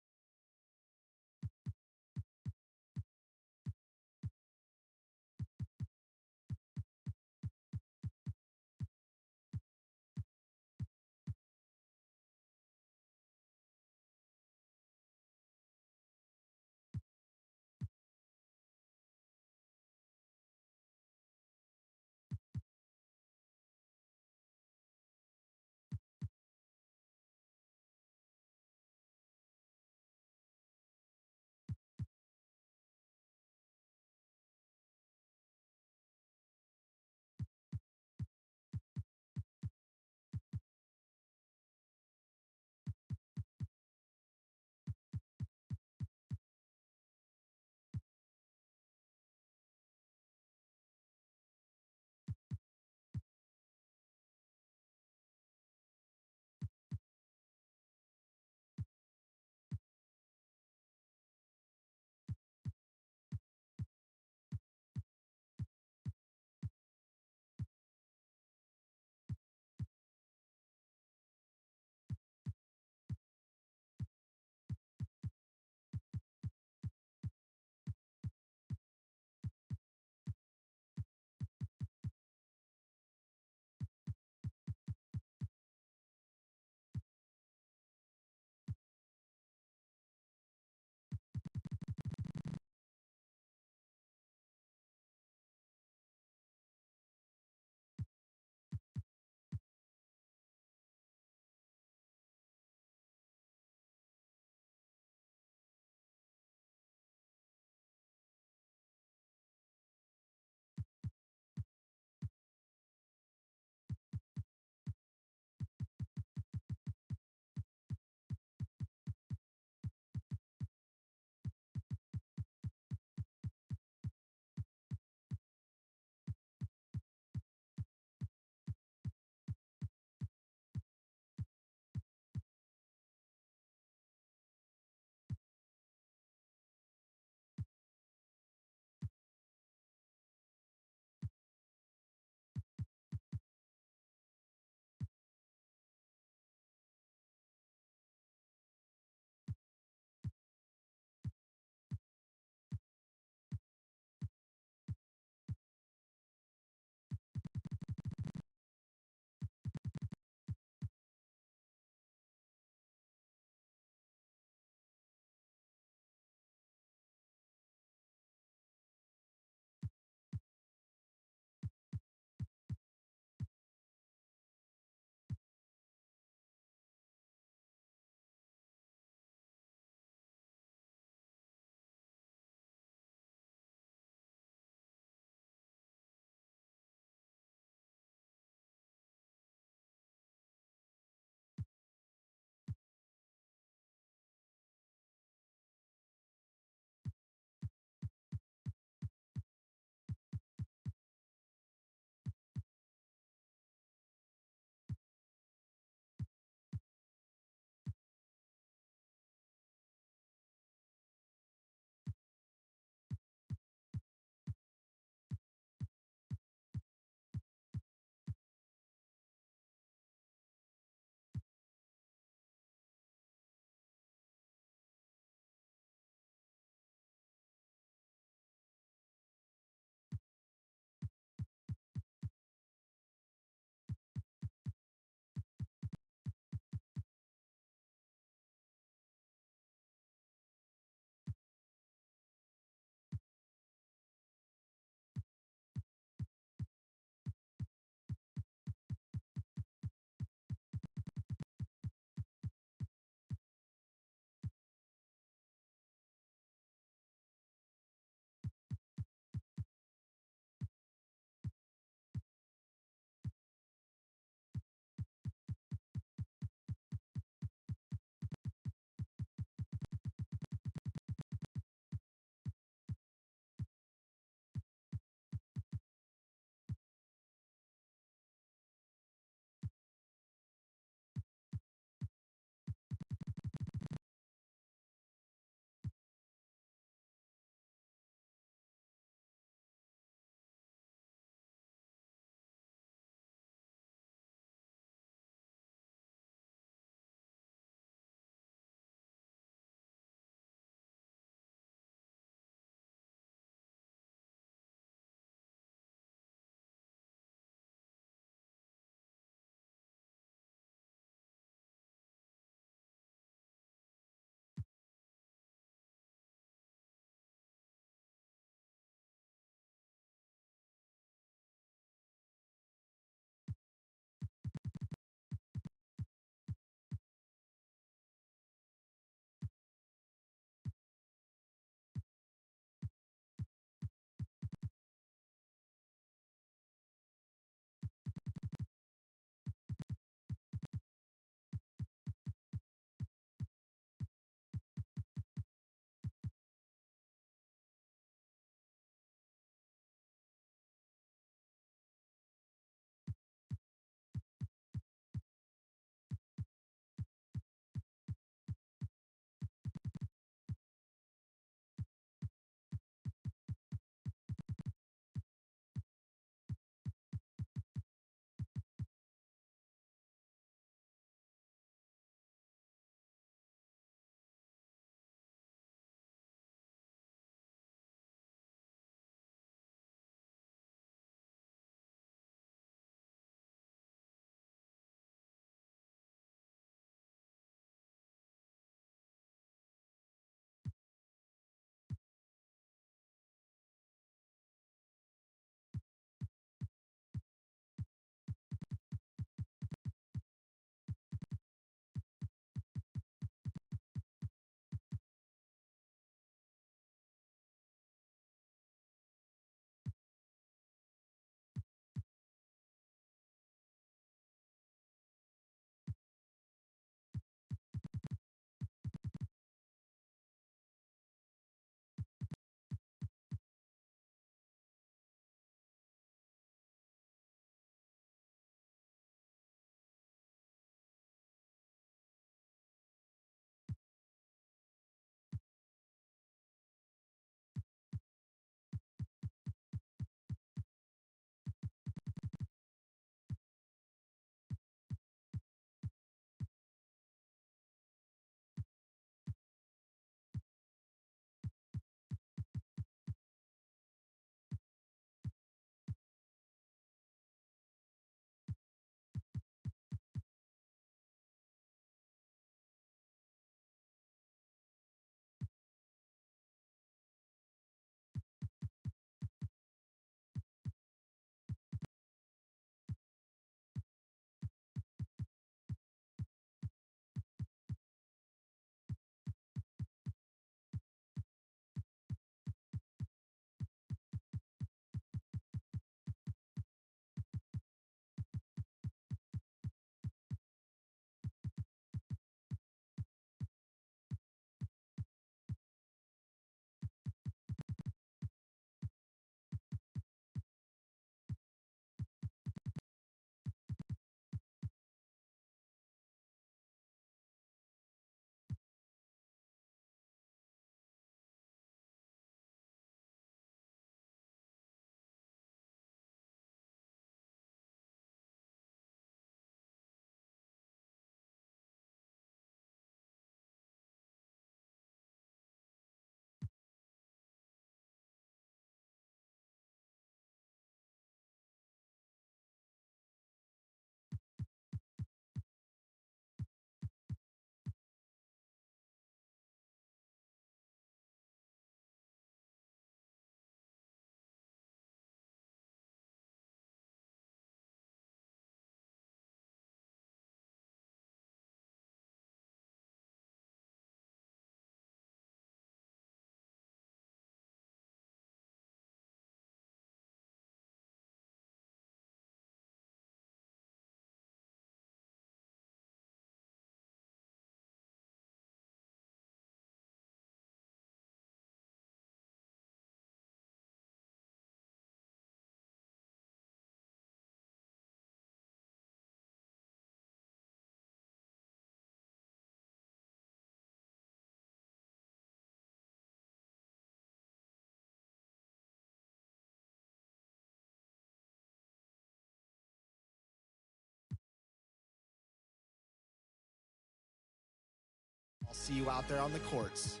I'll see you out there on the courts.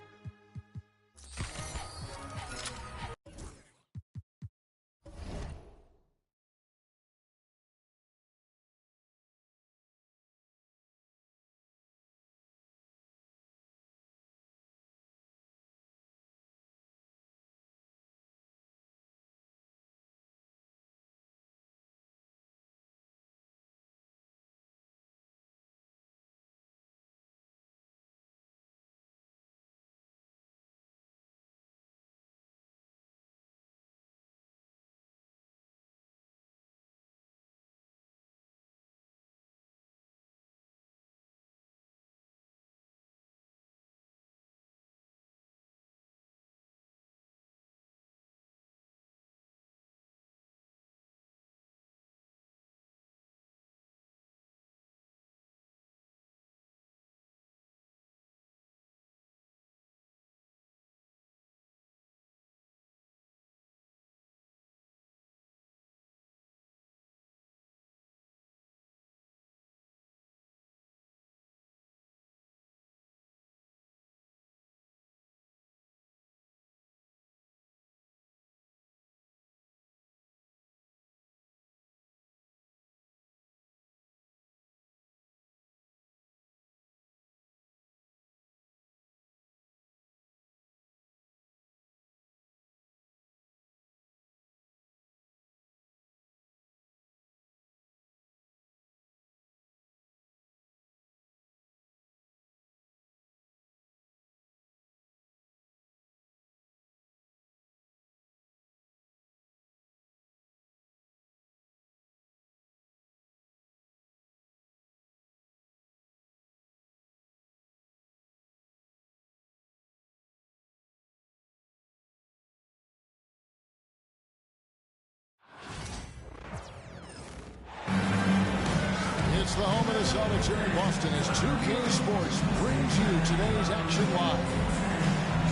It's the home of the Celtics here in Boston as 2K Sports brings you today's action live.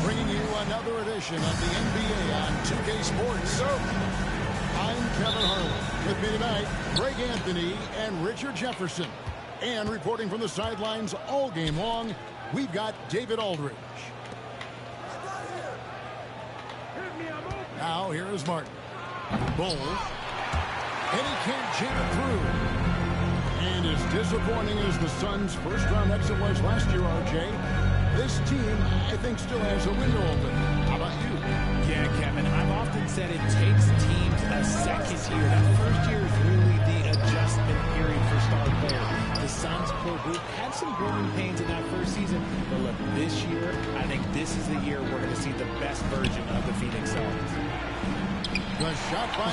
Bringing you another edition of the NBA on 2K Sports. I'm Kevin Harlan. With me tonight, Greg Anthony and Richard Jefferson. And reporting from the sidelines all game long, we've got David Aldridge. Now here is Martin. Bull. And he can't jam it through. And as disappointing as the Suns' first-round exit was last year, RJ, this team, I think, still has a window open. How about you? Yeah, Kevin, I've often said it takes teams a second year. That first year is really the adjustment period for star players. The Suns' core group had some growing pains in that first season, but look, this year, I think this is the year we're going to see the best version of the Phoenix Suns.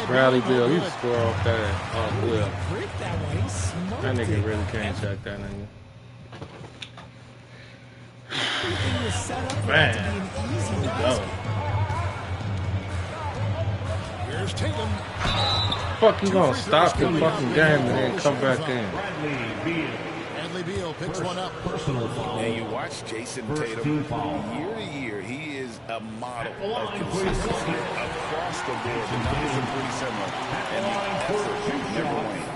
Bradley Beal, you score off that Will. That nigga really can't check that nigga. Man, here's Tatum. Fuck, you gonna stop the fucking game and then come back in? Bradley Beal picks one up. And you watch Jason Tatum year to year. He is a model of consistency across the board. The numbers are pretty similar, and the effort never wanes.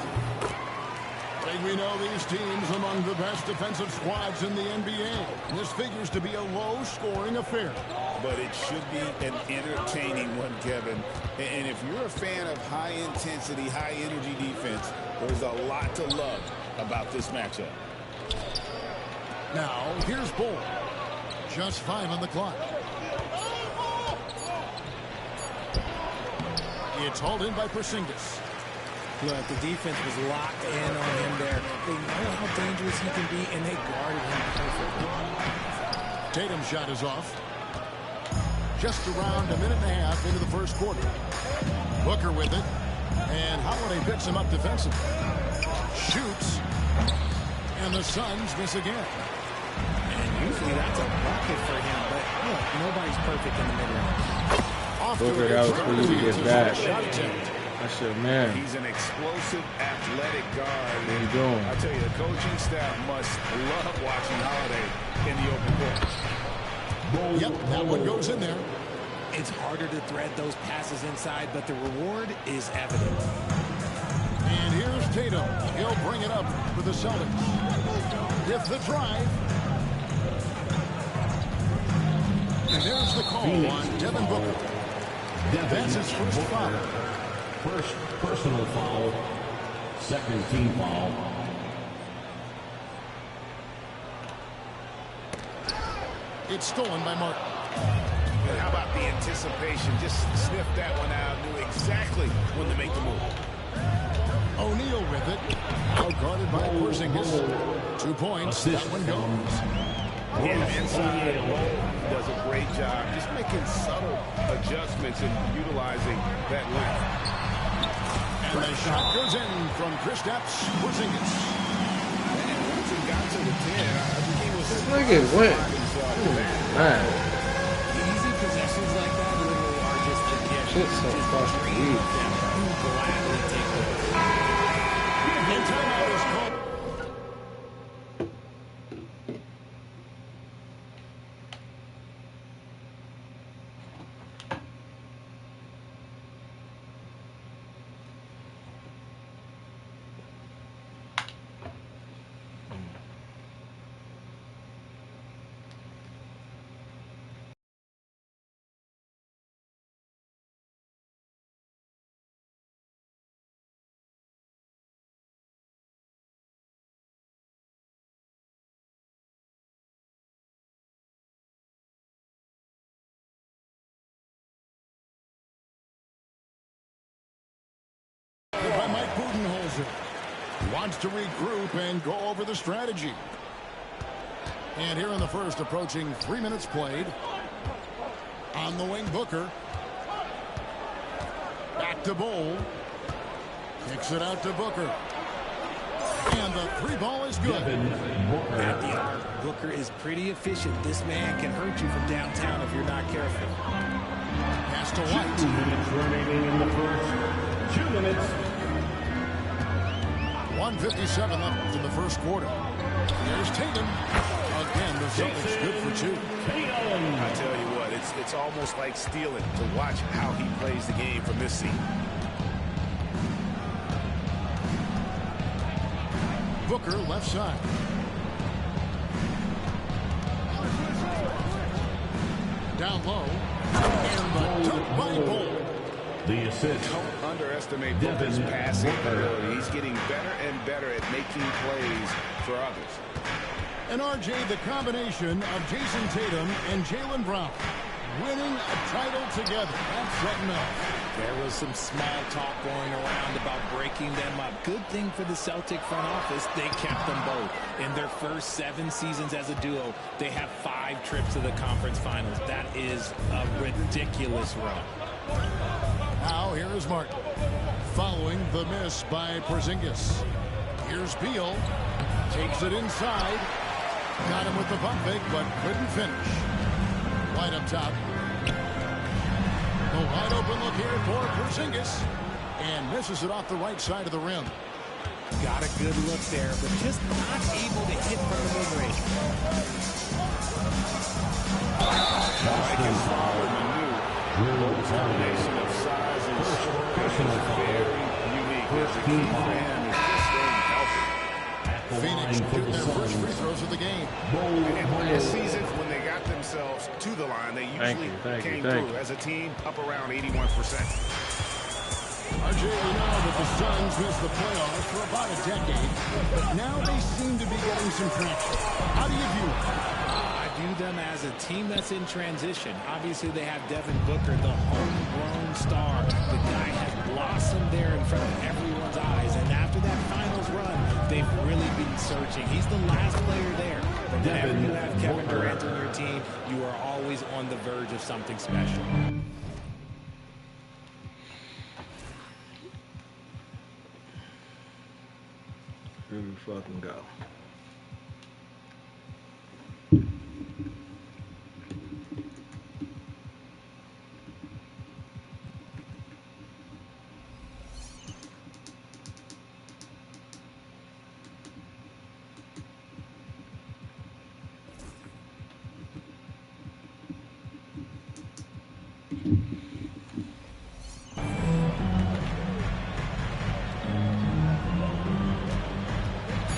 We know these teams among the best defensive squads in the NBA. This figures to be a low-scoring affair. But it should be an entertaining one, Kevin. And if you're a fan of high-intensity, high-energy defense, there's a lot to love about this matchup. Now, here's Bull. Just 5 on the clock. It's hauled in by Porzingis. Look, the defense was locked in on him there. They know how dangerous he can be, and they guarded him perfectly. Tatum's shot is off. Just around a minute and a half into the first quarter. Booker with it. And Holiday picks him up defensively. Shoots. And the Suns miss again. And usually that's a bucket for him, but look, nobody's perfect in the mid-range. Booker, that was for you to get back. That's your man. He's an explosive, athletic guard. What are you doing? I tell you, the coaching staff must love watching Holiday in the open court. Yep, that one goes in there. It's harder to thread those passes inside, but the reward is evident. And here's Tatum. He'll bring it up for the Celtics. If the drive. And there's the call on Devin Booker. That's his first foul. First personal foul, second team foul. It's stolen by Martin. And how about the anticipation? Just sniffed that one out, knew exactly when to make the move. O'Neal with it. Out guarded by Porzingis. 2 points. That one goes. Yeah, inside does a great job just making subtle adjustments and utilizing that length. And the shot goes in from Kristaps Porzingis. And once it got to the 10, I think he was... This nigga went. Man. Easy possessions like that literally are just the gift. Shit's so fucking weak. You gladly take the And timeout is called. By Mike Budenholzer. Wants to regroup and go over the strategy. And here in the first, approaching 3 minutes played. On the wing, Booker. Back to Bowl. Kicks it out to Booker. And the 3-ball is good. At the arc, Booker is pretty efficient. This man can hurt you from downtown if you're not careful. Pass to White. 2 minutes remaining in the first. 2 minutes. 1:57 left in the first quarter. There's Tatum. Again, the Celtics good for 2. I tell you what, it's almost like stealing to watch how he plays the game from this seat. Booker left side. Down low. And the dunk by Bowl. The assist. Don't underestimate Booker's passing ability. He's getting better and better at making plays for others. And RJ, the combination of Jason Tatum and Jaylen Brown winning a title together. That's something else. There was some small talk going around about breaking them up. Good thing for the Celtic front office, they kept them both. In their first 7 seasons as a duo, they have 5 trips to the conference finals. That is a ridiculous run. Now here is Martin. Following the miss by Porzingis. Here's Beal. Takes it inside. Got him with the pump fake, but couldn't finish. White up top. A wide open look here for Porzingis. And misses it off the right side of the rim. Got a good look there, but just not able to hit from the mid-range. Combination of size and personal very unique. His key for him is just staying healthy. Phoenix getting their first free throws of the game. And last season, when they got themselves to the line, they usually came through as a team up around 81%. RJ, we know that the Suns missed the playoffs for about a decade, but now they seem to be getting some traction. How do you view it? I view them as a team that's in transition. Obviously, they have Devin Booker, the homegrown star. The guy has blossomed there in front of everyone's eyes, and after that finals run, they've really been searching. He's the last player there. Whenever you have Kevin Durant on your team, you are always on the verge of something special. Here we fucking go.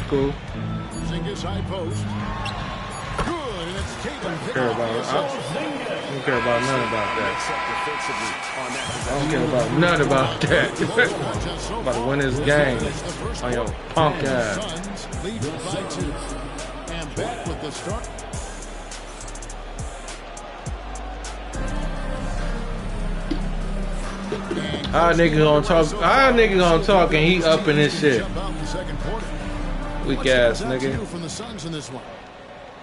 Cool. Porzingis high post. Good, and it's don't care about none about that. I don't care about none about that. I'm about to win this game on your punk ass. Lead by 2. And back with the start. Our nigga gonna talk and he up in this shit. Weak ass nigga. From the Suns in this one.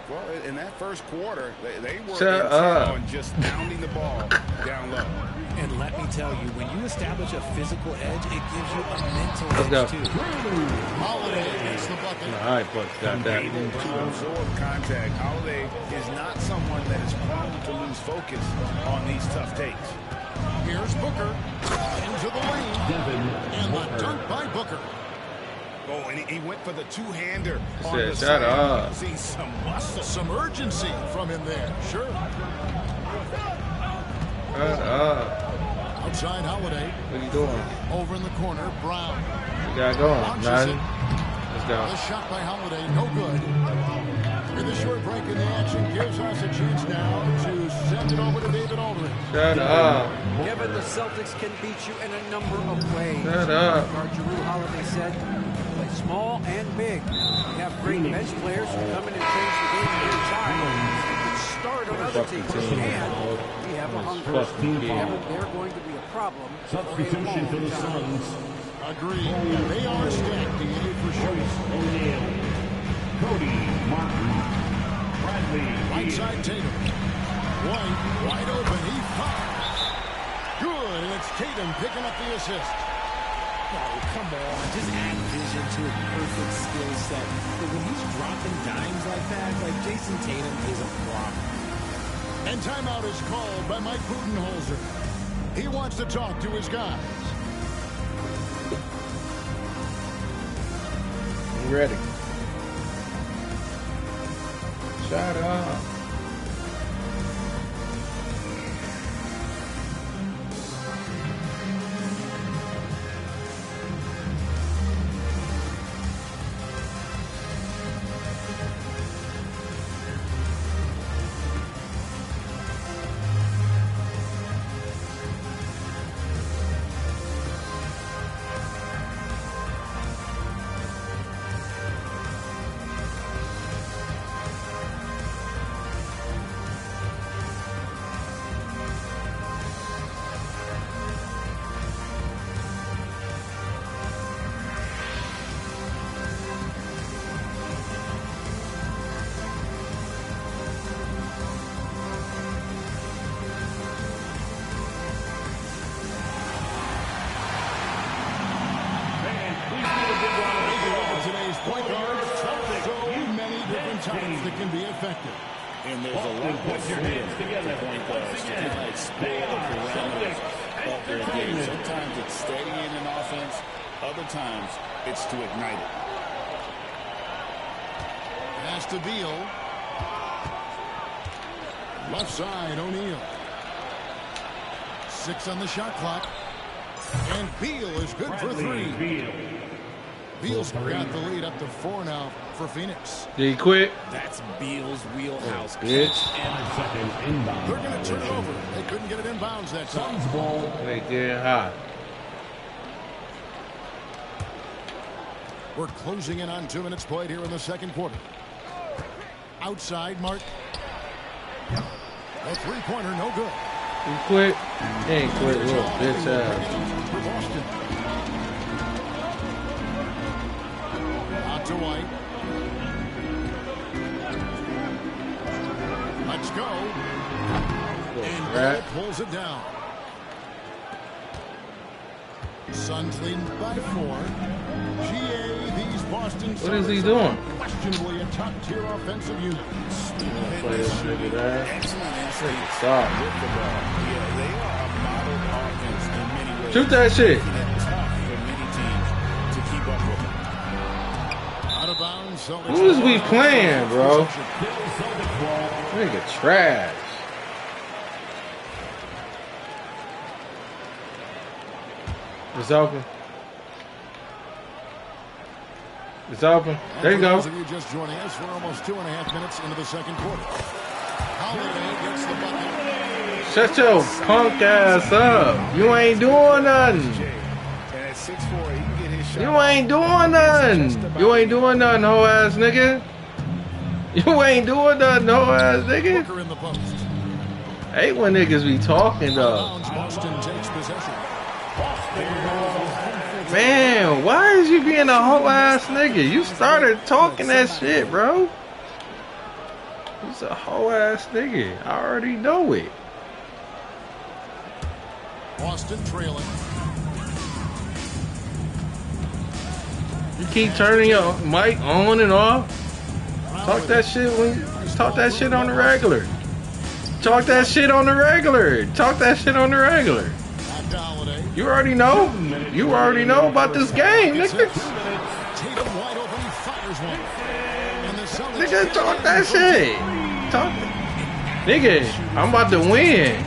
Well, in that first quarter, they were Shut up. on just pounding the ball down low. And let me tell you, when you establish a physical edge, it gives you a mental Let's go. edge too. Holiday gets the bucket. All right, but got that. Able to absorb contact. Holiday is not someone that is prone to lose focus on these tough takes. Here's Booker into the lane. And the dunk by Booker. Oh, and he went for the two-hander. Shut up. See some muscle. Some urgency from him there. Sure. Shut up. Outside Holiday. What are you doing? Over in the corner, Brown. You got going. Nothing. Let's go. The shot by Holiday, no good. And the short break in the action gives us a chance now to send it over to David Aldridge. Shut up. Kevin, the Celtics can beat you in a number of ways. Shut up. Guard Jrue Holiday said, play small and big. We have great bench players who come in and change the game at any time. You can start on other teams. And we have a hunger. Kevin, they're going to be a problem for a long time. Agreed. They are stacked, DA, for sure. Cody Martin, Bradley, Right side Tatum. White, wide open, he fires. Good, and it's Tatum picking up the assist. Oh, come on. Just add vision to a perfect skill set. But when he's dropping dimes like that, like Jason Tatum is a problem. And timeout is called by Mike Budenholzer. He wants to talk to his guys. You ready? Shut up. times that can be effective. And there's a lot of freedom for point guards to kind of explore the parameters of their game. Sometimes it's steadying an offense. Other times it's to ignite it. Pass to Beal. Left side, O'Neal. 6 on the shot clock. And Beal is good for 3. Beal's got the lead up to 4 now for Phoenix. Did he quit? That's Beal's wheelhouse. Bitch. They're going to turn it over. They couldn't get it inbounds that time. They get hot. We're closing in on 2 minutes played here in the second quarter. Outside, Mark. A three-pointer, no good. He quit. He ain't quit, little bitch ass. For Boston. Out to White. Let's go. And Ball pulls it down. Suns leading by 4. GA, these Boston What is he doing? Questionably a top-tier offensive unit. Play this nigga there. Excellent Stop. with the ball. Yeah, they are a model offense in many ways. Shoot that shit. Making it tough for many teams to keep up with them. Out of bounds. Who is we playing, bro? Nigga trash. It's open. It's open. There you go. For those of you just joining us, we're almost 2.5 minutes into the second quarter. Shut your punk ass up. You ain't doing nothing. You ain't doing nothing. You ain't doing nothing, hoe ass nigga. You ain't doing nothing, hoe ass nigga. Hate when niggas be talking though. Man, why is you being a hoe ass nigga? You started talking that shit, bro. He's a hoe ass nigga. I already know it. Boston trailing. You keep turning your mic on and off. Talk that shit on the regular. Talk that shit on the regular. Talk that shit on the regular. You already know. You already know about this game, nigga. Nigga, talk that shit. Talk. Nigga, I'm about to win.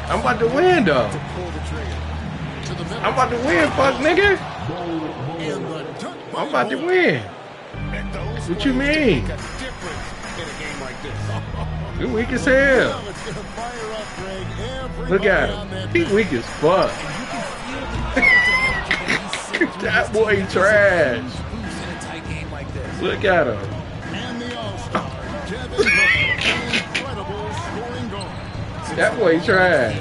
I'm about to win, though. I'm about to win, fuck nigga. I'm about to win. What you mean? You weak as hell. Look at him. He weak as fuck. That boy trash. Look at him. That boy trash.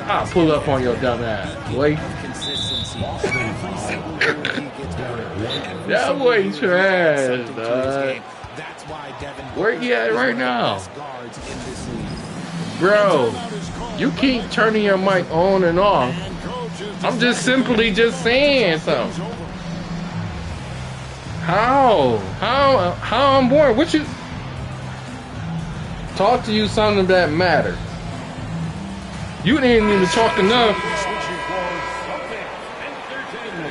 I'll pull up on your dumb ass, boy. That boy trash, dog. Where you at right now? Bro, you keep turning your mic on and off. I'm just simply just saying something. How I'm boring? What you talk to you something that matter? You didn't even talk enough.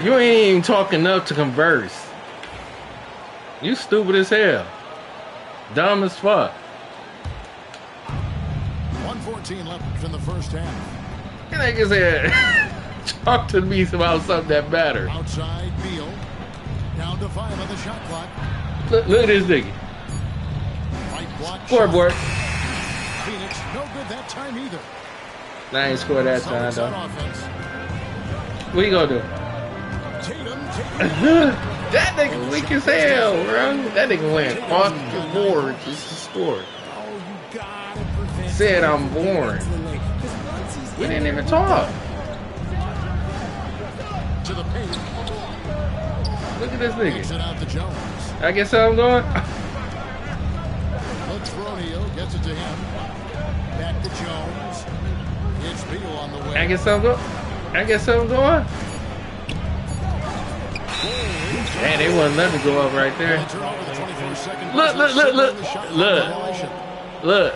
You ain't even talk enough to converse. You stupid as hell. Dumb as fuck. 1:14 left in the first half. You niggas said, talk to me about something that matter. Outside, Beal. Down to 5 on the shot clock. Look at this nigga. Scoreboard. Phoenix, no good that time either. I ain't scored that time, though. What you gonna do? That nigga weak as hell, bro. That nigga went off the board just to score. Said I'm boring. We didn't even talk. To the paint. Look at this nigga. Out to Jones. I guess how I'm going. Looks for O'Neal, gets it to him. Back to Jones. It's Beal on the way. I guess I'm going. Man, they wouldn't let me go up right there. Look.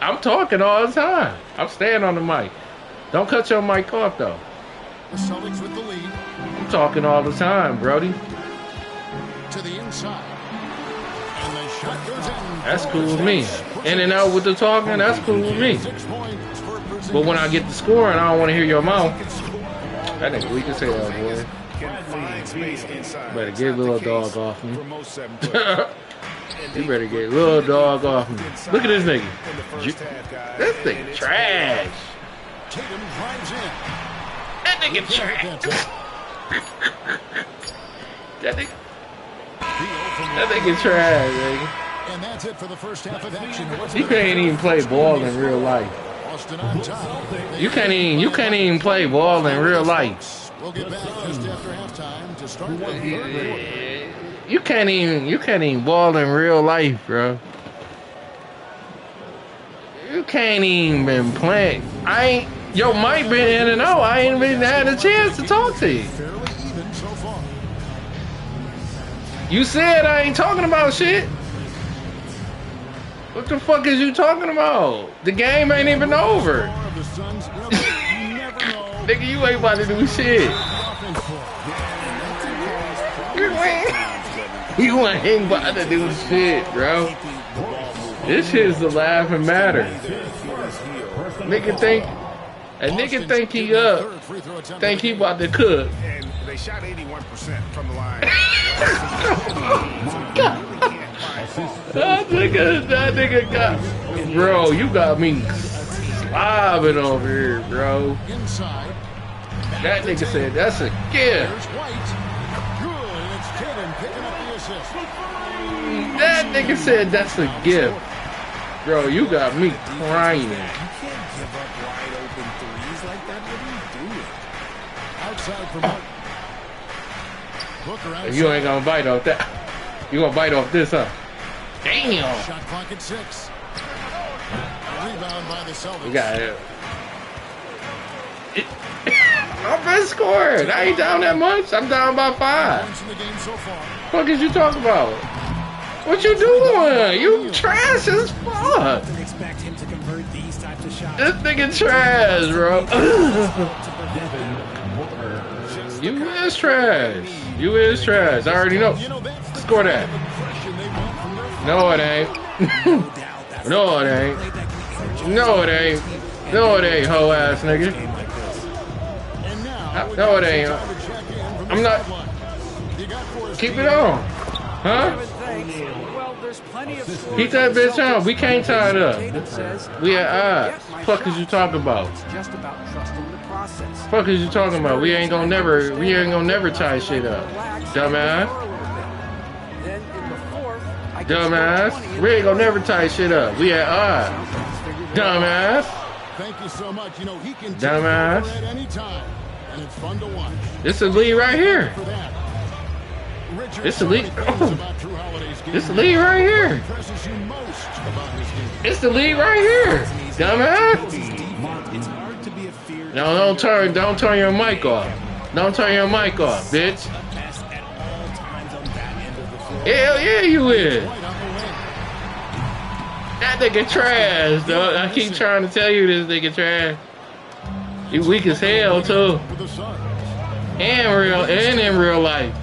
I'm talking all the time. I'm staying on the mic. Don't cut your mic off, though. The Celtics with the lead. I'm talking all the time, Brody. To the inside. And the shot goes in. That's cool with me. In and out with the talking, that's cool with me. But when I get the scoring, I don't want to hear your mouth. That nigga weak as hell, boy. Better get little dog off me. You better get little dog off me. Look at this nigga. This nigga trash. That nigga trash. That nigga trash, nigga. And that's it for the first half of action. He can't even play ball in real life. You can't even play ball in real life. We'll get back just after halftime to start the third quarter. You can't even ball in real life, bro. You can't even been playing. Your mic been in and out. I ain't even had a chance to talk to you. Fairly even so far. You said I ain't talking about shit. What the fuck is you talking about? The game ain't even over. Nigga, you ain't about to do shit. You ain't about to do shit, bro. This shit's the laughing matter. Nigga think he up. Think he about to cook. And they shot 81% from the line. That nigga got, bro, you got me slobbing over here, bro. Inside. That nigga said that's a gift. There's White. Good, and it's Tatum picking up the assist. That nigga said that's a gift. Bro, you got me crying. You can't give up wide open threes like that. What are you doing? Outside for Martin. Booker outside. You ain't gonna bite off that. You gonna bite off this, huh? Damn. Shot clock at 6. Rebound by the Celtics. We got it. I'm best scored. I ain't down that much. I'm down by 5. Points in the game so far. What is you talking about? What you doing? You trash as fuck. Expect him to convert these types of shots. This nigga trash, bro. You is trash. You is trash. I already know. Score that. No, it ain't. No, it ain't. No, it ain't. No, it ain't, hoe ass nigga. No, it ain't. I'm not. Keep it on. Huh? Well, there's plenty of Keep that bitch on. We can't tie it up. We at odds. Fuck is you talking about? just about trusting the process. Fuck is you talking about? We ain't gonna never tie shit up. Dumbass. Then in the fourth, Dumbass. We ain't gonna never tie shit up. We at odds. Dumbass. Thank you so much. You know, he can Dumbass. take over at any time, and it's fun to watch. This is the lead right here. For that. Richard, It's the lead. about Drew Holiday's game. It's the lead right here. Impresses you most about his game. It's the lead right here. Dumbass. No, don't turn your mic off. Don't turn your mic off, bitch. Hell yeah, you is. That nigga trash, dog. I keep trying to tell you this nigga trash. He weak as hell too. And in real life.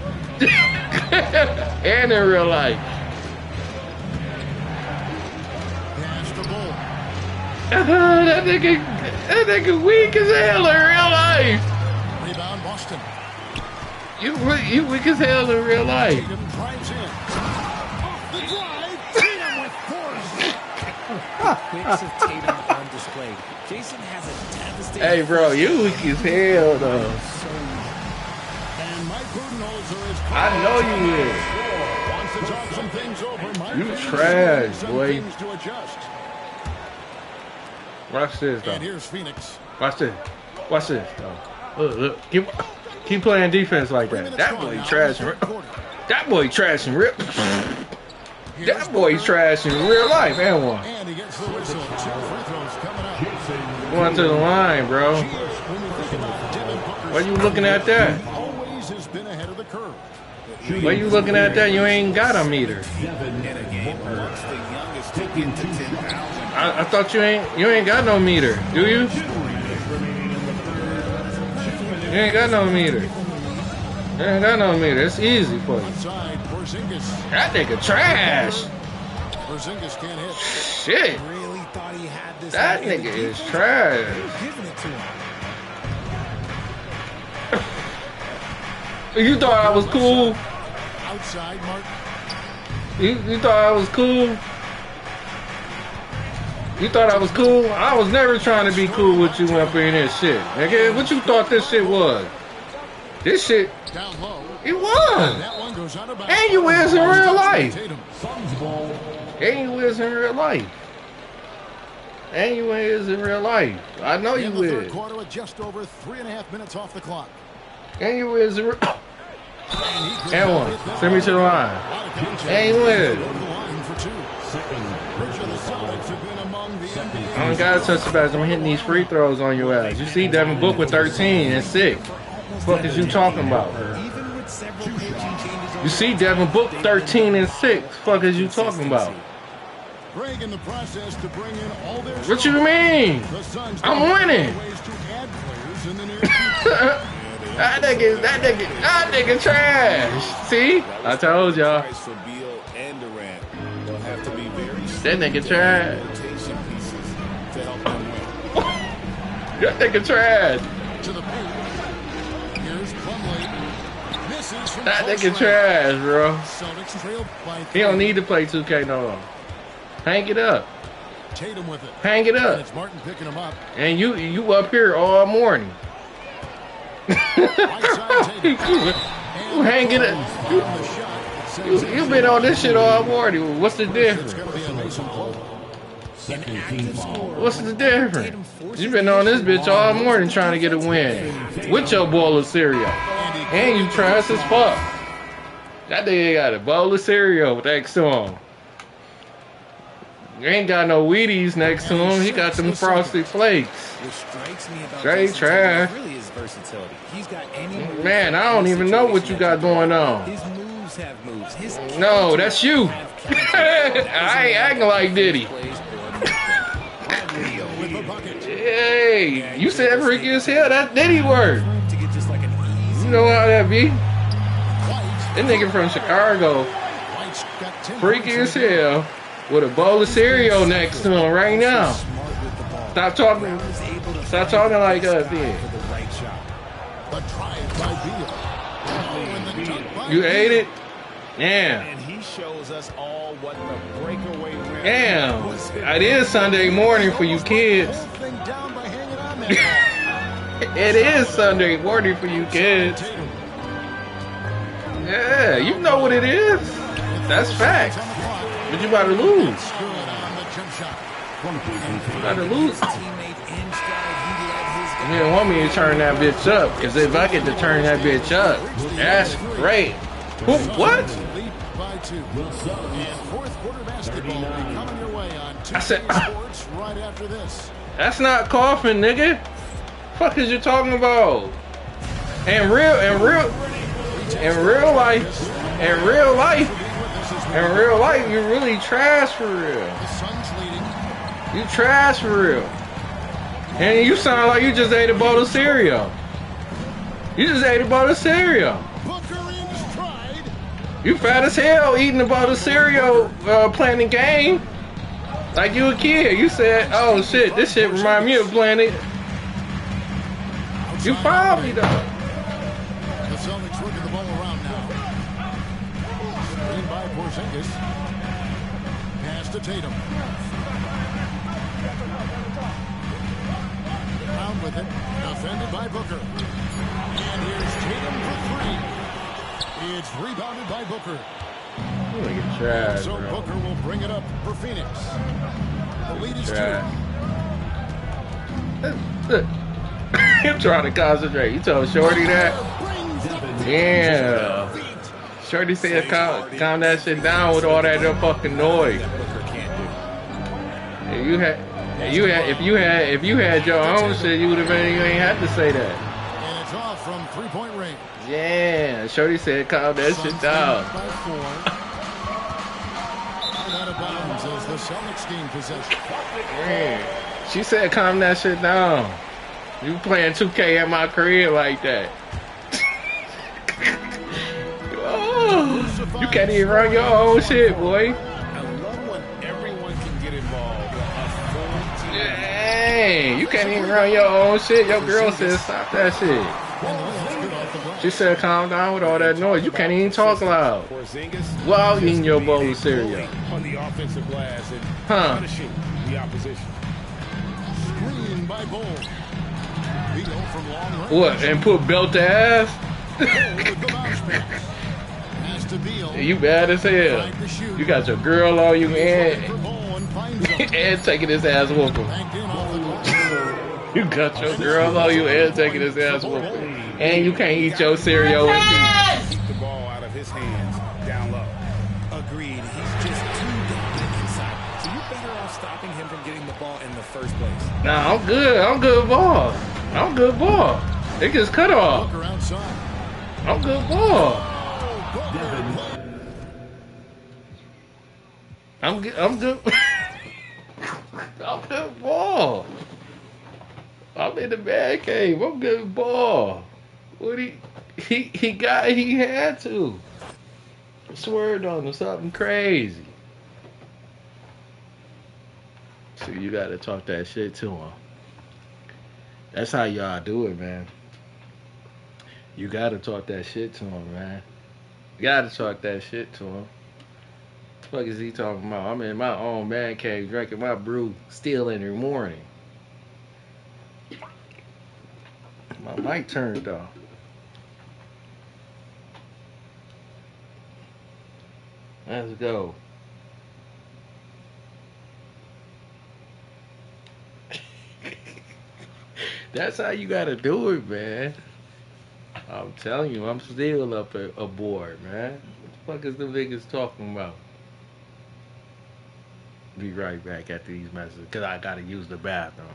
And in real life. That nigga weak as hell in real life. Rebound Boston. You weak as hell in real life. Tatum drives in. Off the drive. Tatum with force. Quicks of Tatum on display. Jason has a devastating. Hey, bro, you weak as hell, though. And Mike Budenholzer is I know you is. wants to talk some things over. Mike You Budenholzer trash, some boy. things to adjust. Watch this, though. And here's Phoenix. Watch this. Watch this, though. Look. Keep playing defense like that. That boy trash and that boy trash and rip. That boy trash in real life, and one. And he gets the whistle. 2 free throws coming up. Going to the line, bro. Why you looking at that? Always has been ahead of the curve. Why you looking at that? You ain't got a meter. I thought you ain't got no meter, do you? You ain't got no meter. You ain't got no meter. It's easy for you. Inside, Porzingis. That nigga trash. Porzingis can't hit. Shit. Really thought he had this. That nigga is trash. Giving it to him. You thought I was cool? Outside, Martin. You thought I was cool? You thought I was cool? I was never trying to be cool with you up in this shit. Nigga, what you thought this shit was? This shit, Down low. it was. That one goes out of bounds. And you is in real life. Tatum. And you is in real life. And you is in real life. I know In you the third is. quarter with just over 3.5 minutes off the clock. And you is in real And one. Send me to the line. And you is. Go to the line for 2. Which of the Celtics have been among the NBA? I don't gotta touch the basket. I'm hitting these free throws on your ass. You see Devin Book with 13 and 6. What is you talking about? You see Devin Book 13 and 6. Fuck is you talking about? Greg in the process to bring in all their What you mean? The Suns I'm don't winning. have ways to add players in the near future. That nigga trash. See? I told y'all. That nigga trash. That nigga trash. To the paint. Here's Plumlee. That nigga trash, bro. Celtics trail by 3. He don't need to play 2K no more. Hang it up. Tatum with it. Hang it And up. it's Martin picking him up. And you up here all morning. You hang it up. You been on this shit all morning. What's the difference? What's the difference? You been on this bitch all morning trying to get a win with your bowl of cereal, and you trash as fuck. That nigga got a bowl of cereal with that song. You ain't got no Wheaties next to him. He got them Frosted Flakes. Straight trash. Really is versatility. He's got any Man, I don't even know what you got going on. His moves have moves. No, that's you. I ain't acting like Diddy. Hey, you said freaky as hell. That's Diddy word. You know how that be? That nigga from Chicago, freaky as hell, with a bowl of cereal next to him right now. Stop talking like us, then. You ate it? Damn. And he shows us all what the breakaway Damn. It is Sunday morning for you kids. It is Sunday morning for you kids. Yeah, you know what it is. That's fact. But you about to lose. You about to lose. You didn't want me to turn that bitch up, because if I get to turn that bitch up, that's great. What? I said, that's not coughing, nigga. Fuck is you talking about? In real life, you really trash for real. You trash for real. And you sound like you just ate a bowl of cereal. You just ate a bowl of cereal. You fat as hell eating a bowl of cereal playing the game. Like you a kid. You said, oh shit, this shit remind me of playing it. You fouled me though. The Celtics working the ball around now. Screen by Porzingis. Pass to Tatum. Around with it. Defended by Booker. And here's Tatum for 3. It's rebounded by Booker. Trash, so bro. Booker will bring it up for Phoenix. The lead is 2. I'm trying to concentrate. You told Shorty that? Yeah. Shorty said calm that shit down with all that fucking noise. If you had your own shit, you ain't have to say that. And it's off from 3-point range. Yeah, Shorty said calm that shit down. Out of bounds as the Celtics gain possession. Yeah. She said calm that shit down. You playing 2K at my crib like that. Oh, you can't even run your own shit, boy. I love when everyone can get involved. Dang, you can't even run your own shit. Your girl said stop that shit. She said calm down with all that noise. You can't even talk loud while eating your bowl of cereal. On the offensive glass and punishing the opposition. Screen by Bull. From long range. What, and put belt to ass? You bad as hell. You got your girl on you and taking his ass whooping. You got your girl on you and taking his ass whooping. And you can't eat your cereal and peas. Keep the ball out of his hands down low. Agreed. He's just too dominant inside. So you're better off stopping him from getting the ball in the first place. Nah, I'm good. I'm good ball. I'm good ball. It gets cut off. I'm good ball. I'm good. I'm good ball. I'm in the bad cave. I'm good ball. What he had to. Swerved on him something crazy. So you gotta talk that shit to him. That's how y'all do it, man. You gotta talk that shit to him, man. You gotta talk that shit to him. What the fuck is he talking about? I'm in my own man cave drinking my brew still in the morning. My mic turned off. Let's go. That's how you gotta do it, man. I'm telling you, I'm still up aboard, man. What the fuck is the niggas talking about? Be right back after these messages, because I gotta use the bathroom.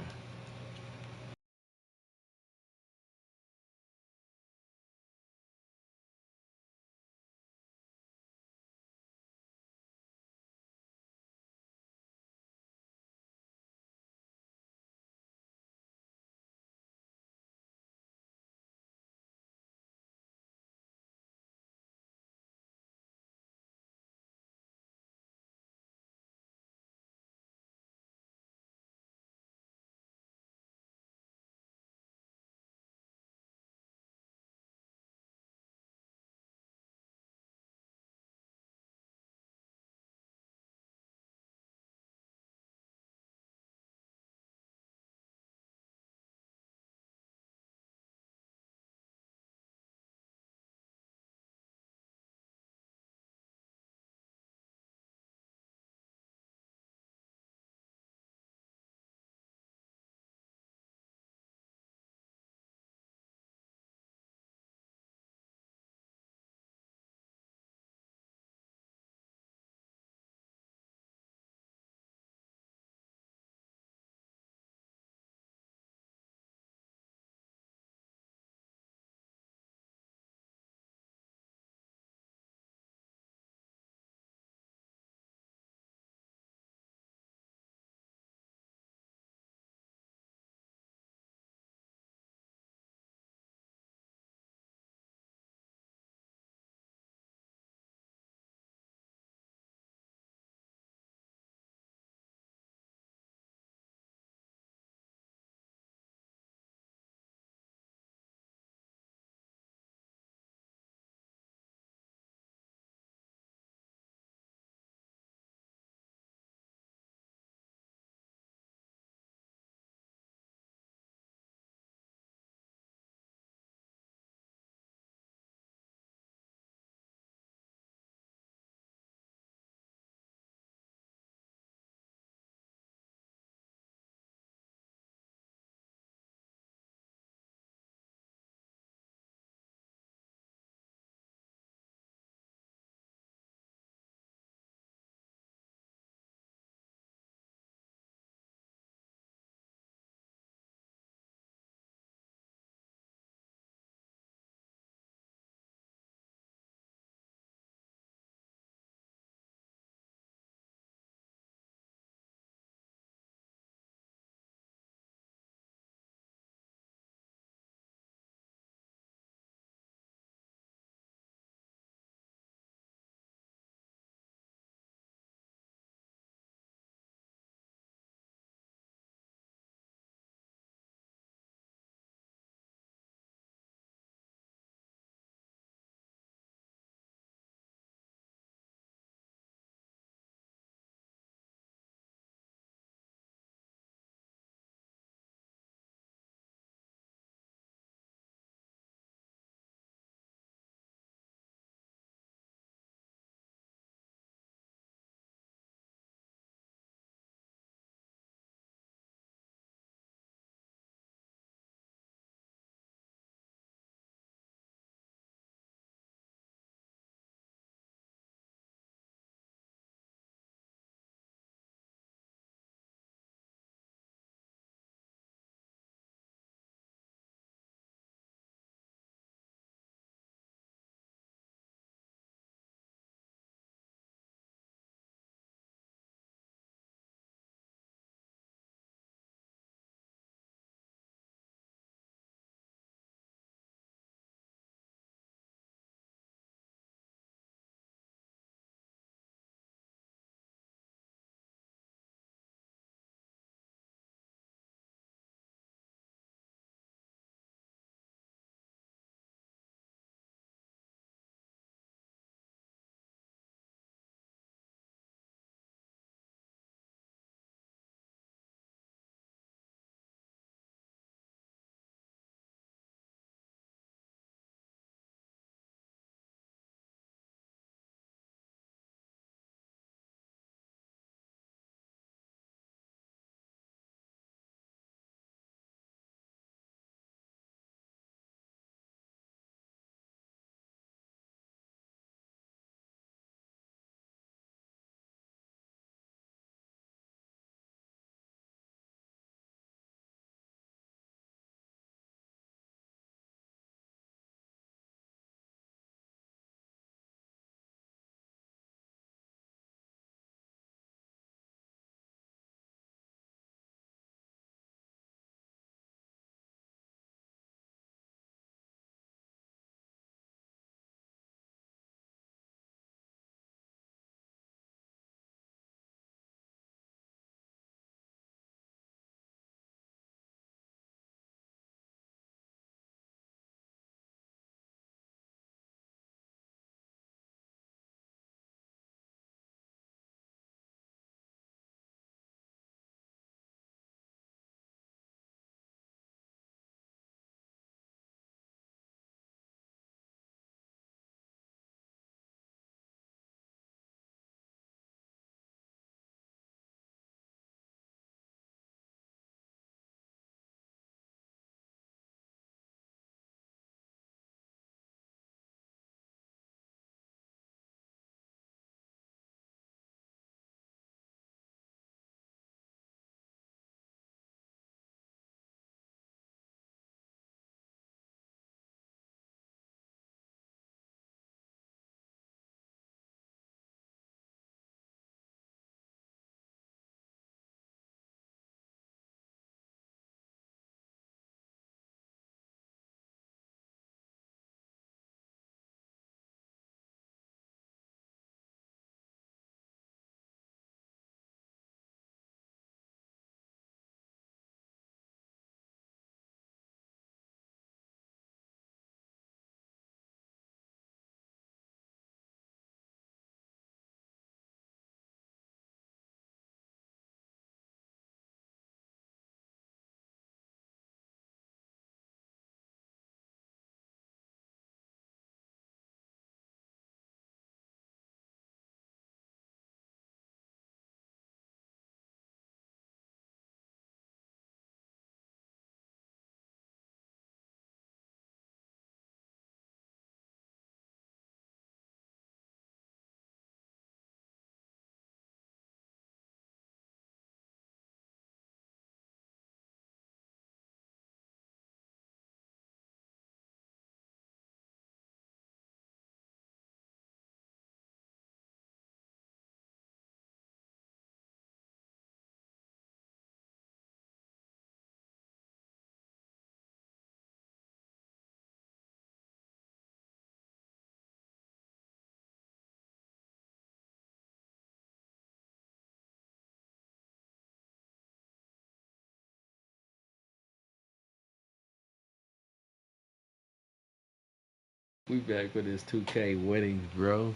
We back with this 2K winnings, bro.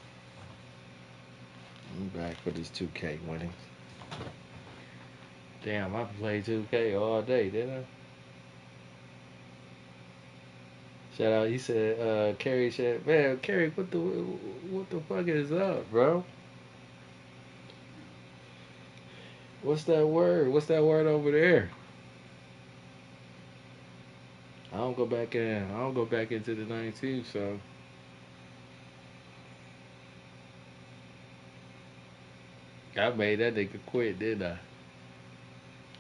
We back with this 2K winnings. Damn, I played 2K all day, didn't I? Shout out, he said, Kerry said, man, Kerry, what the fuck is up, bro? What's that word? What's that word over there? I don't go back in. I don't go back into the 92, so. I made that nigga quit, didn't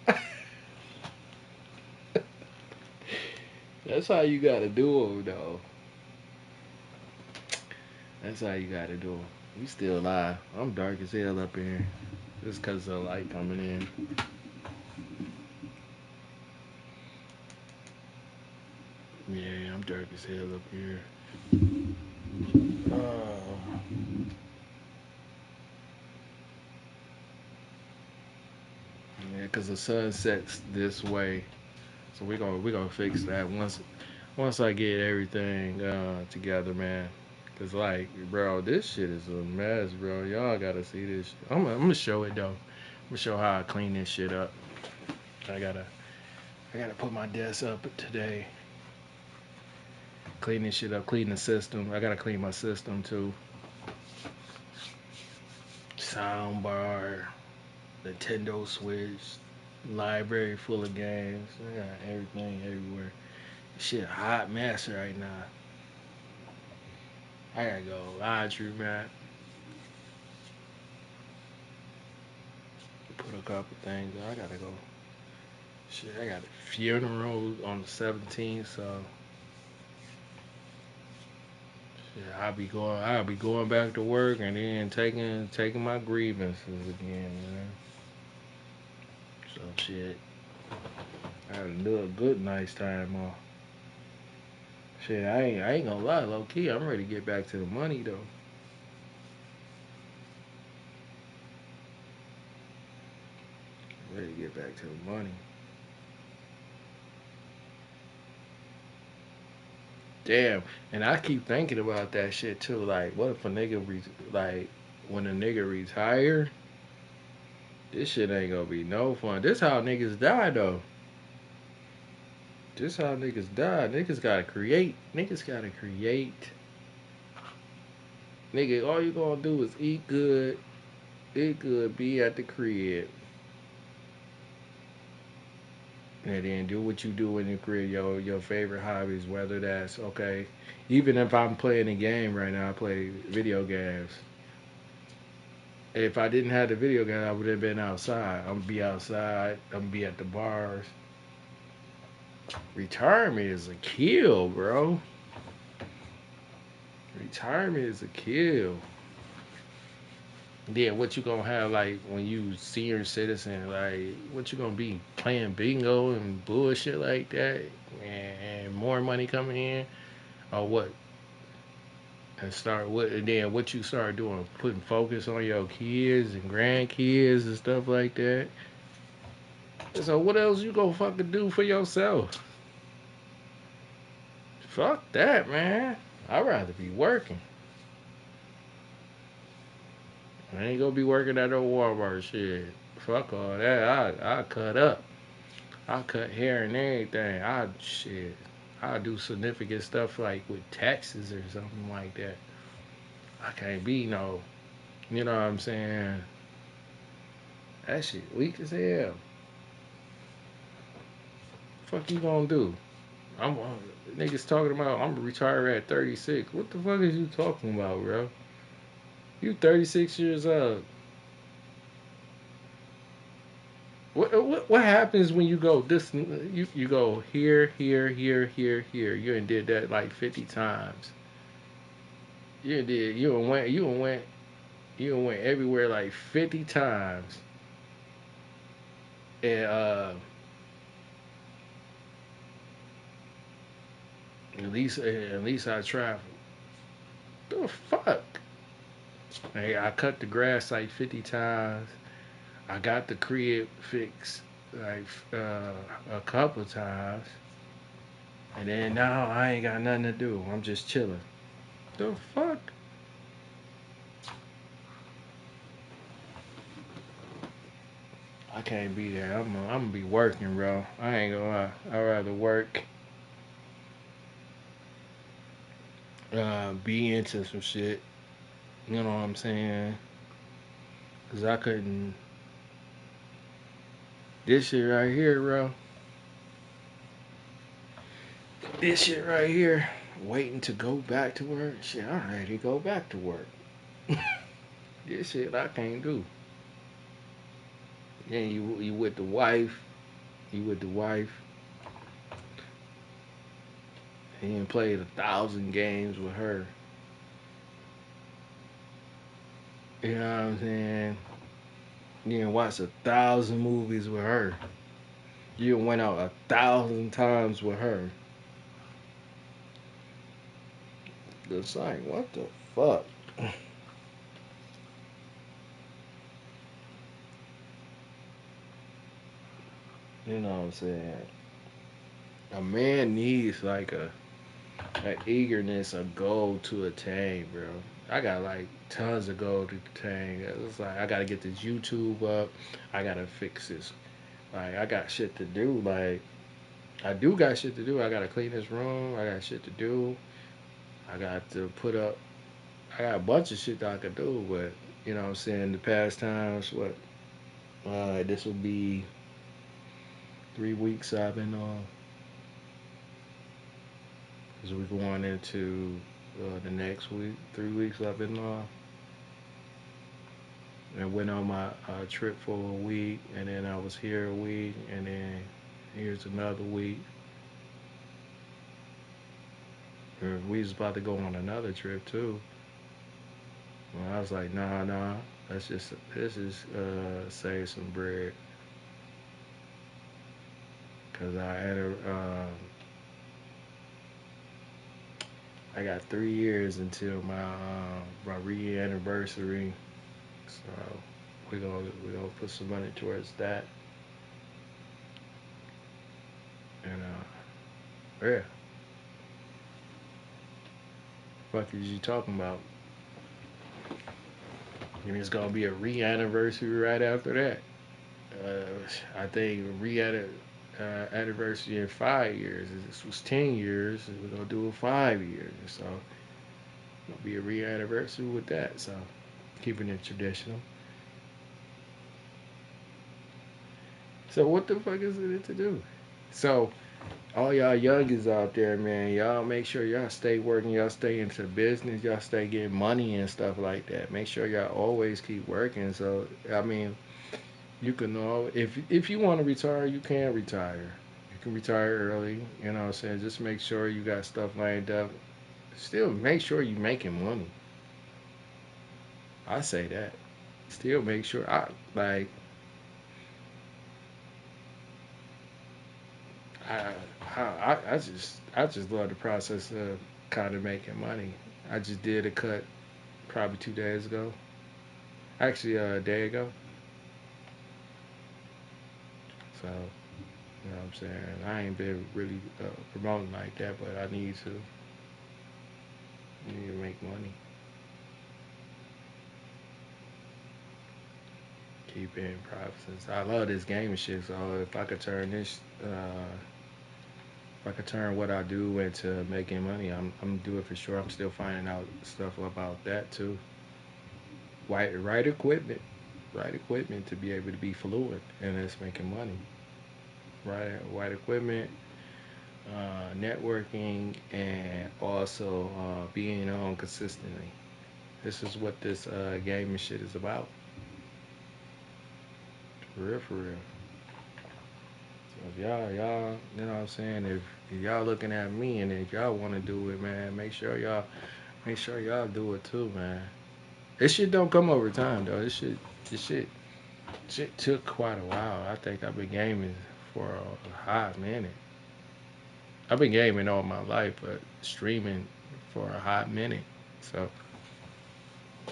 I? That's how you gotta do them, though. That's how you gotta do them. We still live. I'm dark as hell up in here. Just because of the light coming in. Yeah, I'm dark as hell up here. Yeah, because the sun sets this way. So we're gonna fix that once I get everything together, man. Cause like, bro, this shit is a mess, bro. Y'all gotta see this. I'm gonna show it though. I'm gonna show how I clean this shit up. I gotta put my desk up today. Clean this shit up. Clean the system. I gotta clean my system too. Soundbar, Nintendo Switch, library full of games. I got everything everywhere. Shit hot mess right now. I gotta go laundry, man. Put a couple things. I gotta go. Shit, I got a funeral on the 17th, so shit, I'll be going back to work and then taking my grievances again, man. So shit. I gotta do a good nice time off. Shit, I ain't gonna lie, low key, I'm ready to get back to the money though. Ready to get back to the money. Damn, and I keep thinking about that shit too. Like, what if a nigga like when a nigga retire? This shit ain't gonna be no fun. This how niggas die though. This how niggas die. Niggas gotta create. Niggas gotta create. Nigga, all you gonna do is eat good, be at the crib. And then do what you do in your career, your favorite hobbies, whether that's okay. Even if I'm playing a game right now, I play video games. If I didn't have the video game, I would have been outside. I'm gonna be outside. I'm gonna be at the bars. Retirement is a kill, bro. Retirement is a kill. Yeah, what you gonna have like when you senior citizen? Like, what you gonna be playing bingo and bullshit like that, and more money coming in, or what? And then what you start doing? Putting focus on your kids and grandkids and stuff like that. So what else you gonna fucking do for yourself? Fuck that, man. I'd rather be working. I ain't gonna be working at no Walmart shit. Fuck all that. I cut up. I cut hair and everything. I do significant stuff like with taxes or something like that. I can't be no, you know what I'm saying? That shit weak as hell. Fuck you gonna do? Niggas talking about I'm gonna retire at 36. What the fuck is you talking about, bro? You 36 years old. What happens when you go this? You go here. You done did that like 50 times. You done went everywhere like 50 times. And at least I traveled. The fuck? Hey, I cut the grass like 50 times. I got the crib fixed like a couple times. And then now I ain't got nothing to do. I'm just chilling. The fuck? I can't be there. I'm gonna be working, bro. I ain't gonna lie. I'd rather work, be into some shit. You know what I'm saying? Cause I couldn't. This shit right here, bro. This shit right here. Waiting to go back to work. Shit, I'm ready to go back to work. This shit I can't do. Yeah, you with the wife. You with the wife. He done played 1,000 games with her. You know what I'm saying? You done watched 1,000 movies with her. You done went out 1,000 times with her. It's like, what the fuck? You know what I'm saying? A man needs like a eagerness, a goal to attain, bro. I got like tons of goal to attain. It's like I gotta get this YouTube up. I gotta fix this. Like I got shit to do. Like I do got shit to do. I gotta clean this room. I got shit to do. I got to put up. I got a bunch of shit that I could do, but you know what I'm saying? The past times, what? This will be 3 weeks I've been on. As we're going into the next week, 3 weeks I've been off. And went on my trip for a week, and then I was here a week, and then here's another week. We was about to go on another trip too. Well, I was like, nah, let's just save some bread, cause I got 3 years until my re-anniversary, so we're gonna put some money towards that, and yeah. Fuck is you talking about? And it's gonna be a re-anniversary right after that. I think anniversary in 5 years. This was 10 years. We're gonna do it 5 years. So it'll be a re-anniversary with that. So keeping it traditional. So what the fuck is it to do? So all y'all youngins out there, man, y'all make sure y'all stay working, y'all stay into business, y'all stay getting money and stuff like that. Make sure y'all always keep working. So I mean, you can know if you want to retire, you can retire. You can retire early. You know what I'm saying? Just make sure you got stuff lined up. Still make sure you making money. I say that. Still make sure I just love the process of kind of making money. I just did a cut probably 2 days ago. Actually, a day ago. So, you know what I'm saying? I ain't been really promoting like that, but I need to. Need to make money. Keep in profits. I love this game and shit, so if I could turn this, if I could turn what I do into making money, I'm gonna do it for sure. I'm still finding out stuff about that too. Right equipment to be able to be fluent and it's making money. Right equipment, networking, and also being on consistently. This is what this gaming shit is about. For real. So if y'all, you know what I'm saying? If y'all looking at me and if y'all want to do it, man, make sure y'all do it too, man. This shit don't come over time though. This shit took quite a while. I think I've been gaming for a hot minute. I've been gaming all my life, but streaming for a hot minute. So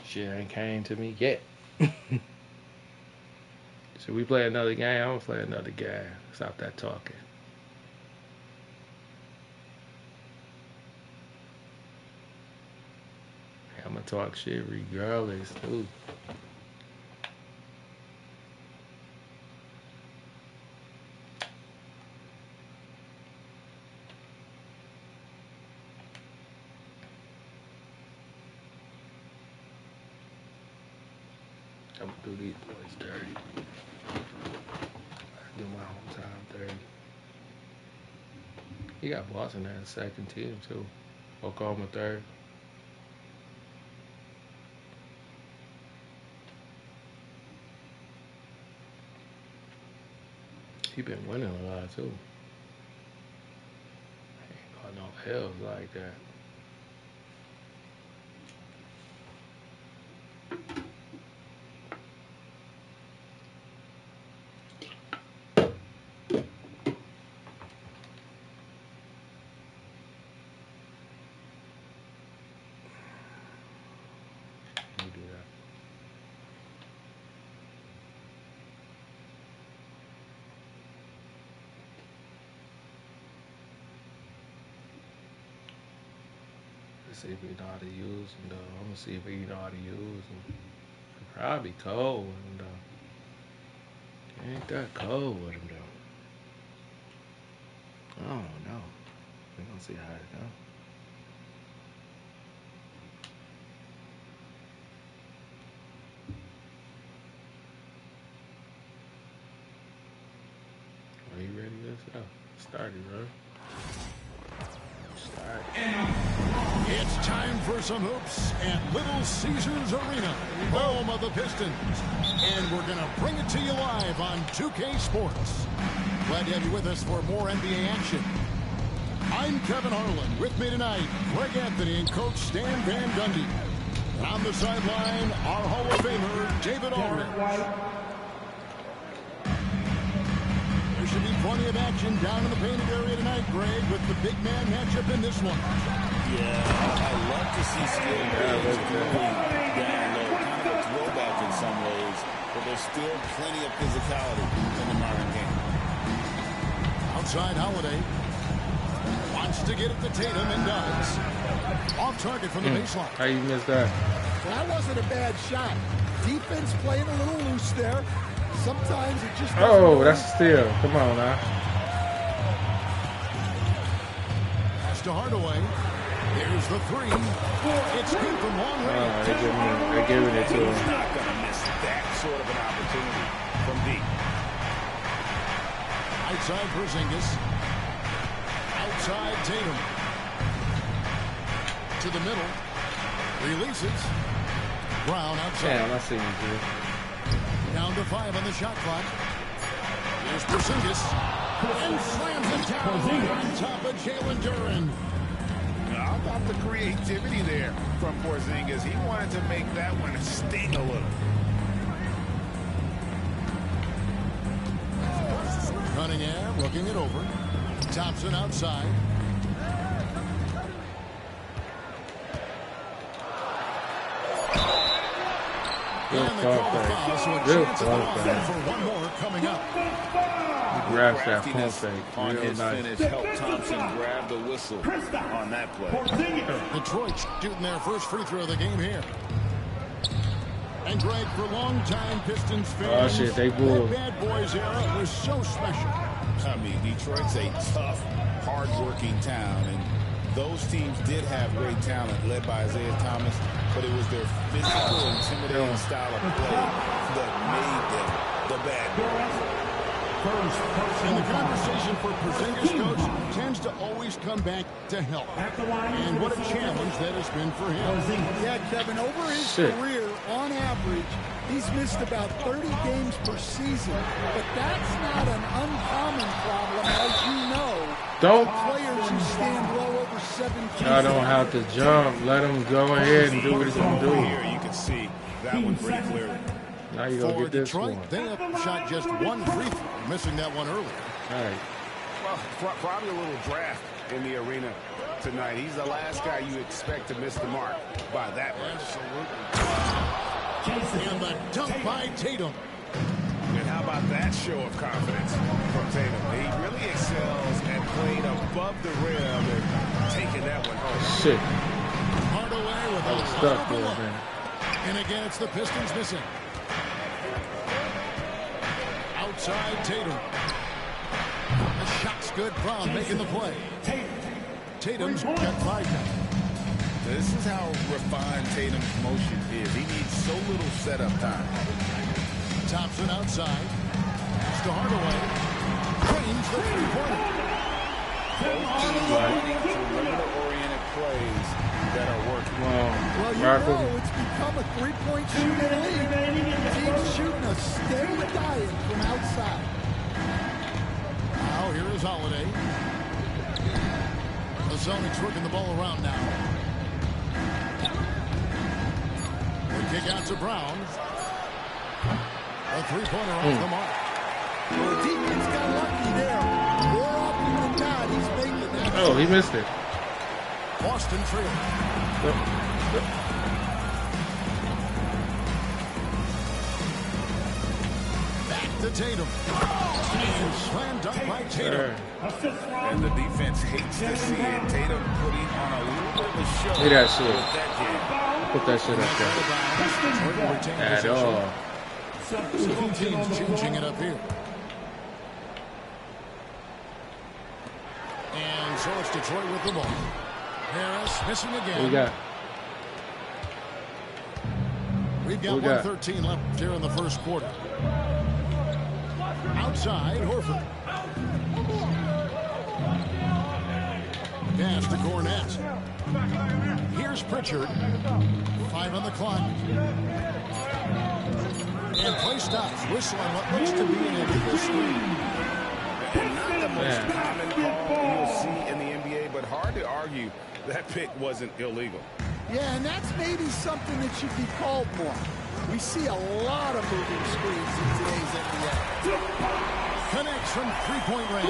shit ain't came to me yet. Should we play another game? I'm gonna play another game. Stop that talking. I'm gonna talk shit regardless, too. I'm gonna do these boys dirty. Do my hometown dirty. He got Boston at second team, too. Oklahoma third. He been winning a lot, too. Ain't got no L's like that. See if he know how to use them, though. I'm gonna see if he know how to use them. He'll probably cold with him, though. Ain't that cold with him, though. I don't know. We're gonna see how it goes. Are you ready? Let's go. Started, bro. It's time for some hoops at Little Caesars Arena, home of the Pistons. And we're going to bring it to you live on 2K Sports. Glad to have you with us for more NBA action. I'm Kevin Harlan. With me tonight, Greg Anthony and Coach Stan Van Gundy. And on the sideline, our Hall of Famer, David Aldridge. There should be plenty of action down in the painted area tonight, Greg, with the big man matchup in this one. Yeah, I love to see skilled players down low, kind of a throwback in some ways, but there's still plenty of physicality in the modern game. Outside Holiday wants to get it to Tatum and does. Off target from the baseline. How you missed that? Well, that wasn't a bad shot. Defense playing a little loose there. Sometimes it just doesn't Oh, that's a steal. Come on now. Pass to Hardaway. Here's the three. It's good from long range. They're giving it to him. He's not going to miss that sort of an opportunity from deep. Outside Porzingis. Outside Tatum. To the middle. Releases. Brown outside. Damn, I see you, dude. Down to 5 on the shot clock. Here's Porzingis. And slams it down on top of Jalen Duren. How about the creativity there from Porzingis? He wanted to make that one sting a little. Cunningham looking it over. Thompson outside. Good And the call foul foul, so a fake. Good chance of foul an offense fake. for one more coming up. He grabs that pump fake. On Real his nice. finish, helped Thompson grab the whistle on that play. Detroit shooting their first free throw of the game here. And Greg, for longtime Pistons fans, Oh, shit, they bulled. that Bad Boys era was so special. I mean, Detroit's a tough, hard-working town, and those teams did have great talent led by Isaiah Thomas, but it was their physical, intimidating style of play that made them the Bad Boys. And the conversation for Porzingis, coach, tends to always come back to health. And what a challenge that has been for him. Yeah, Kevin, over his career, on average, he's missed about 30 games per season. But that's not an uncommon problem, as you know. Don't. Players who stand low over 17. I don't have to jump. Let him go ahead and do what he's going to do. Here you can see that one pretty clearly. Now you're going to For get this Detroit, one. they have shot just one free throw, missing that one early. All right. Well, probably a little draft in the arena tonight. He's the last guy you expect to miss the mark by that much. Absolutely. And the dunk by Tatum. And how about that show of confidence from Tatum? He really excels at playing above the rim and taking that one home. Shit. Hardaway with a stuck for a minute. And again, it's the Pistons missing. Outside Tatum. The shot's good. Brown making the play. Tatum's got 5 now. This is how refined Tatum's motion is. He needs so little setup time. Thompson outside. Pass to Hardaway. Drains the three-pointer. Perimeter-oriented plays that are working. Well, you know, it's become a three-point shooting league. Teams shooting a steady diet from outside. Now, here is Holiday. The Sonics working the ball around now. The kick out to Brown. A three-pointer off the mark. Well, the defense got lucky there. More often than not, he's making that. Oh, he missed it. Boston trail. Back to Tatum. And slam dunk by Tatum. And the defense hates to see it. Tatum putting on a little bit of a show. Look at that shit. Put that shit up there. At all. Both teams changing it up here. And so it's Detroit with the ball. Harris missing again. What we got? We've got 1:13 left here in the first quarter. Outside, Horford. Pass to Cornette. Here's Pritchard. 5 on the clock. And play stops. Whistle on what looks to be an illegal screen. And not the most common call you'll see in the NBA, but hard to argue that pick wasn't illegal. Yeah, and that's maybe something that should be called more. We see a lot of moving screens in today's NBA. Connects from three-point range.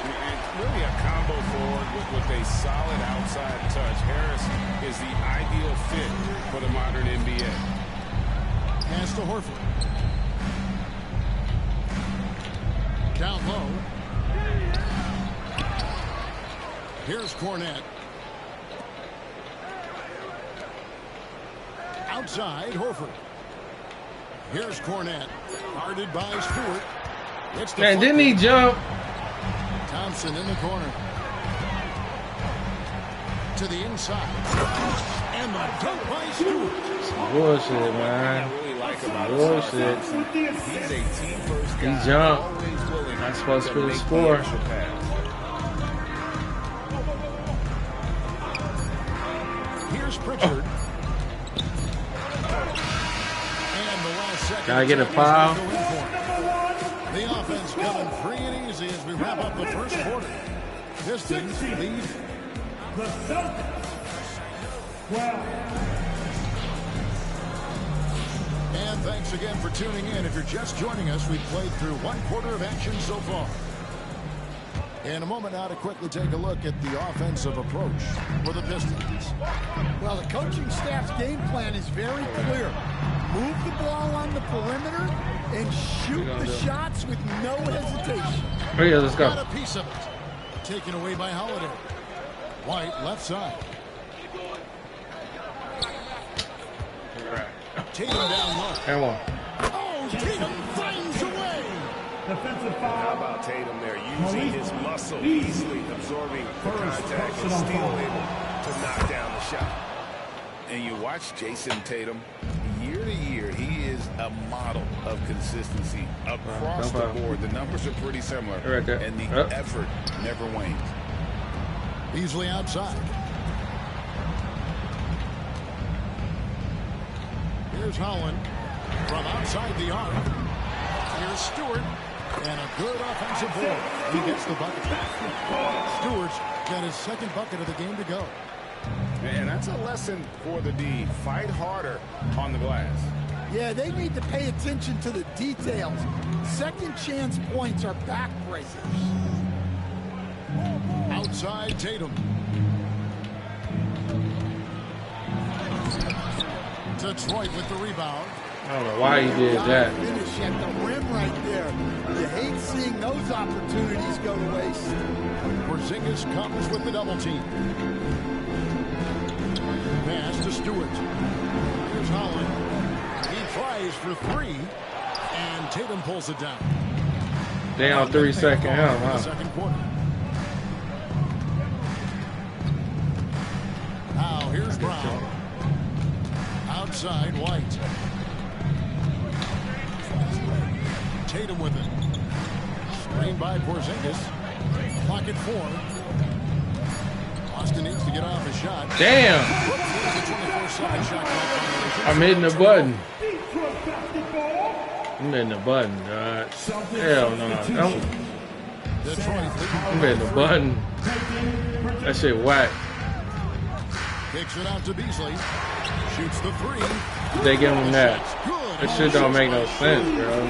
It's really a combo forward with a solid outside touch. Harris is the ideal fit for the modern NBA. Pass to Horford. Down low. Here's Cornette. Outside, Horford. Here's Cornette. Guarded by Stewart. It's Man, didn't he jump? Thompson in the corner. To the inside. And the dunk by Stewart. Bullshit, man. Bullshit. He's a team-first guy. He jumped. Not supposed to really score. Here's Pritchard. Gotta get a foul. The offense coming free and easy as we wrap up the first quarter. Pistons lead. The Celtics. 12. And thanks again for tuning in. If you're just joining us, we've played through one quarter of action so far. In a moment now to quickly take a look at the offensive approach for the Pistons. Well, the coaching staff's game plan is very clear. Move the ball on the perimeter and shoot the shots with no hesitation. Oh yeah, let's go. Got a piece of it. Taken away by Holiday. White left side. Tatum down low. And one. Oh, Tatum finds a way. Defensive foul. How about Tatum there, using his muscle, easily absorbing the contact and still able to knock down the shot. And you watch Jason Tatum, year to year, he is a model of consistency across the board. The numbers are pretty similar, right there. And the effort never wanes. Easily outside. Here's Holland from outside the arc. Here's Stewart. And a good offensive board. He gets the bucket. Stewart's got his second bucket of the game to go. And that's a lesson for the D. Fight harder on the glass. Yeah, they need to pay attention to the details. Second chance points are backbreakers. Outside Tatum. Detroit with the rebound. I don't know why he did that. Finish at the rim right there. You hate seeing those opportunities go to waste. Porzingis comes with the double team. Pass Stewart. Here's Holland. He tries for three, and Tatum pulls it down. Down 3 seconds. Wow. Second quarter. Now here's Brown. Outside, White. Tatum with it. Screen by Porzingis. Clock at 4. Austin needs to get off a shot. Damn. I'm hitting the button. I'm hitting the button, God. Hell no. Don't. I'm hitting the button. That shit whack. Kicks it out to Beasley. Shoots the three. They give him that. That shit don't make no sense, bro.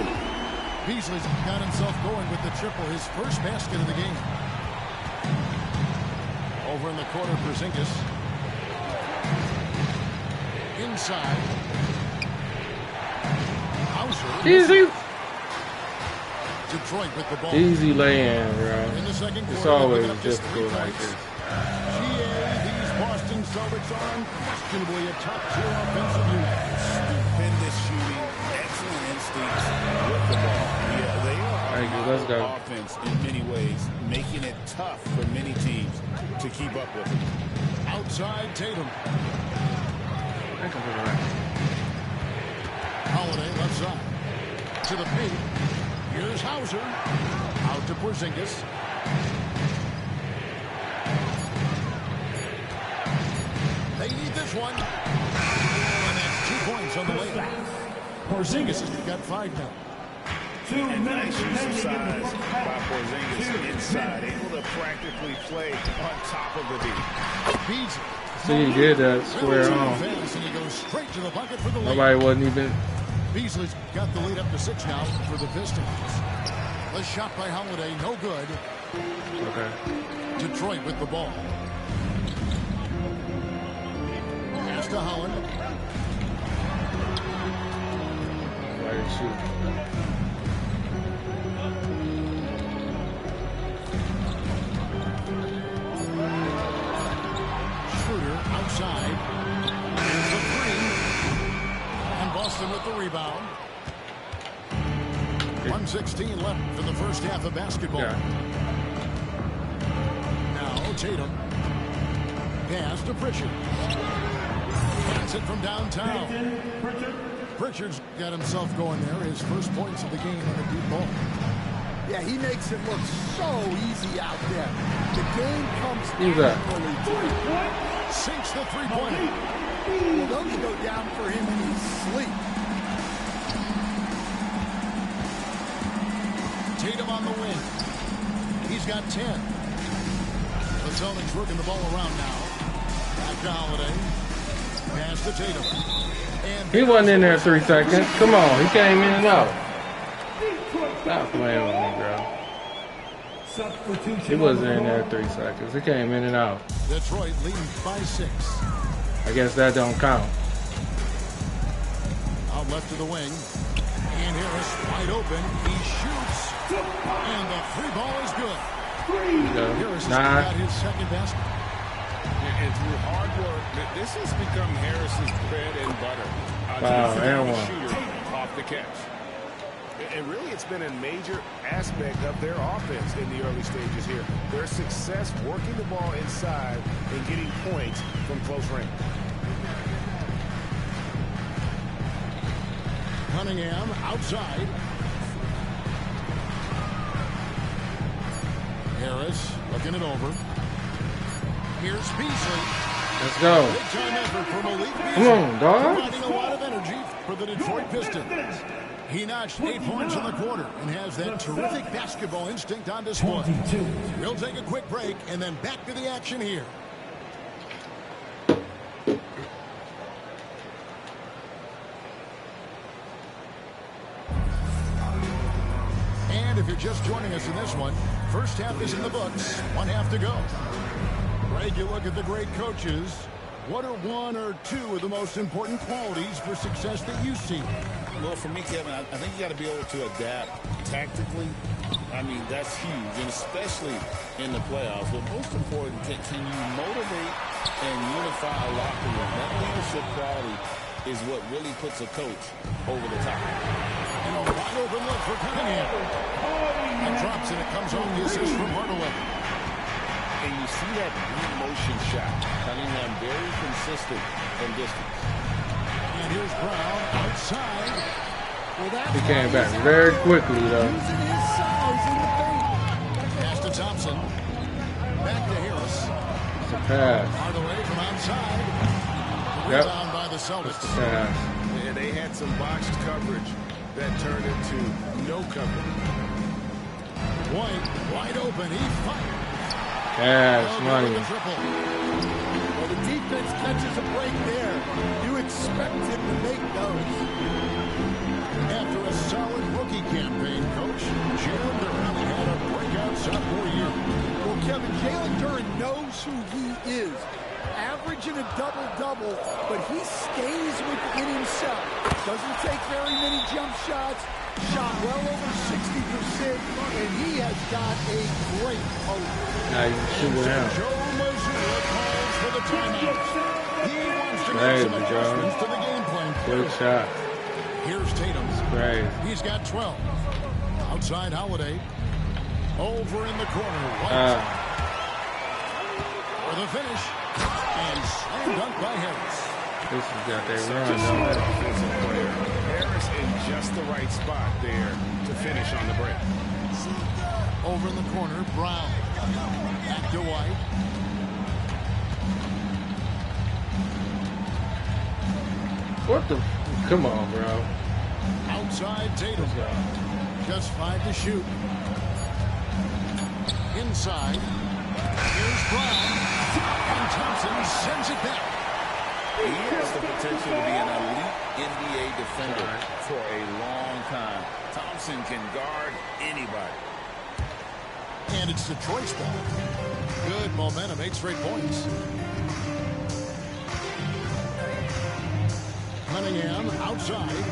Beasley's got himself going with the triple, his first basket of the game. Over in the corner, Porzingis. Inside. Hauser. Easy. Detroit with the ball. Easy lay-in, bro. It's always difficult like this. These Boston Celtics are unquestionably a top-tier offensive unit. Stupendous shooting, excellent instincts with the ball. Yeah, they are let's go. Offense in many ways, making it tough for many teams to keep up with it. Outside Tatum. Holiday left side. To the paint. Here's Hauser. Out to Porzingis. They need this one. And that's 2 points on the layup. Porzingis has got 5 now. And nice use of size by Porzingis inside, able to practically play on top of the D. See, he did that square on. Nobody wasn't even. Beasley's got the lead up to 6 now for the Pistons. The shot by Holiday, no good. Okay. Detroit with the ball. Pass to Holland. Why did shoot? Outside. Here's the three. And Boston with the rebound. 1:16 left for the first half of basketball. Yeah. Now Tatum. Pass to Pritchard. Gets it from downtown. Pritchard's got himself going there. His first points of the game on the deep ball. Yeah, he makes it look so easy out there. The game comes Who's that? Sinks the three-pointer. Well, those go down for him in his sleep. Tatum on the wing. He's got 10. The Celtics working the ball around now. Back to Holiday. Pass to Tatum. And He wasn't in there 3 seconds. Come on, he came in and out. Stop playing with me, bro. He wasn't in there 3 seconds. He came in and out. Detroit leading by 6. I guess that don't count. Out left to the wing. And Harris wide open. He shoots. And the free ball is good. Harris has got his second basket. And through hard work, this has become Harris's bread and butter. Wow, and one. Shooter off the catch. And really, it's been a major aspect of their offense in the early stages here. Their success working the ball inside and getting points from close range. Cunningham outside. Harris looking it over. Here's Beasley. Let's go. Big time effort from Malik Beasley. Come on, dog. Providing a lot of energy for the Detroit Pistons. He notched 8 points in the quarter and has that terrific basketball instinct on display. We'll take a quick break and then back to the action here. And if you're just joining us in this one, first half is in the books, 1 half to go. Greg, you look at the great coaches. What are 1 or 2 of the most important qualities for success that you see? Well, for me, Kevin, I think you got to be able to adapt tactically. I mean, that's huge, and especially in the playoffs. But most important, can you motivate and unify a locker room. That leadership quality is what really puts a coach over the top. And a wide open look for Cunningham. And drops it. It comes off the assist from Hardaway. And you see that deep motion shot. Cunningham very consistent from distance. And here's Brown outside. He came back very quickly, though. Using his size in the paint. Pass to Thompson. Back to Harris. It's a pass. Hardaway from outside. Yep. Rebound by the Celtics. It's a pass. And they had some botched coverage that turned into no coverage. White wide open. He fires. Cash money. Well, the defense catches a break there. You expect him to make those. After a solid rookie campaign, Coach, Jalen Duren had a breakout sophomore year. Well, Kevin, Jalen Duren knows who he is. Averaging a double-double, but he stays within himself. Doesn't take very many jump shots. Shot well over 60%, and he has got a great post. Now you can shoot it out. Joe Mazzulla calls for the timeout. He wants to make some adjustments to the game plan. Good shot. Here's Tatum. Crazy. He's got 12. Outside Holiday. Over in the corner. White. For the finish. And slam dunk by Harris. This has got that Such run, a smart offensive player. Harris in just the right spot there to finish on the break. Over in the corner, Brown. Back to White. What the? Come on, bro. Outside Tatum. Just 5 to shoot. Inside. Here's Brown. And Thompson sends it back. He has the potential to be an elite NBA defender for a long time. Thompson can guard anybody. And it's Detroit's ball. Good momentum, 8 straight points. Cunningham outside.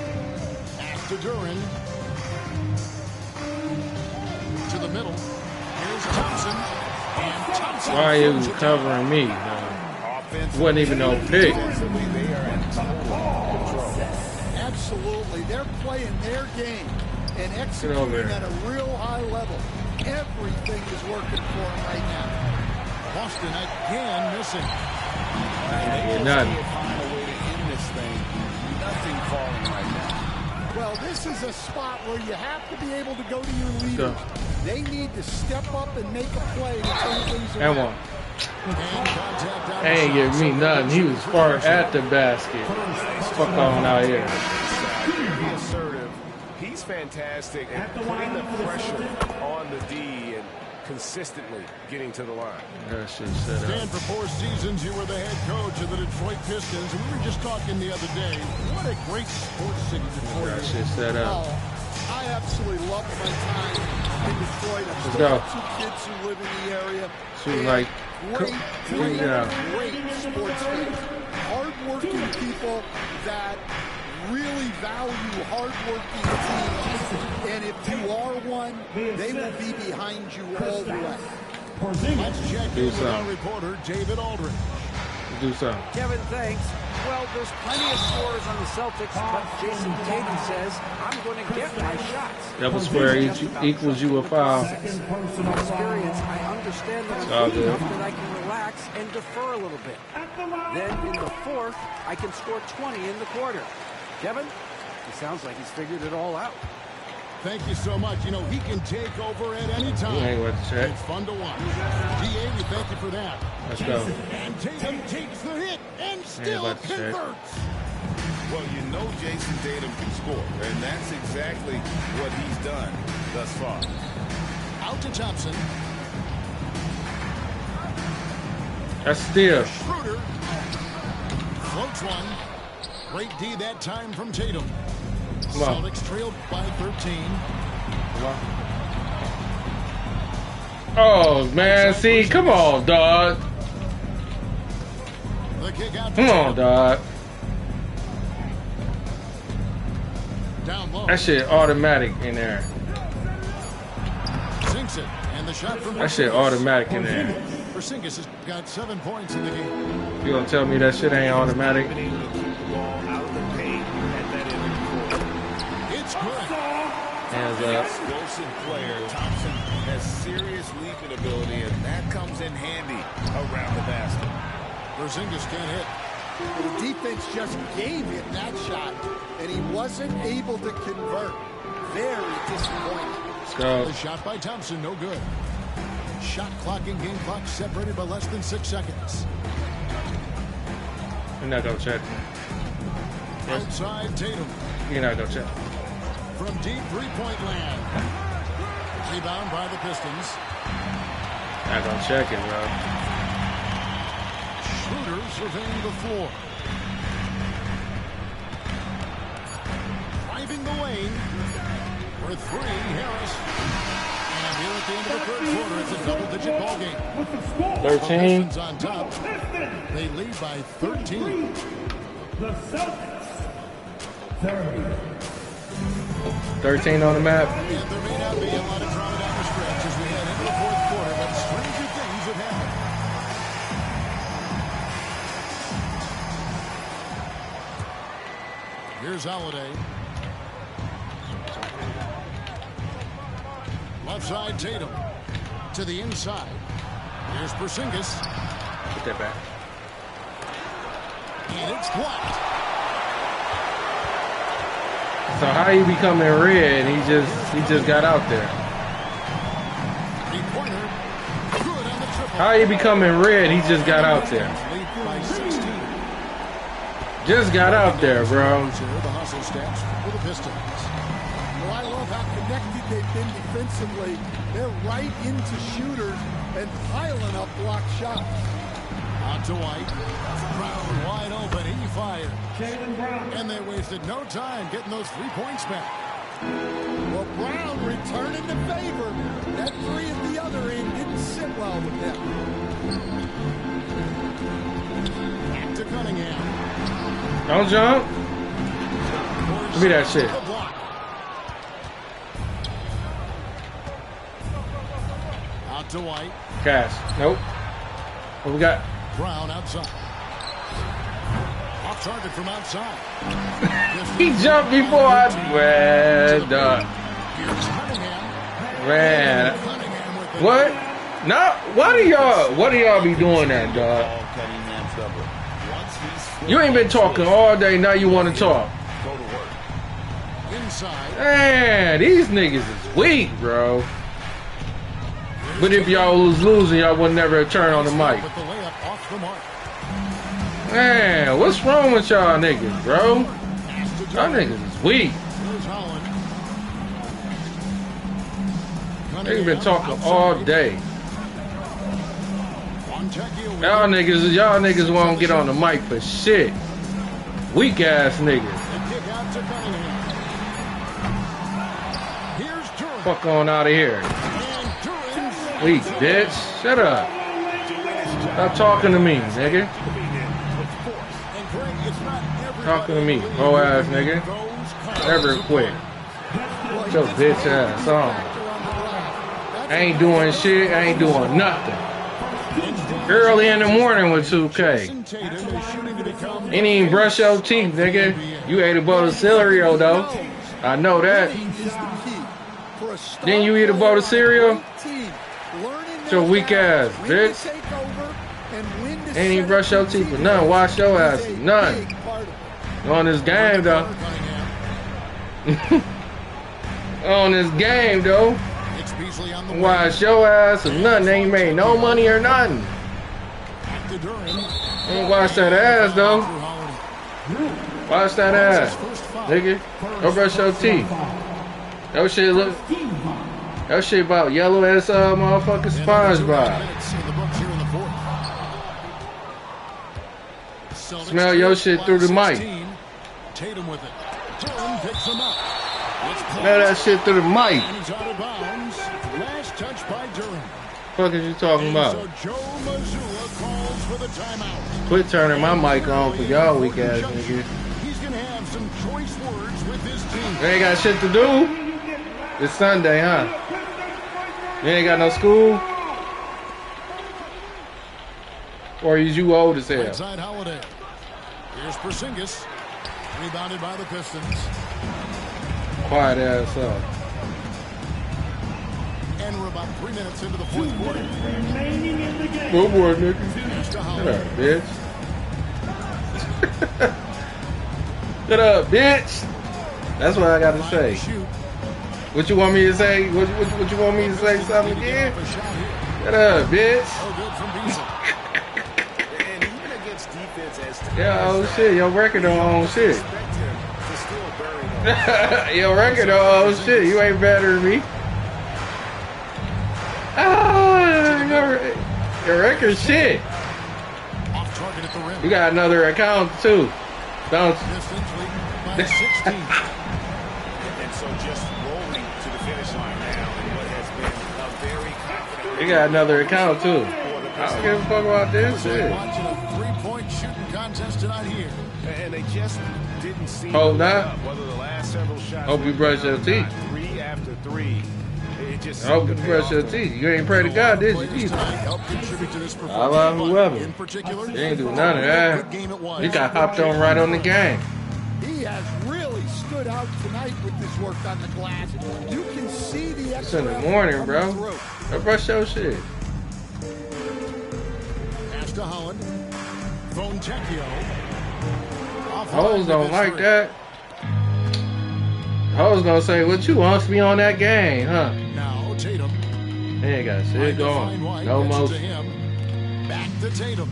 Pass to Duren. To the middle. Here's Thompson. And Thompson. Why are you covering me? Wasn't even no pick. Absolutely. They're playing their game and executing at a real high level. Everything is working for them right now. Boston again missing. Nothing. Find a way to end this thing. Nothing falling right now. Well, this is a spot where you have to be able to go to your leaders. They need to step up and make a play to turn things around. That one. Ain't giving me nothing. He was far at the basket. Fuck on out here. Be assertive. He's fantastic at putting the pressure on the D and consistently getting to the line. That shit set up. Dan, for 4 seasons, you were the head coach of the Detroit Pistons. And we were just talking the other day. What a great sports city Detroit That is. shit set up. I absolutely love my time in Detroit. I've Let's still go. got 2 kids who live in the area. Shooting like Great sports fans. Hard-working people that really value hard-working teams. And if you are one, they will be behind you all the way. Let's check in with our reporter, David Aldridge. Do something. Kevin, thanks. Well, there's plenty of scores on the Celtics, but Jason Tatum says, I'm going to get my shots. Double square equals you a foul. From experience, I understand that all I'm good good. enough that I can relax and defer a little bit. Then in the fourth, I can score 20 in the quarter. Kevin, it sounds like he's figured it all out. Thank you so much. You know, he can take over at any time. You ain't what to check. It's fun to watch. DA, we thank you for that. Let's go. And Tatum takes the hit and still what to check. converts. Well, you know Jason Tatum can score, and that's exactly what he's done thus far. Out to Thompson. That's still. Schroeder floats one. Great D that time from Tatum. Come on. Celtics trailed by 13. Oh, man. See, come on, dog. The kick out. Come on, dog. Down low. That shit automatic in there. Sinks it. And the shot from That shit automatic in there. Porzingis has got 7 points in the game. You gonna tell me that shit ain't automatic? It's good. Hands An up. explosive player. Thompson has serious leaping ability, and that comes in handy around the basket. Porzingis can't hit. The defense just gave him that shot, and he wasn't able to convert. Very disappointing. Let's go. The shot by Thompson, no good. Shot clock and game clock separated by less than 6 seconds. You're not gonna check. Yes. Outside Tatum. You're not gonna check. From deep three-point land. Rebound by the Pistons. Not gonna check it, bro. Schroeder surveying the floor. Driving the lane. For 3, Harris. And here at the end of the third quarter, it's a double-digit ball game. 13. The Pistons on top. They lead by 13. The Celtics. 30. 13 on the map. And there may not be a lot of drama down the stretch as we head into the fourth quarter, but stranger things have happened. Here's Holiday. Left side, Tatum. To the inside. Here's Porzingis. Put that back. And it's blocked. So how he becoming red? He just got out there. Three-pointer. Good on the triple. How he becoming red? He just got out there. Lead by 16. Just got out there, bro. The hustle stats for the Pistons. Well, I love how connected they've been defensively. They're right into shooters and piling up block shots. On to White. Brown wide open. He fired. Jaylen Brown. And they wasted no time getting those 3 points back. Well, Brown returning the favor. That three at the other end didn't sit well with them. Back to Cunningham. Don't jump. Give me that shit. Out to White. Cash. Nope. What we got? Brown outside. Off target from outside. He jumped before I ran. Here's Cunningham. Man. What? No. What do y'all be doing that, dog? You ain't been talking all day. Now you want to talk. Inside. Man, these niggas is weak, bro. But if y'all was losing, y'all would never turn on the mic. With the layup off the mark. Man, what's wrong with y'all niggas, bro? Y'all niggas is weak. Here's Holland. They've been talking all day. Y'all niggas won't get on the mic for shit. Weak ass niggas. Fuck on out of here. Weak, bitch. Shut up. Stop talking to me, nigga. Talking to me, whole ass nigga. Ever quit. Get your bitch ass on. I ain't doing shit. I ain't doing nothing. Early in the morning with 2K. Ain't even brush your teeth, nigga. You ate a bowl of cereal, though. I know that. Then you eat a bowl of cereal? Your weak ass, bitch. Ain't even brush your teeth or nothing. Wash your ass or nothing. You on this game, though. On this game, though. Wash your ass or nothing. They ain't made no money or nothing. Ain't wash that ass, though. Wash that ass, nigga. Go brush your teeth. That shit look. That shit about yellow as motherfucking SpongeBob. Smell your shit through the mic. Tatum with it. Durham picks him up. Smell that shit through the mic. And he's out of bounds. Last touch by Durham. Fuck is you talking about? So Joe Mazzulla calls for the timeout. Quit turning my mic on for y'all weak ass niggas. He's gonna have some choice words with his team. You ain't got shit to do? It's Sunday, huh? You ain't got no school? Or is you old as hell? Inside Holiday. Here's Porzingis. Rebounded by the Pistons. Quiet ass up. And we're about 3 minutes into the fourth quarter. Remaining in the game. One more, nigga. Shut up, bitch. Shut up, bitch. That's what I got to say. What you want me to say? What you want me to say something again? Shut up, bitch. Yeah, oh shit, your record don't own shit. Your record don't own shit. You ain't better than me. Your record shit. You got another account too, don't you? And so just rolling to the finish line now in what has been a very confident. You got another account too. I don't give a fuck about this shit. Watching a three-point shooting contest tonight here. And they just didn't seem Hold to that. up whether the last several shots. Hope you brush your teeth. 3 after 3. It just I hope you brush your teeth. You ain't pray to God, did you? Jesus. I love whoever. You ain't do none of that. You got hopped on right on the game. He has really stood out tonight with his work on the glass. You can see the It's in the morning, bro. Go brush your shit. Pass to Holland. Fontecchio. Hoes don't like that. Hoes gonna say, what you wants me on that game, huh? Now Tatum. He ain't got shit going. No motion. Back to Tatum.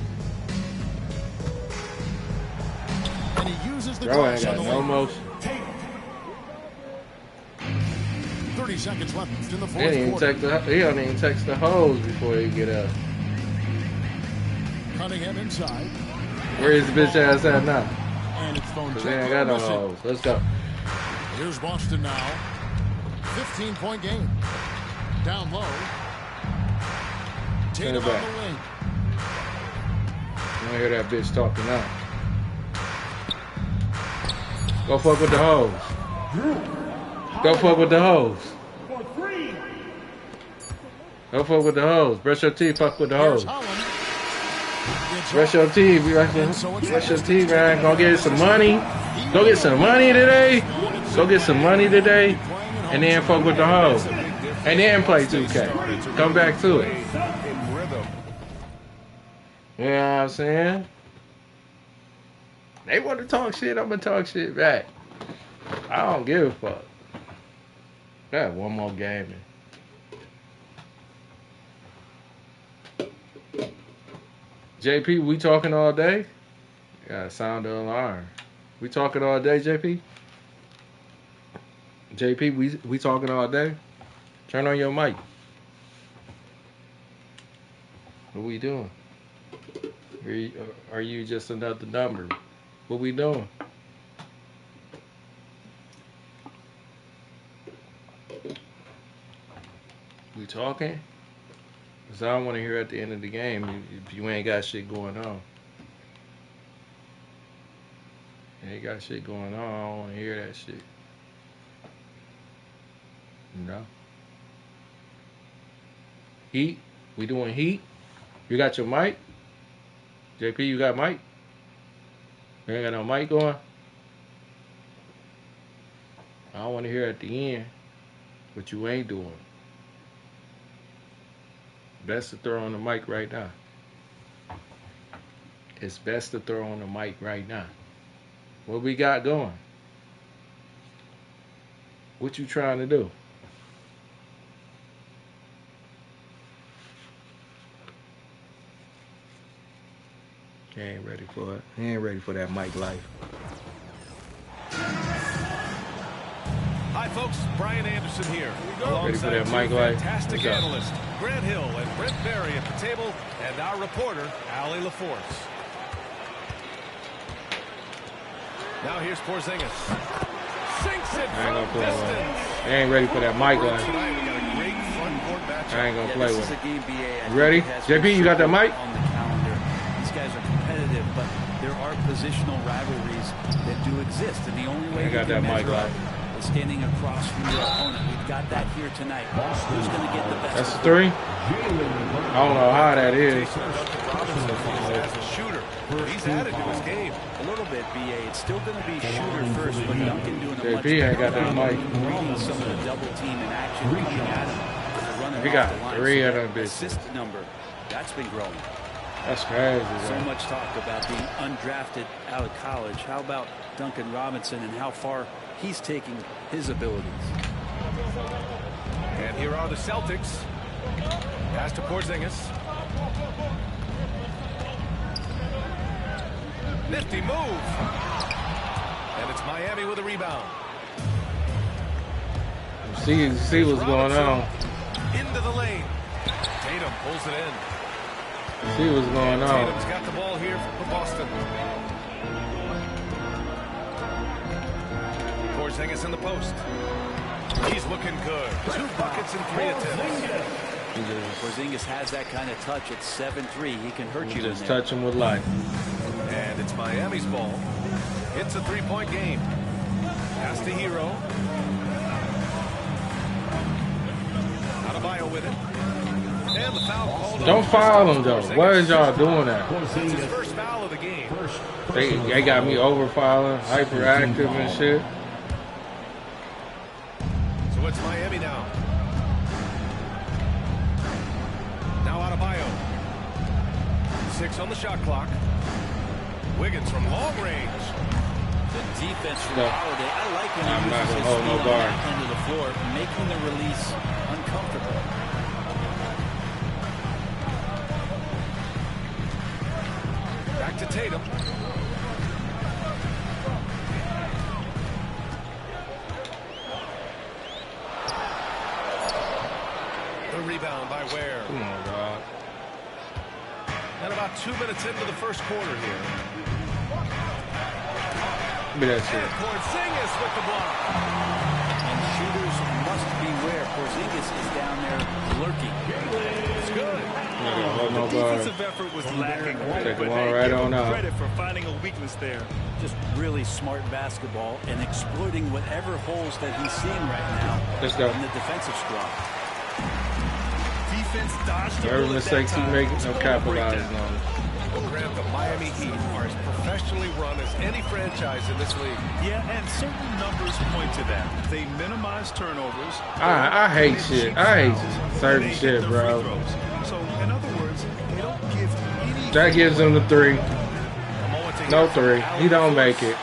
And he uses the Bro ain't glass got on the no wing. motion. 30 seconds left in the He fourth don't even quarter. he don't even text the hoes before he get up. Cunningham inside. Where is the bitch ass at now? And it's Cause they ain't got no hoes. Let's go. Here's Boston now. 15-point game. Down low. Send it Tatum on back. the wing. You don't hear that bitch talking now. Go fuck with the hoes. Go fuck with the hoes. For 3. Go fuck with the hoes. Brush your teeth, fuck with the Here's hoes. Holland. Brush your teeth, brush your teeth, man. Go get some money. Go get some money today. Go get some money today. And then fuck with the hoes. And then play 2K. Come back to it. You know what I'm saying? They want to talk shit, I'm going to talk shit back. I don't give a fuck. Got one more game. JP, we talking all day? Gotta sound the alarm. We talking all day, JP? JP, we talking all day? Turn on your mic. What we doing? Are you just another number? What we doing? We talking? Because I don't want to hear at the end of the game if you ain't got shit going on. You ain't got shit going on, I don't want to hear that shit. You know? Heat? We doing heat? You got your mic? JP, you got mic? You ain't got no mic going? I don't want to hear at the end what you ain't doing. Best to throw on the mic right now. It's best to throw on the mic right now. What we got going? What you trying to do? He ain't ready for it. He ain't ready for that mic life. Hi, folks. Brian Anderson here. Ready for that Alongside mic two life? fantastic What's up? analysts, Grant Hill and Brent Barry at the table, and our reporter, Allie LaForce. Now here's Porzingis. Sinks it I ain't gonna from play with distance. it. They ain't ready for that mic life. Tonight we got a great front court matchup. I ain't gonna play with This is it. a game, BA. I You ready? think it has JP, you got that mic? on the calendar. These guys are competitive, but there are positional rivalries that do exist, and the only way I you got can that mic measure up live. standing across from your opponent. We've got that here tonight. Who's going to get the best? That's a 3? I don't know how that is. As a shooter, he's added to his game. A little bit, BA. It's still going to be shooter first, but Duncan doing a much JP ain't got better that job mic. reading some of the double team in action, coming at him. Running He off got the line. 3 of them bitches. Assist number, that's been growing. That's crazy, So bro. much talk about being undrafted out of college. How about Duncan Robinson and how far he's taking his abilities? And here are the Celtics. Pass to Porzingis. Nifty move. And it's Miami with a rebound. See what's going on. Into the lane. Tatum pulls it in. See what's going on. Tatum's got the ball here for Boston. Porzingis in the post. He's looking good. 2 buckets and 3 attempts. Porzingis has that kind of touch at 7'3". He can hurt you. Just touch him with life. And it's Miami's ball. It's a 3-point game. Pass to Hero. Adebayo with it. And the foul called. Don't foul him though. Why is y'all doing that? It's his first foul of the game. They got me over fouling, hyperactive and shit. So it's Miami now. Now Adebayo. 6 on the shot clock. Wiggins from long range. The defense from Holiday. I like when I'm he not uses his gonna hold feet no on guard. that end of the floor, making the release uncomfortable. Back to Tatum. The rebound by Ware. Come on, dog. And about 2 minutes into the first quarter here. Give me that shit. And Porzingis with the block. And shooters must beware. Porzingis is down there lurking. It's good. Hold no The guard. defensive effort was lacking, Take but the hey, ball right give on him out. credit for finding a weakness there. Just really smart basketball and exploiting whatever holes that he's seeing right now. Let's go. In the defensive squad. Defense dodged the Every bullet mistake that he time. makes, no capitalizing on it. Grant, the Miami Heat are as professionally run as any franchise in this league. Yeah, and certain numbers point to that. They minimize turnovers. I hate shit. I hate certain shit, bro. So, in other words, they don't give any. That gives him the 3. No 3. He don't make it.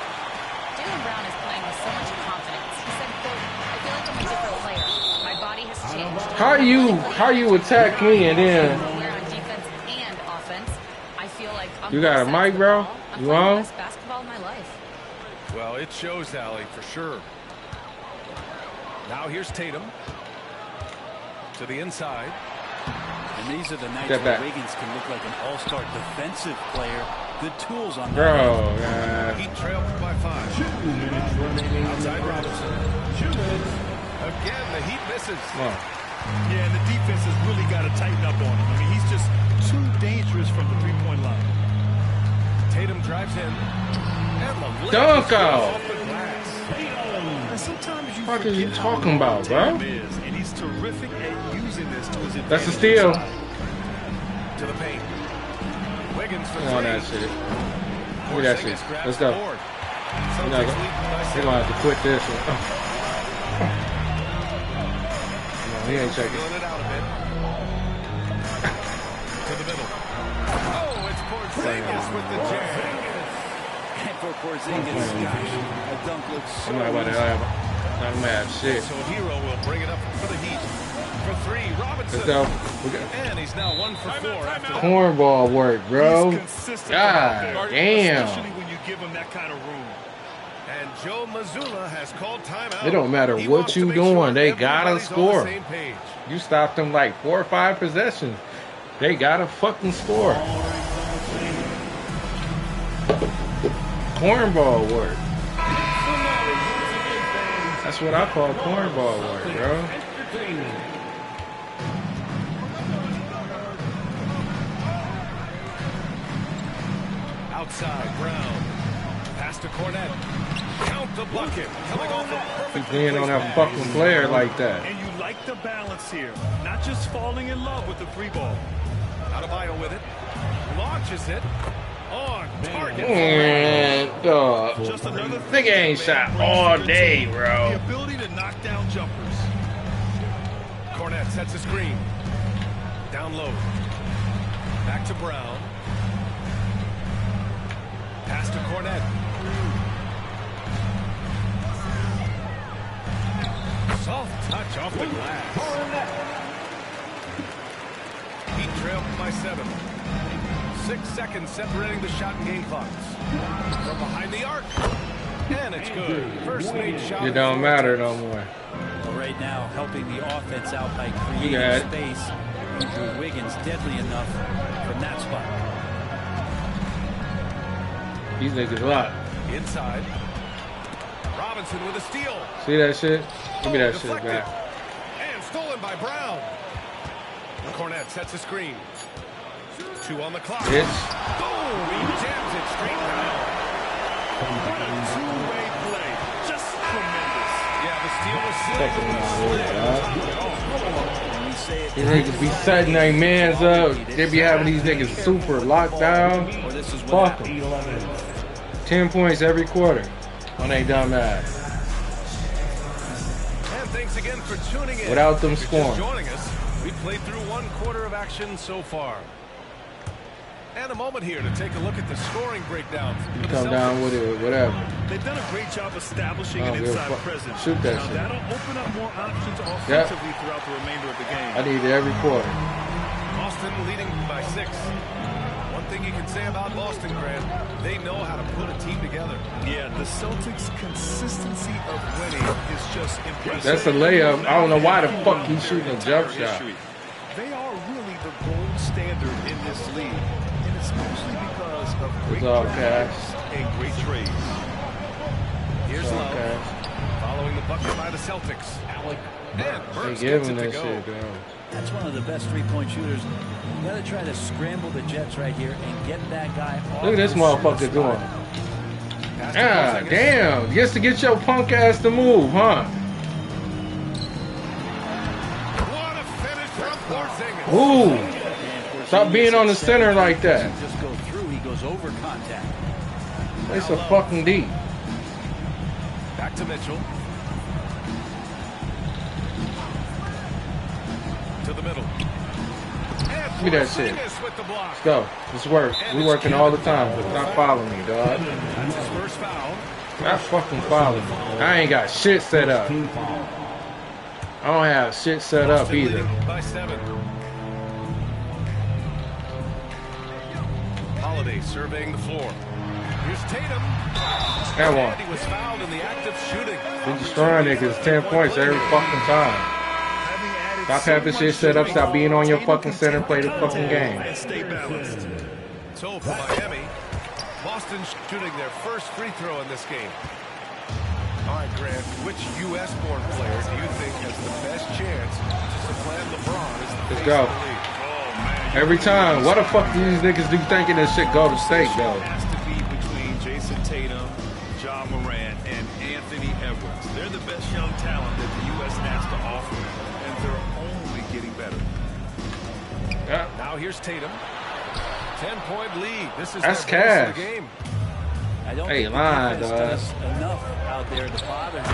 Jaylen Brown is playing with so much confidence. He said, quote, I feel like I'm a different player. My body has changed. How you attack me and then Where on defense and offense, I feel like I'm you got a mic, bro? I'm You playing the on? best basketball of my life. Well, it shows, Allie, for sure. Now here's Tatum. To the inside. And these are the nights Step where back. Wiggins can look like an all-star defensive player. Good tools on that. Bro, God. Heat trail by 5. 2 minutes remaining. Outside Robinson. 2 minutes. Again, the Heat misses. Come on. Yeah, and the defense has really got to tighten up on him. I mean, he's just too dangerous from the three-point line. Tatum drives in. And the Dunk out. off the glass. And sometimes you What are you forget talking how about, bro? Tatum is, and he's terrific at using this to his advantage. That's a steal. To the paint. Wiggins for Come on, 3. that shit. Give me that shit. Porzingis grabs Let's the go. board. We're Celtics lead by gonna 7. have to quit this one. No, he ain't checking. Feeling it out a bit. To the middle. Oh, it's Porzingis with the jam. And for Porzingis, gosh, that dunk looks so I'm not about to easy. have. I'm mad shit. So Hero will bring it up for the Heat. For 3, Robinson. Let's go. We got And he's now 1 for 4 after that. cornball work, bro. He's consistent God out there, damn. especially when you give him that kind of room. And Joe Mazzulla has called timeout. It don't matter He what wants to you make doing, sure they gotta everybody's on the score. same page. You stopped them like 4 or 5 possessions. They gotta fucking score. Cornball work. That's what I call cornball work, bro. Outside, Brown. Pass to Cornette. Count The bucket coming off a perfect He's being on that fucking player like that. And you like the balance here. Not just falling in love with the free ball. Adebayo with it. Launches it. On target. Man, dog. Nigga ain't shot all day, bro. The ability to knock down jumpers. Cornette sets a screen. Down low. Back to Brown. Pass to Cornette. Soft touch off the glass. Heat trailed by 7. 6 seconds separating the shot and game clocks. From behind the arc. And it's good. First made shot. It don't matter no more. Well, right now, helping the offense out by creating space. Andrew Wiggins deadly enough from that spot. These niggas locked. Inside. Robinson with a steal. See that shit? Give me that shit Deflected. back. And stolen by Brown. Cornette sets a screen. 2 on the clock. Bitch. Boom! He jams it straight down. What a two-way play. Just tremendous. Yeah, the steal was slick. These niggas be setting their mans up. They be having these niggas super locked down. Fuck them. 10 points every quarter on they dumb ass. And thanks again for tuning in. Without them If you're scoring. just joining us, we played through 1 quarter of action so far. And a moment here to take a look at the scoring breakdown. You come down with it, whatever. They've done a great job establishing I an don't give a inside fuck. presence. Shoot that now shit. that'll open up more options offensively throughout the remainder of the game. I need it every quarter. Boston leading by 6. One thing you can say about Boston, Grant, they know how to put a team together. Yeah, the Celtics' consistency of winning is just impressive. That's a layup. I don't know why the fuck he's shooting a jump shot. They are really the gold standard in this league, and it's mostly because of great It's all drafts cash. and great trades. Here's Love. Following the bucket by the Celtics. And They Burks give gets him it to that go. shit, though. That's one of the best three-point shooters. You got to try to scramble the Jets right here and get that guy off. Look at this the motherfucker short doing. spot. Ah, damn. Just to get your punk ass to move, huh? What a finish from Porzingis. Ooh. Stop being on the center like that. Just go through. He goes over contact. It's a fucking deep. Back to Mitchell. To the middle. Give me that shit. Let's go. Let's work. We working all the time. But not following me, dog. That's his first foul. Not fucking following me. I ain't got shit set up. I don't have shit set up Boston either. leading by 7. Holiday surveying the floor. Here's Tatum. That one. And he was fouled in the act of shooting. We destroying niggas 10 points every fucking time. Stop having shit set up. Stop being on your fucking center. Play the fucking game. Stay balanced. So for Miami, Boston shooting their first free throw in this game. All right, Grant, which U.S.-born player do you think has the best chance to supplant LeBron as the Let's face go. of the league? Every time. What the fuck do these niggas do thinking this shit go to state, though? It has to be between Jason Tatum, John Morant, and Anthony Edwards. They're the best young talent that the U.S. has to offer, and they're only getting better. Yeah. Now here's Tatum. 10-point lead. This is That's their pace of cash. the game. I don't Hey, think the lying, defense dog. does enough out there to bother him. I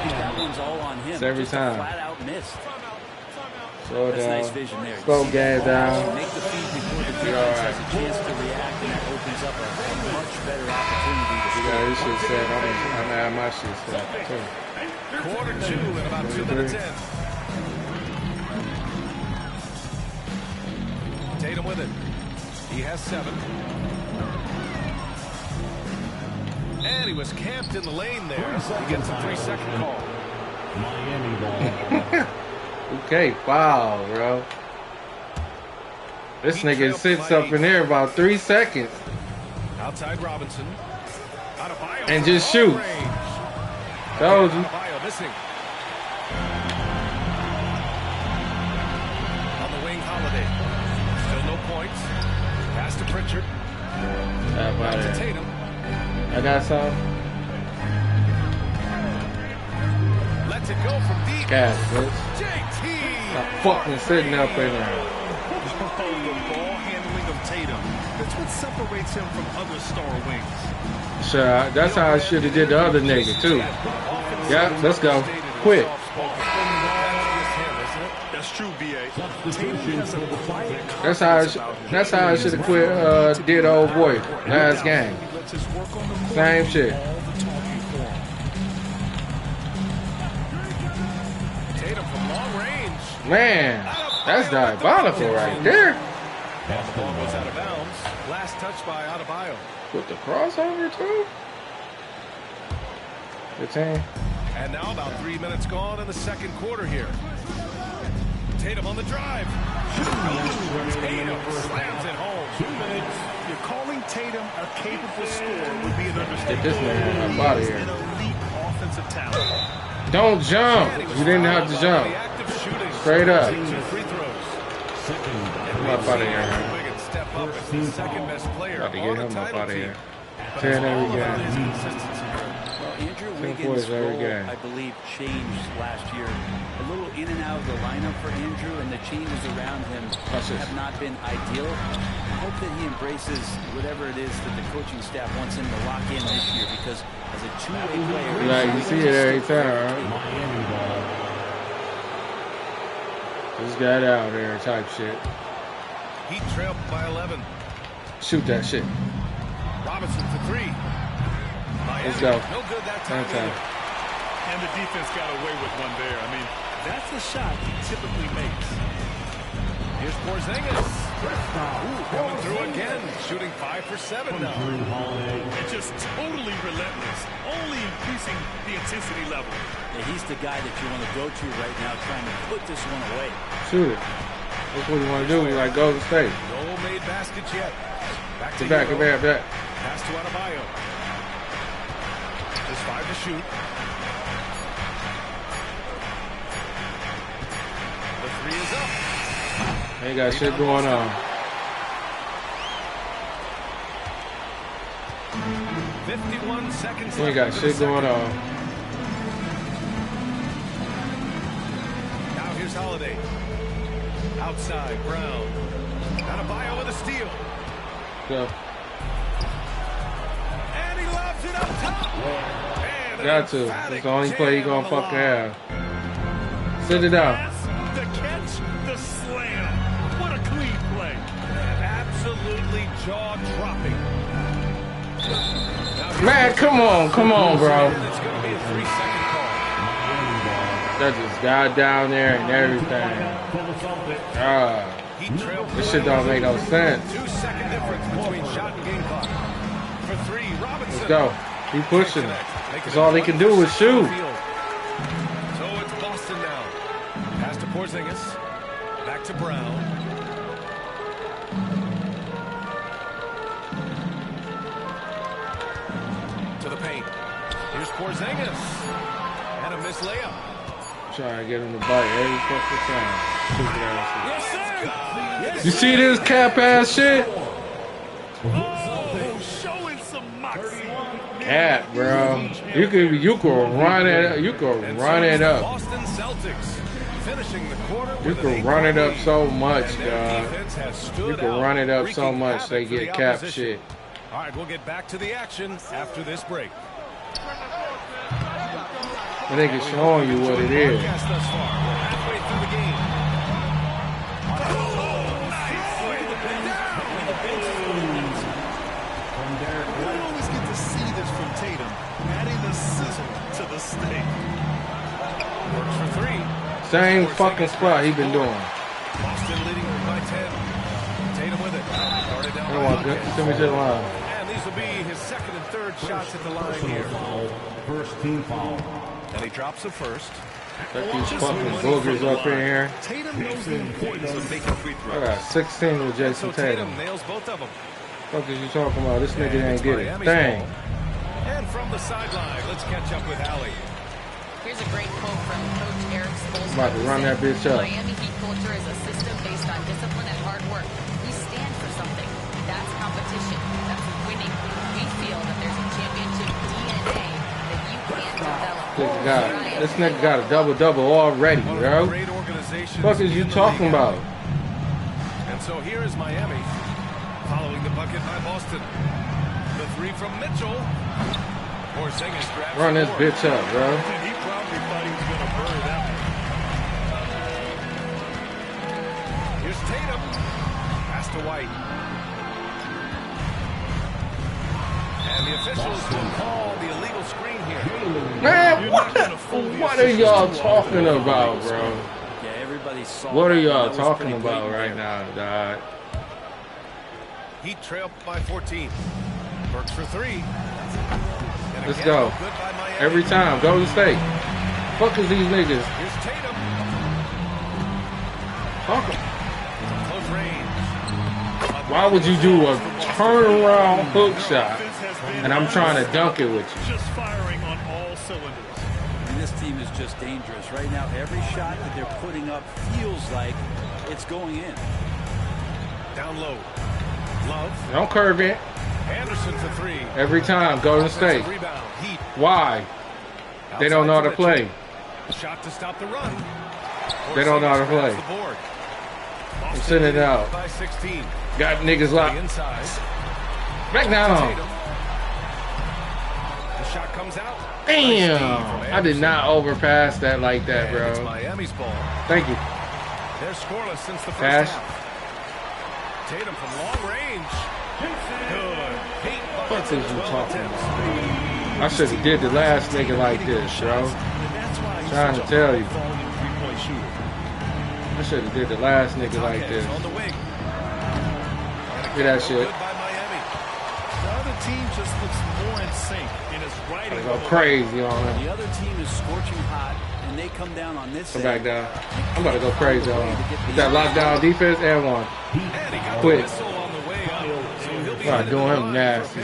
think that one's all on him. It's every Just a time. flat-out miss. Slow That's down. nice vision there. Slow gas down. Make the feed before the You're defense all has a chance to react, and that opens up a much better opportunity to You score. got this shit set. I'm at my shit set too. Quarter 2 in about 2 minutes in. Tatum with it. He has 7. And he was camped in the lane there. He gets a 3-second call. Okay, foul, bro. This nigga sits up in there about 3 seconds Outside Robinson. Adebayo and from just long shoots. range. Told you. Adebayo missing. On the wing, Holiday. Still no points. Pass to Pritchard. How about Back to it? Tatum. I got some. lets it go from deep. Cat, bitch. JT. Stop fucking sitting up in there. The ball handling of Tatum. That's what separates him from other star wings. Sure, that's how I should have did the other nigga too. Yeah, let's go. Quit. That's true, B.A. Tatum has a quiet That's how I should have quit. Did old boy last game. Same shit. Tatum from long range. Man, that's diabolical right there. Ball goes out of bounds. Last touch by Adebayo. With the crossover too. 15. And now about 3 minutes gone in the second quarter here. Tatum on the drive. Tatum slams it home. 2 minutes. You're calling Tatum a capable scorer would be an understatement. Get this man up out of here. An elite offensive talent. Don't jump. You didn't have to jump. Straight up. Free throws. I'm up out of here. Step up as the second best player. About to get him up out of here. 10 every game. Andrew 10 Wiggins' points every role, game. I believe, changed last year. A little in and out of the lineup for Andrew, and the changes around him have not been ideal. I hope that he embraces whatever it is that the coaching staff wants him to lock in this year, because as a two-way player, Like you see it every time, right? Just got out there type shit. Heat trailed by 11. Shoot that shit. Robinson for three. Let's go. No good that time. And the defense got away with one there. I mean, that's the shot he typically makes. Here's Porzingis. Coming through again. Shooting 5 for 7 now. It's just totally relentless. Only increasing the intensity level. Yeah, he's the guy that you want to go to right now, trying to put this one away. Shoot it. That's what you want to do. Like Golden State. No made baskets yet. Back to back. Pass to Adebayo. Just 5 to shoot. The 3 is up. Ain't got shit going on. 51 seconds Ain't got shit going on. Now here's Holiday. Outside, Brown. Adebayo with a steal. Go. And he lobs it up top. And Got to. That's the only play you gonna fucking have. Sit it down. The catch, the slam. What a clean play. Absolutely jaw-dropping. Man, come on, bro. It's going to be a 3-second call. That just got down there and everything. This shit don't make no sense. 2-second difference between shot and game clock. For 3, Robinson. Let's go. Keep pushing it. That's all they can do is shoot. So it's Boston now. Pass to Porzingis. Back to Brown. To the paint. Here's Porzingis. And a missed layup. Trying to get him to bite every fucking time. Yes, sir. Yes, You see this cap ass shit? Oh, showing some moxie. Cat, bro. You could run it. You could run it up. Boston Celtics finishing the quarter. You could run it up so much, dog. You could run it up so much they get cap shit. All right, we'll get back to the action after this break. I think it's showing you what it is. Thus far, we're halfway through the game. We don't always get to see this from Tatum, adding the sizzle to the steak. Works for 3. Same fucking spot he been doing. Boston leading by 10. Tatum with it. Started down I don't want to send me to the line. and these will be his second and third shots at the line here. First team foul. And he drops the first. Got these fucking boogers up in here. Tatum knows the importance of making free I throws. got 16 with Jason So Tatum. Tatum nails both of them. What is you talking about? This nigga ain't get it. Miami's Dang. ball. And from the sideline, let's catch up with Allie. Here's a great quote from Coach Eric Spoelstra. About to run that bitch up. Miami Heat culture is a system based on discipline and hard work. We stand for something. That's competition. That's winning. We feel that there's a championship DNA that you can't develop. This nigga got a double-double already, bro. What is you talking about? And so here is Miami, following the bucket by Boston. The three from Mitchell. Porzingis grabs Run this bitch up, bro. And he probably thought he was going to bury that one. Here's Tatum. Pass to White. And the officials will call the illegal screen here. Man, what are y'all talking about, bro? Yeah, everybody saw. What are y'all talking about right now, dog? Heat trail by 14. Works for three. And Let's again, go. good by Miami. Every time. Golden State. Fuck is these niggas? Here's Tatum. Fuck 'em. Close range. Why would you do a turnaround hook shot and I'm trying to dunk it with you? Just firing on all cylinders. And this team is just dangerous. Right now, every shot that they're putting up feels like it's going in. Down low. Love. Don't curve it. Anderson for three. Every time. Golden State. Rebound. Heat. Why? They don't know how to play. Shot to stop the run. They don't know how to play. I'm sending it out. By 16. Got niggas locked. Inside. Back down. The shot comes out. Damn. I did not overpass that like that, bro. It's Miami's ball. Thank you. They're scoreless since the first Cash. half. Tatum from long range. Good. What is you talking about? I should have did the last nigga like this, bro. Trying to tell you. I should have did the last nigga like this. Get that shit. The other team just looks more in sync and is riding. I go crazy on him. The other team is scorching hot, and they come down on this. Come back down. I'm about to go crazy on him. With that lockdown defense and one. Quit. I'm doing him nasty.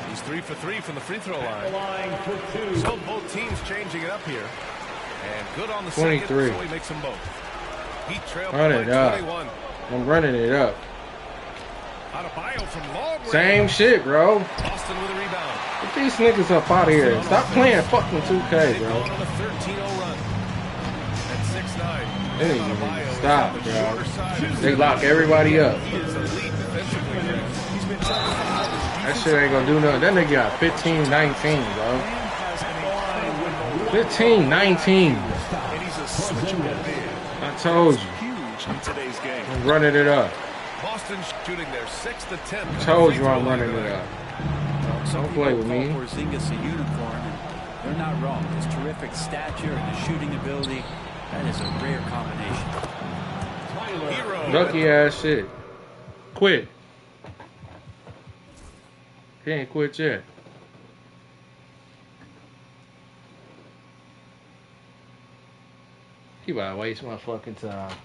He's 3 for 3 from the free throw line. So both teams changing it up here. And good on the 23. second, so he makes them both. Heat trail Run by it up. 21. I'm running it up. Adebayo from long range. Same shit, bro. Boston with a rebound. Get these niggas up out of here. Stop playing fucking 2K, bro. On a 13-0 run. At 6'9". They need to stop, bro. They lock everybody up. That shit ain't gonna do nothing. That nigga got 15-19, bro. 15-19. I told you. I'm running it up. Boston shooting their 6th attempt. I told you I'm running it up. Don't play with me. Porzingis a unicorn, and they're not wrong. His terrific stature and his shooting ability, that is a rare combination. Lucky ass shit. Quit. He ain't quit yet. He about to waste my fucking time.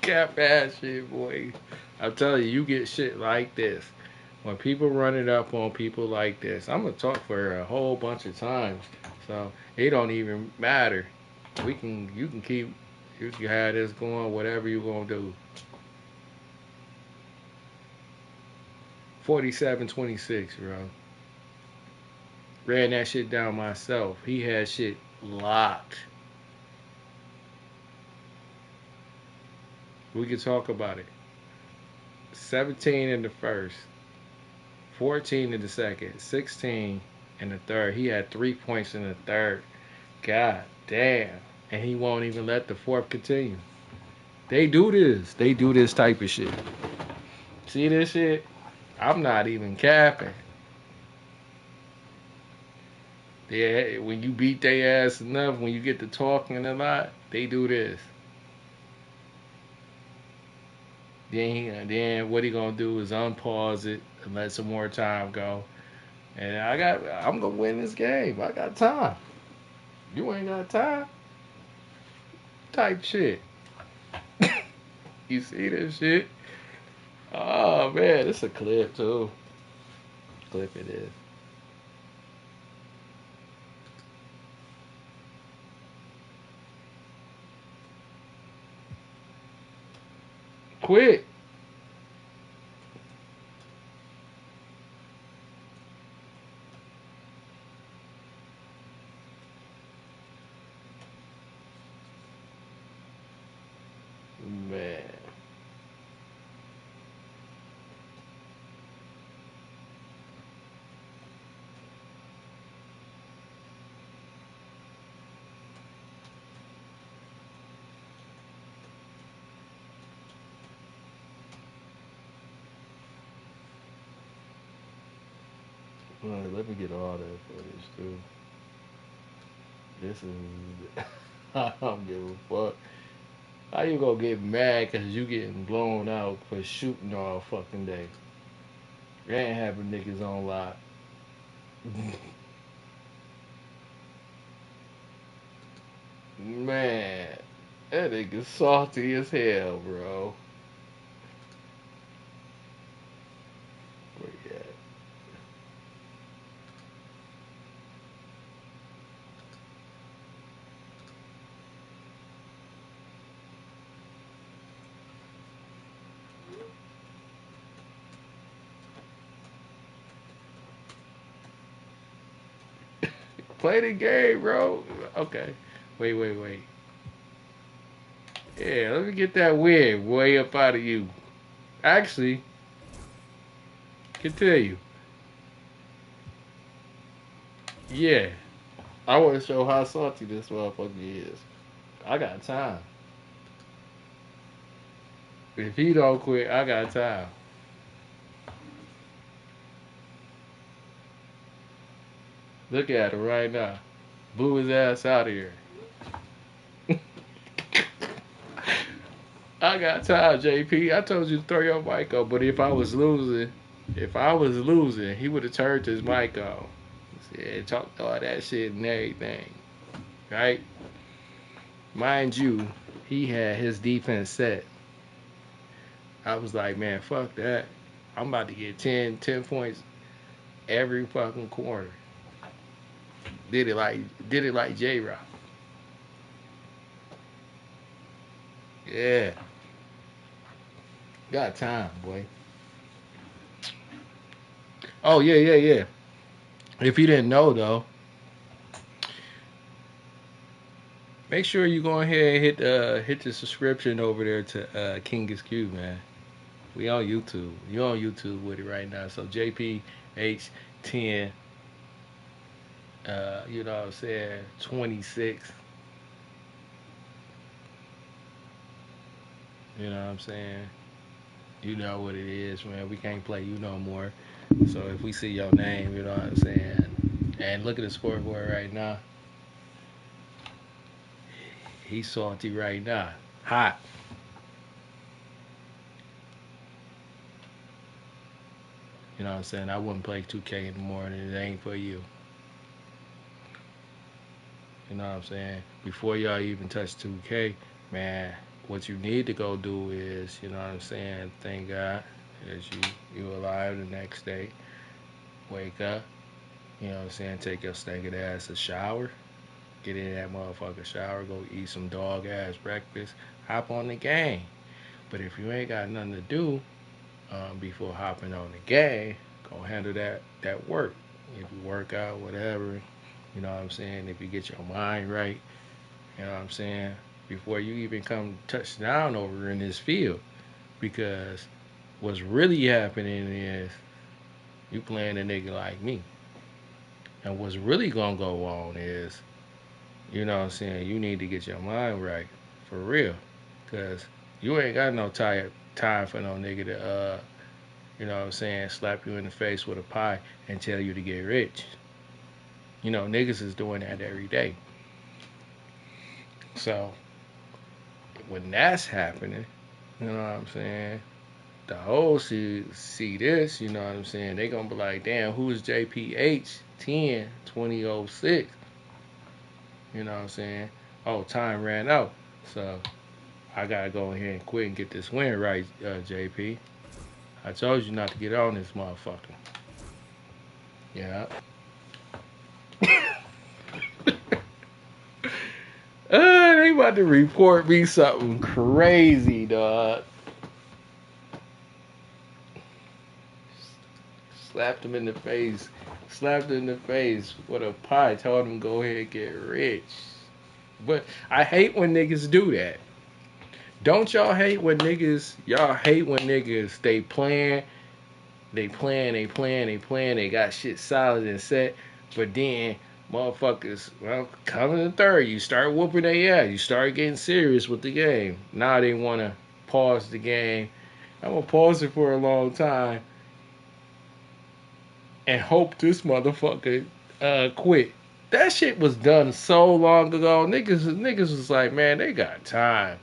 Cap ass shit, boy. I'm telling you, you get shit like this. When people run it up on people like this, I'm gonna talk for a whole bunch of times. So it don't even matter. You can have this going, whatever you gonna do. 47-26, bro. Ran that shit down myself. He had shit locked. We can talk about it. 17 in the first, 14 in the second, 16 in the third. He had 3 points in the third. God damn. And he won't even let the fourth continue. They do this. They do this type of shit. See this shit? I'm not even capping. Yeah, when you beat their ass enough, when you get to talking a lot, they do this. Then what he gonna do is unpause it and let some more time go. And I'm gonna win this game. I got time. You ain't got time. Type shit. You see this shit? Oh man, it's a clip too. Clip it is. Quit. All right, let me get all that footage too. This is. I don't give a fuck. How you gonna get mad because you getting blown out for shooting all fucking day? They ain't having niggas on lock. Man, that nigga salty as hell, bro. Where you at? Play the game, bro. Okay. Wait. Yeah, let me get that win way up out of you. Actually, continue. Yeah. I want to show how salty this motherfucker is. I got time. If he don't quit, I got time. Look at him right now. Blew his ass out of here. I got time, JP. I told you to throw your mic up, but if I was losing, he would have turned his mic on. Said, talked all that shit and everything. Right? Mind you, he had his defense set. I was like, man, fuck that. I'm about to get 10 points every fucking quarter. Did it like J-Rock. Yeah. Got time, boy. Oh, yeah. If you didn't know, though, make sure you go ahead and hit the subscription over there to KingisQ, man. We on YouTube. You on YouTube with it right now. So JPH10, you know what I'm saying, 26. You know what I'm saying? You know what it is, man. We can't play you no more. So if we see your name, you know what I'm saying? And look at the scoreboard right now. He's salty right now. Hot. You know what I'm saying? I wouldn't play 2K in the morning. It ain't for you. You know what I'm saying? Before y'all even touch 2K, man, what you need to go do is, you know what I'm saying? Thank God as you alive the next day. Wake up. You know what I'm saying? Take your stinking ass a shower. Get in that motherfucker shower. Go eat some dog ass breakfast. Hop on the game. But if you ain't got nothing to do before hopping on the game, go handle that work. If you work out, whatever, you know what I'm saying? If you get your mind right, you know what I'm saying? Before you even come touch down over in this field. Because what's really happening is you playing a nigga like me. And what's really gonna go on is, you know what I'm saying, you need to get your mind right. For real. Because you ain't got no time for no nigga to, you know what I'm saying, slap you in the face with a pie and tell you to get rich. You know, niggas is doing that every day. So, when that's happening, you know what I'm saying, the whole see this, you know what I'm saying, they gonna be like, damn, who's JPH 10 2006? You know what I'm saying? Oh, time ran out. So, I gotta go ahead and quit and get this win right, JP. I told you not to get on this motherfucker. Yeah. They about to report me something crazy, dog. Slapped him in the face. Slapped him in the face with a pie. Told him go ahead and get rich. But I hate when niggas do that. Don't y'all hate when niggas, they playing, they got shit solid and set, but then motherfuckers, well, coming to third, you start whooping their ass, you start getting serious with the game. Now they want to pause the game. I'm going to pause it for a long time and hope this motherfucker quit. That shit was done so long ago. Niggas was like, man, they got time.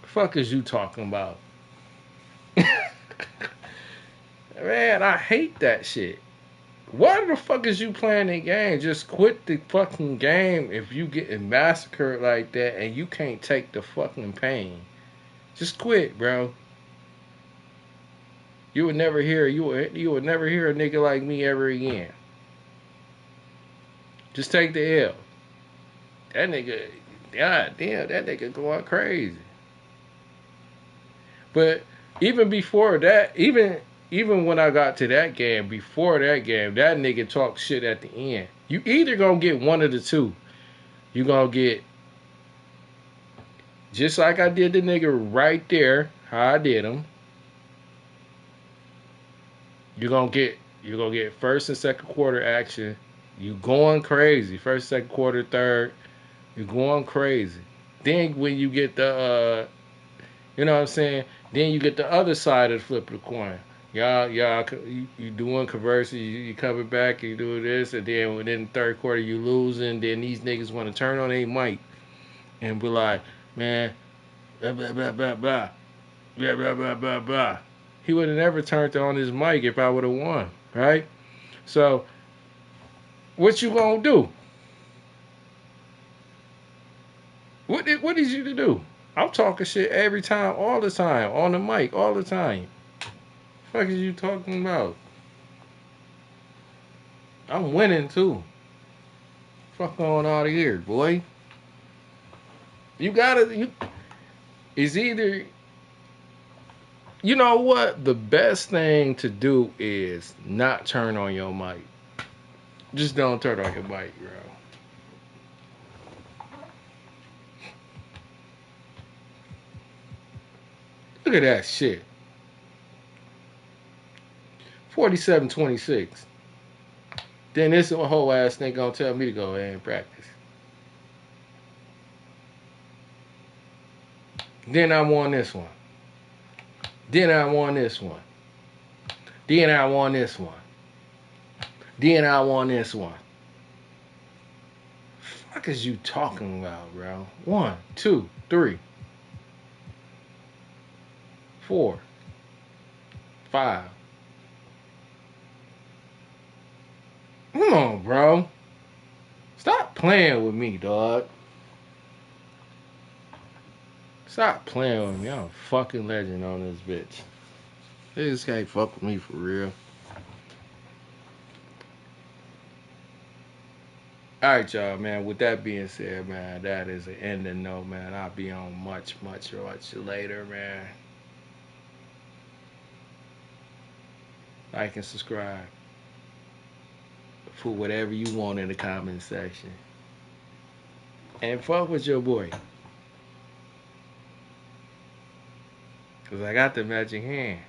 The fuck is you talking about? Man, I hate that shit. Why the fuck is you playing the game? Just quit the fucking game if you getting massacred like that and you can't take the fucking pain. Just quit, bro. You would never hear you would never hear a nigga like me ever again. Just take the L. That nigga, god damn, that nigga going crazy. But even before that, even when I got to that game, before that game, that nigga talked shit at the end. You either gonna get one of the two. You gonna get, just like I did the nigga right there, how I did him. You're gonna get first and second quarter action. You going crazy. First, second quarter, third. You're going crazy. Then when you get the you know what I'm saying? Then you get the other side of the flip of the coin. Y'all, you doing conversing, you coming back, you do this, and then within the third quarter you losing. Then these niggas want to turn on their mic and be like, man, blah blah blah blah blah, blah blah blah blah blah. He would have never turned on his mic if I would have won, right? So, what you gonna do? What is you to do? I'm talking shit every time, all the time, on the mic, all the time. What the fuck is you talking about? I'm winning too. Fuck on out of here, boy. It's either, you know what? The best thing to do is not turn on your mic. Just don't turn on your mic, bro. Look at that shit. 47-26. Then this whole ass thing gonna tell me to go ahead and practice. Then I won this one. Then I won this one. Then I won this one. Then I won this one. Fuck is you talking about, bro? 1, 2, 3, 4, 5. Come on, bro. Stop playing with me, dog. Stop playing with me. I'm a fucking legend on this bitch. They just can't fuck with me for real. Alright, y'all, man. With that being said, man, that is an ending note, man. I'll be on much later, man. Like and subscribe. Put whatever you want in the comment section. And fuck with your boy. Because I got the magic hand.